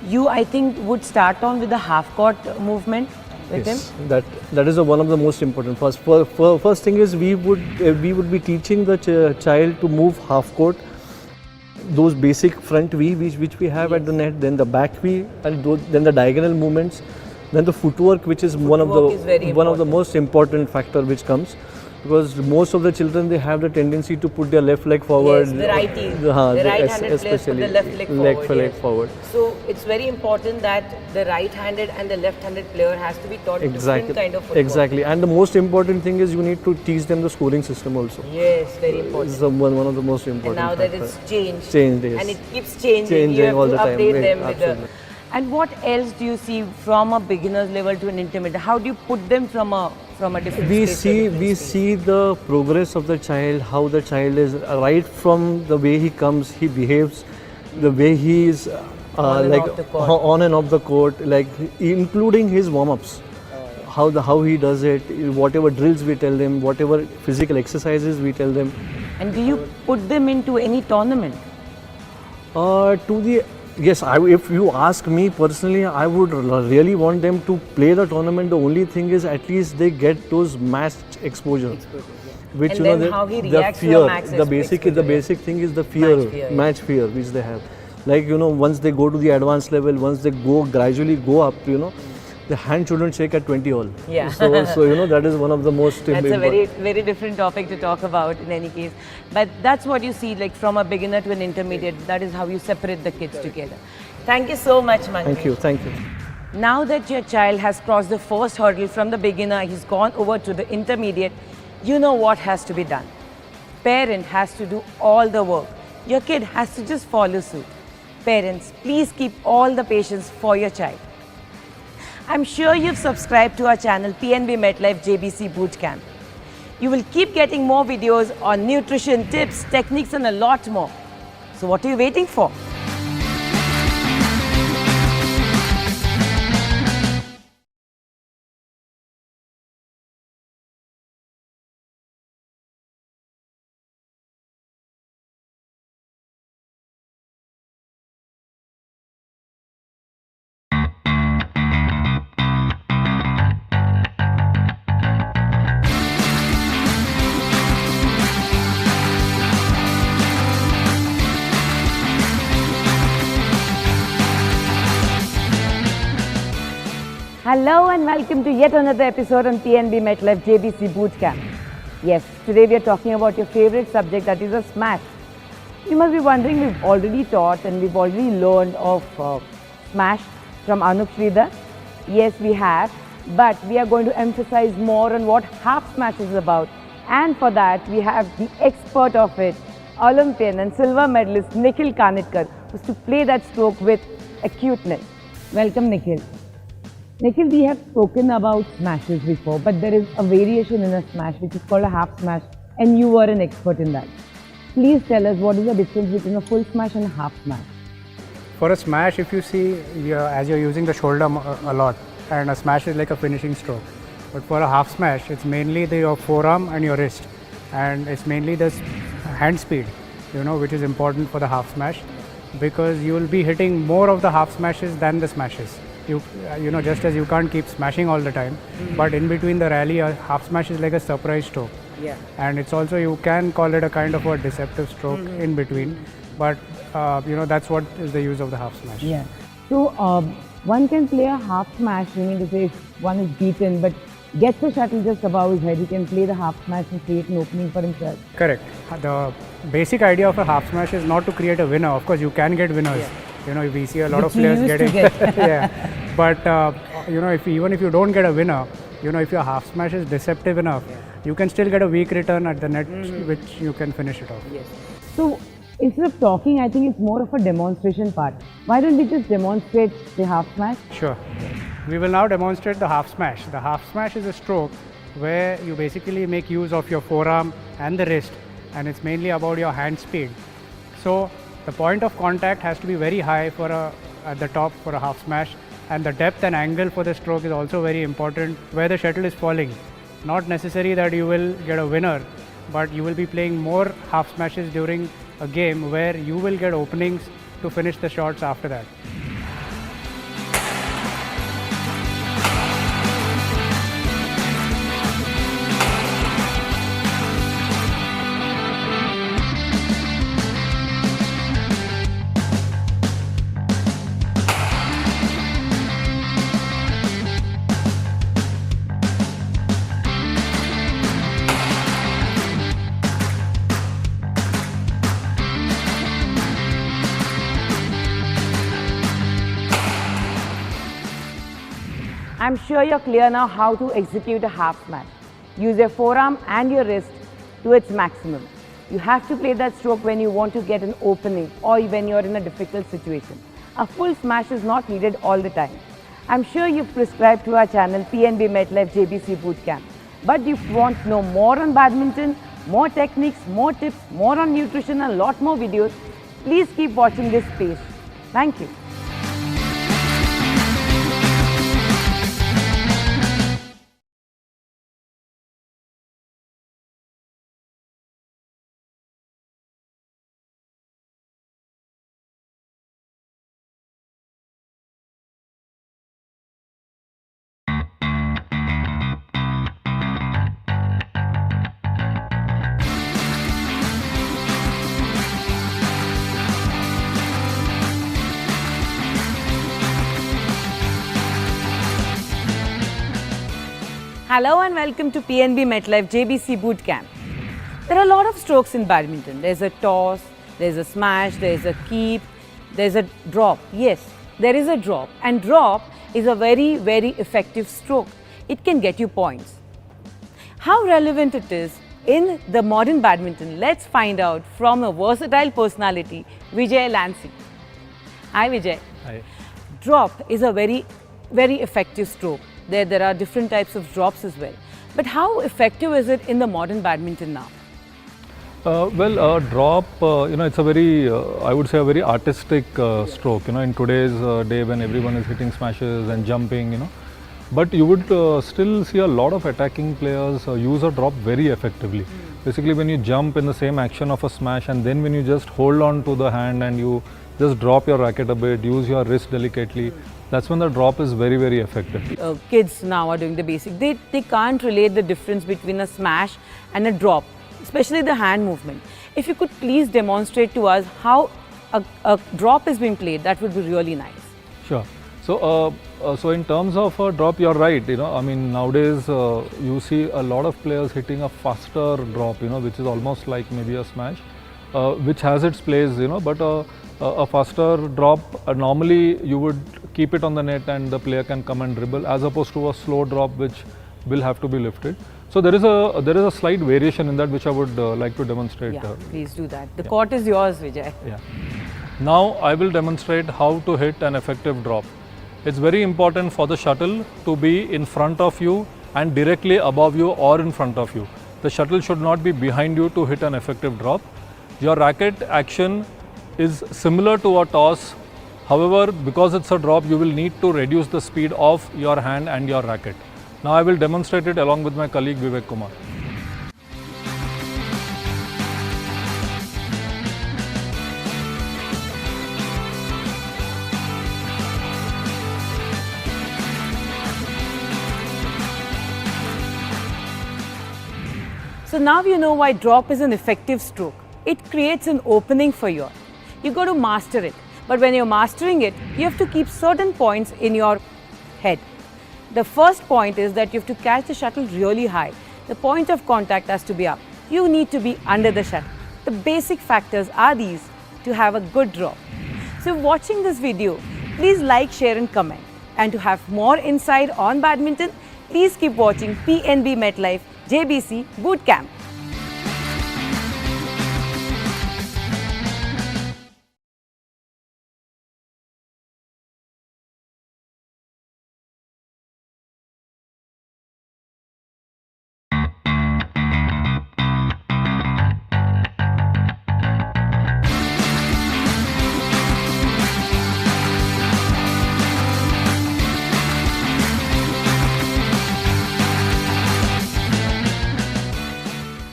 you, I think, would start on with the half court movement with him. That is one of the most important. First thing is we would be teaching the child to move half court, those basic front V which we have at the net, then the back V, and then the diagonal movements, then the footwork, which is one of the most important factor which comes, because most of the children, they have the tendency to put their left leg forward. Yes, the righty. The right-handed players put the left leg forward. So it's very important that the right-handed and the left-handed player has to be taught different kind of footwork. Exactly, and the most important thing is you need to teach them the scoring system also. Yes, very important. It's one of the most important. And now factors. that it's changed, yes. and it keeps changing you have all to the time. update them with Absolutely. And what else do you see from a beginner's level to an intermediate? How do you put them from a different we stage see the progress of the child, how the child is, right from the way he comes, he behaves, the way he is on and off the court, like including his warm-ups, how he does it, whatever drills we tell them, whatever physical exercises we tell them. And do you put them into any tournament? Yes, if you ask me personally, I would really want them to play the tournament. The only thing is, at least they get those match exposure. Which, and you then know, how he the reacts fear, to a max the basic thing is the fear, match fear which they have. Like, you know, once they go to the advanced level, once they gradually go up, you know, the hand shouldn't shake at 20 all. Yeah. So you know, that is one of the most That's important. a very different topic to talk about in any case. But that's what you see, like from a beginner to an intermediate, that is how you separate the kids together. Thank you so much, Manju. Thank you. Now that your child has crossed the first hurdle from the beginner, he's gone over to the intermediate, you know what has to be done. Parent has to do all the work. Your kid has to just follow suit. Parents, please keep all the patience for your child. I'm sure you've subscribed to our channel PNB MetLife JBC Bootcamp. You will keep getting more videos on nutrition, tips, techniques and a lot more. So what are you waiting for? Hello and welcome to yet another episode on PNB MetLife JBC Bootcamp. Yes, today we are talking about your favorite subject, that is a smash. You must be wondering, we've already taught and we've already learned of smash from Anup Sridhar. Yes, we have, but we are going to emphasize more on what half smash is about. And for that, we have the expert of it, Olympian and silver medalist Nikhil Kanitkar, who's to play that stroke with acuteness. Welcome, Nikhil. Nikhil, we have spoken about smashes before, but there is a variation in a smash which is called a half smash, and you were an expert in that. Please tell us what is the difference between a full smash and a half smash. For a smash, if you see, as you're using the shoulder a lot, and a smash is like a finishing stroke. But for a half smash, it's mainly your forearm and your wrist, and it's mainly the hand speed, you know, which is important for the half smash, because you will be hitting more of the half smashes than the smashes. You know, just as you can't keep smashing all the time, but in between the rally, a half smash is like a surprise stroke. Yeah. And it's also, you can call it a kind of a deceptive stroke in between, but you know, that's what is the use of the half smash. Yeah. So one can play a half smash, meaning to say if one is beaten but gets the shuttle just above his head, he can play the half smash and create an opening for himself. Correct. The basic idea of a half smash is not to create a winner. Of course, you can get winners. Yeah. You know, we see a lot of players getting. Yeah. But you know, even if you don't get a winner, You know, if your half smash is deceptive enough, you can still get a weak return at the net, which you can finish it off. Yes. So instead of talking, I think it's more of a demonstration part. Why don't we just demonstrate the half smash? Sure. We will now demonstrate the half smash. The half smash is a stroke where you basically make use of your forearm and the wrist, and it's mainly about your hand speed. So the point of contact has to be very high at the top for a half smash, and the depth and angle for the stroke is also very important where the shuttle is falling. Not necessary that you will get a winner, but you will be playing more half smashes during a game where you will get openings to finish the shots after that. I'm sure you're clear now how to execute a half smash. Use your forearm and your wrist to its maximum. You have to play that stroke when you want to get an opening or when you're in a difficult situation. A full smash is not needed all the time. I'm sure you've prescribed to our channel PNB MetLife JBC Bootcamp. But if you want to know more on badminton, more techniques, more tips, more on nutrition and a lot more videos, please keep watching this page. Thank you. Hello and welcome to PNB MetLife JBC Bootcamp. There are a lot of strokes in badminton. There's a toss, there's a smash, there's a keep, there's a drop. Yes, there is a drop, and drop is a very, very effective stroke. It can get you points. How relevant it is in the modern badminton, let's find out from a versatile personality, Vijay Lancy. Hi Vijay. Hi. Drop is a very, very effective stroke. There are different types of drops as well. But how effective is it in the modern badminton now? Drop, it's a very, I would say a very artistic stroke, in today's day when everyone is hitting smashes and jumping, But you would still see a lot of attacking players use a drop very effectively. Basically, when you jump in the same action of a smash and then when you just hold on to the hand and you just drop your racket a bit, use your wrist delicately, that's when the drop is very, very effective. Kids now are doing the basic. They can't relate the difference between a smash and a drop, especially the hand movement. If you could please demonstrate to us how a drop is being played, that would be really nice. Sure. So in terms of a drop, you're right. Nowadays you see a lot of players hitting a faster drop, which is almost like maybe a smash, which has its place, but a faster drop, normally you would keep it on the net and the player can come and dribble, as opposed to a slow drop which will have to be lifted. So there is a slight variation in that which I would like to demonstrate. Yeah, please do that. The court is yours, Vijay. Yeah. Now I will demonstrate how to hit an effective drop. It's very important for the shuttle to be in front of you and directly above you or in front of you. The shuttle should not be behind you to hit an effective drop. Your racket action is similar to a toss. However, because it's a drop, you will need to reduce the speed of your hand and your racket. Now I will demonstrate it along with my colleague Vivek Kumar. So now you know why drop is an effective stroke. It creates an opening for you. You got to master it. But when you're mastering it, you have to keep certain points in your head. The first point is that you have to catch the shuttle really high. The point of contact has to be up. You need to be under the shuttle. The basic factors are these to have a good drop. So watching this video, please like, share and comment. And to have more insight on badminton, Please keep watching PNB MetLife JBC Bootcamp.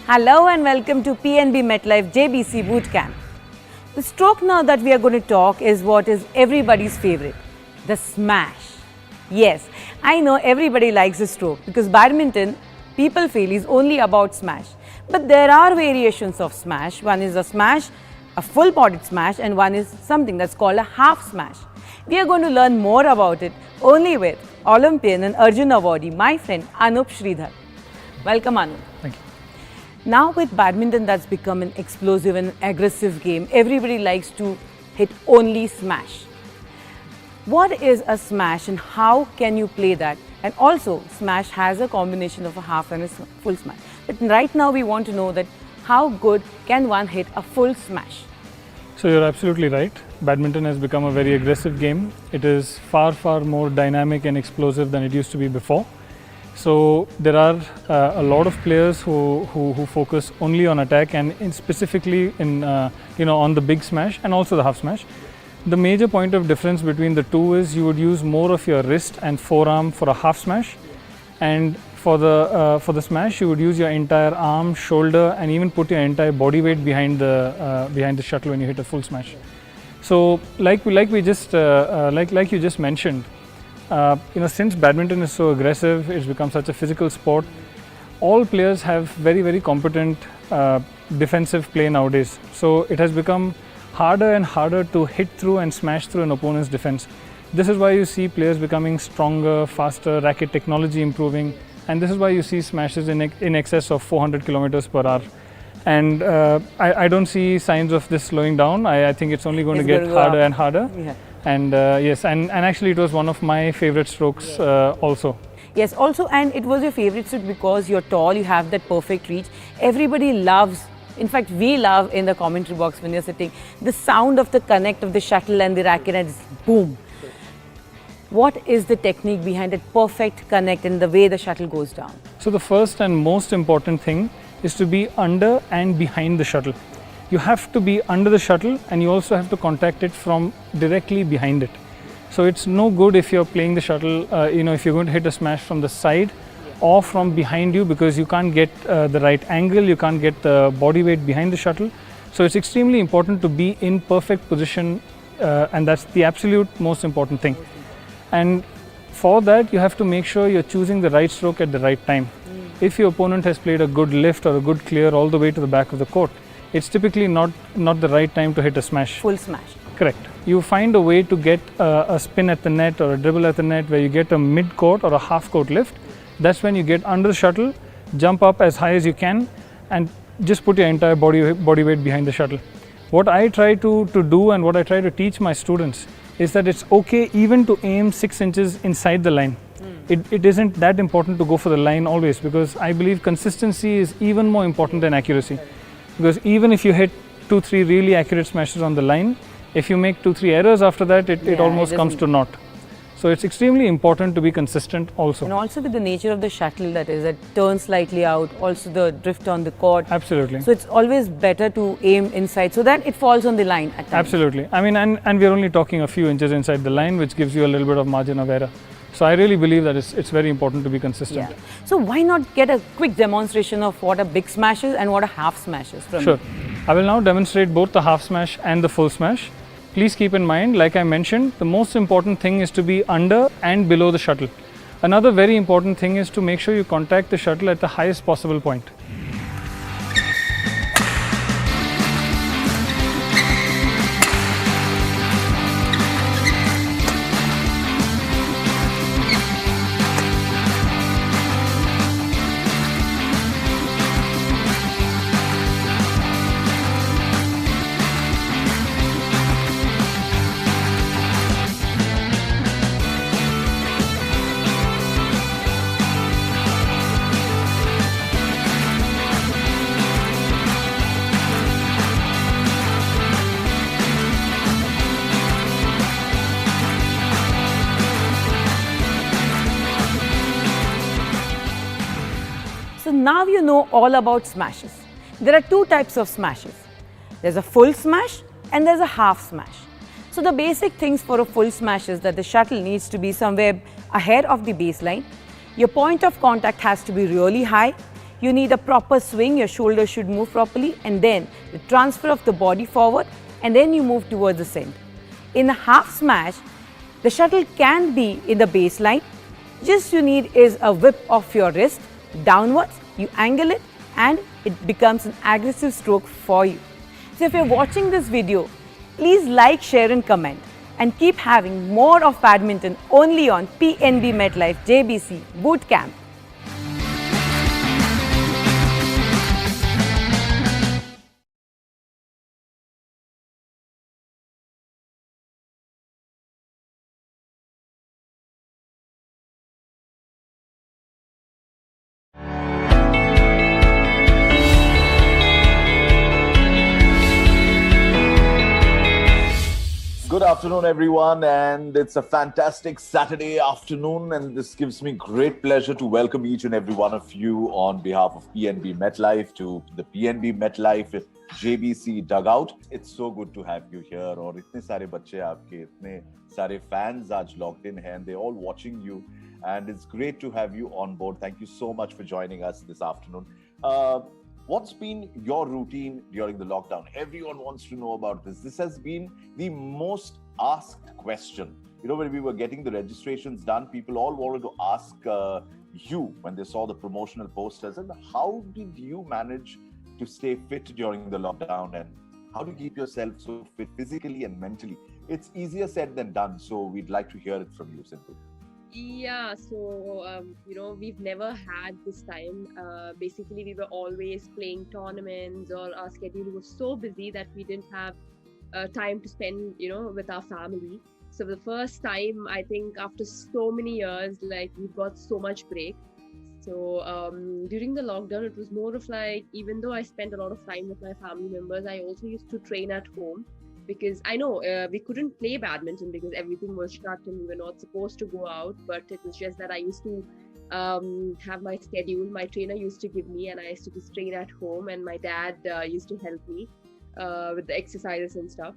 Hello and welcome to PNB MetLife JBC Bootcamp. The stroke now that we are going to talk is what is everybody's favorite, the smash. Yes, I know everybody likes the stroke because badminton, people feel, is only about smash. But there are variations of smash. One is a smash, a full-bodied smash, and one is something that's called a half smash. We are going to learn more about it only with Olympian and Arjun awardee, my friend Anup Sridhar. Welcome, Anup. Thank you. Now with badminton that's become an explosive and aggressive game, everybody likes to hit only smash. What is a smash and how can you play that? And also smash has a combination of a half and a full smash. But right now we want to know that how good can one hit a full smash? So you're absolutely right. Badminton has become a very aggressive game. It is far more dynamic and explosive than it used to be before. So there are a lot of players who focus only on attack and specifically in on the big smash and also the half smash. The major point of difference between the two is you would use more of your wrist and forearm for a half smash, and for the smash you would use your entire arm, shoulder, and even put your entire body weight behind the shuttle when you hit a full smash. So like you just mentioned. Since badminton is so aggressive, it's become such a physical sport. All players have very competent defensive play nowadays. So it has become harder and harder to hit through and smash through an opponent's defense. This is why you see players becoming stronger, faster, racket technology improving, and this is why you see smashes in excess of 400 kilometers per hour. And I don't see signs of this slowing down. I think it's only going to get harder and harder. Yeah. And yes, and actually it was one of my favorite strokes also. Yes, also, and it was your favorite stroke because you're tall, you have that perfect reach. Everybody loves, in fact we love in the commentary box when you're sitting, the sound of the connect of the shuttle and the racket and it's boom. What is the technique behind that perfect connect and the way the shuttle goes down? So the first and most important thing is to be under and behind the shuttle. You have to be under the shuttle and you also have to contact it from directly behind it. So it's no good if you're playing the shuttle, if you're going to hit a smash from the side or from behind you, because you can't get the right angle, you can't get the body weight behind the shuttle. So it's extremely important to be in perfect position and that's the absolute most important thing. And for that you have to make sure you're choosing the right stroke at the right time. If your opponent has played a good lift or a good clear all the way to the back of the court, it's typically not the right time to hit a smash. Full smash. Correct. You find a way to get a spin at the net or a dribble at the net where you get a mid-court or a half-court lift. That's when you get under the shuttle, jump up as high as you can and just put your entire body weight behind the shuttle. What I try to do and what I try to teach my students is that it's okay even to aim 6 inches inside the line. It isn't that important to go for the line always, because I believe consistency is even more important than accuracy. Because even if you hit 2-3 really accurate smashes on the line, if you make 2-3 errors after that, it almost comes to naught. So it's extremely important to be consistent also. And also with the nature of the shuttle, that is, it turns slightly out, also the drift on the court. Absolutely. So it's always better to aim inside so that it falls on the line at times. Absolutely. I mean, and we're only talking a few inches inside the line, which gives you a little bit of margin of error. So I really believe that it's very important to be consistent. Yeah. So why not get a quick demonstration of what a big smash is and what a half smash is from Sure. I will now demonstrate both the half smash and the full smash. Please keep in mind, like I mentioned, the most important thing is to be under and below the shuttle. Another very important thing is to make sure you contact the shuttle at the highest possible point. now you know all about smashes. There are two types of smashes. There's a full smash and there's a half smash. So the basic things for a full smash is that the shuttle needs to be somewhere ahead of the baseline. Your point of contact has to be really high. You need a proper swing, your shoulders should move properly, and then the transfer of the body forward, and then you move towards the center. In a half smash, the shuttle can be in the baseline. Just you need is a whip of your wrist downwards, you angle it, and it becomes an aggressive stroke for you. So if you're watching this video, please like, share and comment, and keep having more of badminton only on PNB MetLife JBC Bootcamp. Good afternoon, everyone, and it's a fantastic Saturday afternoon, and this gives me great pleasure to welcome each and every one of you on behalf of PNB MetLife to the PNB MetLife JBC dugout. It's so good to have you here. और इतने सारे बच्चे आपके, इतने सारे fans आज logged in हैं, and they're all watching you, and it's great to have you on board. Thank you so much for joining us this afternoon. What's been your routine during the lockdown? Everyone wants to know about this. This has been the most asked question. You know, when we were getting the registrations done, people all wanted to ask you when they saw the promotional posters, and how did you manage to stay fit during the lockdown, and how to keep yourself so fit physically and mentally? It's easier said than done, so we'd like to hear it from you, Sindhu. Yeah, so we've never had this time. Basically, we were always playing tournaments, or our schedule was so busy that we didn't have time to spend, with our family. So the first time, I think after so many years, like we got so much break. So during the lockdown, it was more of like, even though I spent a lot of time with my family members, I also used to train at home. Because I know we couldn't play badminton because everything was shut and we were not supposed to go out. But it was just that I used to have my schedule. My trainer used to give me, and I used to just train at home. And my dad used to help me with the exercises and stuff.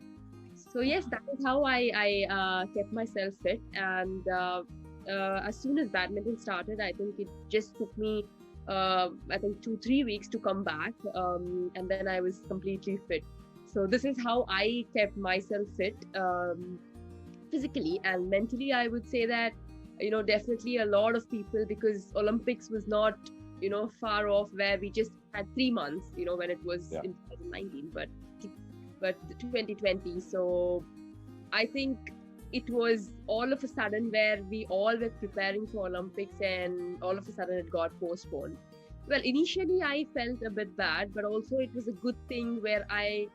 So yes, that is how I kept myself fit. And as soon as badminton started, I think it just took me, 2-3 weeks to come back. And then I was completely fit. So this is how I kept myself fit physically, and mentally. I would say that, definitely a lot of people, because Olympics was not, far off, where we just had 3 months, when it was in 2019, but 2020. So I think it was all of a sudden where we all were preparing for Olympics, and all of a sudden it got postponed. Well, initially I felt a bit bad, but also it was a good thing where I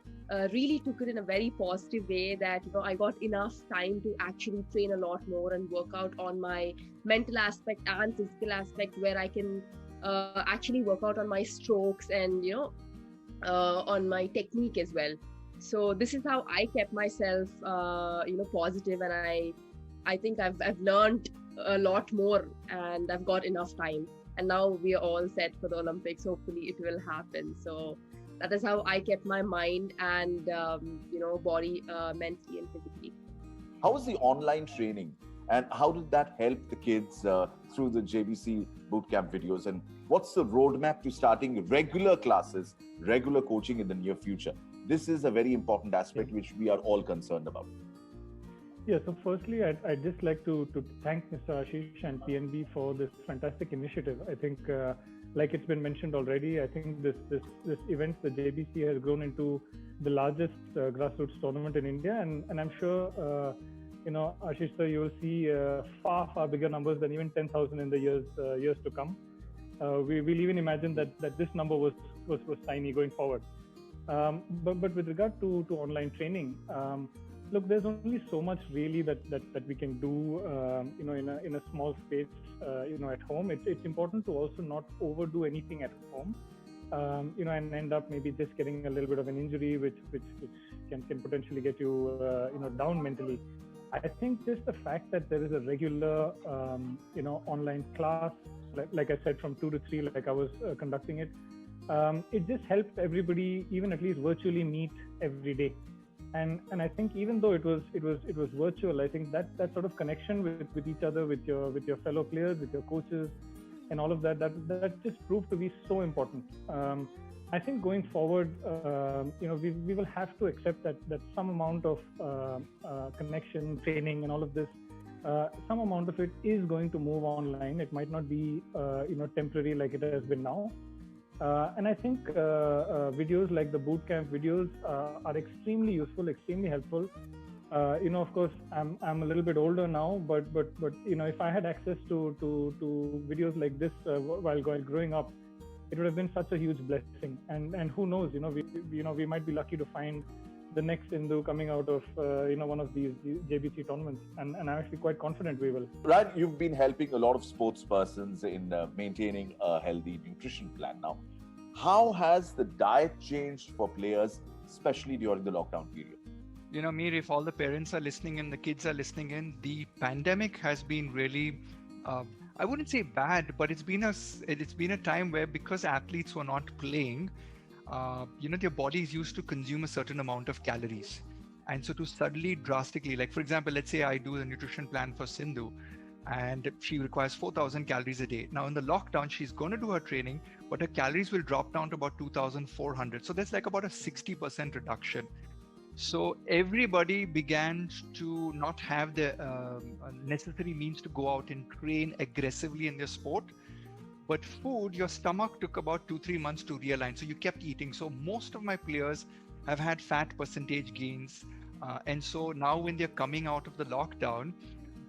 really took it in a very positive way, that I got enough time to actually train a lot more and work out on my mental aspect and physical aspect, where I can actually work out on my strokes and on my technique as well. So this is how I kept myself positive, and I think I've learned a lot more, and I've got enough time. And now we are all set for the Olympics. Hopefully it will happen. So that is how I kept my mind and body mentally and physically. How was the online training, and how did that help the kids through the JBC bootcamp videos? And what's the roadmap to starting regular classes, regular coaching in the near future? This is a very important aspect which we are all concerned about. Yeah, so firstly, I'd just like to thank Mr. Ashish and PNB for this fantastic initiative. I think, like it's been mentioned already, I think this event, the JBC, has grown into the largest grassroots tournament in India, and I'm sure, Ashish sir, you will see far bigger numbers than even 10,000 in the years to come. We'll even imagine that this number was tiny going forward. But with regard to online training, look, there's only so much really that we can do, in a small space, at home. It's important to also not overdo anything at home, and end up maybe just getting a little bit of an injury, which can potentially get you, down mentally. I think just the fact that there is a regular, online class like I said, from 2 to 3, like I was conducting it. It just helped everybody, even at least virtually, meet every day. And I think even though it was virtual, I think that sort of connection with each other, with your fellow players, with your coaches, and all of that just proved to be so important. I think going forward, we will have to accept that some amount of connection, training, and all of this, some amount of it is going to move online. It might not be temporary like it has been now. And I think videos like the bootcamp videos are extremely useful, extremely helpful. Of course, I'm a little bit older now, but if I had access to videos like this while growing up, it would have been such a huge blessing. And who knows, we might be lucky to find the next Sindhu coming out of one of these JBC tournaments, and I'm actually quite confident we will. Ryan, you've been helping a lot of sports persons in maintaining a healthy nutrition plan now. How has the diet changed for players, especially during the lockdown period? Mir, if all the parents are listening in, the kids are listening in, the pandemic has been really, I wouldn't say bad, but it's been a time where, because athletes were not playing, their body is used to consume a certain amount of calories. And so to suddenly drastically, like for example, let's say I do the nutrition plan for Sindhu and she requires 4,000 calories a day. Now in the lockdown, she's going to do her training, but her calories will drop down to about 2,400. So that's like about a 60% reduction. So everybody began to not have the necessary means to go out and train aggressively in their sport. But food, your stomach took about 2-3 months to realign. So you kept eating. So most of my players have had fat percentage gains. And so now when they're coming out of the lockdown,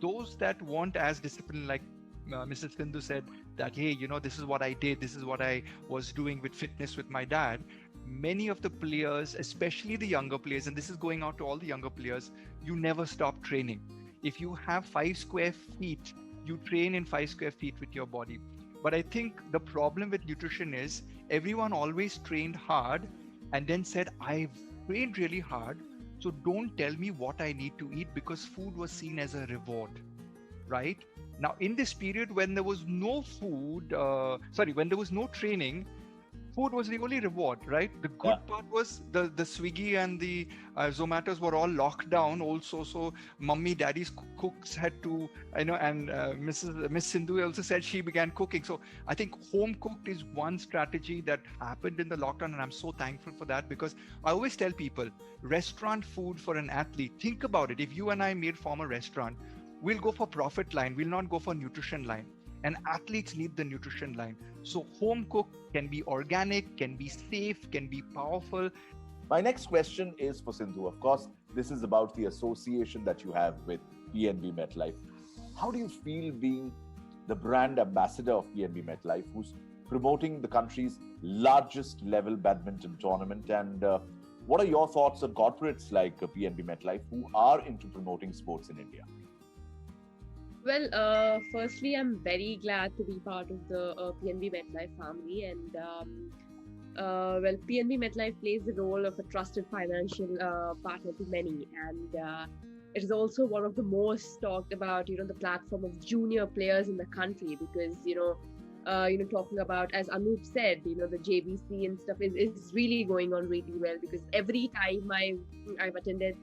those that weren't as disciplined, like Mrs. Sindhu said, that, hey, this is what I did. This is what I was doing with fitness with my dad. Many of the players, especially the younger players, and this is going out to all the younger players, you never stop training. If you have 5 square feet, you train in 5 square feet with your body. But I think the problem with nutrition is everyone always trained hard and then said, I've trained really hard, so don't tell me what I need to eat, because food was seen as a reward, right? Now, in this period when there was no food, when there was no training, food was the only reward, right? The good part was the Swiggy and the Zomatos were all locked down also. So mummy, daddy's cooks had to, and Miss Sindhu also said she began cooking. So I think home cooked is one strategy that happened in the lockdown. And I'm so thankful for that, because I always tell people, restaurant food for an athlete, think about it. If you and I made form a restaurant, we'll go for profit line. We'll not go for nutrition line. And athletes need the nutrition line. So home cooked can be organic, can be safe, can be powerful. My next question is for Sindhu. Of course, this is about the association that you have with PNB MetLife. How do you feel being the brand ambassador of PNB MetLife, who's promoting the country's largest level badminton tournament? And what are your thoughts on corporates like PNB MetLife who are into promoting sports in India? Well, firstly, I'm very glad to be part of the PNB MetLife family, and PNB MetLife plays the role of a trusted financial partner to many, and it is also one of the most talked about, the platform of junior players in the country, because talking about, as Anup said, the JBC and stuff is really going on really well, because every time I've attended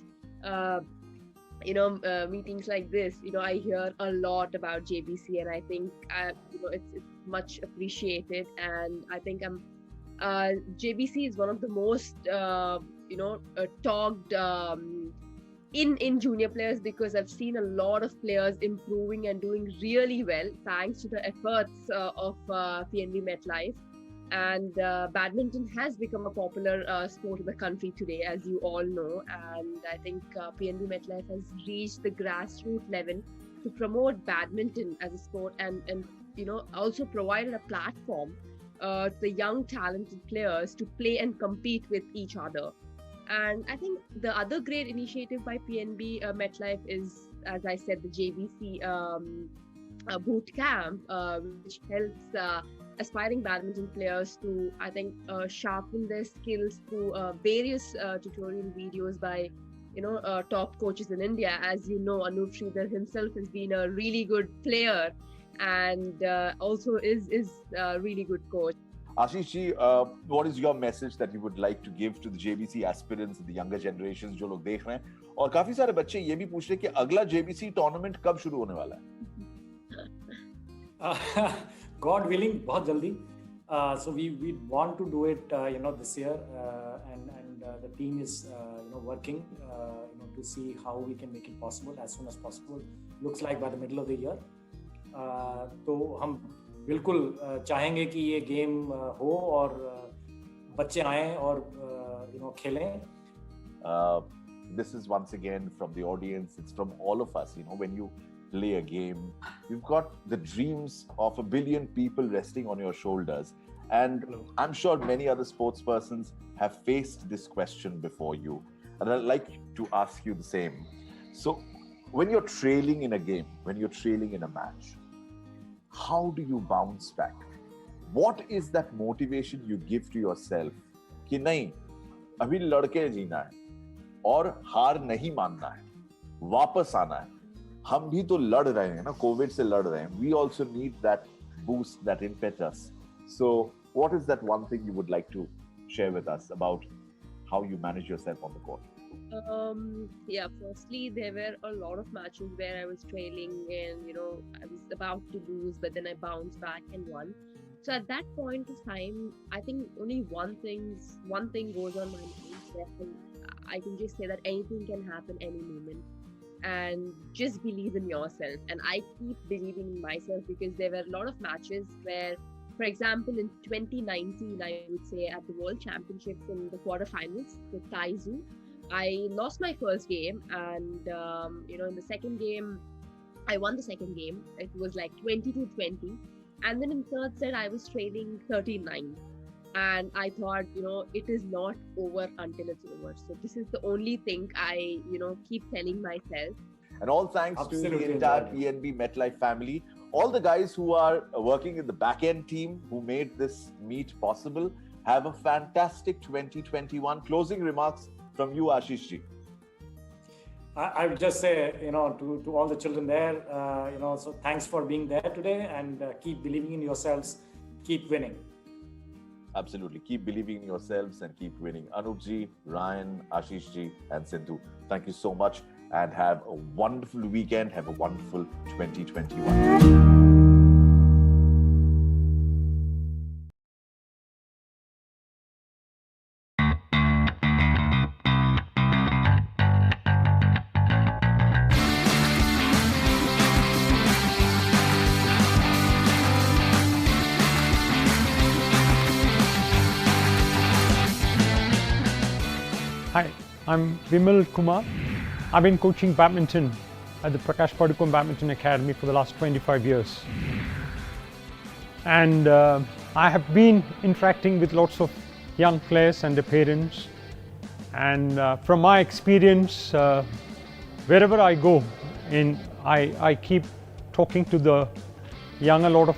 meetings like this, I hear a lot about JBC, and I think it's much appreciated. And I think JBC is one of the most talked in junior players, because I've seen a lot of players improving and doing really well thanks to the efforts of PNB MetLife. And badminton has become a popular sport in the country today, as you all know. And I think PNB MetLife has reached the grassroots level to promote badminton as a sport, and also provided a platform to the young talented players to play and compete with each other. And I think the other great initiative by PNB MetLife is, as I said, the JBC boot camp, which helps aspiring badminton players to, I think, sharpen their skills through various tutorial videos by, top coaches in India. As you know, Anup Sridhar himself has been a really good player, and also is a really good coach. Ashish ji, what is your message that you would like to give to the JBC aspirants, the younger generations जो लोग देख रहे हैं, और काफी सारे बच्चे ये भी पूछ रहे हैं कि अगला JBC टूर्नामेंट कब शुरू होने वाला है? God willing, बहुत जल्दी. So we want to do it, this year, and the team is, working, to see how we can make it possible as soon as possible. Looks like by the middle of the year. तो हम बिल्कुल चाहेंगे कि ये game हो और बच्चे आएं और खेलें. This is once again from the audience. It's from all of us. When you play a game, you've got the dreams of 1 billion people resting on your shoulders. And I'm sure many other sports persons have faced this question before you. And I'd like to ask you the same. So when you're trailing in a game, when you're trailing in a match, how do you bounce back? What is that motivation you give to yourself? कि नहीं, अभी लड़के जीना है और हार नहीं मानना है, वापस आना है. हम भी तो लड़ रहे हैं ना, कोविड से लड़ रहे हैं. We also need that boost, that impetus. So what is that one thing you would like to share with us about how you manage yourself on the court? Firstly, there were a lot of matches where I was trailing and I was about to lose, but then I bounced back and won. So at that point of time, I think only one thing goes on my mind. I can just say that anything can happen any moment, and just believe in yourself. And I keep believing in myself because there were a lot of matches where, for example, in 2019, I would say at the World Championships in the quarterfinals with Taizu, I lost my first game, and in the second game, I won the second game. It was like 20-20, and then in third set, I was trailing 39, and I thought, it is not over until it's over. So this is the only thing I, keep telling myself. And all thanks to the entire PNB MetLife family, all the guys who are working in the back-end team who made this meet possible. Have a fantastic 2021. Closing remarks from you, Ashish ji. I would just say, to all the children there, so thanks for being there today, and keep believing in yourselves, keep winning. Absolutely. Keep believing in yourselves and keep winning. Anup ji, Ryan, Ashish ji, and Sindhu, thank you so much, and have a wonderful weekend. Have a wonderful 2021. Hi, I'm Vimal Kumar. I've been coaching badminton at the Prakash Padukone Badminton Academy for the last 25 years. And I have been interacting with lots of young players and their parents. And from my experience, wherever I go, I keep talking to a lot of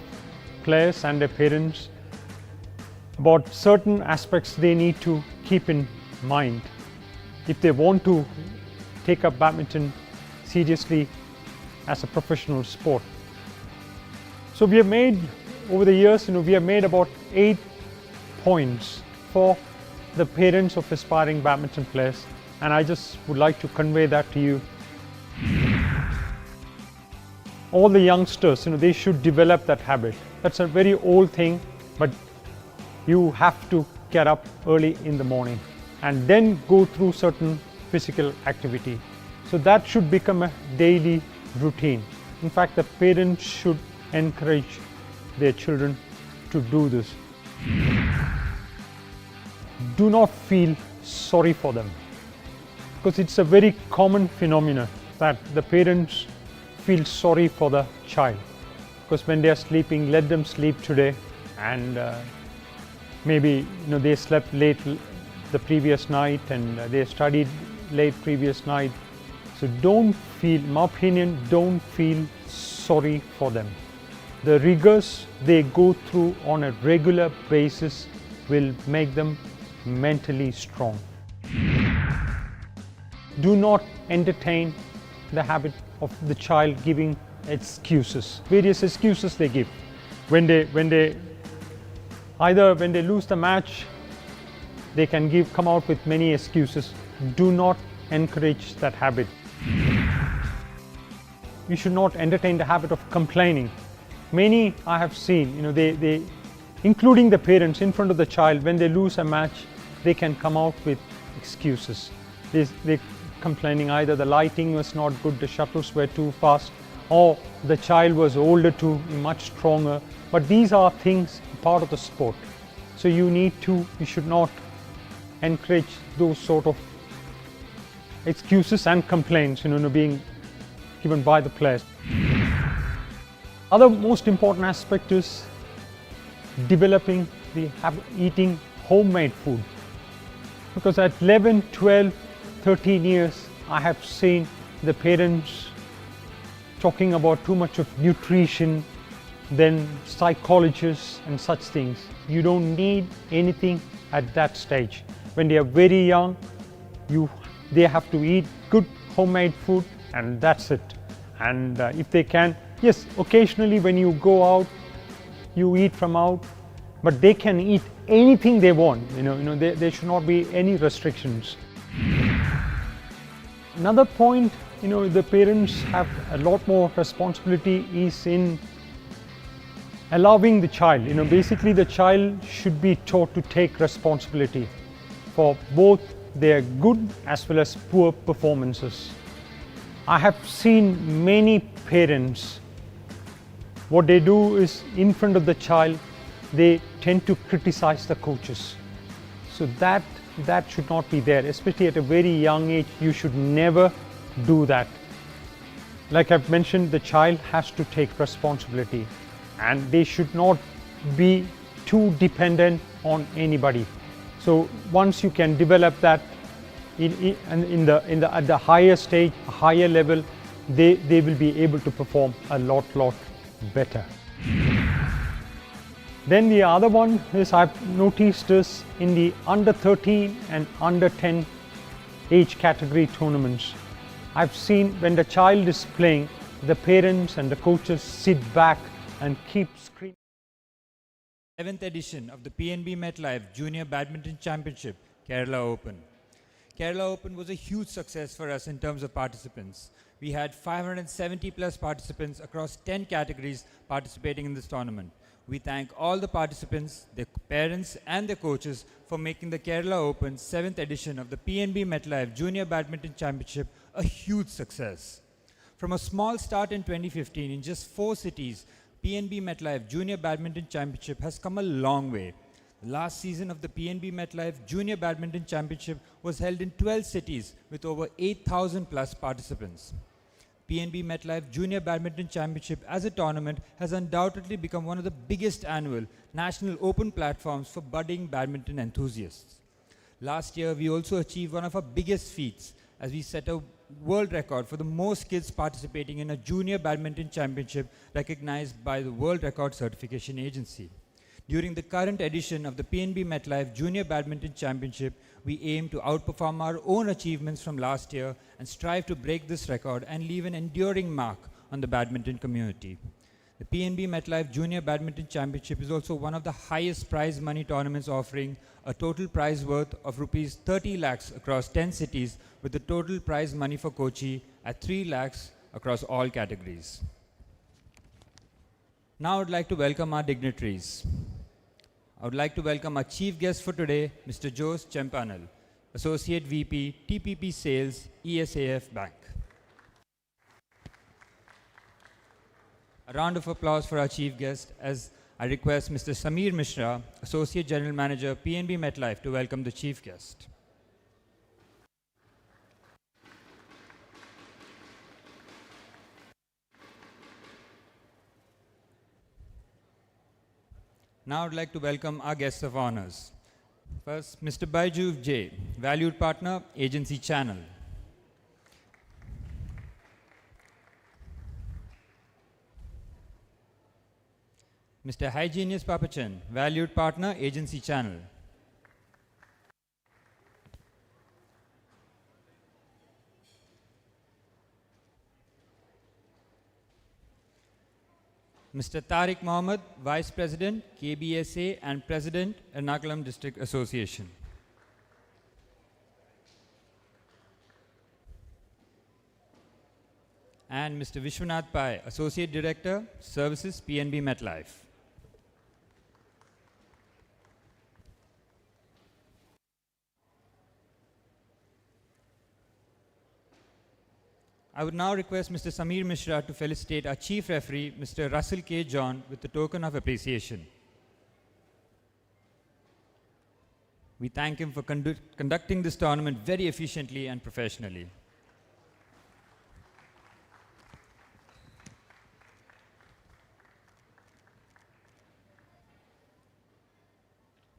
players and their parents about certain aspects they need to keep in mind if they want to take up badminton seriously as a professional sport. So we have made, over the years, we have made about 8 points for the parents of aspiring badminton players, and I just would like to convey that to you. All the youngsters, they should develop that habit. That's a very old thing, but you have to get up early in the morning and then go through certain physical activity. So that should become a daily routine. In fact, the parents should encourage their children to do this. Do not feel sorry for them, because it's a very common phenomenon that the parents feel sorry for the child, because when they are sleeping, let them sleep today, and maybe they slept late the previous night and they studied late previous night. So don't feel, in my opinion, don't feel sorry for them. The rigors they go through on a regular basis will make them mentally strong. Do not entertain the habit of the child giving excuses, various excuses they give. When they lose the match, they can come out with many excuses. Do not encourage that habit. You should not entertain the habit of complaining. Many I have seen, they including the parents in front of the child, when they lose a match, they can come out with excuses. They complaining either the lighting was not good, the shuttles were too fast, or the child was older too, much stronger. But these are things part of the sport. So you should not encourage those sort of excuses and complaints, being given by the players. Other most important aspect is developing eating homemade food. Because at 11, 12, 13 years, I have seen the parents talking about too much of nutrition, then psychologists and such things. You don't need anything at that stage. When they are very young, they have to eat good homemade food, and that's it. And if they can, yes, occasionally when you go out, you eat from out, but they can eat anything they want. There should not be any restrictions. Another point, the parents have a lot more responsibility is in allowing the child. Basically the child should be taught to take responsibility for both their good as well as poor performances. I have seen many parents, what they do is in front of the child, they tend to criticize the coaches. So that should not be there, especially at a very young age. You should never do that. Like I've mentioned, the child has to take responsibility, and they should not be too dependent on anybody. So once you can develop that at the higher stage, higher level, they will be able to perform a lot better. Then the other one is I've noticed is in the under 13 and under 10 age category tournaments. I've seen when the child is playing, the parents and the coaches sit back and keep screaming. 11th edition of the PNB MetLife Junior Badminton Championship, Kerala Open. Kerala Open was a huge success for us in terms of participants. We had 570 plus participants across 10 categories participating in this tournament. We thank all the participants, their parents and their coaches for making the Kerala Open 7th edition of the PNB MetLife Junior Badminton Championship a huge success. From a small start in 2015 in just 4 cities, PNB MetLife Junior Badminton Championship has come a long way. The last season of the PNB MetLife Junior Badminton Championship was held in 12 cities with over 8,000 plus participants. PNB MetLife Junior Badminton Championship as a tournament has undoubtedly become one of the biggest annual national open platforms for budding badminton enthusiasts. Last year, we also achieved one of our biggest feats as we set a world record for the most kids participating in a junior badminton championship recognized by the World Record Certification Agency. During the current edition of the PNB MetLife Junior Badminton Championship, we aim to outperform our own achievements from last year and strive to break this record and leave an enduring mark on the badminton community. The PNB MetLife Junior Badminton Championship is also one of the highest prize money tournaments, offering a total prize worth of rupees 30 lakhs across 10 cities, with the total prize money for Kochi at 3 lakhs across all categories. Now I would like to welcome our dignitaries. I would like to welcome our chief guest for today, Mr. Jose Chempanal, Associate VP, TPP Sales, ESAF Bank. A round of applause for our chief guest as I request Mr. Sameer Mishra, Associate General Manager, PNB MetLife, to welcome the chief guest. Now I would like to welcome our guests of honors. First, Mr. Baiju J, Valued Partner, Agency Channel. Mr. Hygienius Papachan, Valued Partner, Agency Channel. Mr. Tariq Mohammed, Vice President, KBSA and President, Ernakulam District Association. And Mr. Vishwanath Pai, Associate Director, Services, PNB MetLife. I would now request Mr. Sameer Mishra to felicitate our Chief Referee, Mr. Russell K. John, with the token of appreciation. We thank him for conducting this tournament very efficiently and professionally.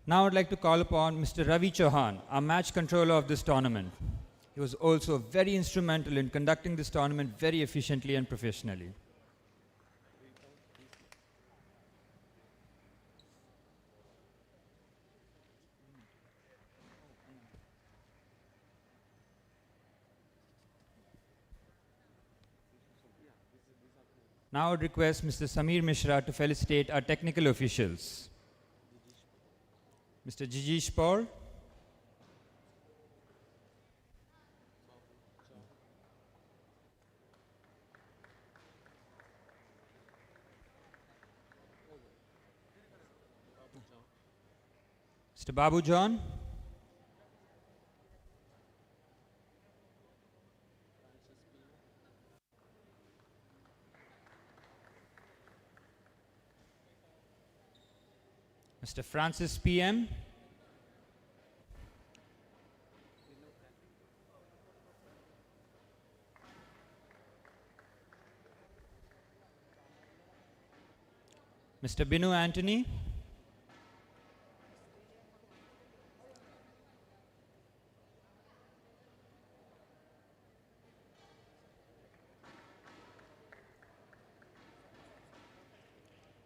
Now I'd like to call upon Mr. Ravi Chauhan, our match controller of this tournament. He was also very instrumental in conducting this tournament very efficiently and professionally. Now I would request Mr. Sameer Mishra to felicitate our technical officials. Mr. Jijish Paul, Mr. Babu John, Mr. Francis PM, Mr. Binu Anthony,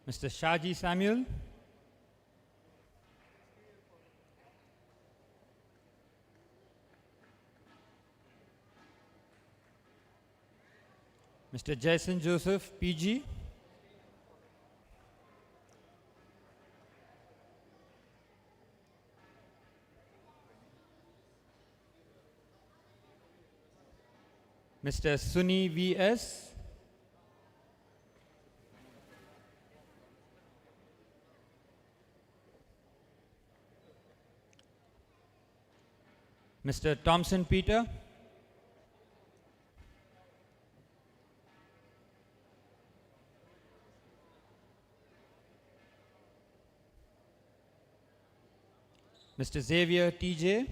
Mr. Shaji Samuel, Mr. Jason Joseph, PG, Mr. Suni VS, Mr. Thompson Peter, Mr. Xavier TJ,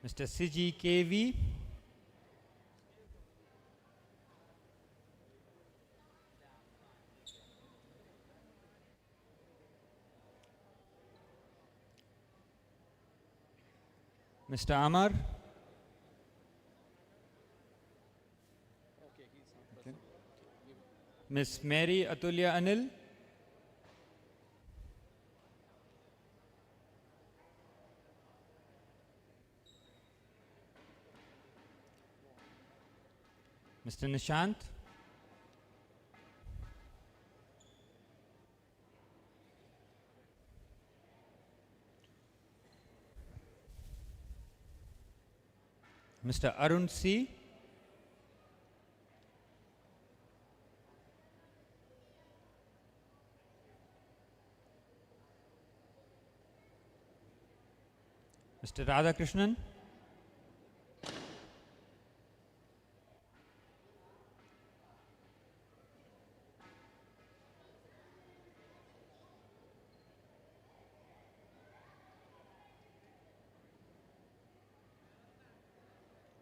Mr. Siji KV, Mr. Amar, Miss Mary Atulya Anil, Mr. Nishant, Mr. Arun C, Mr. Radhakrishnan,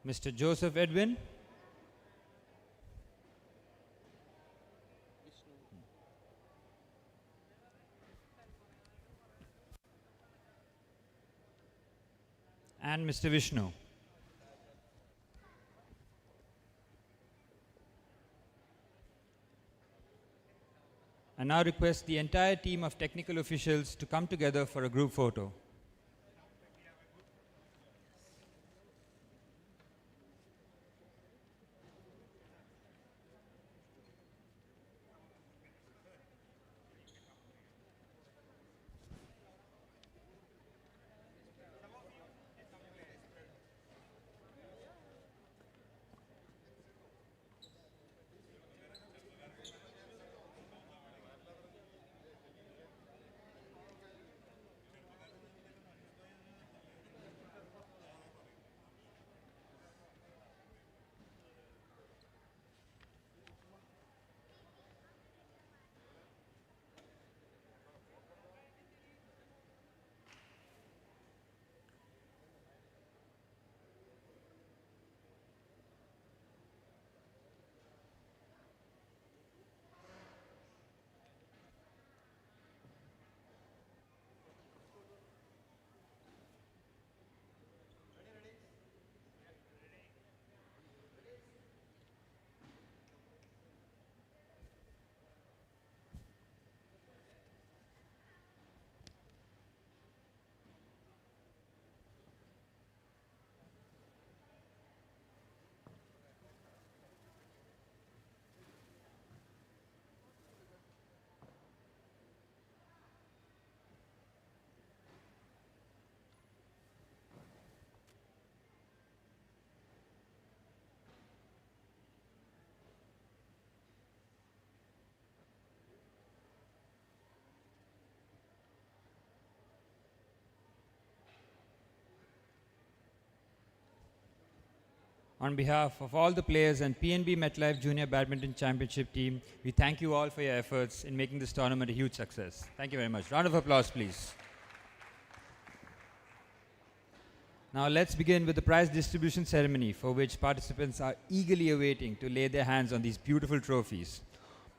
Mr. Joseph Edwin, and Mr. Vishnu. now request the entire team of technical officials to come together for a group photo. On behalf of all the players and PNB MetLife Junior Badminton Championship team, we thank you all for your efforts in making this tournament a huge success. Thank you very much. Round of applause, please. Now let's begin with the prize distribution ceremony, for which participants are eagerly awaiting to lay their hands on these beautiful trophies.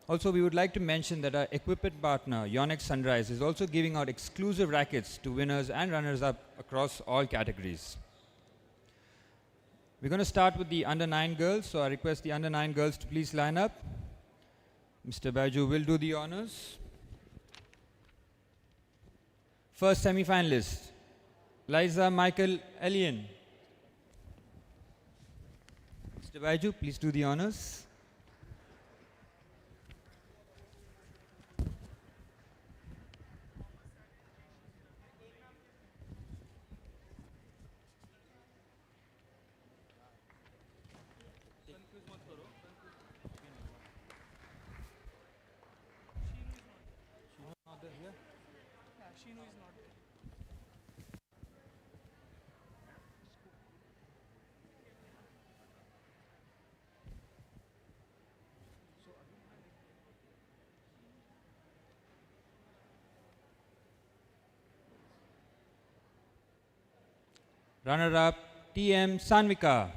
Also, we would like to mention that our equipment partner, Yonex Sunrise, is also giving out exclusive rackets to winners and runners-up across all categories. We're going to start with the under-9 girls, so I request the under-9 girls to please line up. Mr. Baiju will do the honors. First semi-finalist, Liza Michael Elian. Mr. Baiju, please do the honors. Runner-up, TM Sanvika.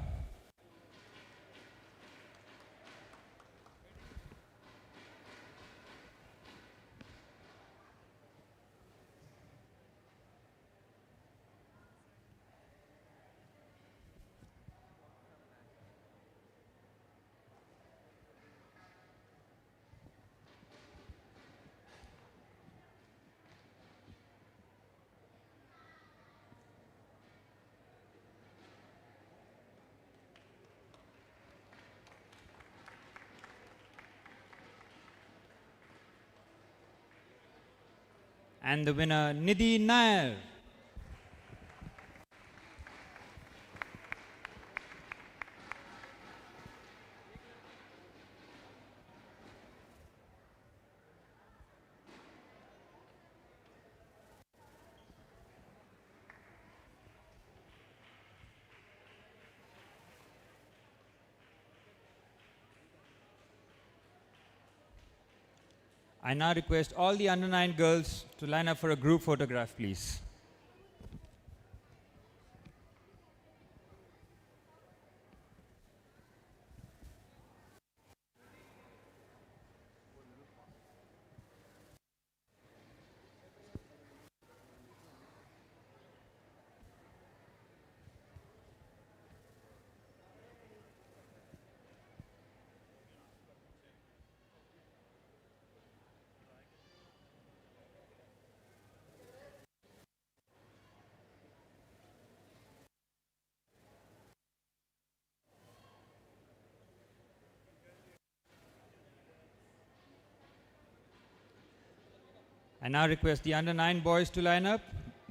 And the winner, Nidhi Nair. I now request all the under-9 girls to line up for a group photograph, please. I now request the under 9 boys to line up.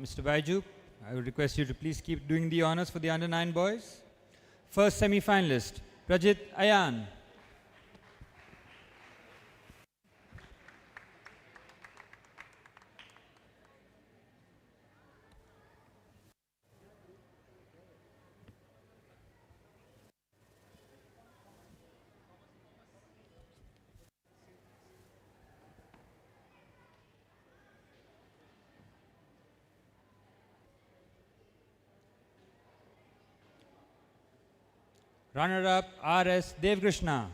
Mr. Baiju, I would request you to please keep doing the honors for the under 9 boys. First semi-finalist, Prajit Ayan. Runner-up, R.S. Devkrishna.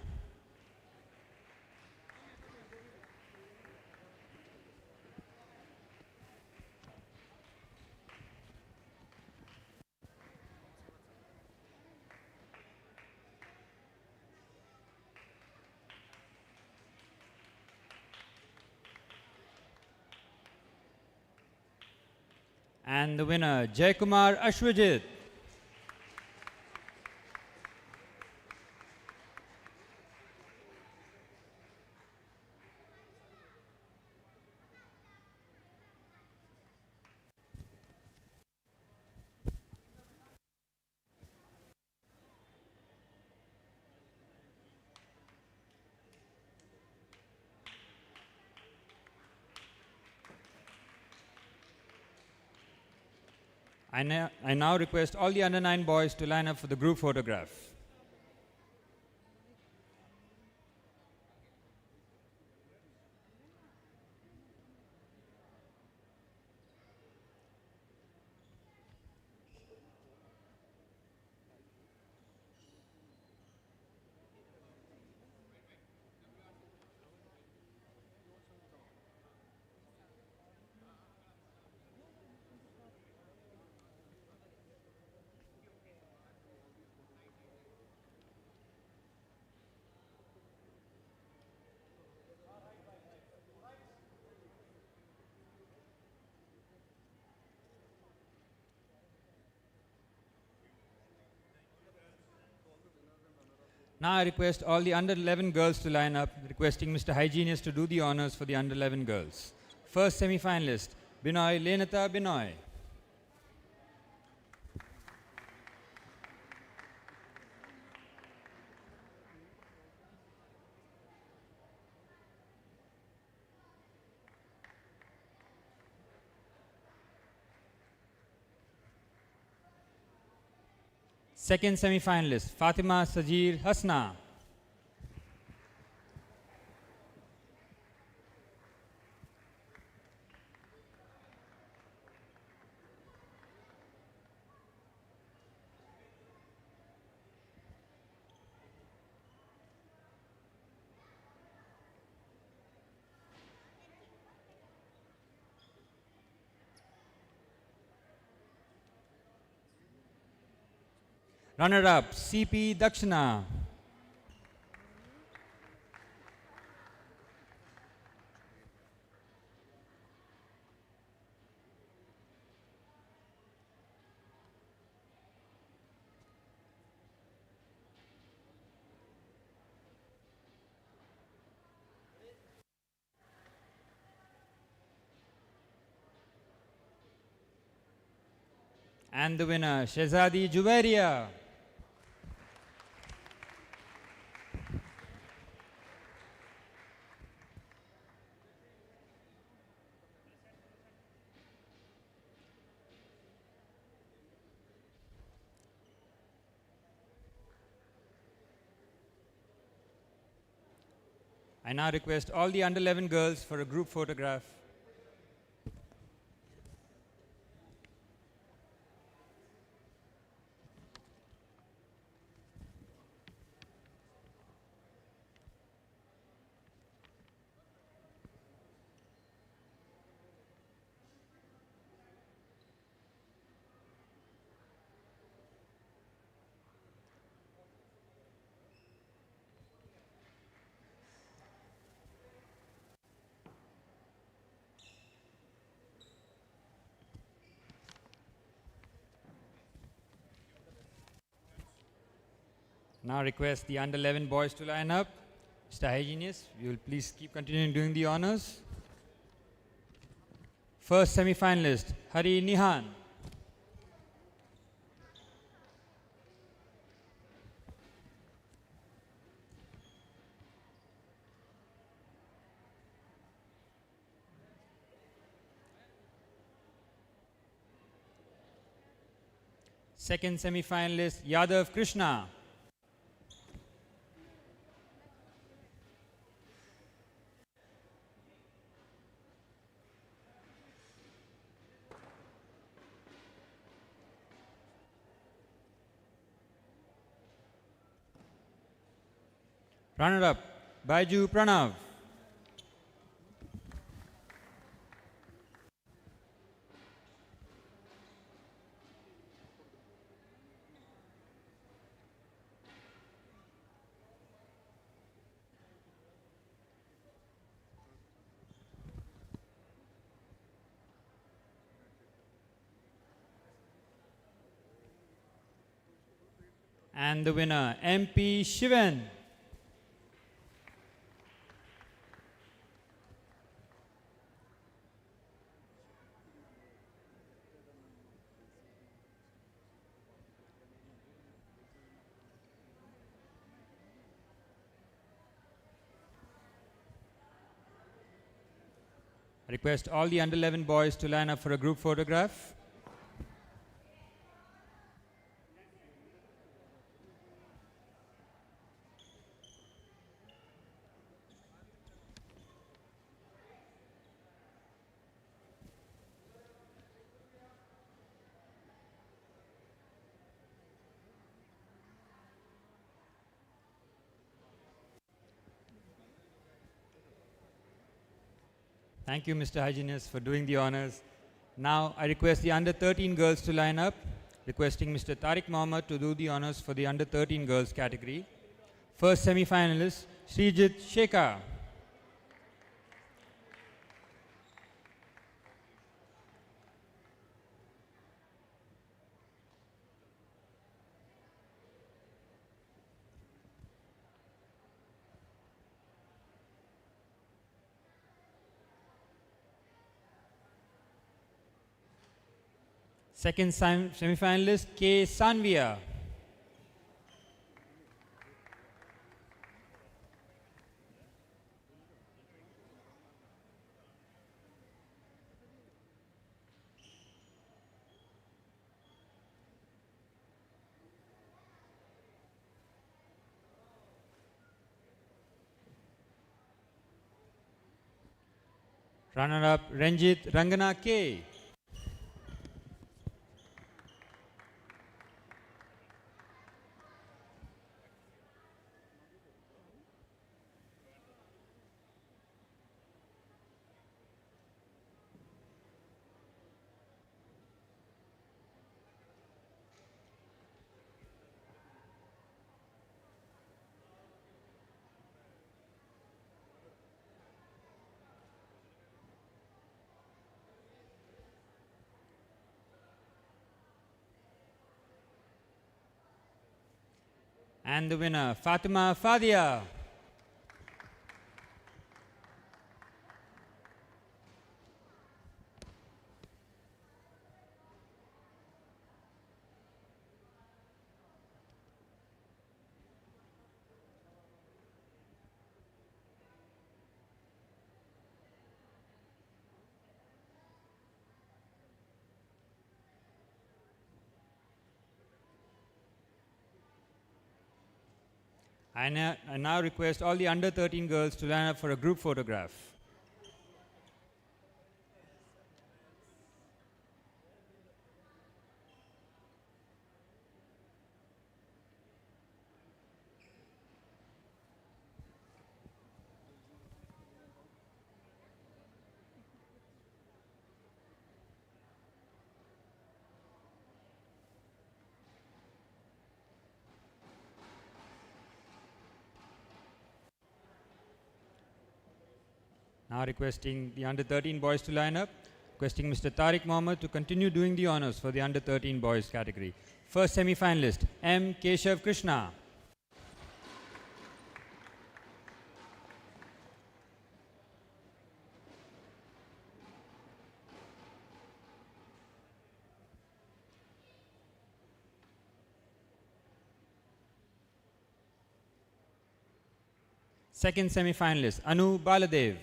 And the winner, Jaykumar Ashwajit. I now request all the under 9 boys to line up for the group photograph. Now I request all the under 11 girls to line up, requesting Mr. Hygienist to do the honors for the under 11 girls. First semi-finalist, Binoy Lenata Binoy. Second semi-finalist, Fatima Sajir Hasna. Runner-up, CP Dakshina. And the winner, Shehzadi Juwairiya. I now request all the under 11 girls for a group photograph. Now request the under 11 boys to line up. Mr. Hygienist, you will please keep continuing doing the honors. First semi-finalist, Hari Nihan. Second semi-finalist, Yadav Krishna. Runner-up, Baiju Pranav. And the winner, MP Shivan. I request all the under 11 boys to line up for a group photograph. Thank you, Mr. Hygienist, for doing the honors. Now, I request the under 13 girls to line up, requesting Mr. Tariq Mohammed to do the honors for the under 13 girls category. First semi-finalist, Srijit Shekhar. Second semi-finalist, K. Sanvia. Runner-up, Ranjit Rangana K. And the winner, Fatima Fadia. I now request all the under 13 girls to line up for a group photograph. Now requesting the under 13 boys to line up, requesting Mr. Tariq Mohammed to continue doing the honors for the under 13 boys category. First semi-finalist, M. Keshav Krishna. Second semi-finalist, Anu Baladev.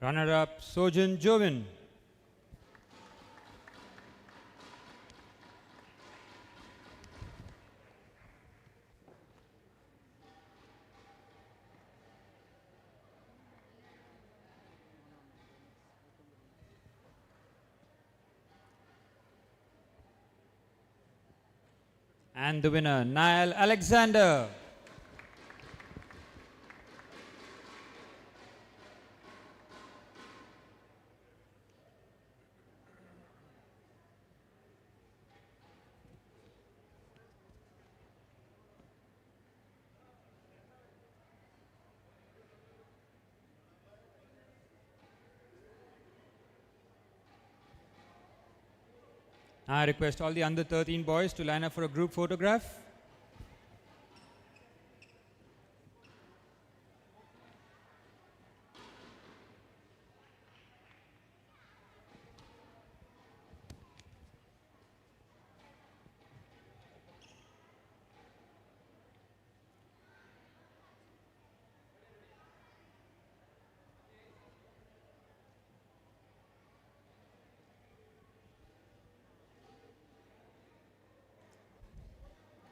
Runner-up, Sojan Jovin. And the winner, Niall Alexander. I request all the under 13 boys to line up for a group photograph.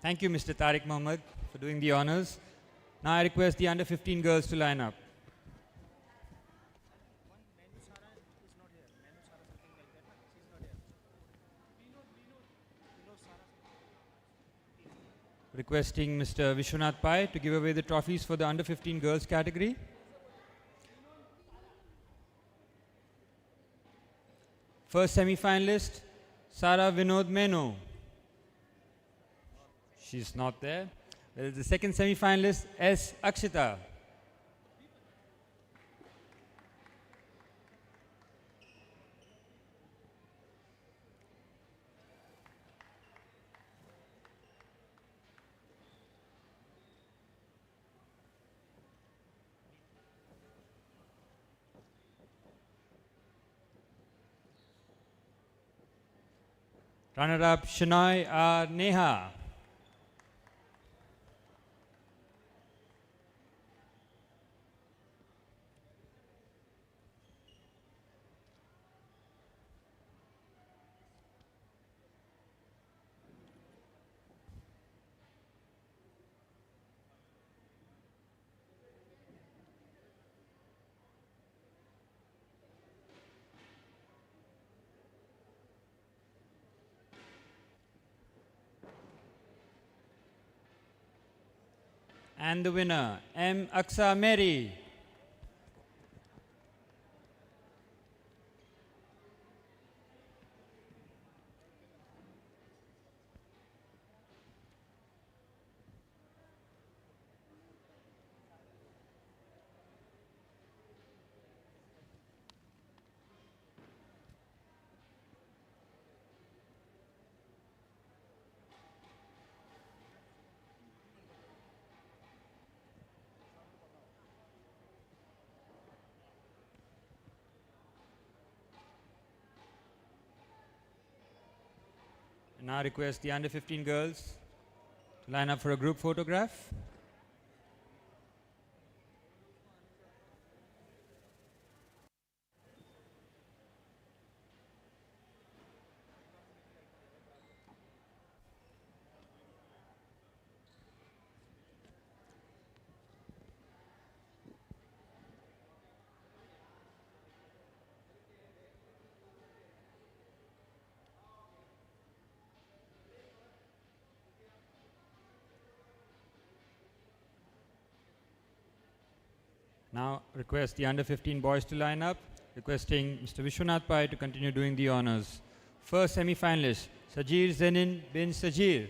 Thank you, Mr. Tariq Mohammed, for doing the honors. Now I request the under 15 girls to line up. Requesting Mr. Vishwanath Pai to give away the trophies for the under 15 girls category. First semi-finalist, Sara Vinod Meno. She's not there. There is the second semi-finalist, S. Akshita. Runner-up, Shinoy R. Neha. And the winner, M. Aksa Mary. Now request the under 15 girls to line up for a group photograph. Now request the under 15 boys to line up, requesting Mr. Vishwanath Pai to continue doing the honors. First semi-finalist, Sajir Zenin bin Sajir.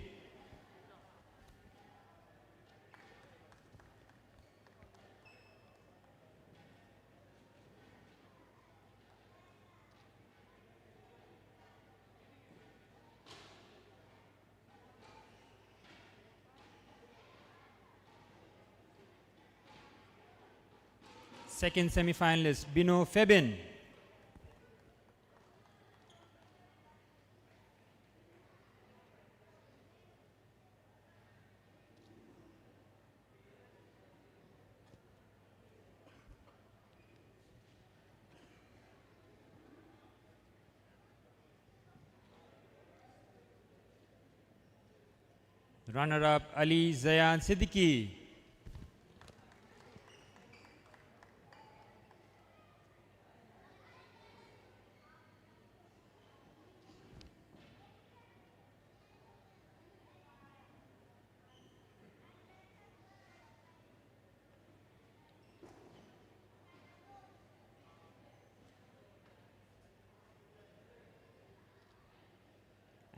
Second semi-finalist, Bino Febin. Runner-up, Ali Zayan Siddiqui.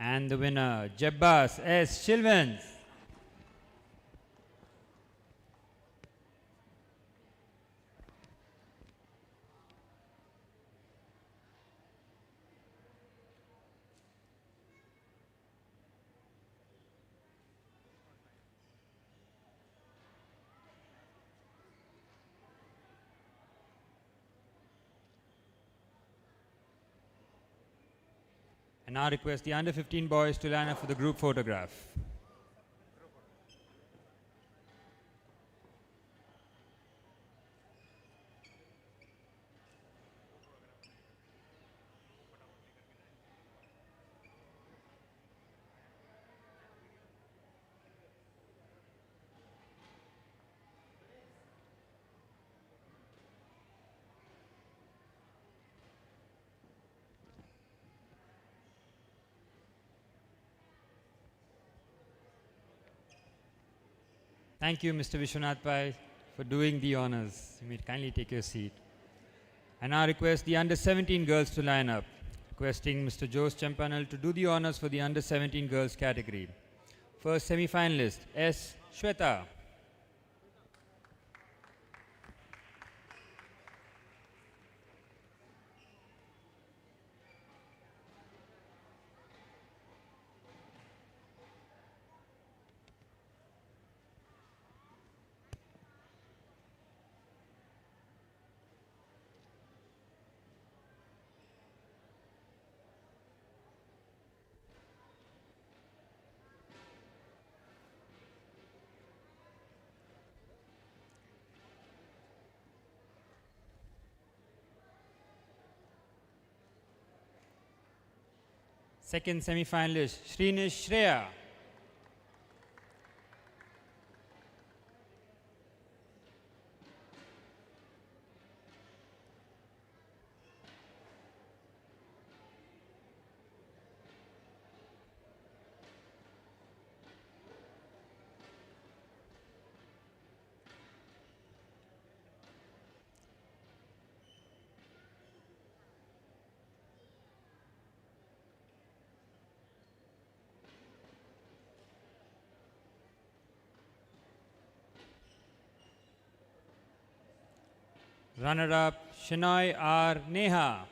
And the winner, Jebbas S. Shilvans. And now request the under 15 boys to line up for the group photograph. Thank you, Mr. Vishwanath Pai, for doing the honors. You may kindly take your seat. I now request the under 17 girls to line up. Requesting Mr. Jose Champanal to do the honors for the under 17 girls category. First semi-finalist, S. Shweta. Second semi-finalist, Shrinish Shreya. Runner-up, Shinoy R. Neha.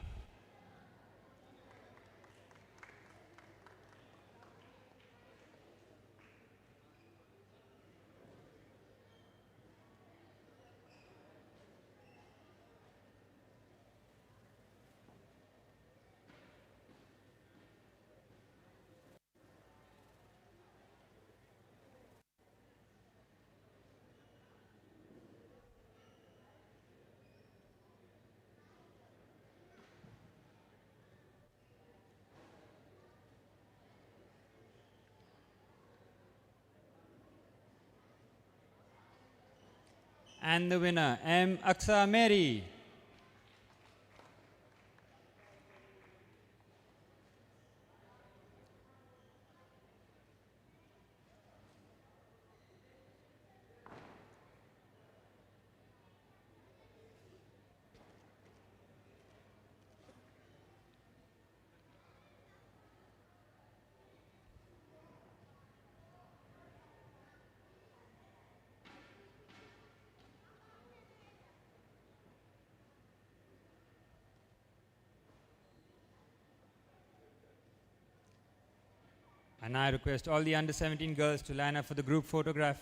And the winner, M. Aksa Mary. And I request all the under 17 girls to line up for the group photograph.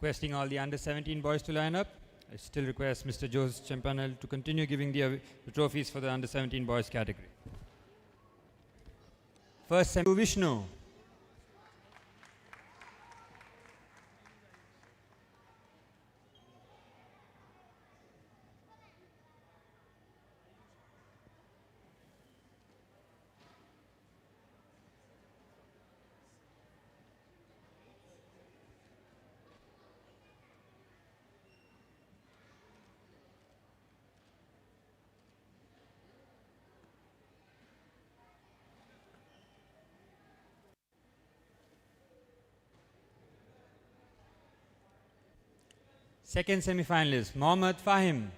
Requesting all the under 17 boys to line up. I still request Mr. Jose Champanel to continue giving the trophies for the under 17 boys category. First semi Vishnu. Second semi-finalist, Mohammad Fahim.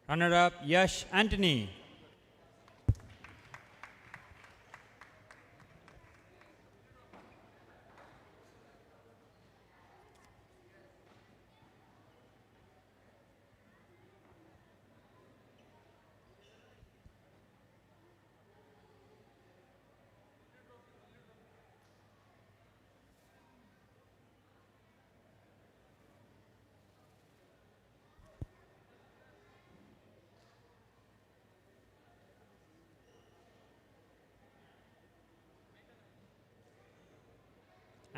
Runner-up, Yash Anthony.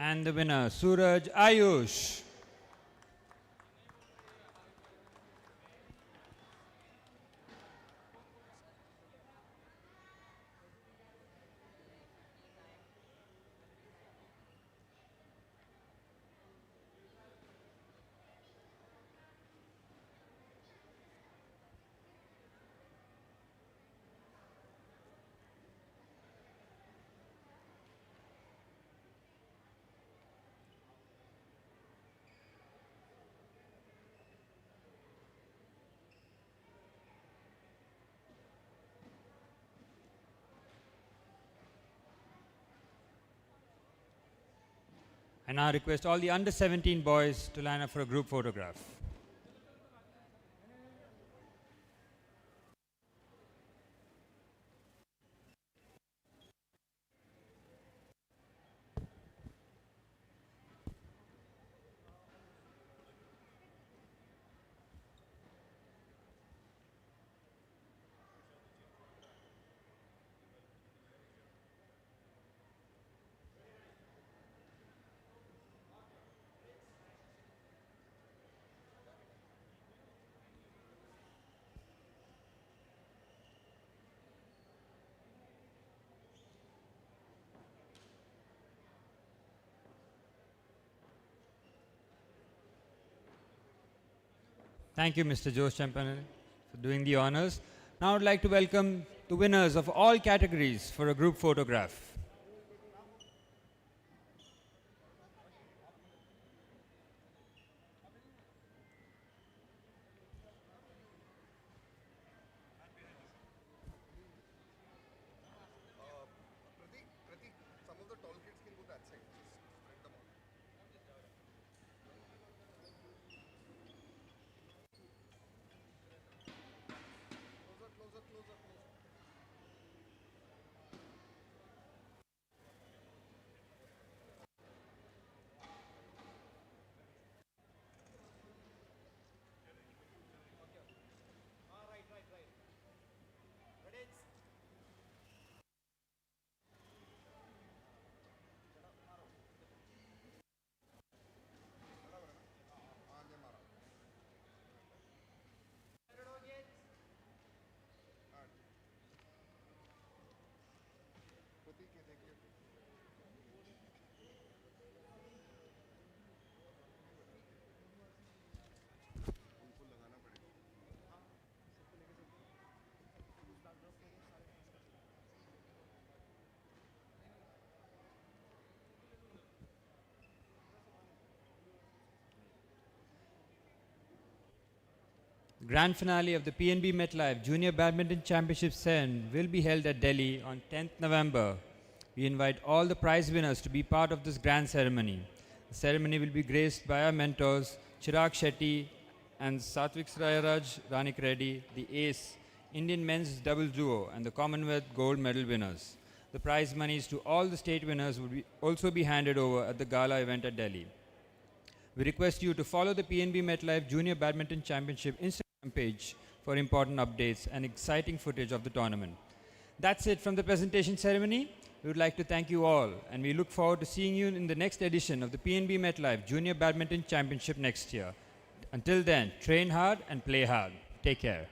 And the winner, Suraj Ayush. I now request all the under 17 boys to line up for a group photograph. Thank you, Mr. Jose Champanel, for doing the honors. Now I'd like to welcome the winners of all categories for a group photograph. Grand finale of the PNB MetLife Junior Badminton Championship Sen will be held at Delhi on 10th November. We invite all the prize winners to be part of this grand ceremony. The ceremony will be graced by our mentors Chirag Shetty and Satvik Srayaraj Ranik Reddy, the ace, Indian men's doubles duo and the Commonwealth gold medal winners. The prize monies to all the state winners will also be handed over at the gala event at Delhi. We request you to follow the PNB MetLife Junior Badminton Championship Instagram page for important updates and exciting footage of the tournament. That's it from the presentation ceremony. We would like to thank you all and we look forward to seeing you in the next edition of the PNB MetLife Junior Badminton Championship next year. Until then, train hard and play hard. Take care.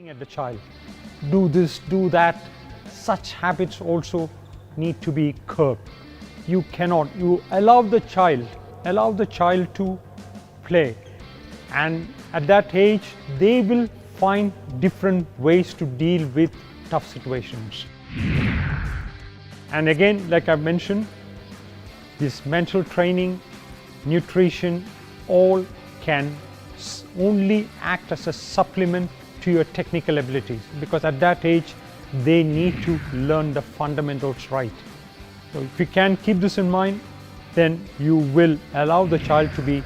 At the child, do this, do that. Such habits also need to be curbed. You cannot, you allow the child to play, and at that age they will find different ways to deal with tough situations. And again, like I've mentioned, this mental training, nutrition, all can only act as a supplement to your technical abilities, because at that age they need to learn the fundamentals right. So if you can keep this in mind, then you will allow the child to be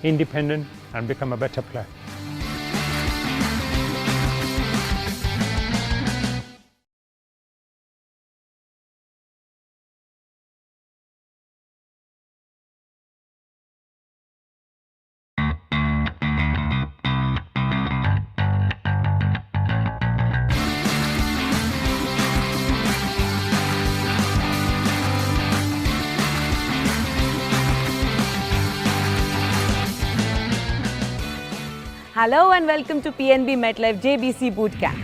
independent and become a better player. Hello and welcome to PNB MetLife JBC Bootcamp.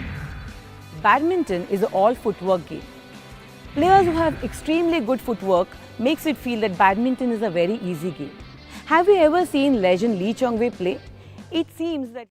Badminton is an all footwork game. Players who have extremely good footwork makes it feel that badminton is a very easy game. Have you ever seen legend Lee Chong-wei play? It seems that